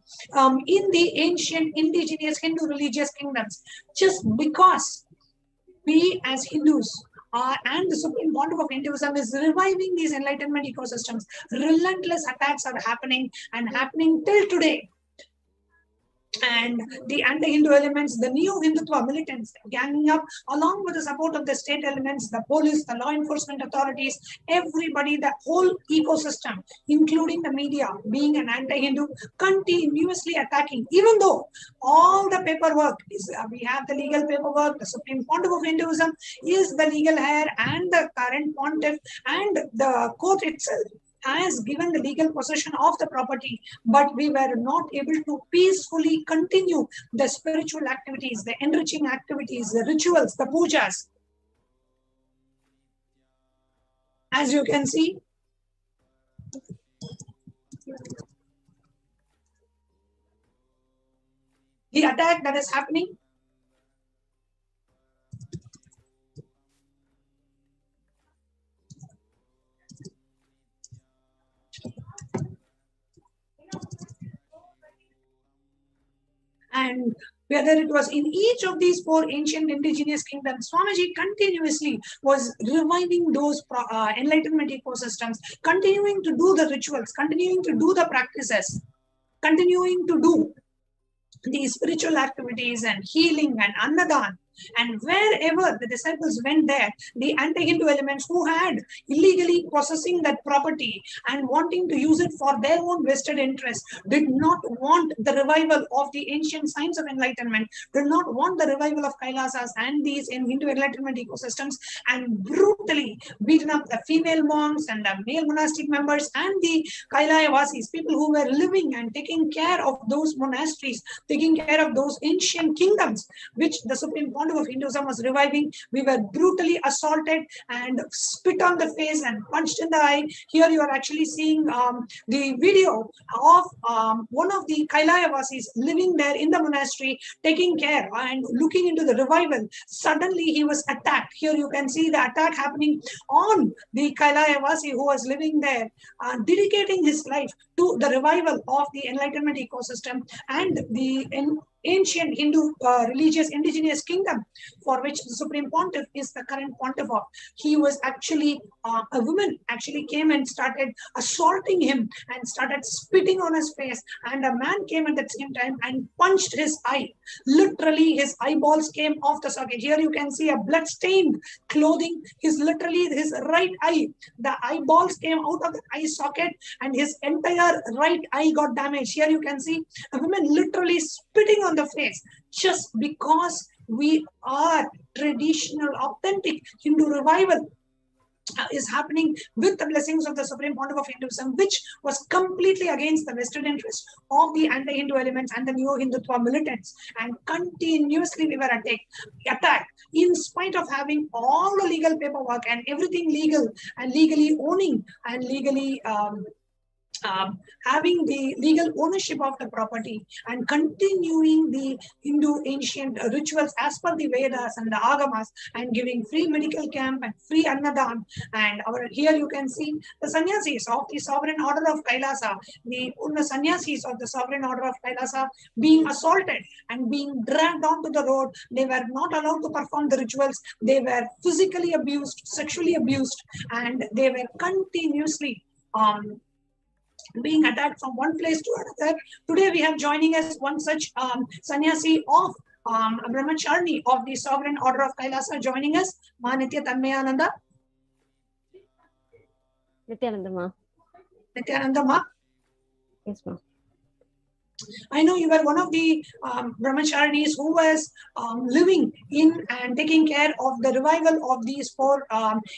in the ancient indigenous Hindu religious kingdoms, just because we as Hindus and the Supreme Pontiff of Hinduism is reviving these enlightenment ecosystems. Relentless attacks are happening and happening till today. And the anti-Hindu elements, the neo-Hindutva militants ganging up along with the support of the state elements, the police, the law enforcement authorities, everybody, the whole ecosystem, including the media, being an anti-Hindu, continuously attacking, even though all the paperwork is, we have the legal paperwork, the Supreme Pontiff of Hinduism is the legal heir and the current pontiff, and the court itself has given the legal possession of the property, but we were not able to peacefully continue the spiritual activities, the enriching activities, the rituals, the pujas. As you can see, the attack that is happening . And whether it was in each of these 4 ancient indigenous kingdoms, Swamiji continuously was reviving those enlightenment ecosystems, continuing to do the rituals, continuing to do the practices, continuing to do these spiritual activities and healing and annadan And wherever the disciples went there, the anti-Hindu elements who had illegally possessing that property and wanting to use it for their own vested interest, did not want the revival of the ancient science of enlightenment, did not want the revival of Kailasas and these in Hindu enlightenment ecosystems, and brutally beaten up the female monks and the male monastic members and the Kailaya-vasis, people who were living and taking care of those monasteries, taking care of those ancient kingdoms which the Supreme Pontiff of Hinduism was reviving. We were brutally assaulted and spit on the face and punched in the eye. Here you are actually seeing the video of one of the Kailaya-vasis living there in the monastery, taking care and looking into the revival. Suddenly he was attacked. Here you can see the attack happening on the Kailaya-vasi who was living there, dedicating his life to the revival of the enlightenment ecosystem and the ancient Hindu religious indigenous kingdom for which the Supreme Pontiff is the current pontiff of. He was actually, a woman actually came and started assaulting him and started spitting on his face, and a man came at the same time and punched his eye. Literally his eyeballs came off the socket. Here you can see a blood-stained clothing. His right eye, the eyeballs came out of the eye socket and his entire right eye got damaged. Here you can see a woman literally spitting on the face just because we are traditional, authentic Hindu revival is happening with the blessings of the Supreme Pontiff of Hinduism, which was completely against the vested interest of the anti-Hindu elements and the neo-Hindutva militants. And continuously we were attacked in spite of having all the legal paperwork and everything legal and legally owning and legally having the legal ownership of the property and continuing the Hindu ancient rituals as per the Vedas and the Agamas, and giving free medical camp and free Annadan. And here you can see the sannyasis of the Sovereign Order of Kailasa, the sannyasis of the Sovereign Order of Kailasa being assaulted and being dragged onto the road. They were not allowed to perform the rituals. They were physically abused, sexually abused, and they were continuously being attacked from one place to another. Today we have joining us one such sannyasi of Brahmacharni of the Sovereign Order of Kailasa joining us, Ma Nithyananda. Nithyananda Ma. Nithyananda Ma. Yes, Ma. I know you were one of the brahmacharis who was living in and taking care of the revival of these four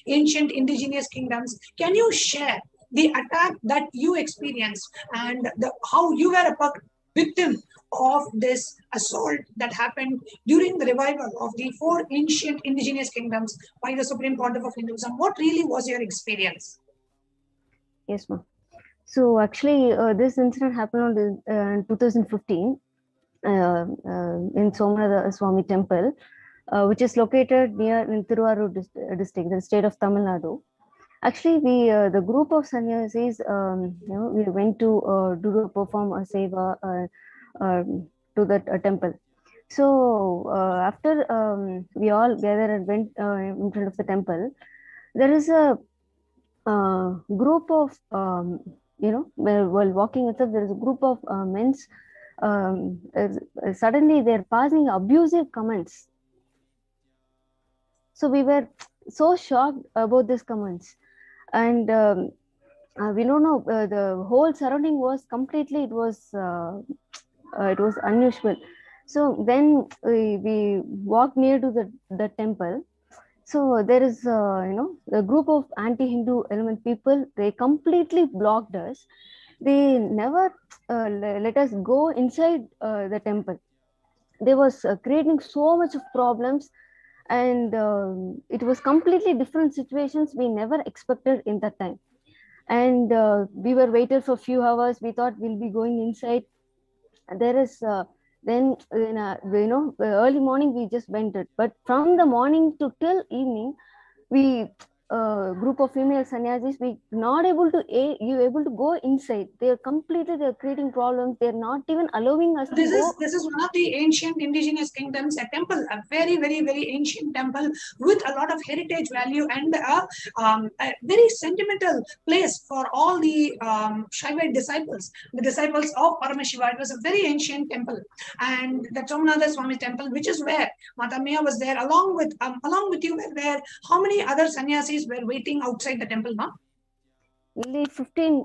ancient indigenous kingdoms. Can you share the attack that you experienced and how you were a victim of this assault that happened during the revival of the four ancient indigenous kingdoms by the Supreme Pontiff of Hinduism? What really was your experience? Yes, ma'am. So actually, this incident happened in 2015 in Somanatha Swami Temple, which is located near in Tiruvallur district, the state of Tamil Nadu. Actually, the group of sannyasis, we went to perform a seva to that temple. So after we all gathered and went in front of the temple, there is a group of while walking itself, there is a group of men. Suddenly, they're passing abusive comments. So we were so shocked about these comments. And we don't know, the whole surrounding was completely, it was unusual. So then we walked near to the temple. So there is a group of anti-Hindu element people. They completely blocked us. They never let us go inside the temple. They was creating so much of problems. And it was completely different situations we never expected in that time. And we were waited for a few hours. We thought we'll be going inside. There is then early morning we just went it. But from the morning to till evening, we group of female sannyasis, we not able to go inside. They're creating problems. They're not even allowing us to go. This is one of the ancient indigenous kingdoms, a temple, a very, very, very ancient temple with a lot of heritage value and a very sentimental place for all the Shaivite disciples, the disciples of Paramashiva. It was a very ancient temple, and the Somnatha Swami temple, which is where Mata Maya was there, along with you were there. How many other sannyasis were waiting outside the temple, huh? Only 15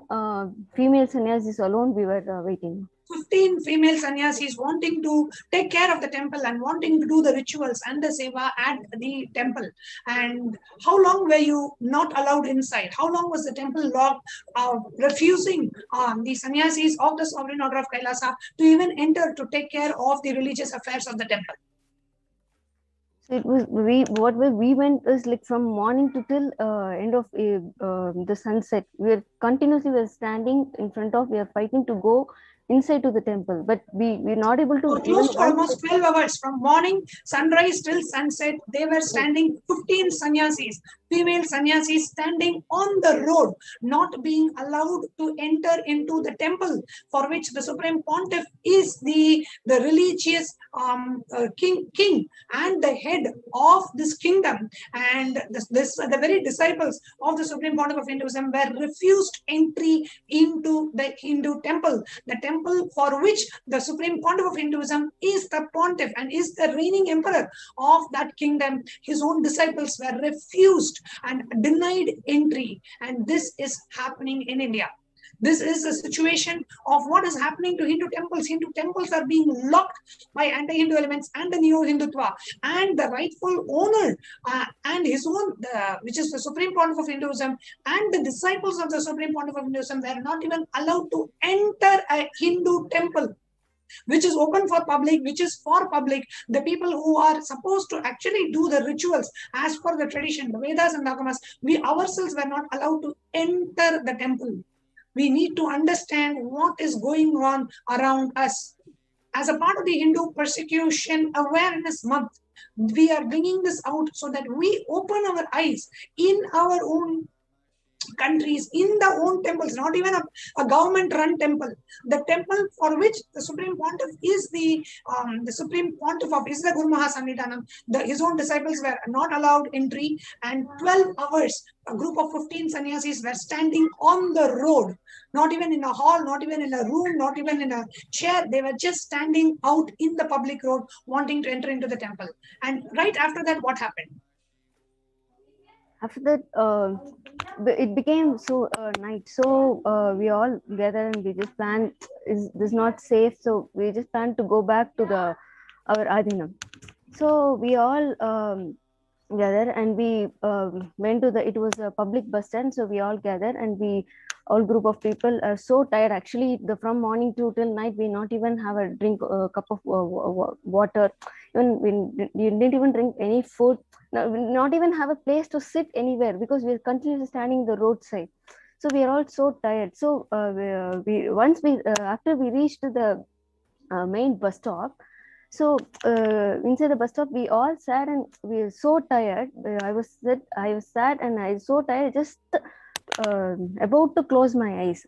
female sannyasis alone we were waiting. 15 female sannyasis wanting to take care of the temple and wanting to do the rituals and the seva at the temple. And how long were you not allowed inside? How long was the temple locked, refusing the sannyasis of the sovereign order of Kailasa to even enter to take care of the religious affairs of the temple? So it was we went is like from morning to till end of the sunset. We were standing in front of. We are fighting to go inside to the temple, but we're not able to. For close to almost 12 hours from morning sunrise till sunset, they were standing. 15 sannyasis, female sannyasis, standing on the road, not being allowed to enter into the temple, for which the Supreme Pontiff is the religious king and the head of this kingdom. And the very disciples of the Supreme Pontiff of Hinduism were refused entry into the Hindu temple, the temple for which the Supreme Pontiff of Hinduism is the pontiff and is the reigning emperor of that kingdom. His own disciples were refused and denied entry, and this is happening in India. This is a situation of what is happening to Hindu temples. Hindu temples are being locked by anti-Hindu elements and the neo-Hindutva, and the rightful owner and his own, which is the Supreme Pontiff of Hinduism, and the disciples of the Supreme Pontiff of Hinduism were not even allowed to enter a Hindu temple, which is open for public, which is for public. The people who are supposed to actually do the rituals as per the tradition, the Vedas and the Agamas, we ourselves were not allowed to enter the temple. We need to understand what is going on around us. As a part of the Hindu Persecution Awareness Month, we are bringing this out so that we open our eyes in our own countries, in the own temples, not even a government-run temple. The temple for which the Supreme Pontiff is the Supreme Pontiff of is the Guru Mahasannidhanam. His own disciples were not allowed entry, and 12 hours, a group of 15 sannyasis were standing on the road, not even in a hall, not even in a room, not even in a chair. They were just standing out in the public road, wanting to enter into the temple. And right after that, what happened? After that, it became so night. So we all gathered and we just planned, is this not safe? So we just planned to go back to our Adhinam. So we all gathered and we went to it was a public bus stand. So we all gathered and all group of people are so tired. Actually, from morning till night, we not even have a cup of water. Even we didn't even drink any food. Not even have a place to sit anywhere because we are continuously standing the roadside. So we are all so tired. So after we reached the main bus stop, so inside the bus stop we all sat and we were so tired. I was sad and I was so tired, just about to close my eyes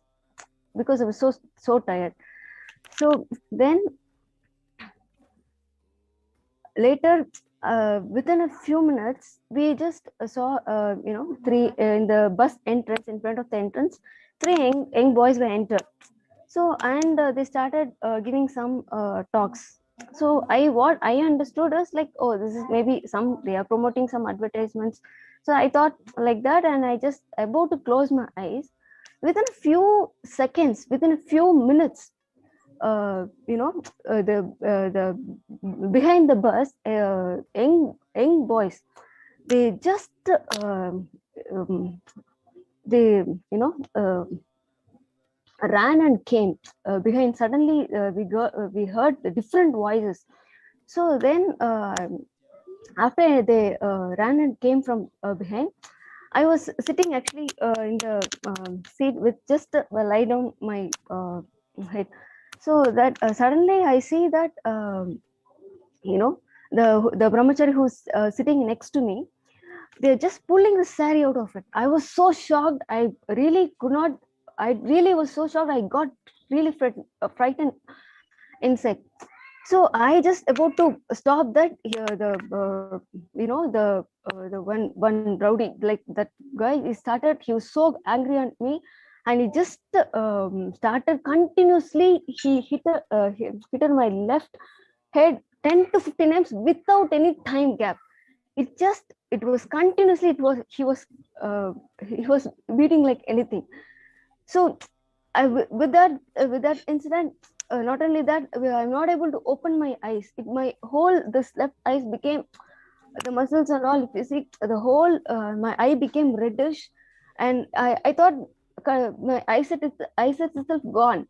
because I was so tired. So then later, within a few minutes, we just saw, three in the bus entrance, in front of the entrance, 3 young boys were entered. So, and they started giving some talks. So, what I understood is like, oh, this is maybe they are promoting some advertisements. So I thought like that, and I just about to close my eyes. Within a few seconds, within a few minutes, the behind the bus, young boys, they just ran and came behind. Suddenly we heard the different voices. So then after they ran and came from behind, I was sitting actually in the seat with just lie down my head. So that suddenly I see that the brahmachari who's sitting next to me, they're just pulling the sari out of it. I was so shocked. I really was so shocked. I got really frightened inside. So I just about to stop that. The one rowdy, like that guy, he was so angry at me, and he just started continuously. He hit on my left head 10 to 15 times without any time gap. It was continuously. He was beating like anything. So with that incident, not only that, I'm not able to open my eyes. This left eyes became, the muscles and all, if you see, the whole my eye became reddish, and I thought my eyesight itself gone.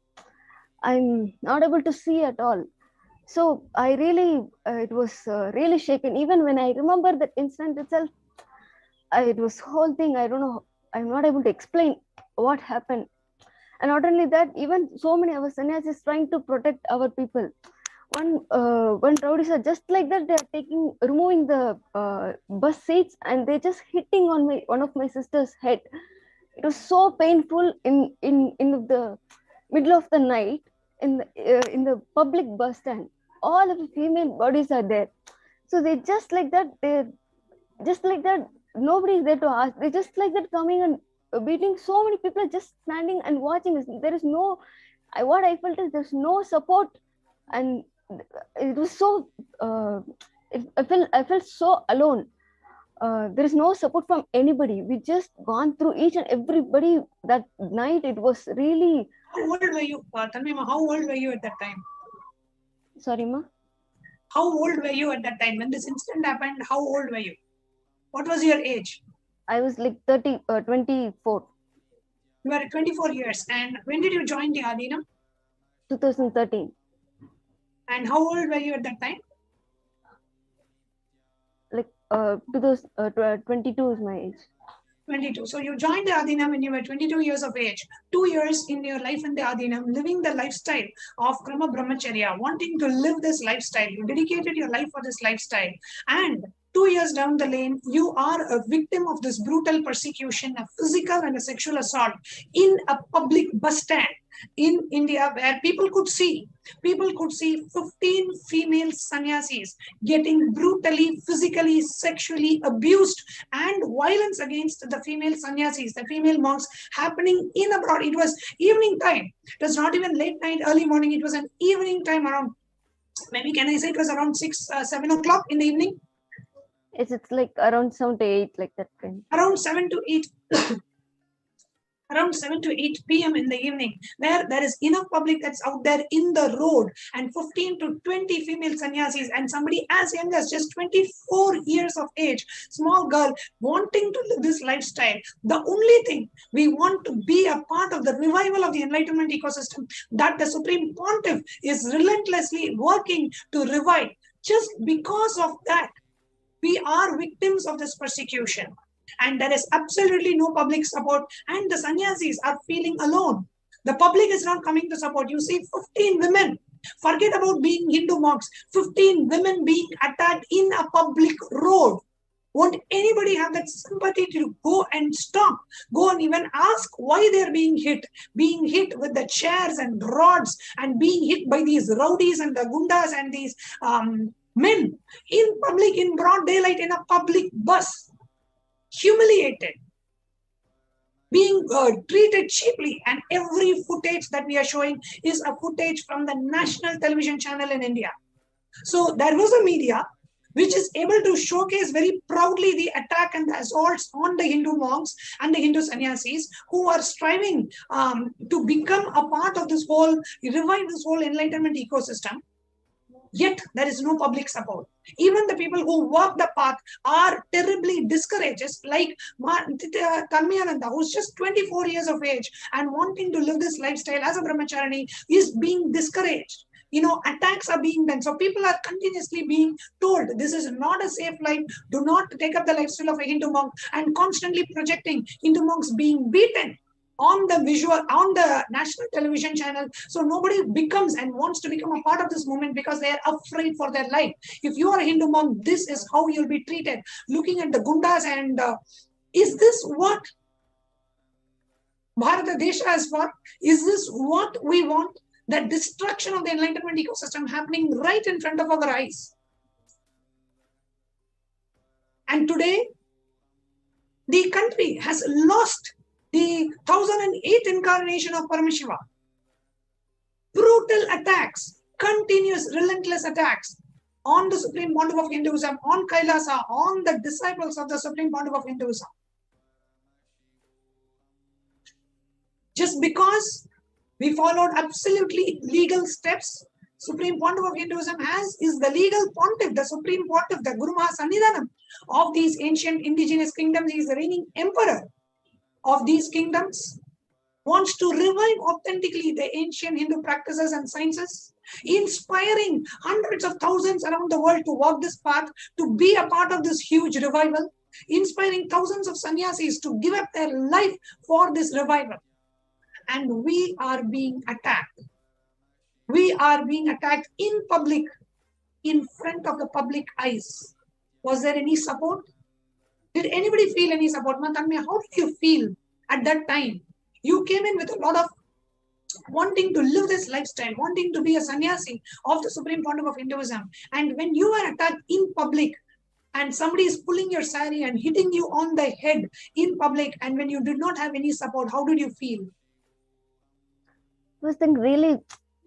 I'm not able to see at all. So I really, it was really shaken. Even when I remember that incident itself, it was whole thing. I don't know. I'm not able to explain what happened. And not only that, even so many of our sannyasis trying to protect our people. One rowdies are just like that. They are removing the bus seats, and they just hitting on one of my sister's head. It was so painful in the middle of the night in the public bus stand. All of the female bodies are there. So they just like that. They're just like that. Nobody is there to ask. They just like that coming and beating. So many people are just standing and watching this. There is no, what I felt is there's no support, and it was so. I felt so alone. There is no support from anybody. We just gone through each and everybody that night. It was really. How old were you, Tanvima? How old were you at that time? Sorry, ma. How old were you at that time when this incident happened? How old were you? What was your age? I was like 24. You were 24 years. And when did you join the Adinam? 2013. And how old were you at that time? Like 22 is my age. 22. So you joined the Adinam when you were 22 years of age. 2 years in your life in the Adinam, living the lifestyle of Krama Brahmacharya, wanting to live this lifestyle. You dedicated your life for this lifestyle. And 2 years down the lane, you are a victim of this brutal persecution, a physical and a sexual assault in a public bus stand in India, where people could see 15 female sannyasis getting brutally, physically, sexually abused, and violence against the female sannyasis, the female monks, happening in abroad. It was evening time. It was not even late night, early morning. It was an evening time around, maybe can I say it was around 7 o'clock in the evening? It's like around 7 to 8, like that kind. Around 7 to 8. Around 7 to 8 p.m. in the evening, where there is enough public that's out there in the road, and 15 to 20 female sannyasis, and somebody as young as just 24 years of age, small girl, wanting to live this lifestyle. The only thing we want to be a part of the revival of the enlightenment ecosystem that the Supreme Pontiff is relentlessly working to revive. Just because of that, we are victims of this persecution. And there is absolutely no public support, and the sannyasis are feeling alone. The public is not coming to support. You see 15 women, forget about being Hindu monks, 15 women being attacked in a public road. Won't anybody have that sympathy to go and stop, go and even ask why they're being hit with the chairs and rods, and being hit by these rowdies and the gundas and these men in public, in broad daylight, in a public bus? Humiliated, being treated cheaply, and every footage that we are showing is a footage from the national television channel in India. So there was a media which is able to showcase very proudly the attack and the assaults on the Hindu monks and the Hindu sannyasis who are striving to become a part of this whole, revive this whole enlightenment ecosystem. Yet there is no public support. Even the people who walk the path are terribly discouraged, like Nithyananda, who's just 24 years of age and wanting to live this lifestyle as a brahmachari, is being discouraged. You know, attacks are being done. So people are continuously being told this is not a safe life. Do not take up the lifestyle of a Hindu monk, and constantly projecting Hindu monks being beaten. on the visual, on the national television channel. So nobody becomes and wants to become a part of this movement because they are afraid for their life. If you are a Hindu monk, this is how you'll be treated. Looking at the gundas and is this what Bharata Desha is for? Is this what we want? That destruction of the enlightenment ecosystem happening right in front of our eyes. And today, the country has lost the 1008 incarnation of Paramashiva. Brutal attacks, continuous, relentless attacks on the Supreme Pontiff of Hinduism, on Kailasa, on the disciples of the Supreme Pontiff of Hinduism. Just because we followed absolutely legal steps, Supreme Pontiff of Hinduism is the legal pontiff, the Supreme Pontiff, the Guru Mahasannidhanam of these ancient indigenous kingdoms. He is the reigning emperor of these kingdoms, wants to revive authentically the ancient Hindu practices and sciences, inspiring hundreds of thousands around the world to walk this path, to be a part of this huge revival, inspiring thousands of sannyasis to give up their life for this revival. And we are being attacked. We are being attacked in public, in front of the public eyes. Was there any support? Did anybody feel any support? Tanmaya, how did you feel at that time? You came in with a lot of wanting to live this lifestyle, wanting to be a sannyasi of the Supreme Pontiff of Hinduism. And when you are attacked in public and somebody is pulling your sari and hitting you on the head in public, and when you did not have any support, how did you feel? I was thinking really,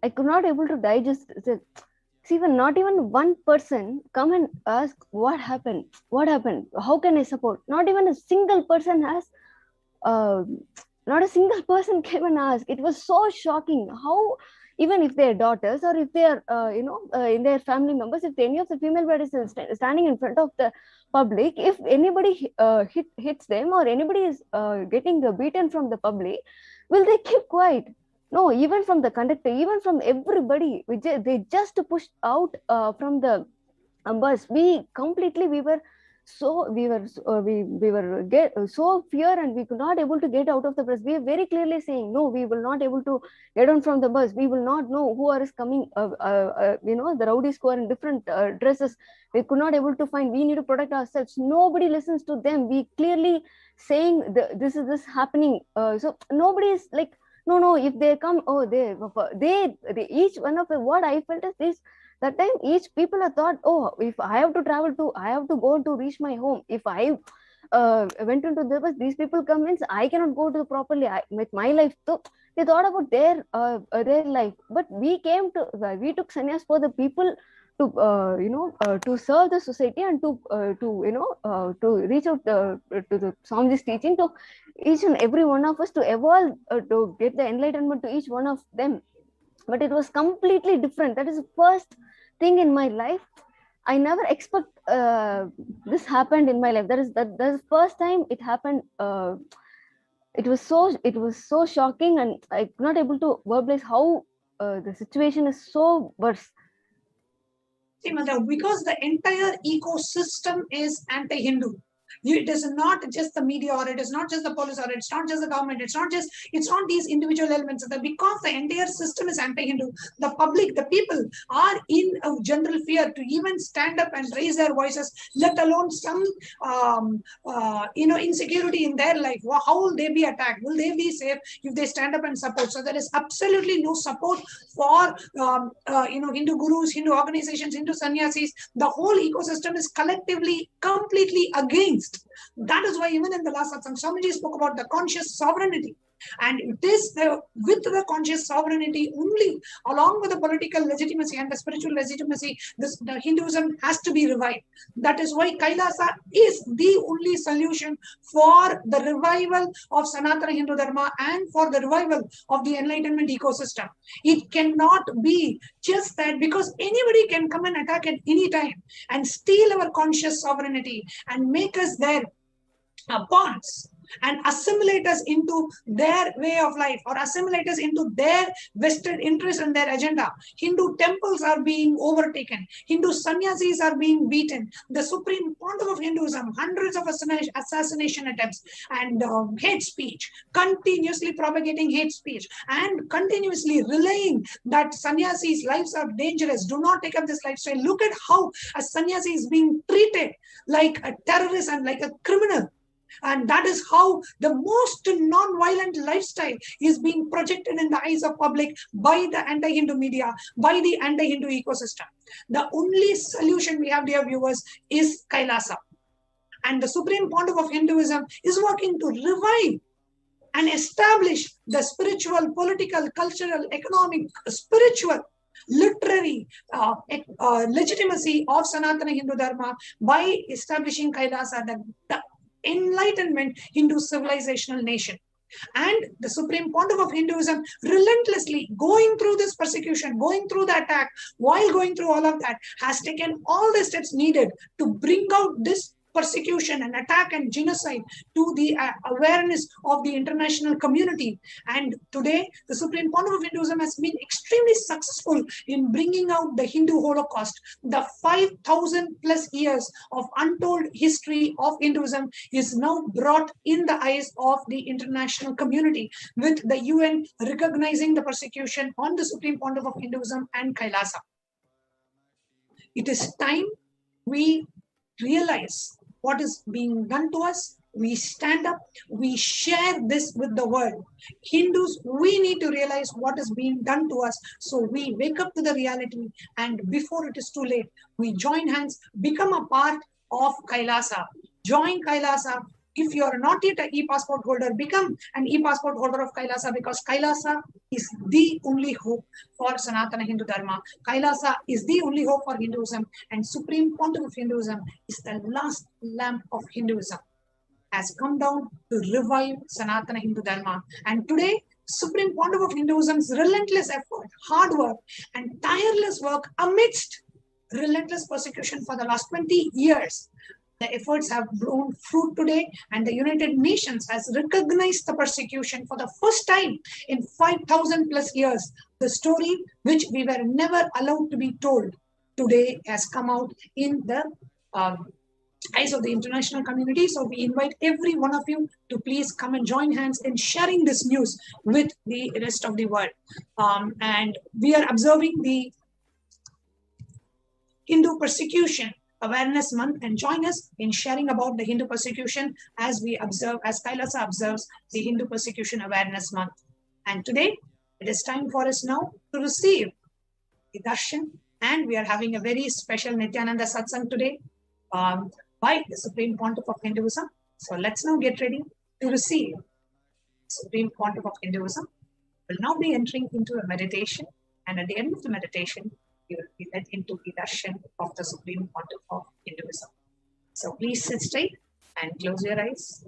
I could not able to digest. See, even not even one person come and ask what happened, how can I support? Not even a single person has, not a single person came and asked. It was so shocking how, even if their daughters or if they are, in their family members, if any of the female brothers is standing in front of the public, if anybody hits them or anybody is getting beaten from the public, will they keep quiet? No, even from the conductor, even from everybody, they just pushed out from the bus. We were so fear, and we could not able to get out of the bus. We are very clearly saying, no, we will not able to get on from the bus. We will not know who is coming. The rowdies who are in different dresses. We could not able to find. We need to protect ourselves. Nobody listens to them. We clearly saying this is happening. So nobody is like. No, if they come, they each one of what I felt is this, that time each people have thought, oh, if I have to go to reach my home. If I went into the bus, these people come in, I cannot go to properly with my life. So they thought about their life. But we took sannyas for the people to serve the society and to reach out to the Swamiji's teaching to each and every one of us to evolve, to get the enlightenment to each one of them. But it was completely different. That is the first thing in my life. I never expect this happened in my life. That is the first time it happened. It was so shocking, and I could not able to verbalize how the situation is so worse. See, Mother, because the entire ecosystem is anti-Hindu. It is not just the media, or it is not just the police, or it's not just the government, it's not these individual elements. Because the entire system is anti-Hindu, the public, the people are in a general fear to even stand up and raise their voices, let alone some insecurity in their life. How will they be attacked? Will they be safe if they stand up and support? So there is absolutely no support for Hindu gurus, Hindu organizations, Hindu sannyasis. The whole ecosystem is collectively completely against. That is why even in the last Satsang, Swamiji spoke about the conscious sovereignty. And it is with the conscious sovereignty only, along with the political legitimacy and the spiritual legitimacy, the Hinduism has to be revived. That is why Kailasa is the only solution for the revival of Sanatana Hindu Dharma and for the revival of the enlightenment ecosystem. It cannot be just that, because anybody can come and attack at any time and steal our conscious sovereignty and make us their pawns. and assimilate us into their way of life or assimilate us into their vested interest and their agenda. Hindu temples are being overtaken. Hindu sannyasis are being beaten. The supreme pontiff of Hinduism, hundreds of assassination attempts and hate speech, continuously propagating hate speech and continuously relaying that sannyasis' lives are dangerous. Do not take up this lifestyle. Look at how a sannyasi is being treated like a terrorist and like a criminal. And that is how the most non-violent lifestyle is being projected in the eyes of public by the anti-Hindu media, by the anti-Hindu ecosystem. The only solution we have, dear viewers, is Kailasa. And the Supreme Pontiff of Hinduism is working to revive and establish the spiritual, political, cultural, economic, spiritual, literary legitimacy of Sanatana Hindu Dharma by establishing Kailasa, the enlightenment Hindu civilizational nation. And the Supreme Pontiff of Hinduism relentlessly going through this persecution, going through the attack, while going through all of that, has taken all the steps needed to bring out this persecution and attack and genocide to the awareness of the international community. And today, the Supreme Pontiff of Hinduism has been extremely successful in bringing out the Hindu Holocaust. The 5,000 plus years of untold history of Hinduism is now brought in the eyes of the international community, with the UN recognizing the persecution on the Supreme Pontiff of Hinduism and Kailasa. It is time we realize what is being done to us. We stand up, we share this with the world. Hindus, we need to realize what is being done to us. So we wake up to the reality, and before it is too late, we join hands, become a part of Kailasa. Join Kailasa. If you are not yet an e-passport holder, become an e-passport holder of Kailasa, because Kailasa is the only hope for Sanatana Hindu Dharma. Kailasa is the only hope for Hinduism, and Supreme Pontiff of Hinduism is the last lamp of Hinduism. Has come down to revive Sanatana Hindu Dharma. And today, Supreme Pontiff of Hinduism's relentless effort, hard work, and tireless work amidst relentless persecution for the last 20 years, the efforts have blown fruit today, and the United Nations has recognized the persecution for the first time in 5,000 plus years. The story which we were never allowed to be told today has come out in the eyes of the international community. So we invite every one of you to please come and join hands in sharing this news with the rest of the world. And we are observing the Hindu Persecution Awareness Month, and join us in sharing about the Hindu persecution as we observe, as Kailasa observes the Hindu Persecution Awareness Month. And today, it is time for us now to receive the darshan, and we are having a very special Nithyananda SATSANG today by the Supreme Pontiff of Hinduism. So let's now get ready to receive Supreme Pontiff of Hinduism. We'll now be entering into a meditation, and at the end of the meditation, you will be led into the darshan of the Supreme Pontiff of Hinduism. So please sit straight and close your eyes.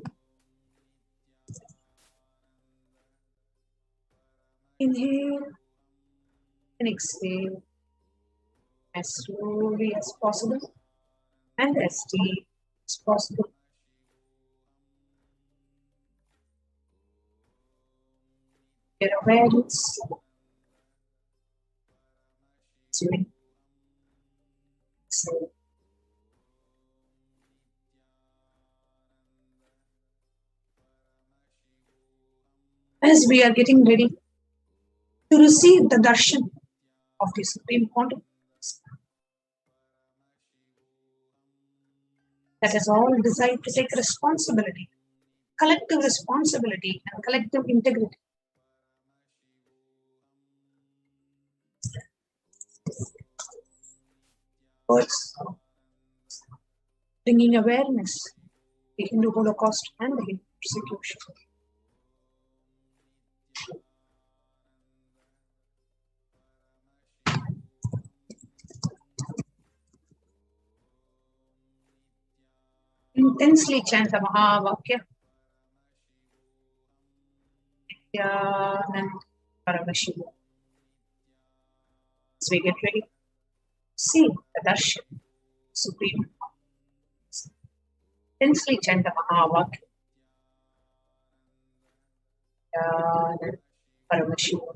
Inhale and exhale as slowly as possible and as deep as possible. Your awareness. So, as we are getting ready to receive the darshan of the Supreme Pontiff, let us all decide to take responsibility, collective responsibility and collective integrity. First, bringing awareness to the Hindu Holocaust and the Hindu persecution. Intensely chant the Mahavakya. Nithyananda Paramashila. As we get ready, see the darshan, Supreme. Intensely chant the Mahavakya. Paramashiva.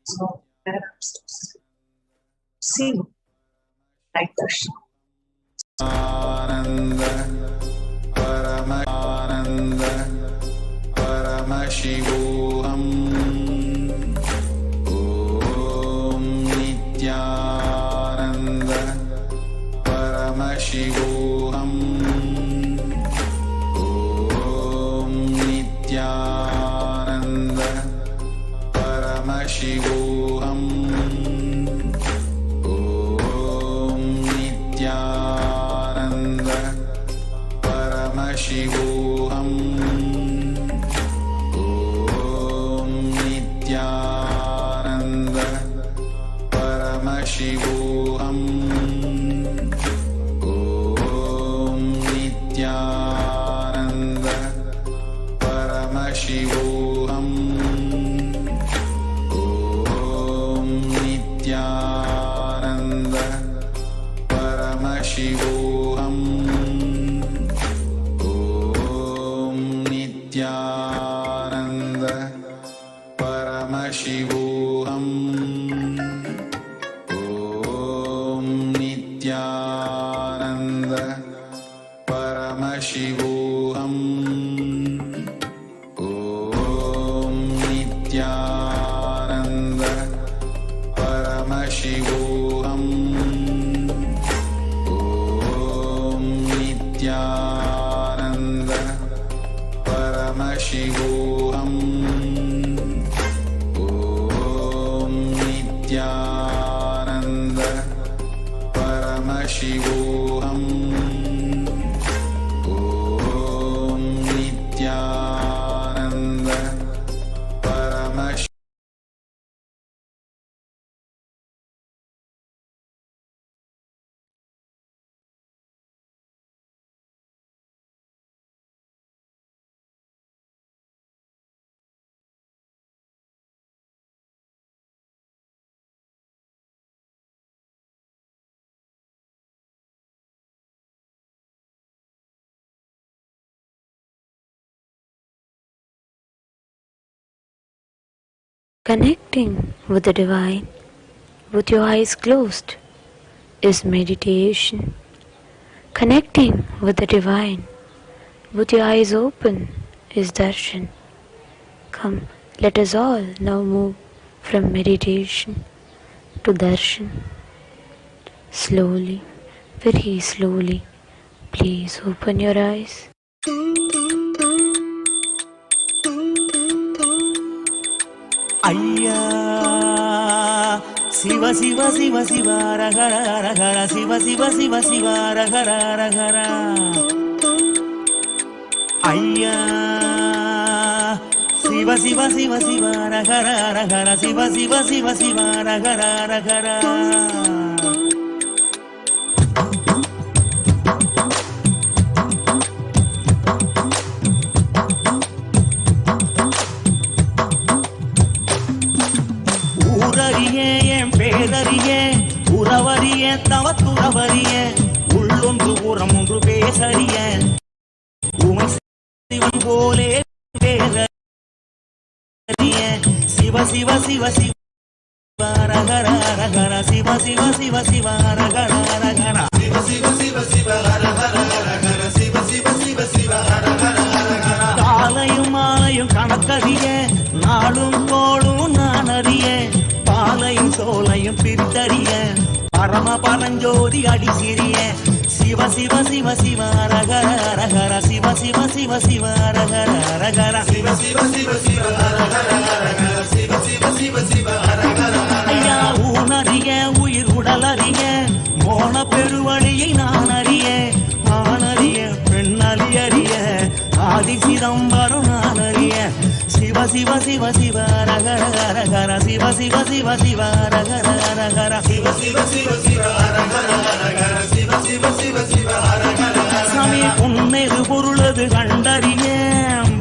So there are steps. See like darshan. Ananda Paramananda Paramashivoham Om Nithyananda Paramashivoham Om Nithyananda Paramashivoham Om Nithyananda Paramashivoham Om Nithyananda Paramashivoham Om Nithyananda Paramashivoham Om Nithyananda Paramashivoham Om Nithyananda Paramashivoham Om Nithyananda Paramashivoham Om Nithyananda Paramashivoham Om Nithyananda Paramashivoham Om Nithyananda Paramashivoham Om Nithyananda Paramashivoham Connecting with the divine with your eyes closed is meditation. Connecting with the divine with your eyes open is darshan. Come, let us all now move from meditation to darshan. Slowly, very slowly, please open your eyes. Ayya Siva Siva Siva Siva Ragara Ragara Siva Siva Siva Siva Ragara Ragara Ayya Siva Siva Siva Siva Ragara Ragara Siva Siva Siva Siva Ragara Ragara உறவறிய தவத்துறவறிய உள்ளொன்று புறம் ஒன்று பேசறிய உமை சிவன் போலே வேறிய சிவ சிவ சிவ சிவ ரகர ரகர சிவ சிவ சிவ சிவ ரகர ரகர சிவ சிவ சிவ சிவ ரகர ரகர சிவ சிவ சிவ சிவ ரகர ரகர காலையும் மாலையும் கணக்கறிய நாளும் கோளும் நான் அறிய பாலையும் சோலையும் பிரித்தறிய பரம பரஞ்சோதி அடி சிறிய சிவ சிவ சிவ சிவ ரகர ரகர சிவ சிவ சிவ சிவ ரகர ரகர சிவ சிவ சிவ சிவ ரகர ரகர சிவ சிவ சிவ சிவ ரகர ஐயா ஊனறிய உயிர் உடலறிய மோன பெருவழியை நான் அறிய ஆனறிய பெண்ணறியறிய ஆதி சிதம்பரம் நான் அறிய சிவ சிவ சிவ சிவ ரகர ரகர சிவ சிவ சிவ சிவ ரகர ரகர சிவ சிவ சிவ சிவ ரகர ரகர சிவ சாமி உன்னெரு பொருளது கண்டறிய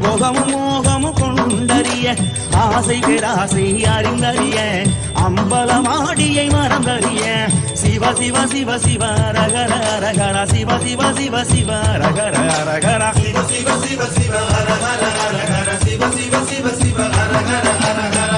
போகமும் மோகமும் கொண்டறிய ஆசை பேராசை அறிந்தறிய அம்பலமாடியை மறந்தறிய சிவ சிவ சிவ சிவ ரகர ரகர சிவ சிவ சிவ சிவ ரகர ரகர சிவ சிவ சிவ சிவ ரகர ரகர சிவ சிவ சிவ சிவ ரகர ரகர.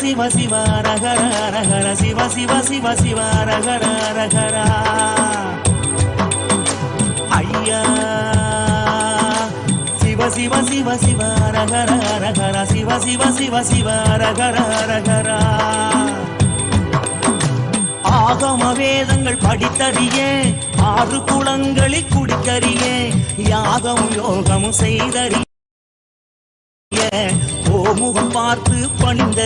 சிவ சிவ ரகர ரகர சிவ சிவ சிவ சிவ ரகர ரகர ஐயா சிவ சிவ சிவ சிவ ரகர ரகர சிவ சிவ சிவ சிவ ரகர ரகர. ஆகம வேதங்கள் படித்தறிய 6 குளங்களில் குடித்தறிய யாகமும் யோகமும் செய்தறிய ஓமுகம் பார்த்து பணிந்த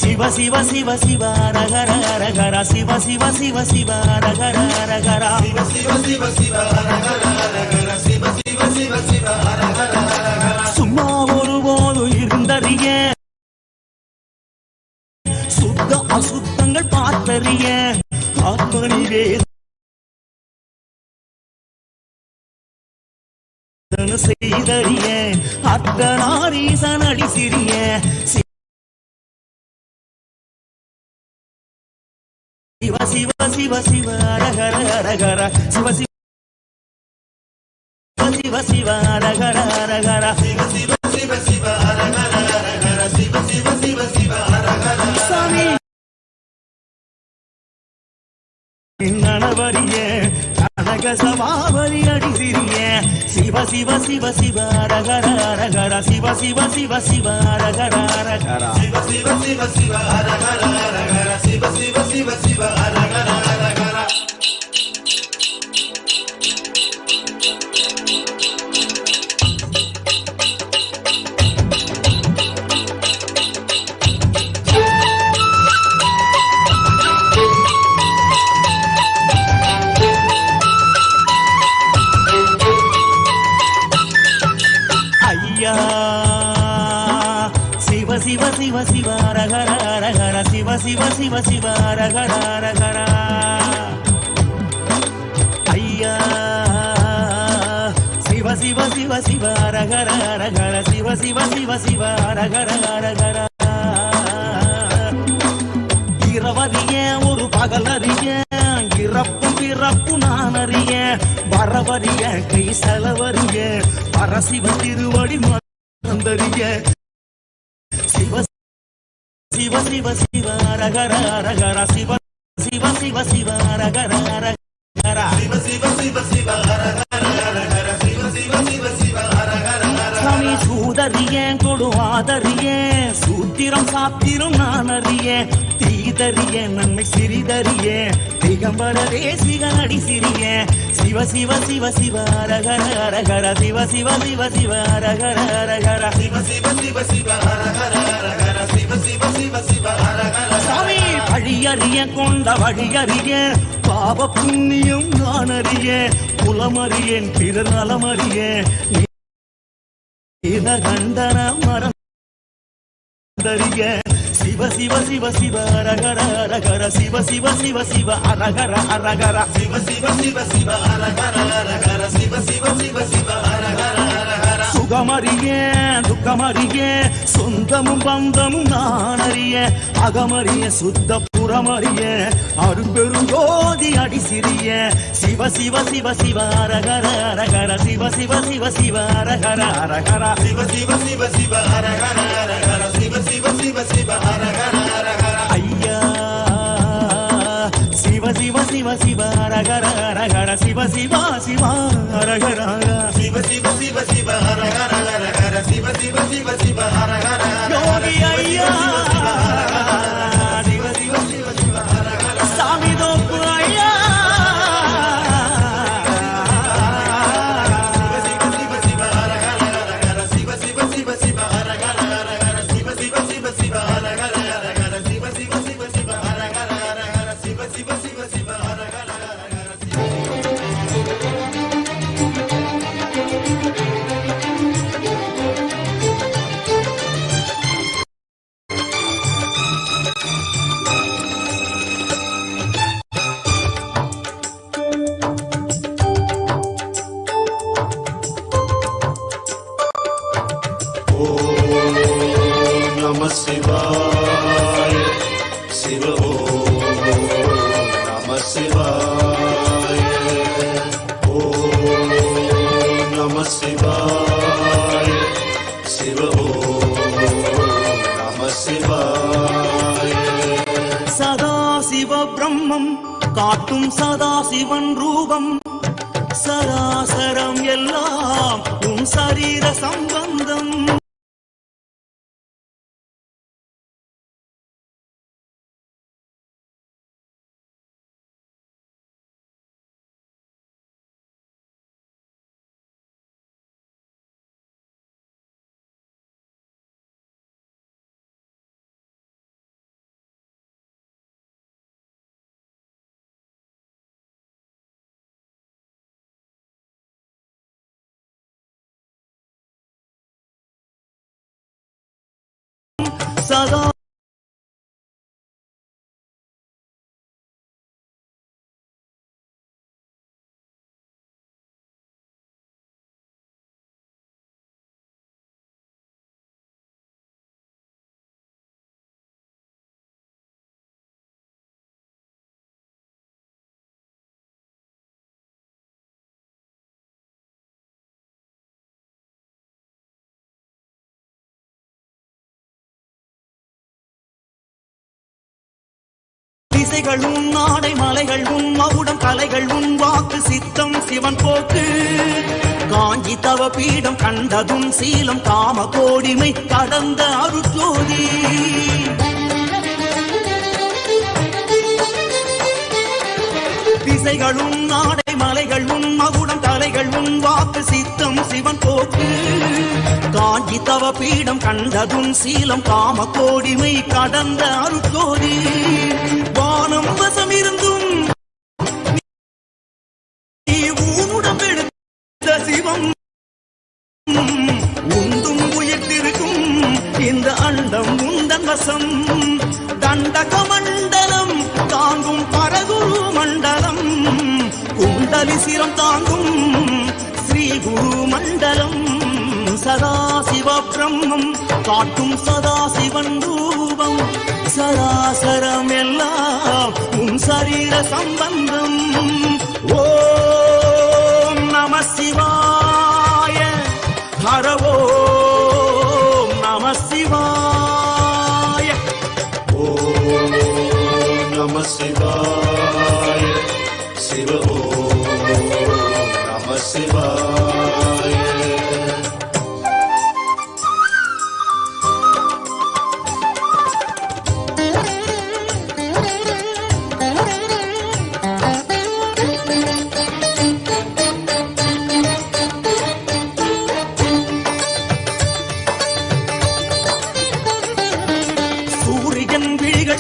சிவ சிவ சிவ சிவ ரகர ரகர சிவ சிவ சிவ சிவ ரகர ரகர சிவ சிவ சிவ சிவ ரகர ரகர சிவ சிவ சிவ சிவ ரகர ரகர. சும்மா ஒருபோது இருந்தறிய சுத்த அசுத்தங்கள் பார்த்தறிய ஆத்மனிவே செய்தறிய அர்த்தநாரீசன் அடி சிறிய சிவ சிவ சிவ சிவ ரகர ரகர சிவ சிவ சிவ சிவ ரகர ரகர சிவ சிவ சிவ சிவ ரகர ரகர சிவ சிவ சிவ சிவ ரகர. சாமி நனவரிய கனக சபாவரி அடி சிறிய சிவ சிவ சிவ சிவ ரகர ரகர சிவ சிவ சிவ சிவ ரகர ரகர சிவ சிவ சிவ சிவ ரகர ரகர சிவ சிவ சிவ சிவ ரகர ரகர. சிவ சிவ சிவ ரகர ரகர சிவ சிவ சிவ சிவ ரகர ரகர ஐயா சிவ சிவ சிவ சிவ ரகர ரகர சிவ சிவ சிவ சிவ ரகர ரகர. இரவறிய ஒரு பகலறிய இறப்பும் பிறப்பு நான் அறிய வரவறிய கை செலவறிய பரசிவ திருவடி மறந்தறிய சிவ சிவ சிவ சிவ ரகர ரகர சிவ சிவ சிவ சிவ ரகர ரகர சிவ சிவ சிவ சிவ ரகர ரகர சிவ சிவ சிவ சிவ ரகர. சாமி சூதறிய கொடுவாதறிய சூத்திரம் சாத்திரம் நான் அறிய தீதறிய நன்மை சிறிதறிய திகம்பர தேசிக அடி சிறிய சிவ சிவ சிவ சிவ ரகர ரகர சிவ சிவ சிவ சிவ ரகர ரகர சிவ சிவ சிவ சிவ ரகர ரகர சிவ சிவ சிவ சிவ ரகர. சாமி வழியறிய கொண்ட வழியறிய பாவ புண்ணியம் நான் அறிய குலமறியேன் பிறர் நலமறிய இத கண்டன மறந்தறிய சிவ சிவ சிவ சிவ ரகர ரகர சிவ சிவ சிவ சிவ அரகர அரகர சிவ சிவ சிவ சிவ அரகர ரகர சிவ சிவ சிவ சிவ அரகர அரகர. சுகமறிய துக்கமறிய சொந்தமும் பந்தமும் நான் அறிய அகமறிய சுத்த புறமறிய அரும்பெருங்கோதி அடி சிறிய சிவ சிவ சிவ சிவ ரகர ரகர சிவ சிவ சிவ சிவ ரகர ரகர சிவ சிவ சிவ சிவ ரகர ரகர சிவ சிவ சிவ சிவ ரகர ரகர. ஐயா Shiva Shiva Shiva Shiva ரகர ரகர Shiva Shiva Shiva ரகர Shiva Shiva Shiva Shiva ரகர ரகர Shiva Shiva Shiva Shiva Shivaya, Shiva Om Namah Shivaya, Om Namah Shivaya, Shiva Om Namah Shivaya. Sada Shiva Brahmam காட்டும் சதா சிவன் ரூபம் சராசரம் எல்லாம் உன் சரீர சம்பந்தம். சதா திசைகள் உன் நாடை மலைகள் உன் மகுடம் கலைகள் உன் வாக்கு சித்தம் சிவன் போக்கு காஞ்சி தவ பீடம் கண்டதும் சீலம் காம கோடிமை கடந்த அருட்ஜோதி. திசைகள் உன் நாடை மலைகள் உன் மகுடம் கலைகள் உன் வாக்கு சித்தம் சிவன் போக்கு காஞ்சி தவ பீடம் கண்டதும் சீலம் காம கோடிமை கடந்த அருட்ஜோதி. வானம் வசம் இருந்தும் நீ ஊனுடம்பெடுத்த சிவம் உண்டும் உயிர்த்திருக்கும் இந்த அண்டம் உந்தன் வசம். தண்டக மண்டலம் தாங்கும் பரகுரு மண்டலம் குண்டலி சிரம் தாங்கும் ஸ்ரீ குரு மண்டலம். சதா சிவ பிரம்மம் காட்டும் சதா சிவன் ரூபம் சராசரம் எல்லாம் உன் சரீர சம்பந்தம். ஓம் நம சிவாய ஹர ஓம் நம சிவாய, ஓம் நம சிவாய, சிவ ஓம் நம சிவாய.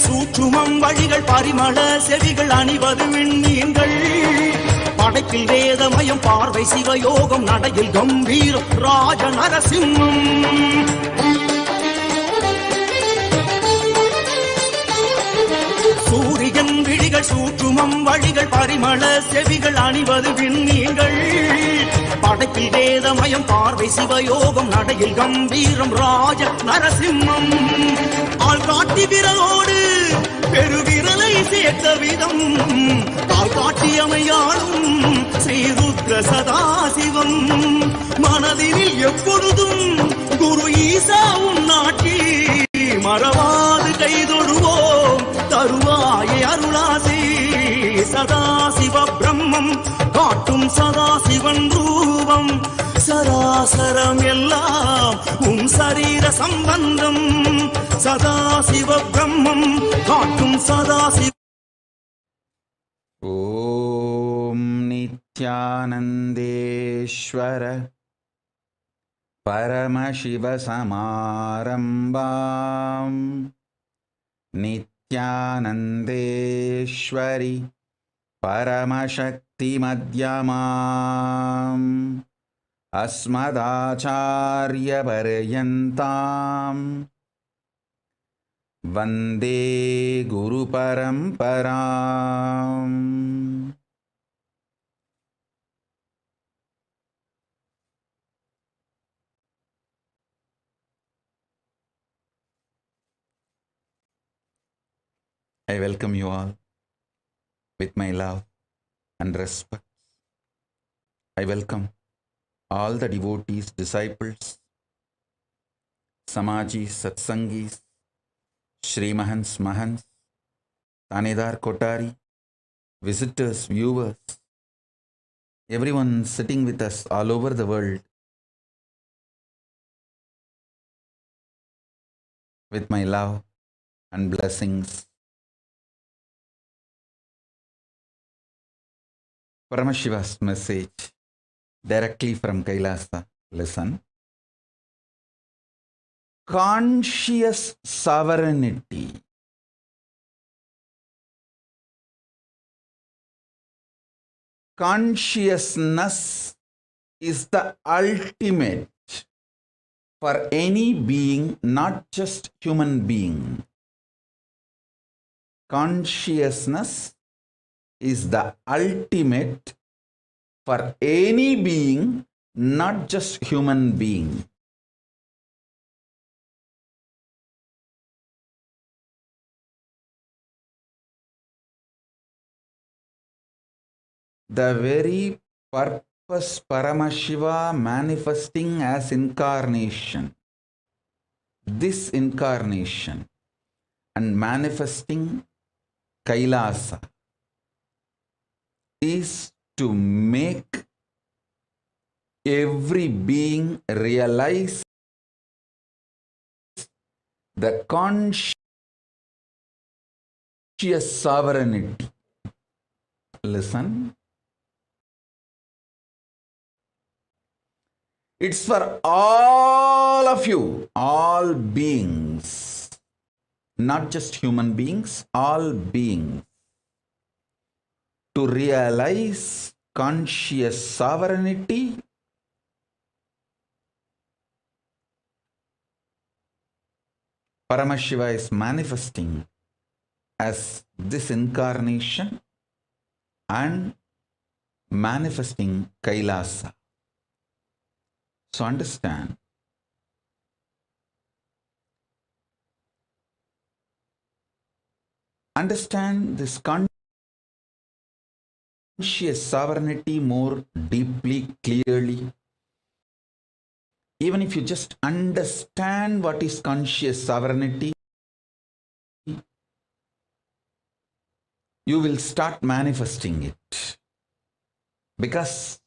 சூற்றுமம் வழிகள் பரிமள செவிகள் அணிவது விண்மீன்கள் படைப்பில் வேதமயம் பார்வை சிவயோகம் நடையில் கம்பீரம் ராஜ நரசிம்மம். சூரியன் விழிகள் சூற்றுமம் வழிகள் பரிமள செவிகள் அணிவது விண்மீன்கள் படைப்பில் வேதமயம் பார்வை சிவயோகம் நடையில் கம்பீரம் ராஜ நரசிம்மம். ஆள் காட்டி விரலோடு பெருவிரலை சேர்த்த விதம் கால் காட்டியமையாளும் ஸ்ரீருத்ர சதாசிவம். மனதில் எப்பொழுதும் குரு ஈசா உன் நாட்டி மறவாது கைதொழுவோம் தருவாயே அருளாசி. சதா சிவ பிரம்மம் காட்டும் சதா சிவன் ரூபம் சராசரம் எல்லாம் உன் சரீர சம்பந்தம். சதா சிவ பிரம்மம் காட்டும் சதா சிவ. ஓம் நித்யானந்தேஸ்வர பரமசிவசமாரம்பாம் நித்யானந்தேஸ்வரி பரமசக்தி மத்யமாம் அஸ்மதாச்சார்ய பர்யந்தாம் வந்தே குரு பரம்பராம். I welcome you all with my love and respect. I welcome all the devotees, disciples, Samajis, Satsangis, Shri Mahans, Mahans, Tanedar Kotari, visitors, viewers, everyone sitting with us all over the world with my love and blessings. Paramashiva's message directly from Kailasa. Listen. Conscious sovereignty. Consciousness is the ultimate for any being, not just human being. Consciousness is the ultimate for any being, not just human being. The very purpose Paramashiva manifesting as incarnation, this incarnation, and manifesting Kailasa is to make every being realize the conscious sovereignty. Listen. It's for all of you, all beings, not just human beings, all beings, to realize conscious sovereignty. Paramashiva is manifesting as this incarnation and manifesting Kailasa. So understand, this conscious sovereignty more deeply, clearly. Even if you just understand what is conscious sovereignty, you will start manifesting it. Because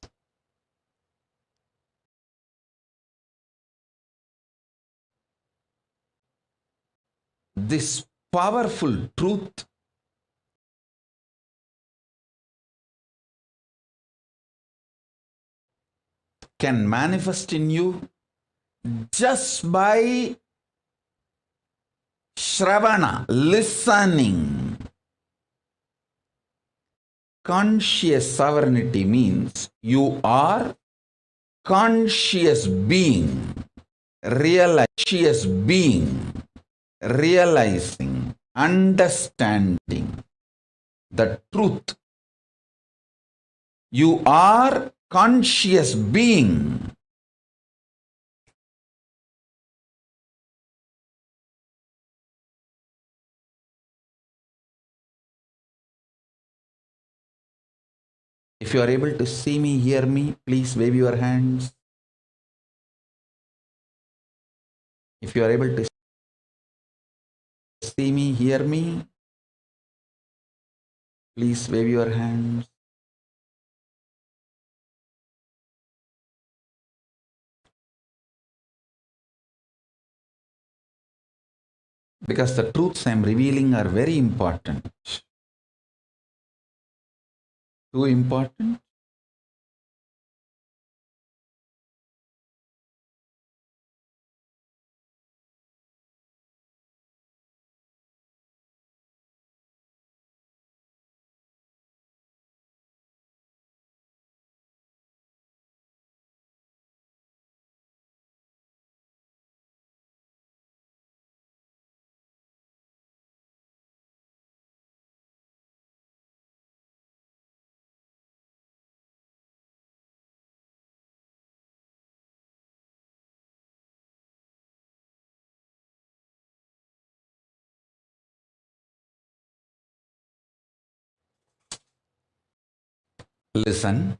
this powerful truth can manifest in you just by Shravana, listening. Conscious sovereignty means you are conscious being, realizing, understanding the truth. You are conscious being. If you are able to see me, hear me, please wave your hands. If you are able to see me, hear me, please wave your hands. Because the truths I am revealing are very important. Too important? listen.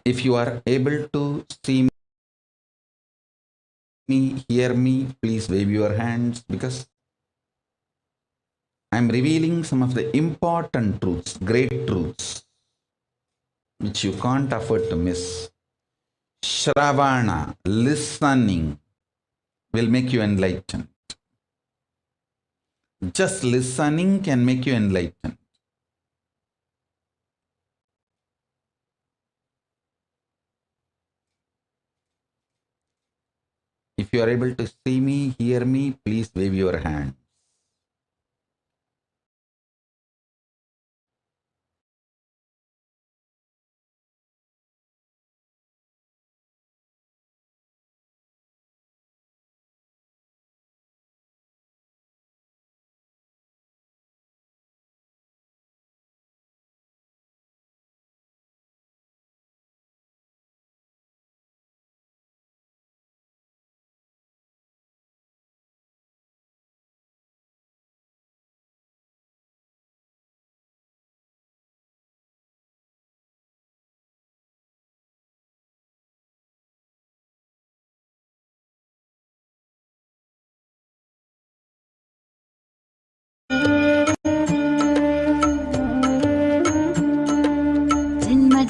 If you are able to see me, hear me, please wave your hands, because I am revealing some of the important truths, great truths, which you can't afford to miss. Shravana, listening, will make you enlightened. Just listening can make you enlightened. If you are able to see me, hear me, please wave your hand.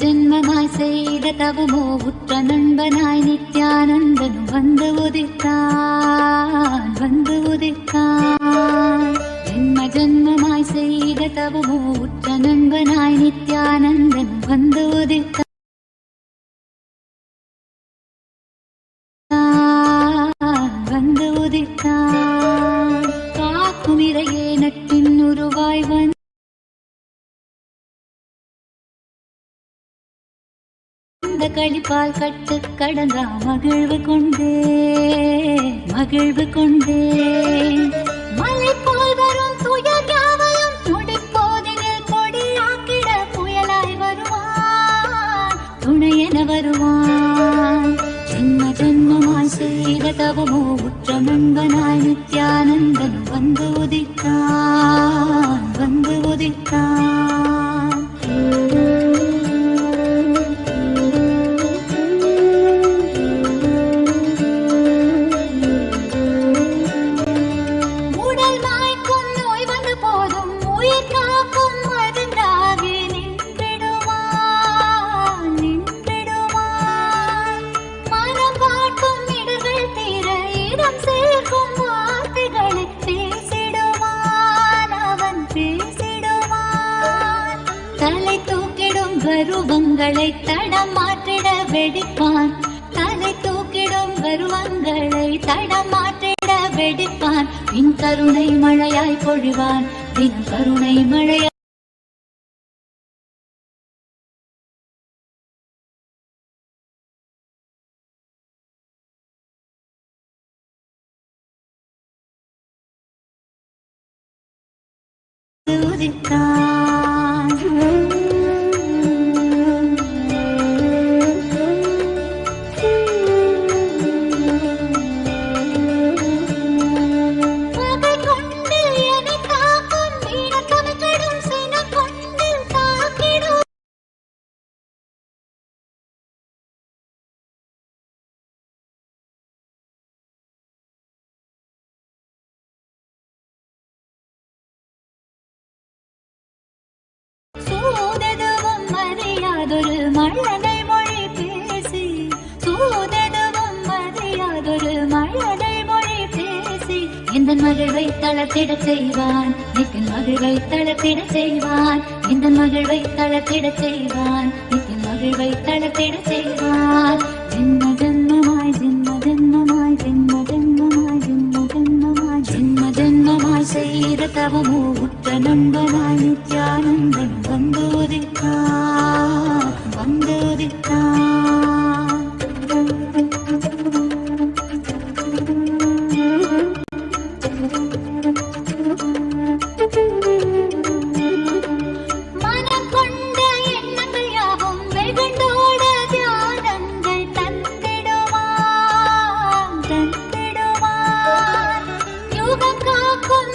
ஜன்மமாய் செய்த தவமோ உற்ற நண்பனாய் நித்யானந்தன் வந்து உதித்தான் ஜன்மமாய் செய்த தவமோ உற்ற நண்பனாய் நித்யானந்தன் வந்து உதித்தான் காக்கும் இறையே நட்பின் உருவாய் களிப்பால் கட்டு கடந்தா மகிழ்வு கொண்டே மலை போல் வரும் துயர் யாவையும் துடிப்போதினில் கொடியாக்கிட புயலாய் வருவான் துணையென வருவான் ஜன்மமாய் செய்த தவமோ உற்ற நண்பனாய் நித்யானந்தன் வந்து உதித்தான் கருவங்களை தடம் மாற்றிட வெடிப்பான் தலை தூக்கிடும் கருவங்களை தடம் மாற்றிட வெடிப்பான் பின் கருணை மழையாய் பொழிவான் பின் கருணை மழையாய் மறியாதொரு மழலை மொழி பேசி இந்த மகிழ்வை தளத்திடச் செய்வான் நித்தின் மகிழ்வை தளத்திடச் செய்வான் இந்த மகிழ்வை தளத்திடச் செய்வான் நித்தின் மகிழ்வை தளத்திடச் செய்வான் ஜென்ம ஜென்மமாய் செய்த தவமோ உற்ற நண்பனாய் நித்யானந்தன் வந்து உதித்தான் யுகம் காக்கும்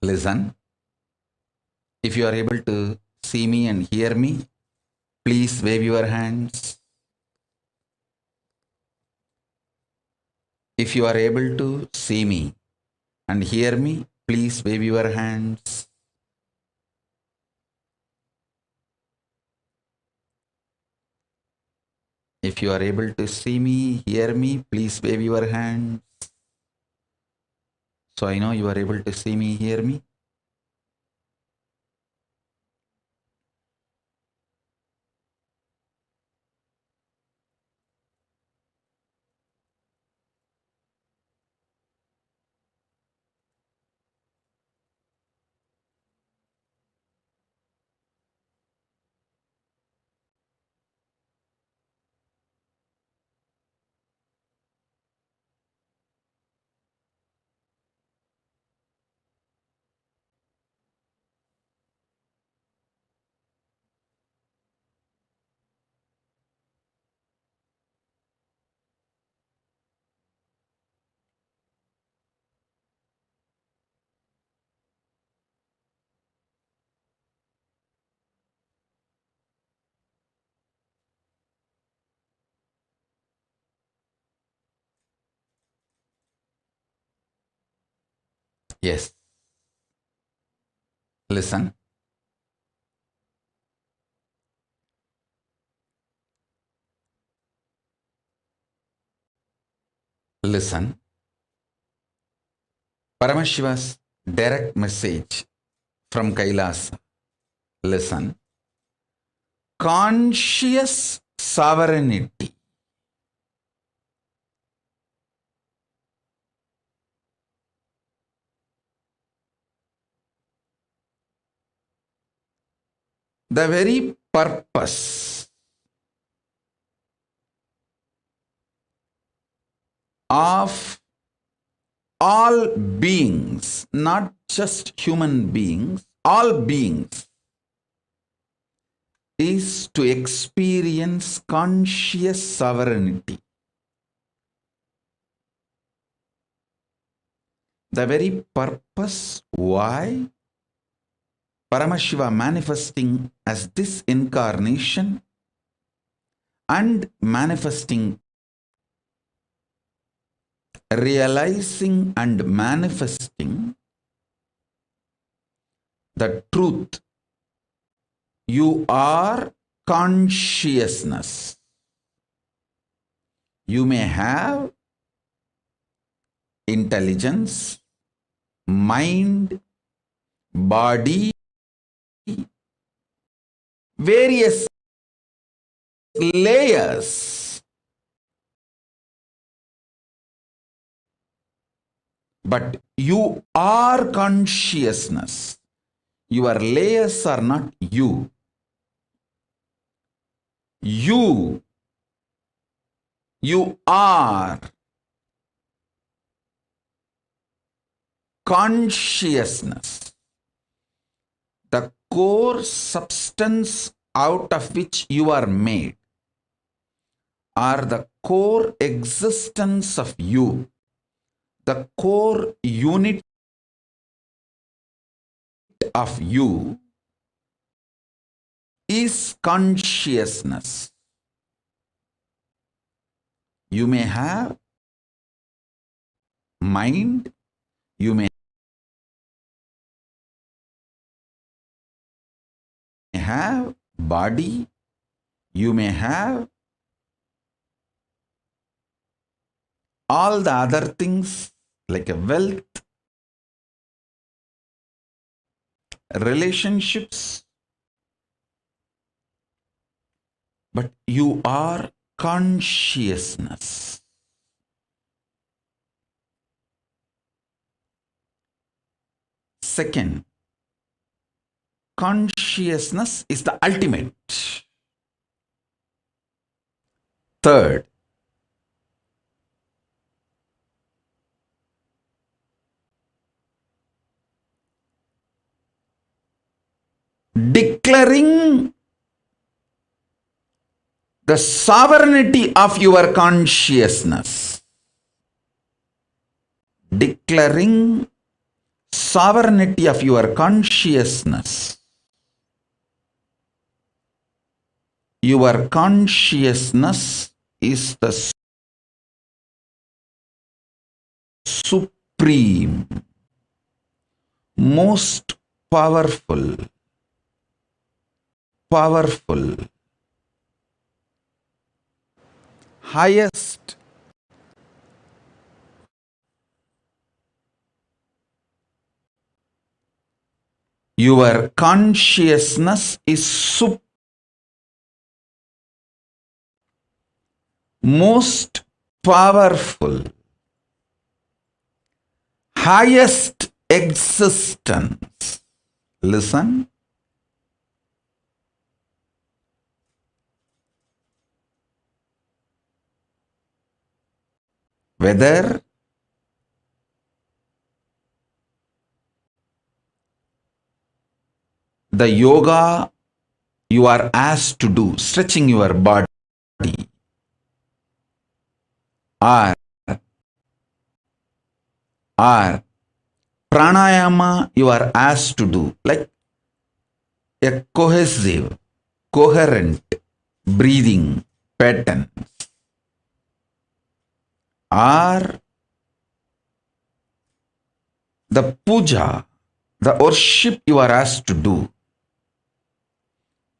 Listen. If you are able to see me and hear me, please wave your hands. If you are able to see me and hear me, please wave your hands. If you are able to see me, hear me, please wave your hands. So I know you are able to see me, hear me. Yes. Listen. Listen. Paramashiva's direct message from Kailasa. Listen. Conscious sovereignty. The very purpose of all beings, not just human beings, all beings, is to experience conscious sovereignty. The very purpose why Paramashiva manifesting as this incarnation and manifesting, realizing and manifesting the truth. You are consciousness. You may have intelligence, mind, body, various layers. But you are consciousness. Your layers are not you. You are consciousness. The core substance out of which you are made, or the core existence of you, the core unit of you is consciousness. You may have mind, you may have body, you may have all the other things like a wealth, relationships, but you are consciousness. Second, consciousness is the ultimate. Third, declaring the sovereignty of your consciousness. Declaring sovereignty of your consciousness. Your consciousness is the supreme, most powerful, highest, your consciousness is most powerful, highest existence. Listen. Whether the yoga you are asked to do, stretching your body, or pranayama you are asked to do, like a cohesive, coherent breathing pattern, or the puja, the worship you are asked to do,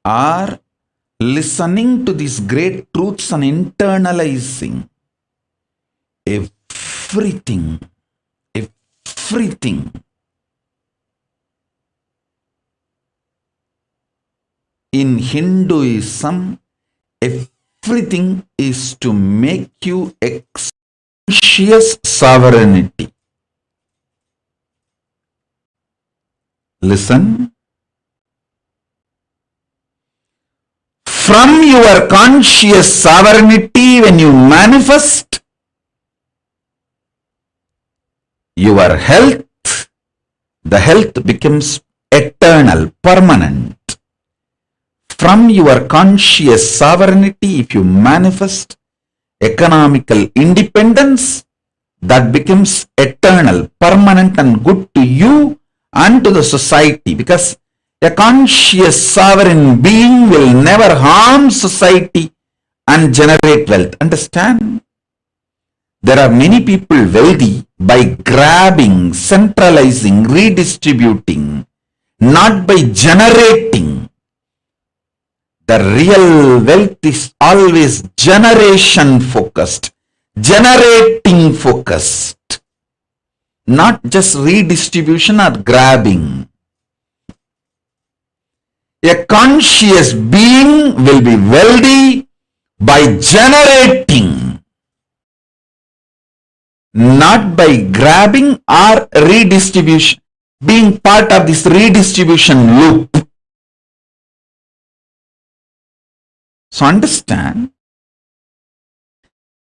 or listening to these great truths and internalizing everything. In Hinduism, everything is to make you conscious sovereignty. Listen. From your conscious sovereignty, when you manifest your health, the health becomes eternal, permanent. From your conscious sovereignty, if you manifest economical independence, that becomes eternal, permanent, and good to you and to the society, because a conscious sovereign being will never harm society and generate wealth. Understand? There are many people wealthy by grabbing, centralizing, redistributing, not by generating. The real wealth is always generation focused, generating focused, not just redistribution or grabbing. A conscious being will be wealthy by generating, not by grabbing or redistribution, being part of this redistribution loop. So understand,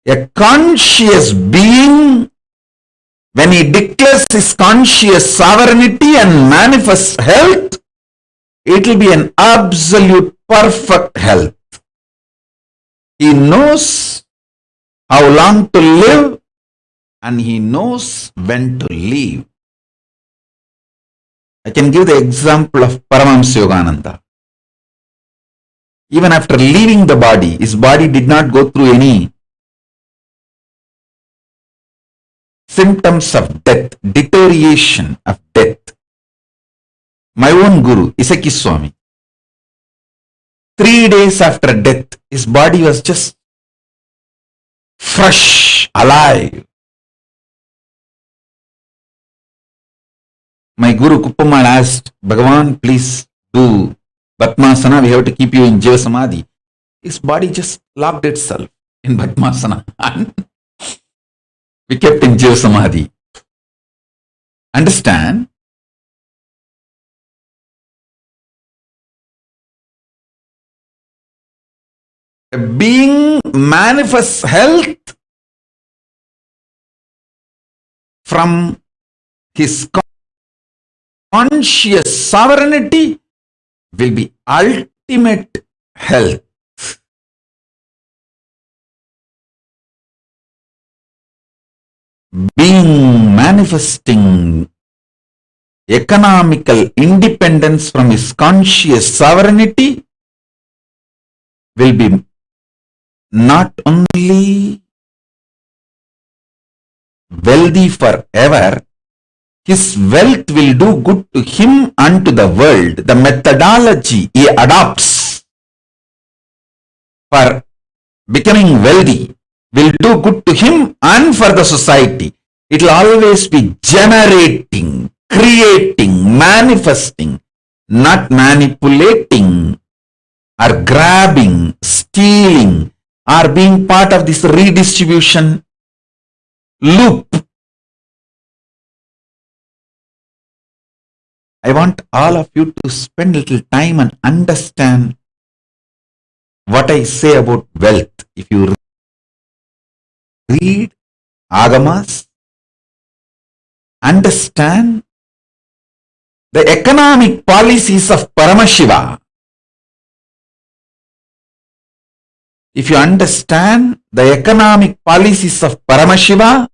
a conscious being, when he declares his conscious sovereignty and manifests health, it will be an absolute perfect health. He knows how long to live and he knows when to leave. I can give the example of Paramahamsa Yogananda. Even after leaving the body, his body did not go through any symptoms of death, deterioration of death. My own Guru, Isaki Swami, 3 days after death, his body was just fresh, alive. My Guru Kuppamal asked, Bhagavan, please do Bhatmasana, we have to keep you in Jiva Samadhi. His body just locked itself in Bhatmasana and we kept in Jiva Samadhi. Understand? A being manifests health from his conscious sovereignty will be ultimate health. Being manifesting economical independence from his conscious sovereignty will be not only wealthy forever, his wealth will do good to him and to the world. The methodology he adopts for becoming wealthy will do good to him and for the society. It will always be generating, creating, manifesting, not manipulating or grabbing, stealing, or being part of this redistribution loop. I want all of you to spend a little time and understand what I say about wealth. If you read Agamas, understand the economic policies of Paramashiva. If you understand the economic policies of Paramashiva,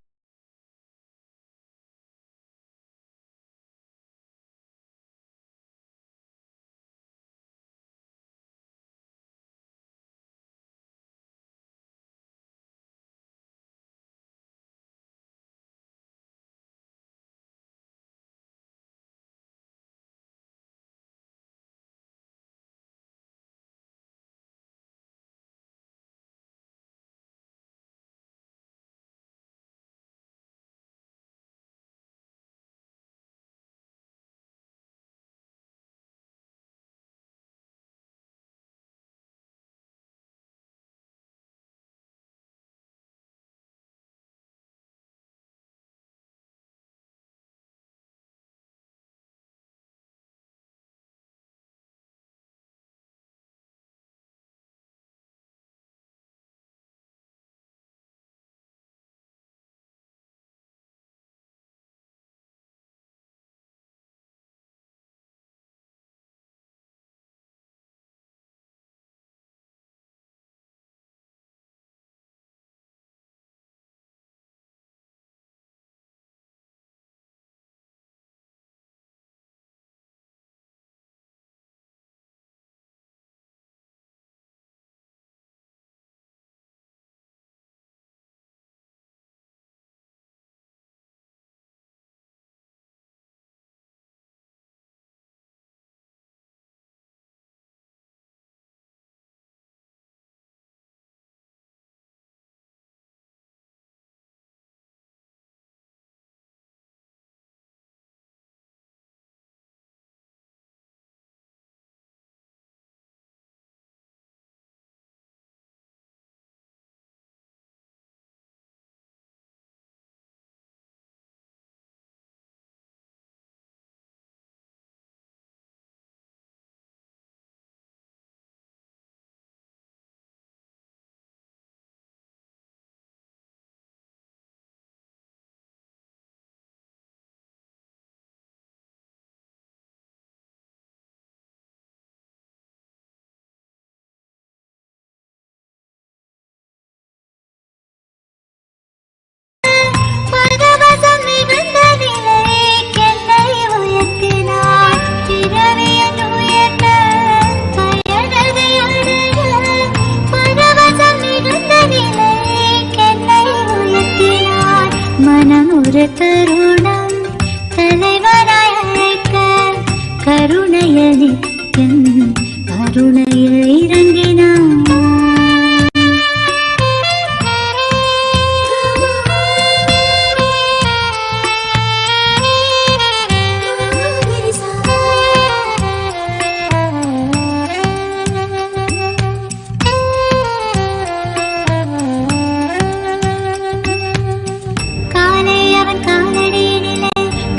தருணம் தலைவராய் அழைக்க கருணையில் நிற்கும் கருணையில் இறங்கினான்.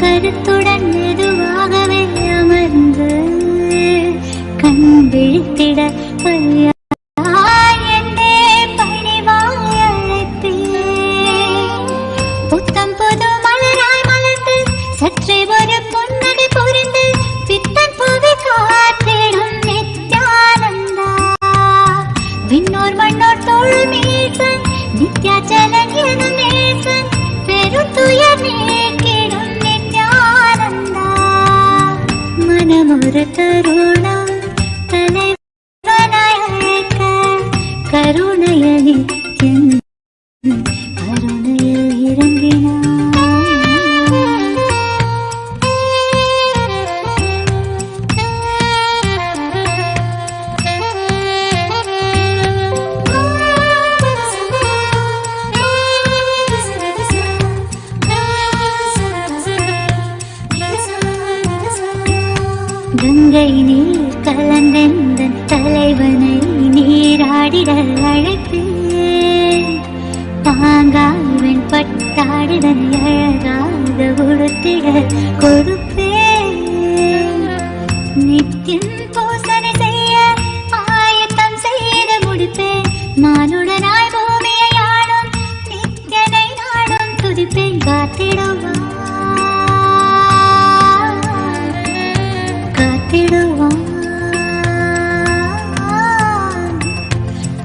கருத்துடன் மெதுவாகவே அமர்ந்து கண் விழித்திட என்னே பணிவாய் அழைத்தே புத்தம் புது மலராய் மலர்ந்து சற்றே ஒரு பொன்னகை புரிந்து பித்தன் புவி காத்திடும் நித்யானந்தா விண்ணோர் மண்ணோர் தோள் மீசன் நித்யாச்சலன் எனும் நேசன் பெருந்துயர் நீக்கிடும் நித்யானந்தா. மனமொரு தருணம் தலைவனாய் அழைக்க கருணைய நித்யன் கருணையில் இறங்கினான். கங்கை நீர் கலந்தெந்த தலைவனை நீராடிட அழைத்தேன். பாங்காய்வன் பட்டாடிதனை அழகாக உடுத்திட கொடுப்பேன். நித்தியம் பூசனை செய்ய ஆயத்தம் செய்து முடிப்பேன். மானுடனாய் பூமியை ஆளும் நித்யனை நாடும் துதிப்பேன். காத்திடுவான் காத்திடுவான்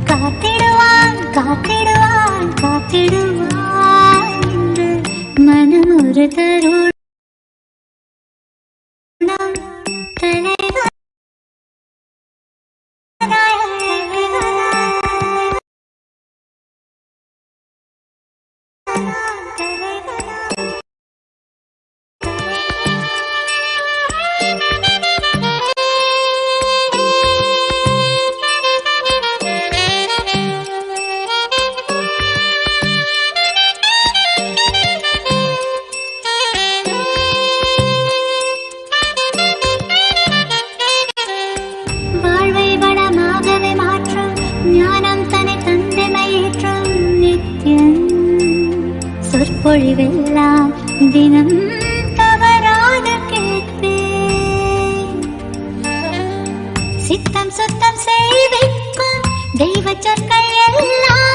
காத்திடுவான் காத்திடுவான் காத்திடுவான் என்று மனமொரு தருணம் தலைவனாய் வாழ்வை வளமாகவே மாற்றும் ஞானம் தன்னை தந்தமையேற்றும் நித்யன் சொற்பொழிவெல்லாம் தினம் தவறாத கேட்பேன். சித்தம் சுத்தம் செய்விக்கும் தெய்வ சொற்கள் எல்லாம்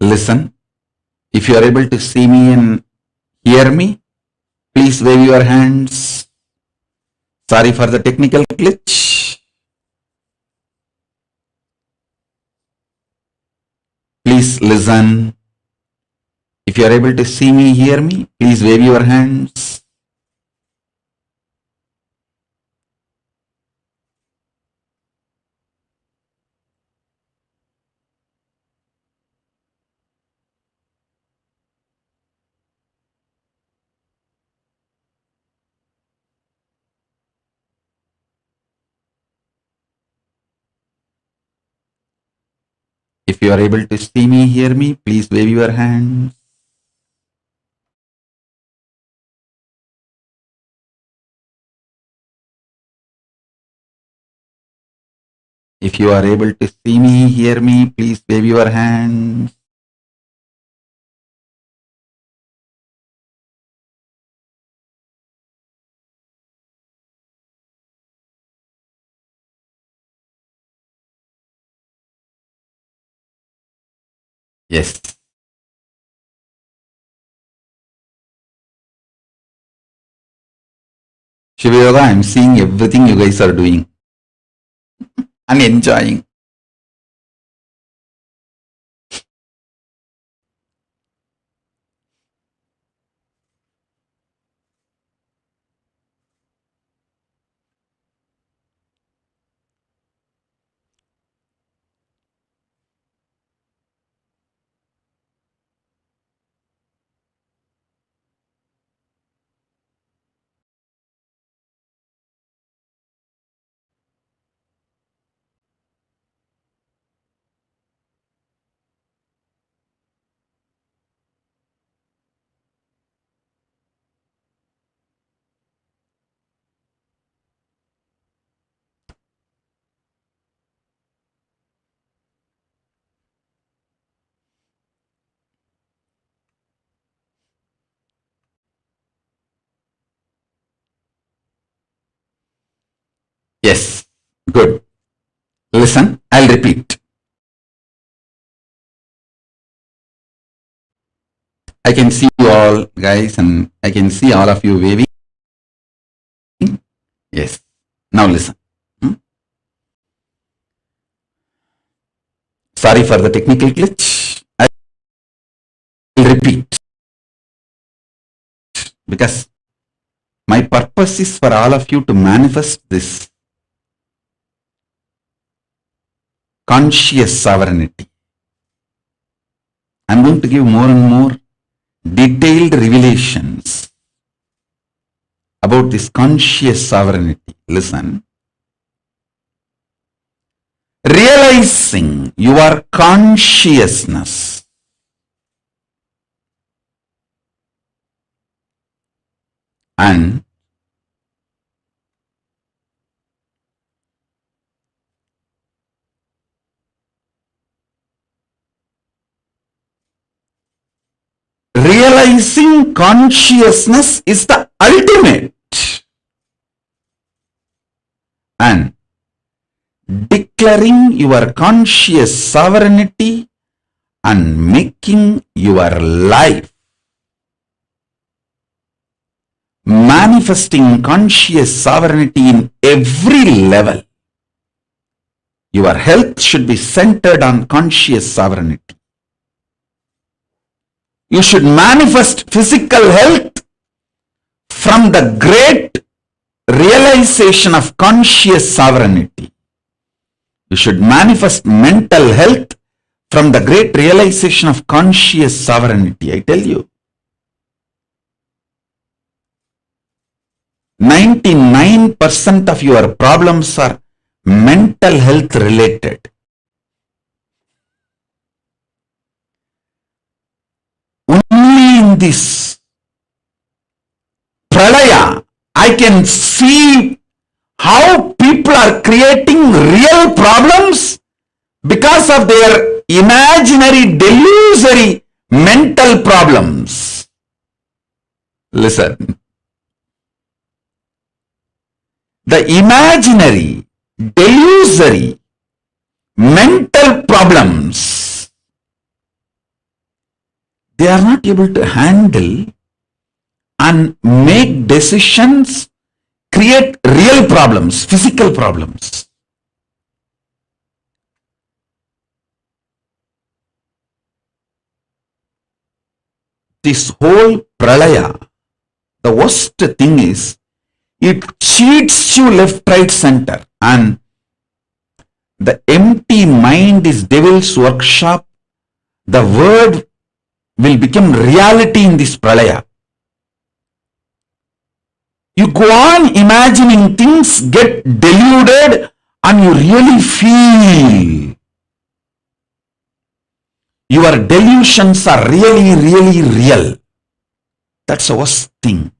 Listen. If you are able to see me and hear me, please wave your hands. Sorry for the technical glitch. Please listen. If you are able to see me, hear me, please wave your hands. If you are able to see me, hear me, please wave your hands. If you are able to see me, hear me, please wave your hands. Yes. Shiva Yoga, I am seeing everything you guys are doing and enjoying. Yes, good. Listen, I'll repeat. I can see you all guys and I can see all of you waving. Yes. Now listen. Sorry for the technical glitch. I will repeat, because my purpose is for all of you to manifest this conscious sovereignty. I'm going to give more and more detailed revelations about this conscious sovereignty. Listen. Realizing your consciousness and realizing consciousness is the ultimate, and declaring your conscious sovereignty and making your life manifesting conscious sovereignty in every level. Your health should be centered on conscious sovereignty. You should manifest physical health from the great realization of conscious sovereignty. You should manifest mental health from the great realization of conscious sovereignty. I tell you, 99% of your problems are mental health related. Only in this pralaya, I can see how people are creating real problems because of their imaginary, delusory mental problems. Listen. The imaginary, delusory mental problems, they are not able to handle and make decisions, create real problems, physical problems. This whole pralaya, the worst thing is, it cheats you left, right, center, and the empty mind is devil's workshop. The word will become reality in this pralaya. You go on imagining things, get deluded, and you really feel your delusions are really, really real. That's the worst thing.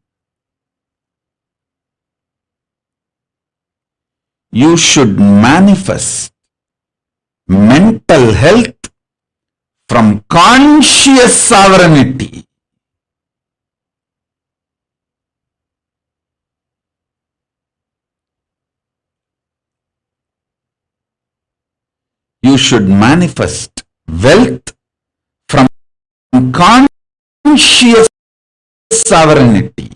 You should manifest mental health from conscious sovereignty. You should manifest wealth from conscious sovereignty.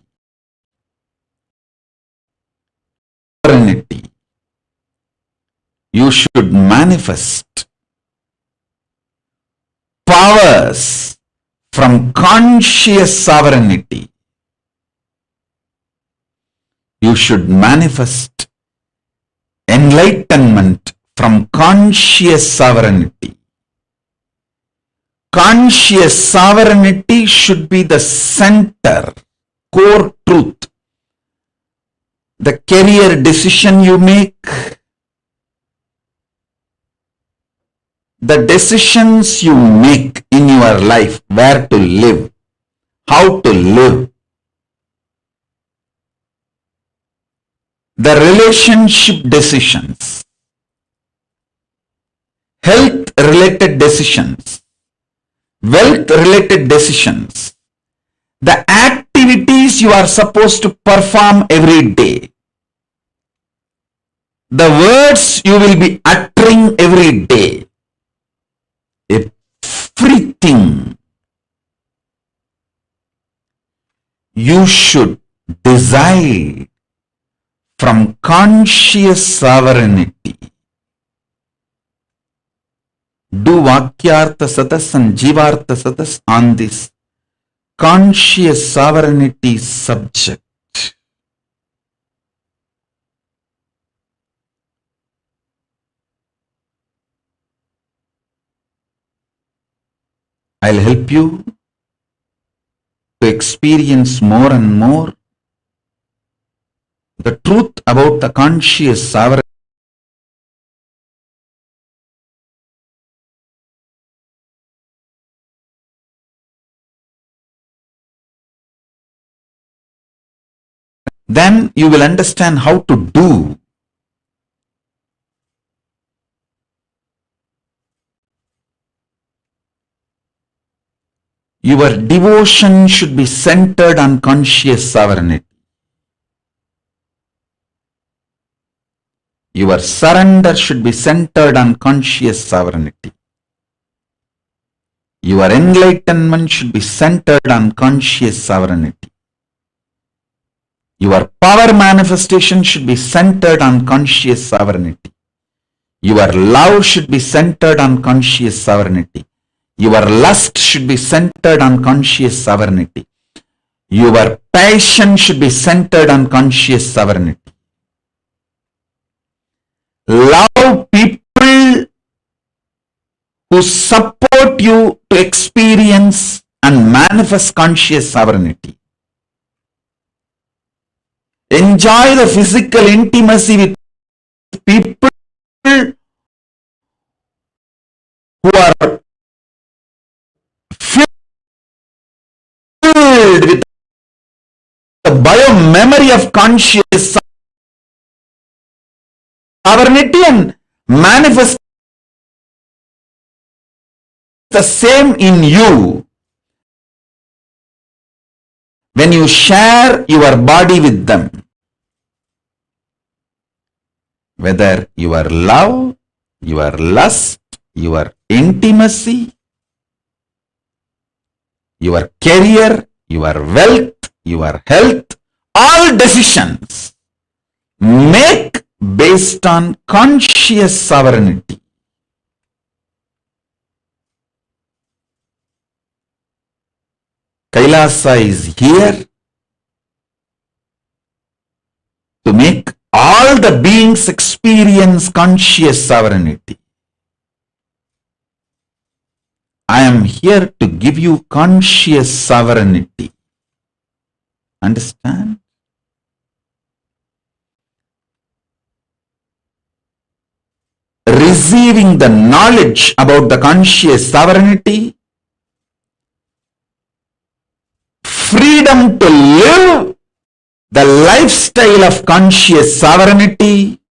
You should manifest powers from conscious sovereignty. You should manifest enlightenment from conscious sovereignty. Conscious sovereignty should be the center, core truth. The career decision you make, the decisions you make in your life, where to live, how to live, the relationship decisions, health related decisions, wealth related decisions, the activities you are supposed to perform every day, the words you will be uttering every day, everything you should decide from conscious sovereignty. Do Vakyartha Satas and Jivartha Satas on this conscious sovereignty subject. I'll help you to experience more and more the truth about the conscious sovereignty. Then you will understand how to do. Your devotion should be centered on conscious sovereignty. Your surrender should be centered on conscious sovereignty. Your enlightenment should be centered on conscious sovereignty. Your power manifestation should be centered on conscious sovereignty. Your love should be centered on conscious sovereignty. Your lust should be centered on conscious sovereignty. Your passion should be centered on conscious sovereignty. Love people who support you to experience and manifest conscious sovereignty. Enjoy the physical intimacy with people who are filled with the biomemory of conscious sovereignty and manifest the same in you when you share your body with them. Whether your love, your lust, your intimacy, your career, your wealth, your health, all decisions make based on conscious sovereignty. Kailasa is here to make all the beings experience conscious sovereignty. I am here to give you conscious sovereignty. Understand? Receiving the knowledge about the conscious sovereignty, freedom to live the lifestyle of conscious sovereignty,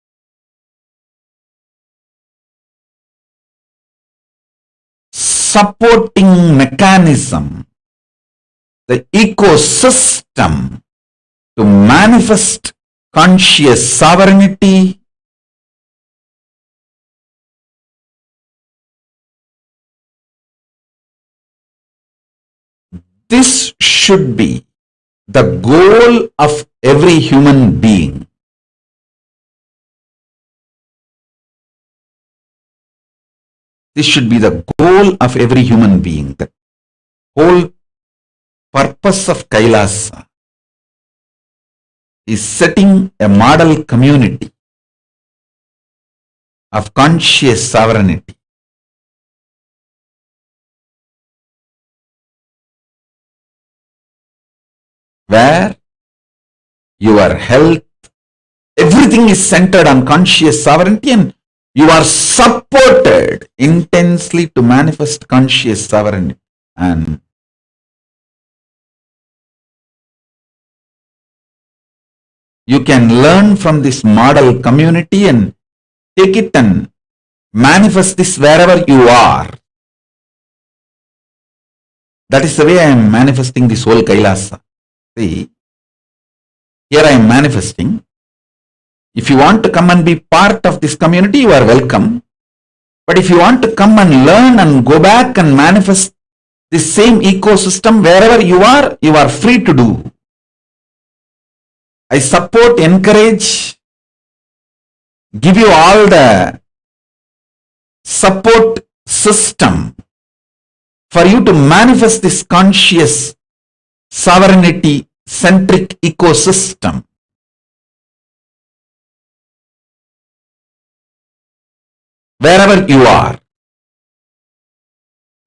supporting mechanism, the ecosystem to manifest conscious sovereignty, this should be the goal of every human being. This should be the goal of every human being. The whole purpose of Kailasa is setting a model community of conscious sovereignty. Where your health, everything is centered on conscious sovereignty and you are supported intensely to manifest conscious sovereignty. And you can learn from this model community and take it and manifest this wherever you are. That is the way I am manifesting this whole Kailasa. See, here I am manifesting. If you want to come and be part of this community, you are welcome. But if you want to come and learn and go back and manifest this same ecosystem wherever you are free to do. I support, encourage give you all the support system for you to manifest this conscious sovereignty centric ecosystem. Wherever you are.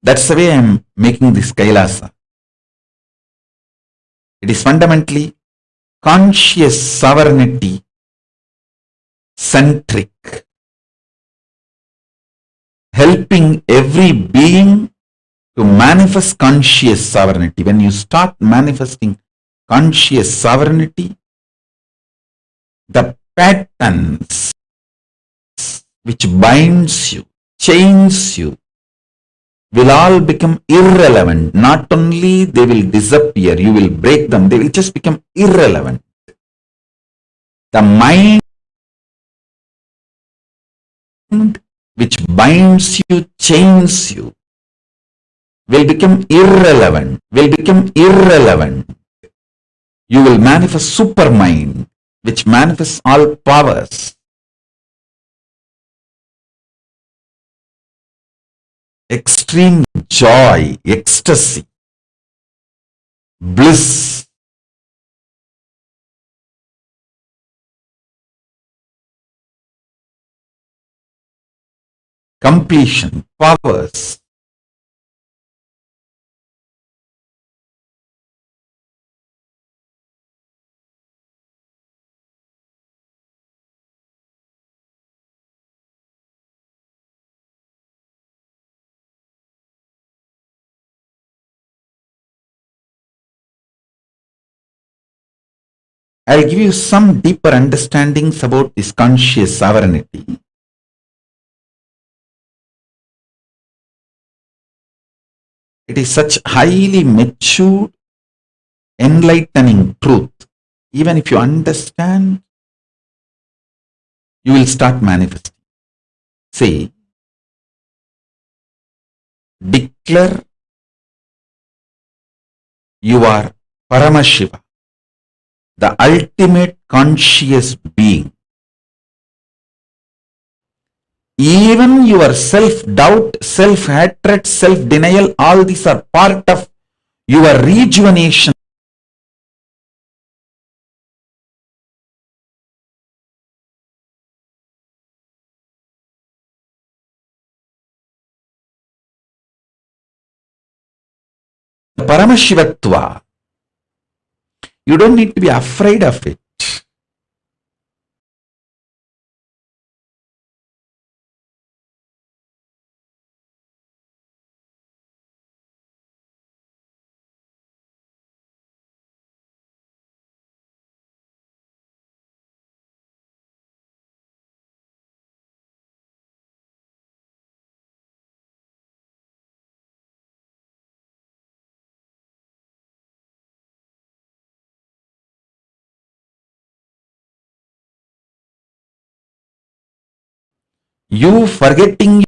That's the way I am making this Kailasa. It is fundamentally conscious sovereignty centric, helping every being to manifest conscious sovereignty. When you start manifesting conscious sovereignty, the patterns which binds you, chains you, will all become irrelevant. Not only they will disappear, you will break them, they will just become irrelevant. The mind which binds you, chains you, will become irrelevant, You will manifest supermind, which manifests all powers. Extreme joy, ecstasy, bliss, completion, powers. I'll give you some deeper understandings about this conscious sovereignty. It is such highly matured, enlightening truth. Even if you understand, you will start manifesting. Say, declare you are Paramashiva, the ultimate conscious being. Even your self-doubt, self-hatred, self-denial, all these are part of your rejuvenation. Paramashivatva. You don't need to be afraid of it. You forgetting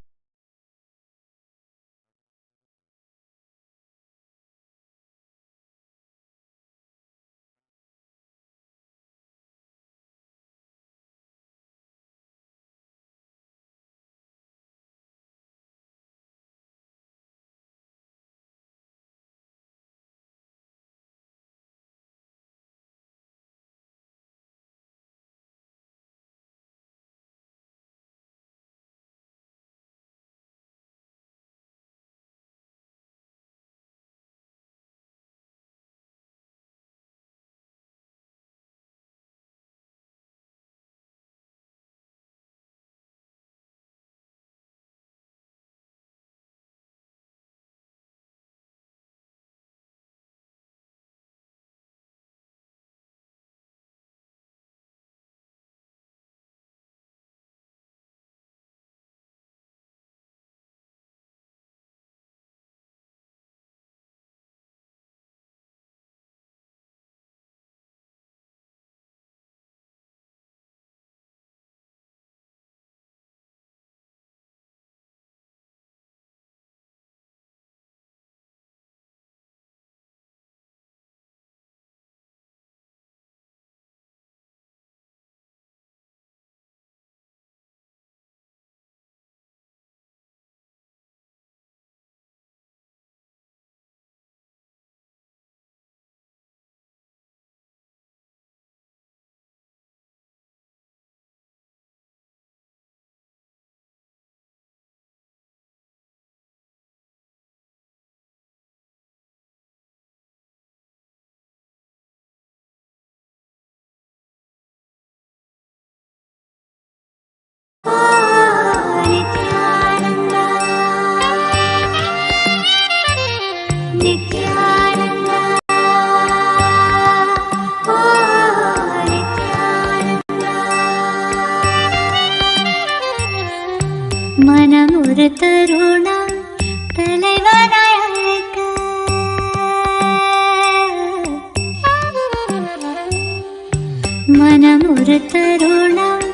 மனமொரு தருணம்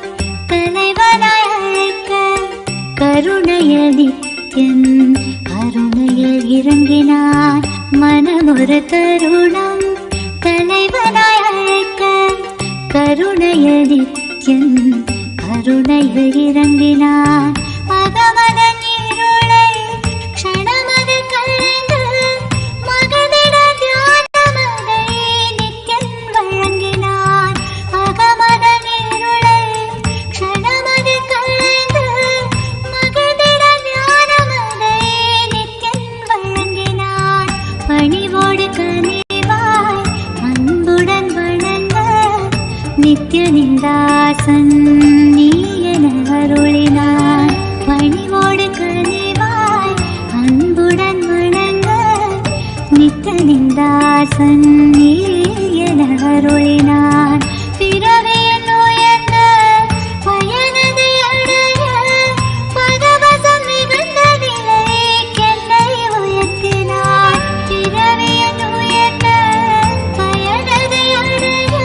தலைவனாய் அழைக்க கருணையில் நித்யன் கருணையில் இறங்கினான். மனமொரு தருணம் தலைவனாய் அழைக்க கருணையில் நித்யன் கருணையில் இறங்கினான். அகமதன் இருளை க்ஷணமது கலைந்து மகதிட தியானமதை நித்யன் வழங்கினான். அகமதன் இருளை க்ஷணமது கலைந்து மகதிட தியானமதை நித்யன் வழங்கினான். பணிவோடு கனிவாய் அன்புடன் வணங்க நித்யனின் தாசன் நீ என அருளினான். பணிவோடு கனிவாய் அன்புடன் வணங்க நித்யனின் தாசன் நீ என அருளினான். பிறவியின் உயர்ந்த பயனதை அடைய பரவசம் மிகுந்த நிலைக்கென்னை உயர்த்தினான். பிறவியின் உயர்ந்த பயனதை அடைய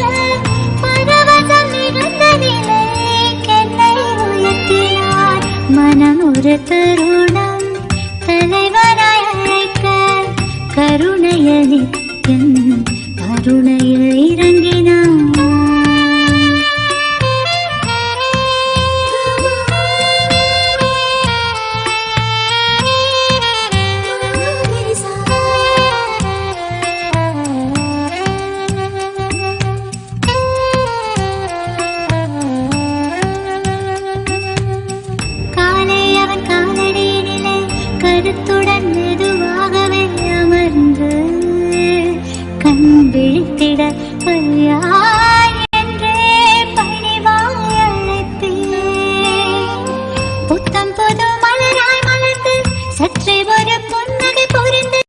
பரவசம் மிகுந்த நிலைக்கென்னை உயர்த்தினான். மனம் ஒரு தருணம் தலைவனாய் அழைக்க கருணையில் நித்யன் கருணையில் இறங்கினான். காலை அவன் காலடியினிலே கருத்துடன் மெதுவாகவே அமர்ந்து கண் விழித்திட ஐயா என்றே பணிவாய் அழைத்தேன். புத்தம் புது மலராய் மலர்ந்து சற்றே ஒரு புன்னகை புரிந்து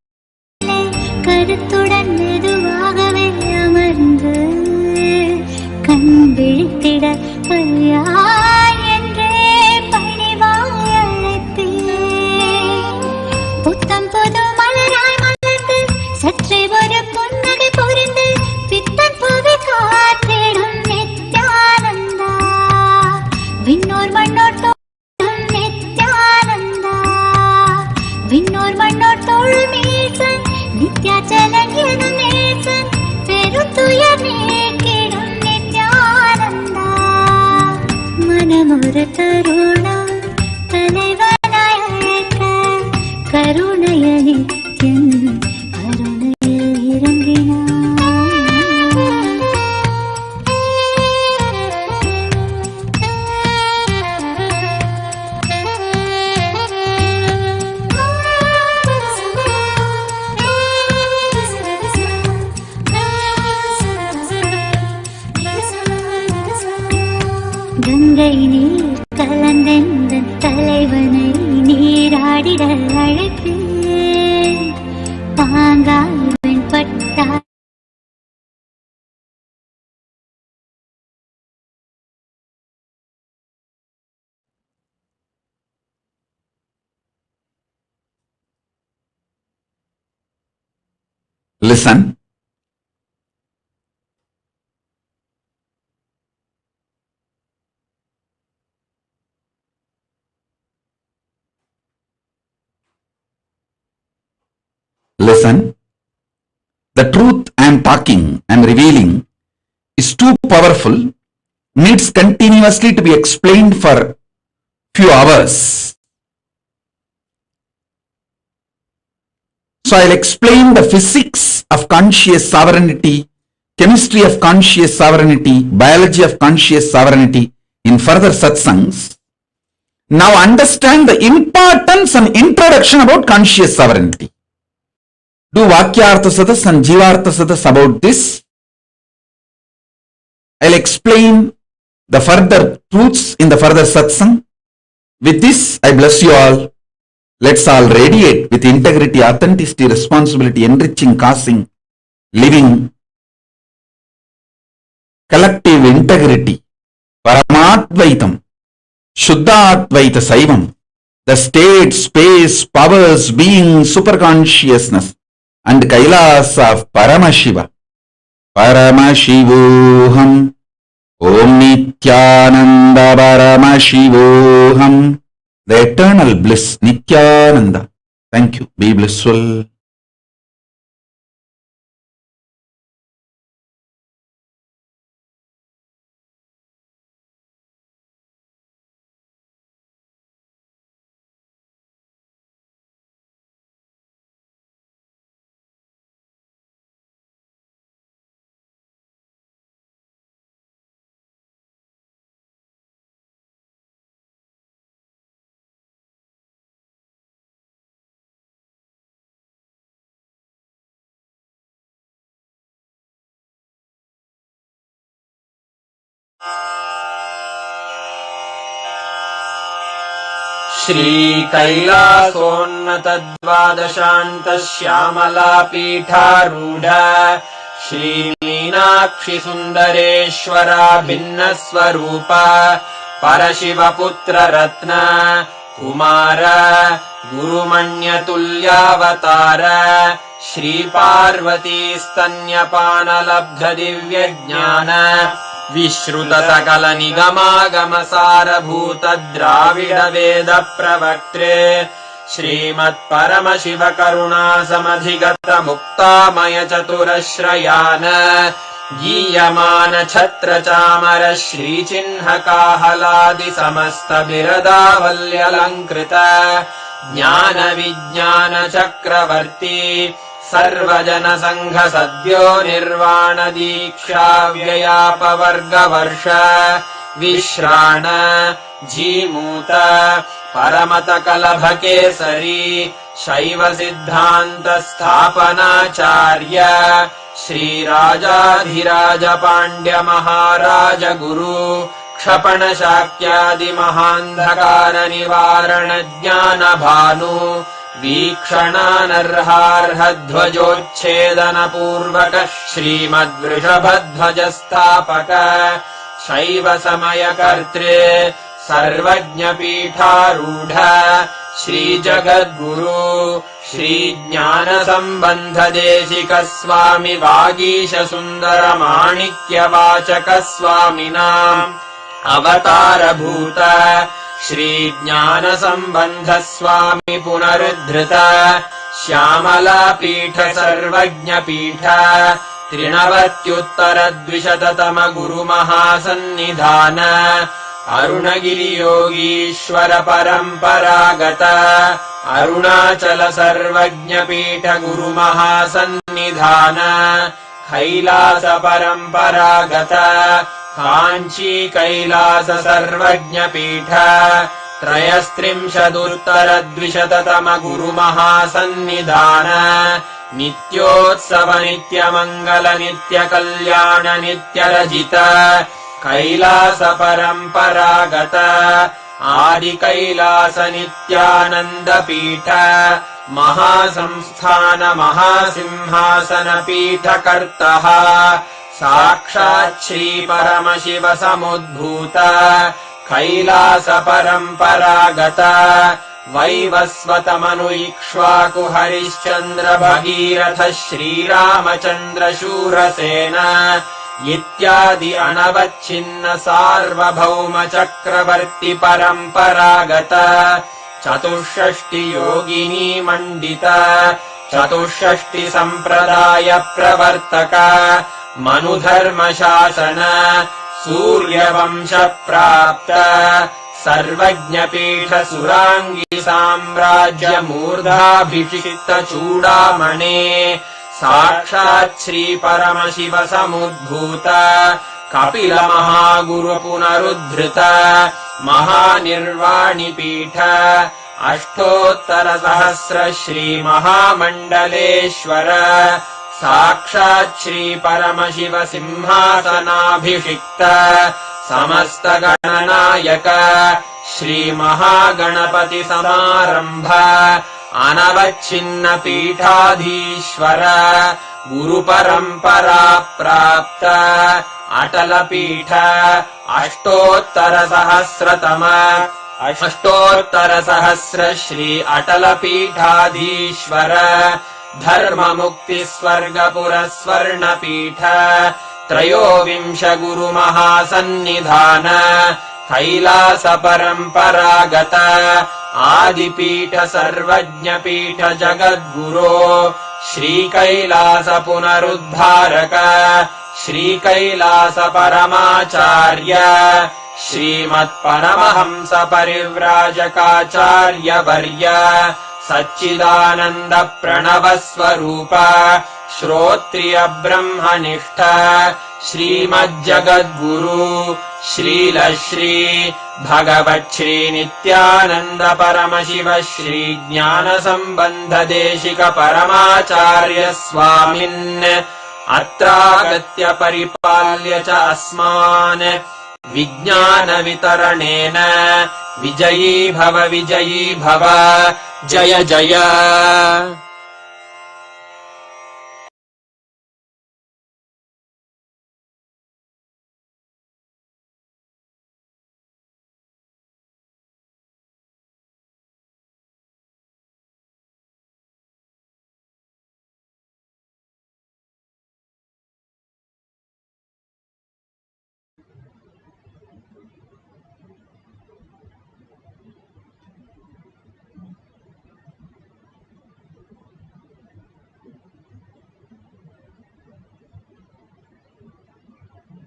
கருத்துடன் மெதுவாகவே அமர்ந்து கண் விழித்திட ஐயா என்றே பணிவாய் அழைத்தேன். புத்தம் புது மலராய் மலர்ந்து சற்றே ஒரு புன்னகை புரிந்து பித்தன் புவி காத்திடும் நித்யானந்தா விண்ணோர் மண்ணோர் தோழும் நித்யானந்தா விண்ணோர் மண்ணோர் தோழும் ஈசன் நித்யாச்சலன் எனும் நேசன் பெருந்துயர் நீக்கிடும் நித்யானந்தா. மனமொரு தருணம் தலைவனாய் அழைக்க கருணையில் நித்யன் கருணையில் இறங்கினான். கங்கை நீர் கலந்தெந்த தலைவனை நீராடிட அழைப்பேன். பாங்காய் வெண்பட்டா Listen. Listen. The truth I am talking, I am revealing is too powerful, needs continuously to be explained for few hours. So I'll explain the physics of conscious sovereignty, chemistry of conscious sovereignty, biology of conscious sovereignty in further satsangs. Now understand the importance and introduction about conscious sovereignty. Do Vakyartha Sadas and Jivartha Sadas about this. I'll explain the further truths in the further satsang. With this, I bless you all. Let's all radiate with integrity, authenticity, responsibility, enriching, causing, living, collective integrity, Paramattvaitam, Shuddhatvaita Saivam, the state, space, powers, being, superconsciousness, and Kailas of Paramashiva. Paramashivoham Om Nithyananda Paramashivoham. The eternal bliss, Nithyananda. Thank you. Be blissful. श्रीकैलासोन्नतद्वादशान्तश्यामलापीठारूढ श्रीमीनाक्षिसुन्दरेश्वरा भिन्नस्वरूप परशिवपुत्ररत्न Kumar गुरुमण्यतुल्यावतार श्रीपार्वतीस्तन्यपानलब्धदिव्यज्ञान विश्रुत सकल निगमागमसारभूत द्राविड वेद प्रवक्त्रे श्रीमत्परमशिव करुणा समधिगत मुक्तामय चतुरश्रयान गीयमान छत्र चामर श्रीचिह्न काहलादि समस्त बिरदावल्यलङ्कृत ज्ञान विज्ञान चक्रवर्ती सर्वजन संघ सद्यो निर्वाण दीक्षा व्ययापवर्गवर्ष विश्राण जीमूत परमत कलभ केसरी शैव सिद्धान्त स्थापनाचार्य श्रीराजाधिराज पाण्ड्य महाराज गुरु क्षपण शाक्यादि महान्धकार निवारण ज्ञान भानु वीक्षणानर्हार्हध्वजोच्छेदन पूर्वक श्रीमद्वृषभध्वज स्थापक शैव समय कर्त्रे सर्वज्ञ पीठारूढ श्रीजगद्गुरु श्रीज्ञान संबंध देशिक स्वामी वागीश सुंदर माणिक्य वाचक स्वामिनाम् अवतारभूत श्रीज्ञान संबंध स्वामी पुनरुद्धृत श्यामलापीठ सर्वज्ञ पीठ त्रिनवत्युत्तरद्विशततम गुरु महासन्निधान अरुणगिरि योगीश्वर परम्परागत अरुणाचल सर्वज्ञ पीठ गुरु महासन्निधान कैलास परम्परागत काञ्ची कैलास सर्वज्ञ पीठ त्रयस्त्रिंशदुत्तरद्विशततम गुरु महासन्निधान नित्योत्सव नित्यमङ्गल नित्य कल्याण नित्यरजित कैलास परम्परागत आदि कैलास नित्यानंद पीठ महासंस्थान महासिंहासन पीठ कर्तः साक्षात् श्री परमशिव समुद्भूत कैलास परम्परागत वैवस्वत मनु इक्ष्वाकु हरिश्चन्द्र भगीरथ श्रीरामचन्द्र शूरसेन इत्यादि अनवच्छिन्न सार्वभौम चक्रवर्ति परम्परागत चतुष्षष्टि योगिनी मंडित चतुष्षष्टि संप्रदाय प्रवर्तक मनुधर्म शासन सूर्यवंश प्राप्त सर्वज्ञ पीठ सुरांगी साम्राज्य मूर्धाभिषिक्त चूडामणे साक्षात् श्री परमशिव समुद्भूत कपिल महागुरु पुनरुद्धृत महानिर्वाणि पीठ अष्टोत्तर सहस्र श्री महामण्डलेश्वर साक्षात् श्री परमशिव सिंहासनाभिषिक्त समस्त गणनायक श्री महागणपति समारंभ अनवच्छिन्न पीठाधीश्वर गुरु परंपरा प्राप्त अटल पीठ अष्टोत्तर सहस्र श्री अटल पीठाधीश्वर धर्म मुक्ति स्वर्गपुर स्वर्ण पीठ त्रयोविंश गुरुमहासन्निधान कैलास परम्परागत आदिपीठ सर्वज्ञपीठ जगद्गुरो श्रीकैलास पुनरुद्धारक श्रीकैलास परमाचार्य श्रीमत्परमहंस परिव्राजकाचार्य वर्य सच्चिदानन्द प्रणव स्वरूप श्रोत्रिय ब्रह्मनिष्ठ श्रीमज्जगद्गुरु श्रील श्री भगवत् श्री नित्यानंद परमशिव श्री ज्ञान संबंध देशिक परमाचार्य स्वामिन् अत्रागत्य परिपाल्य च अस्मान् विज्ञान वितरणेन विजयी भव जय जय।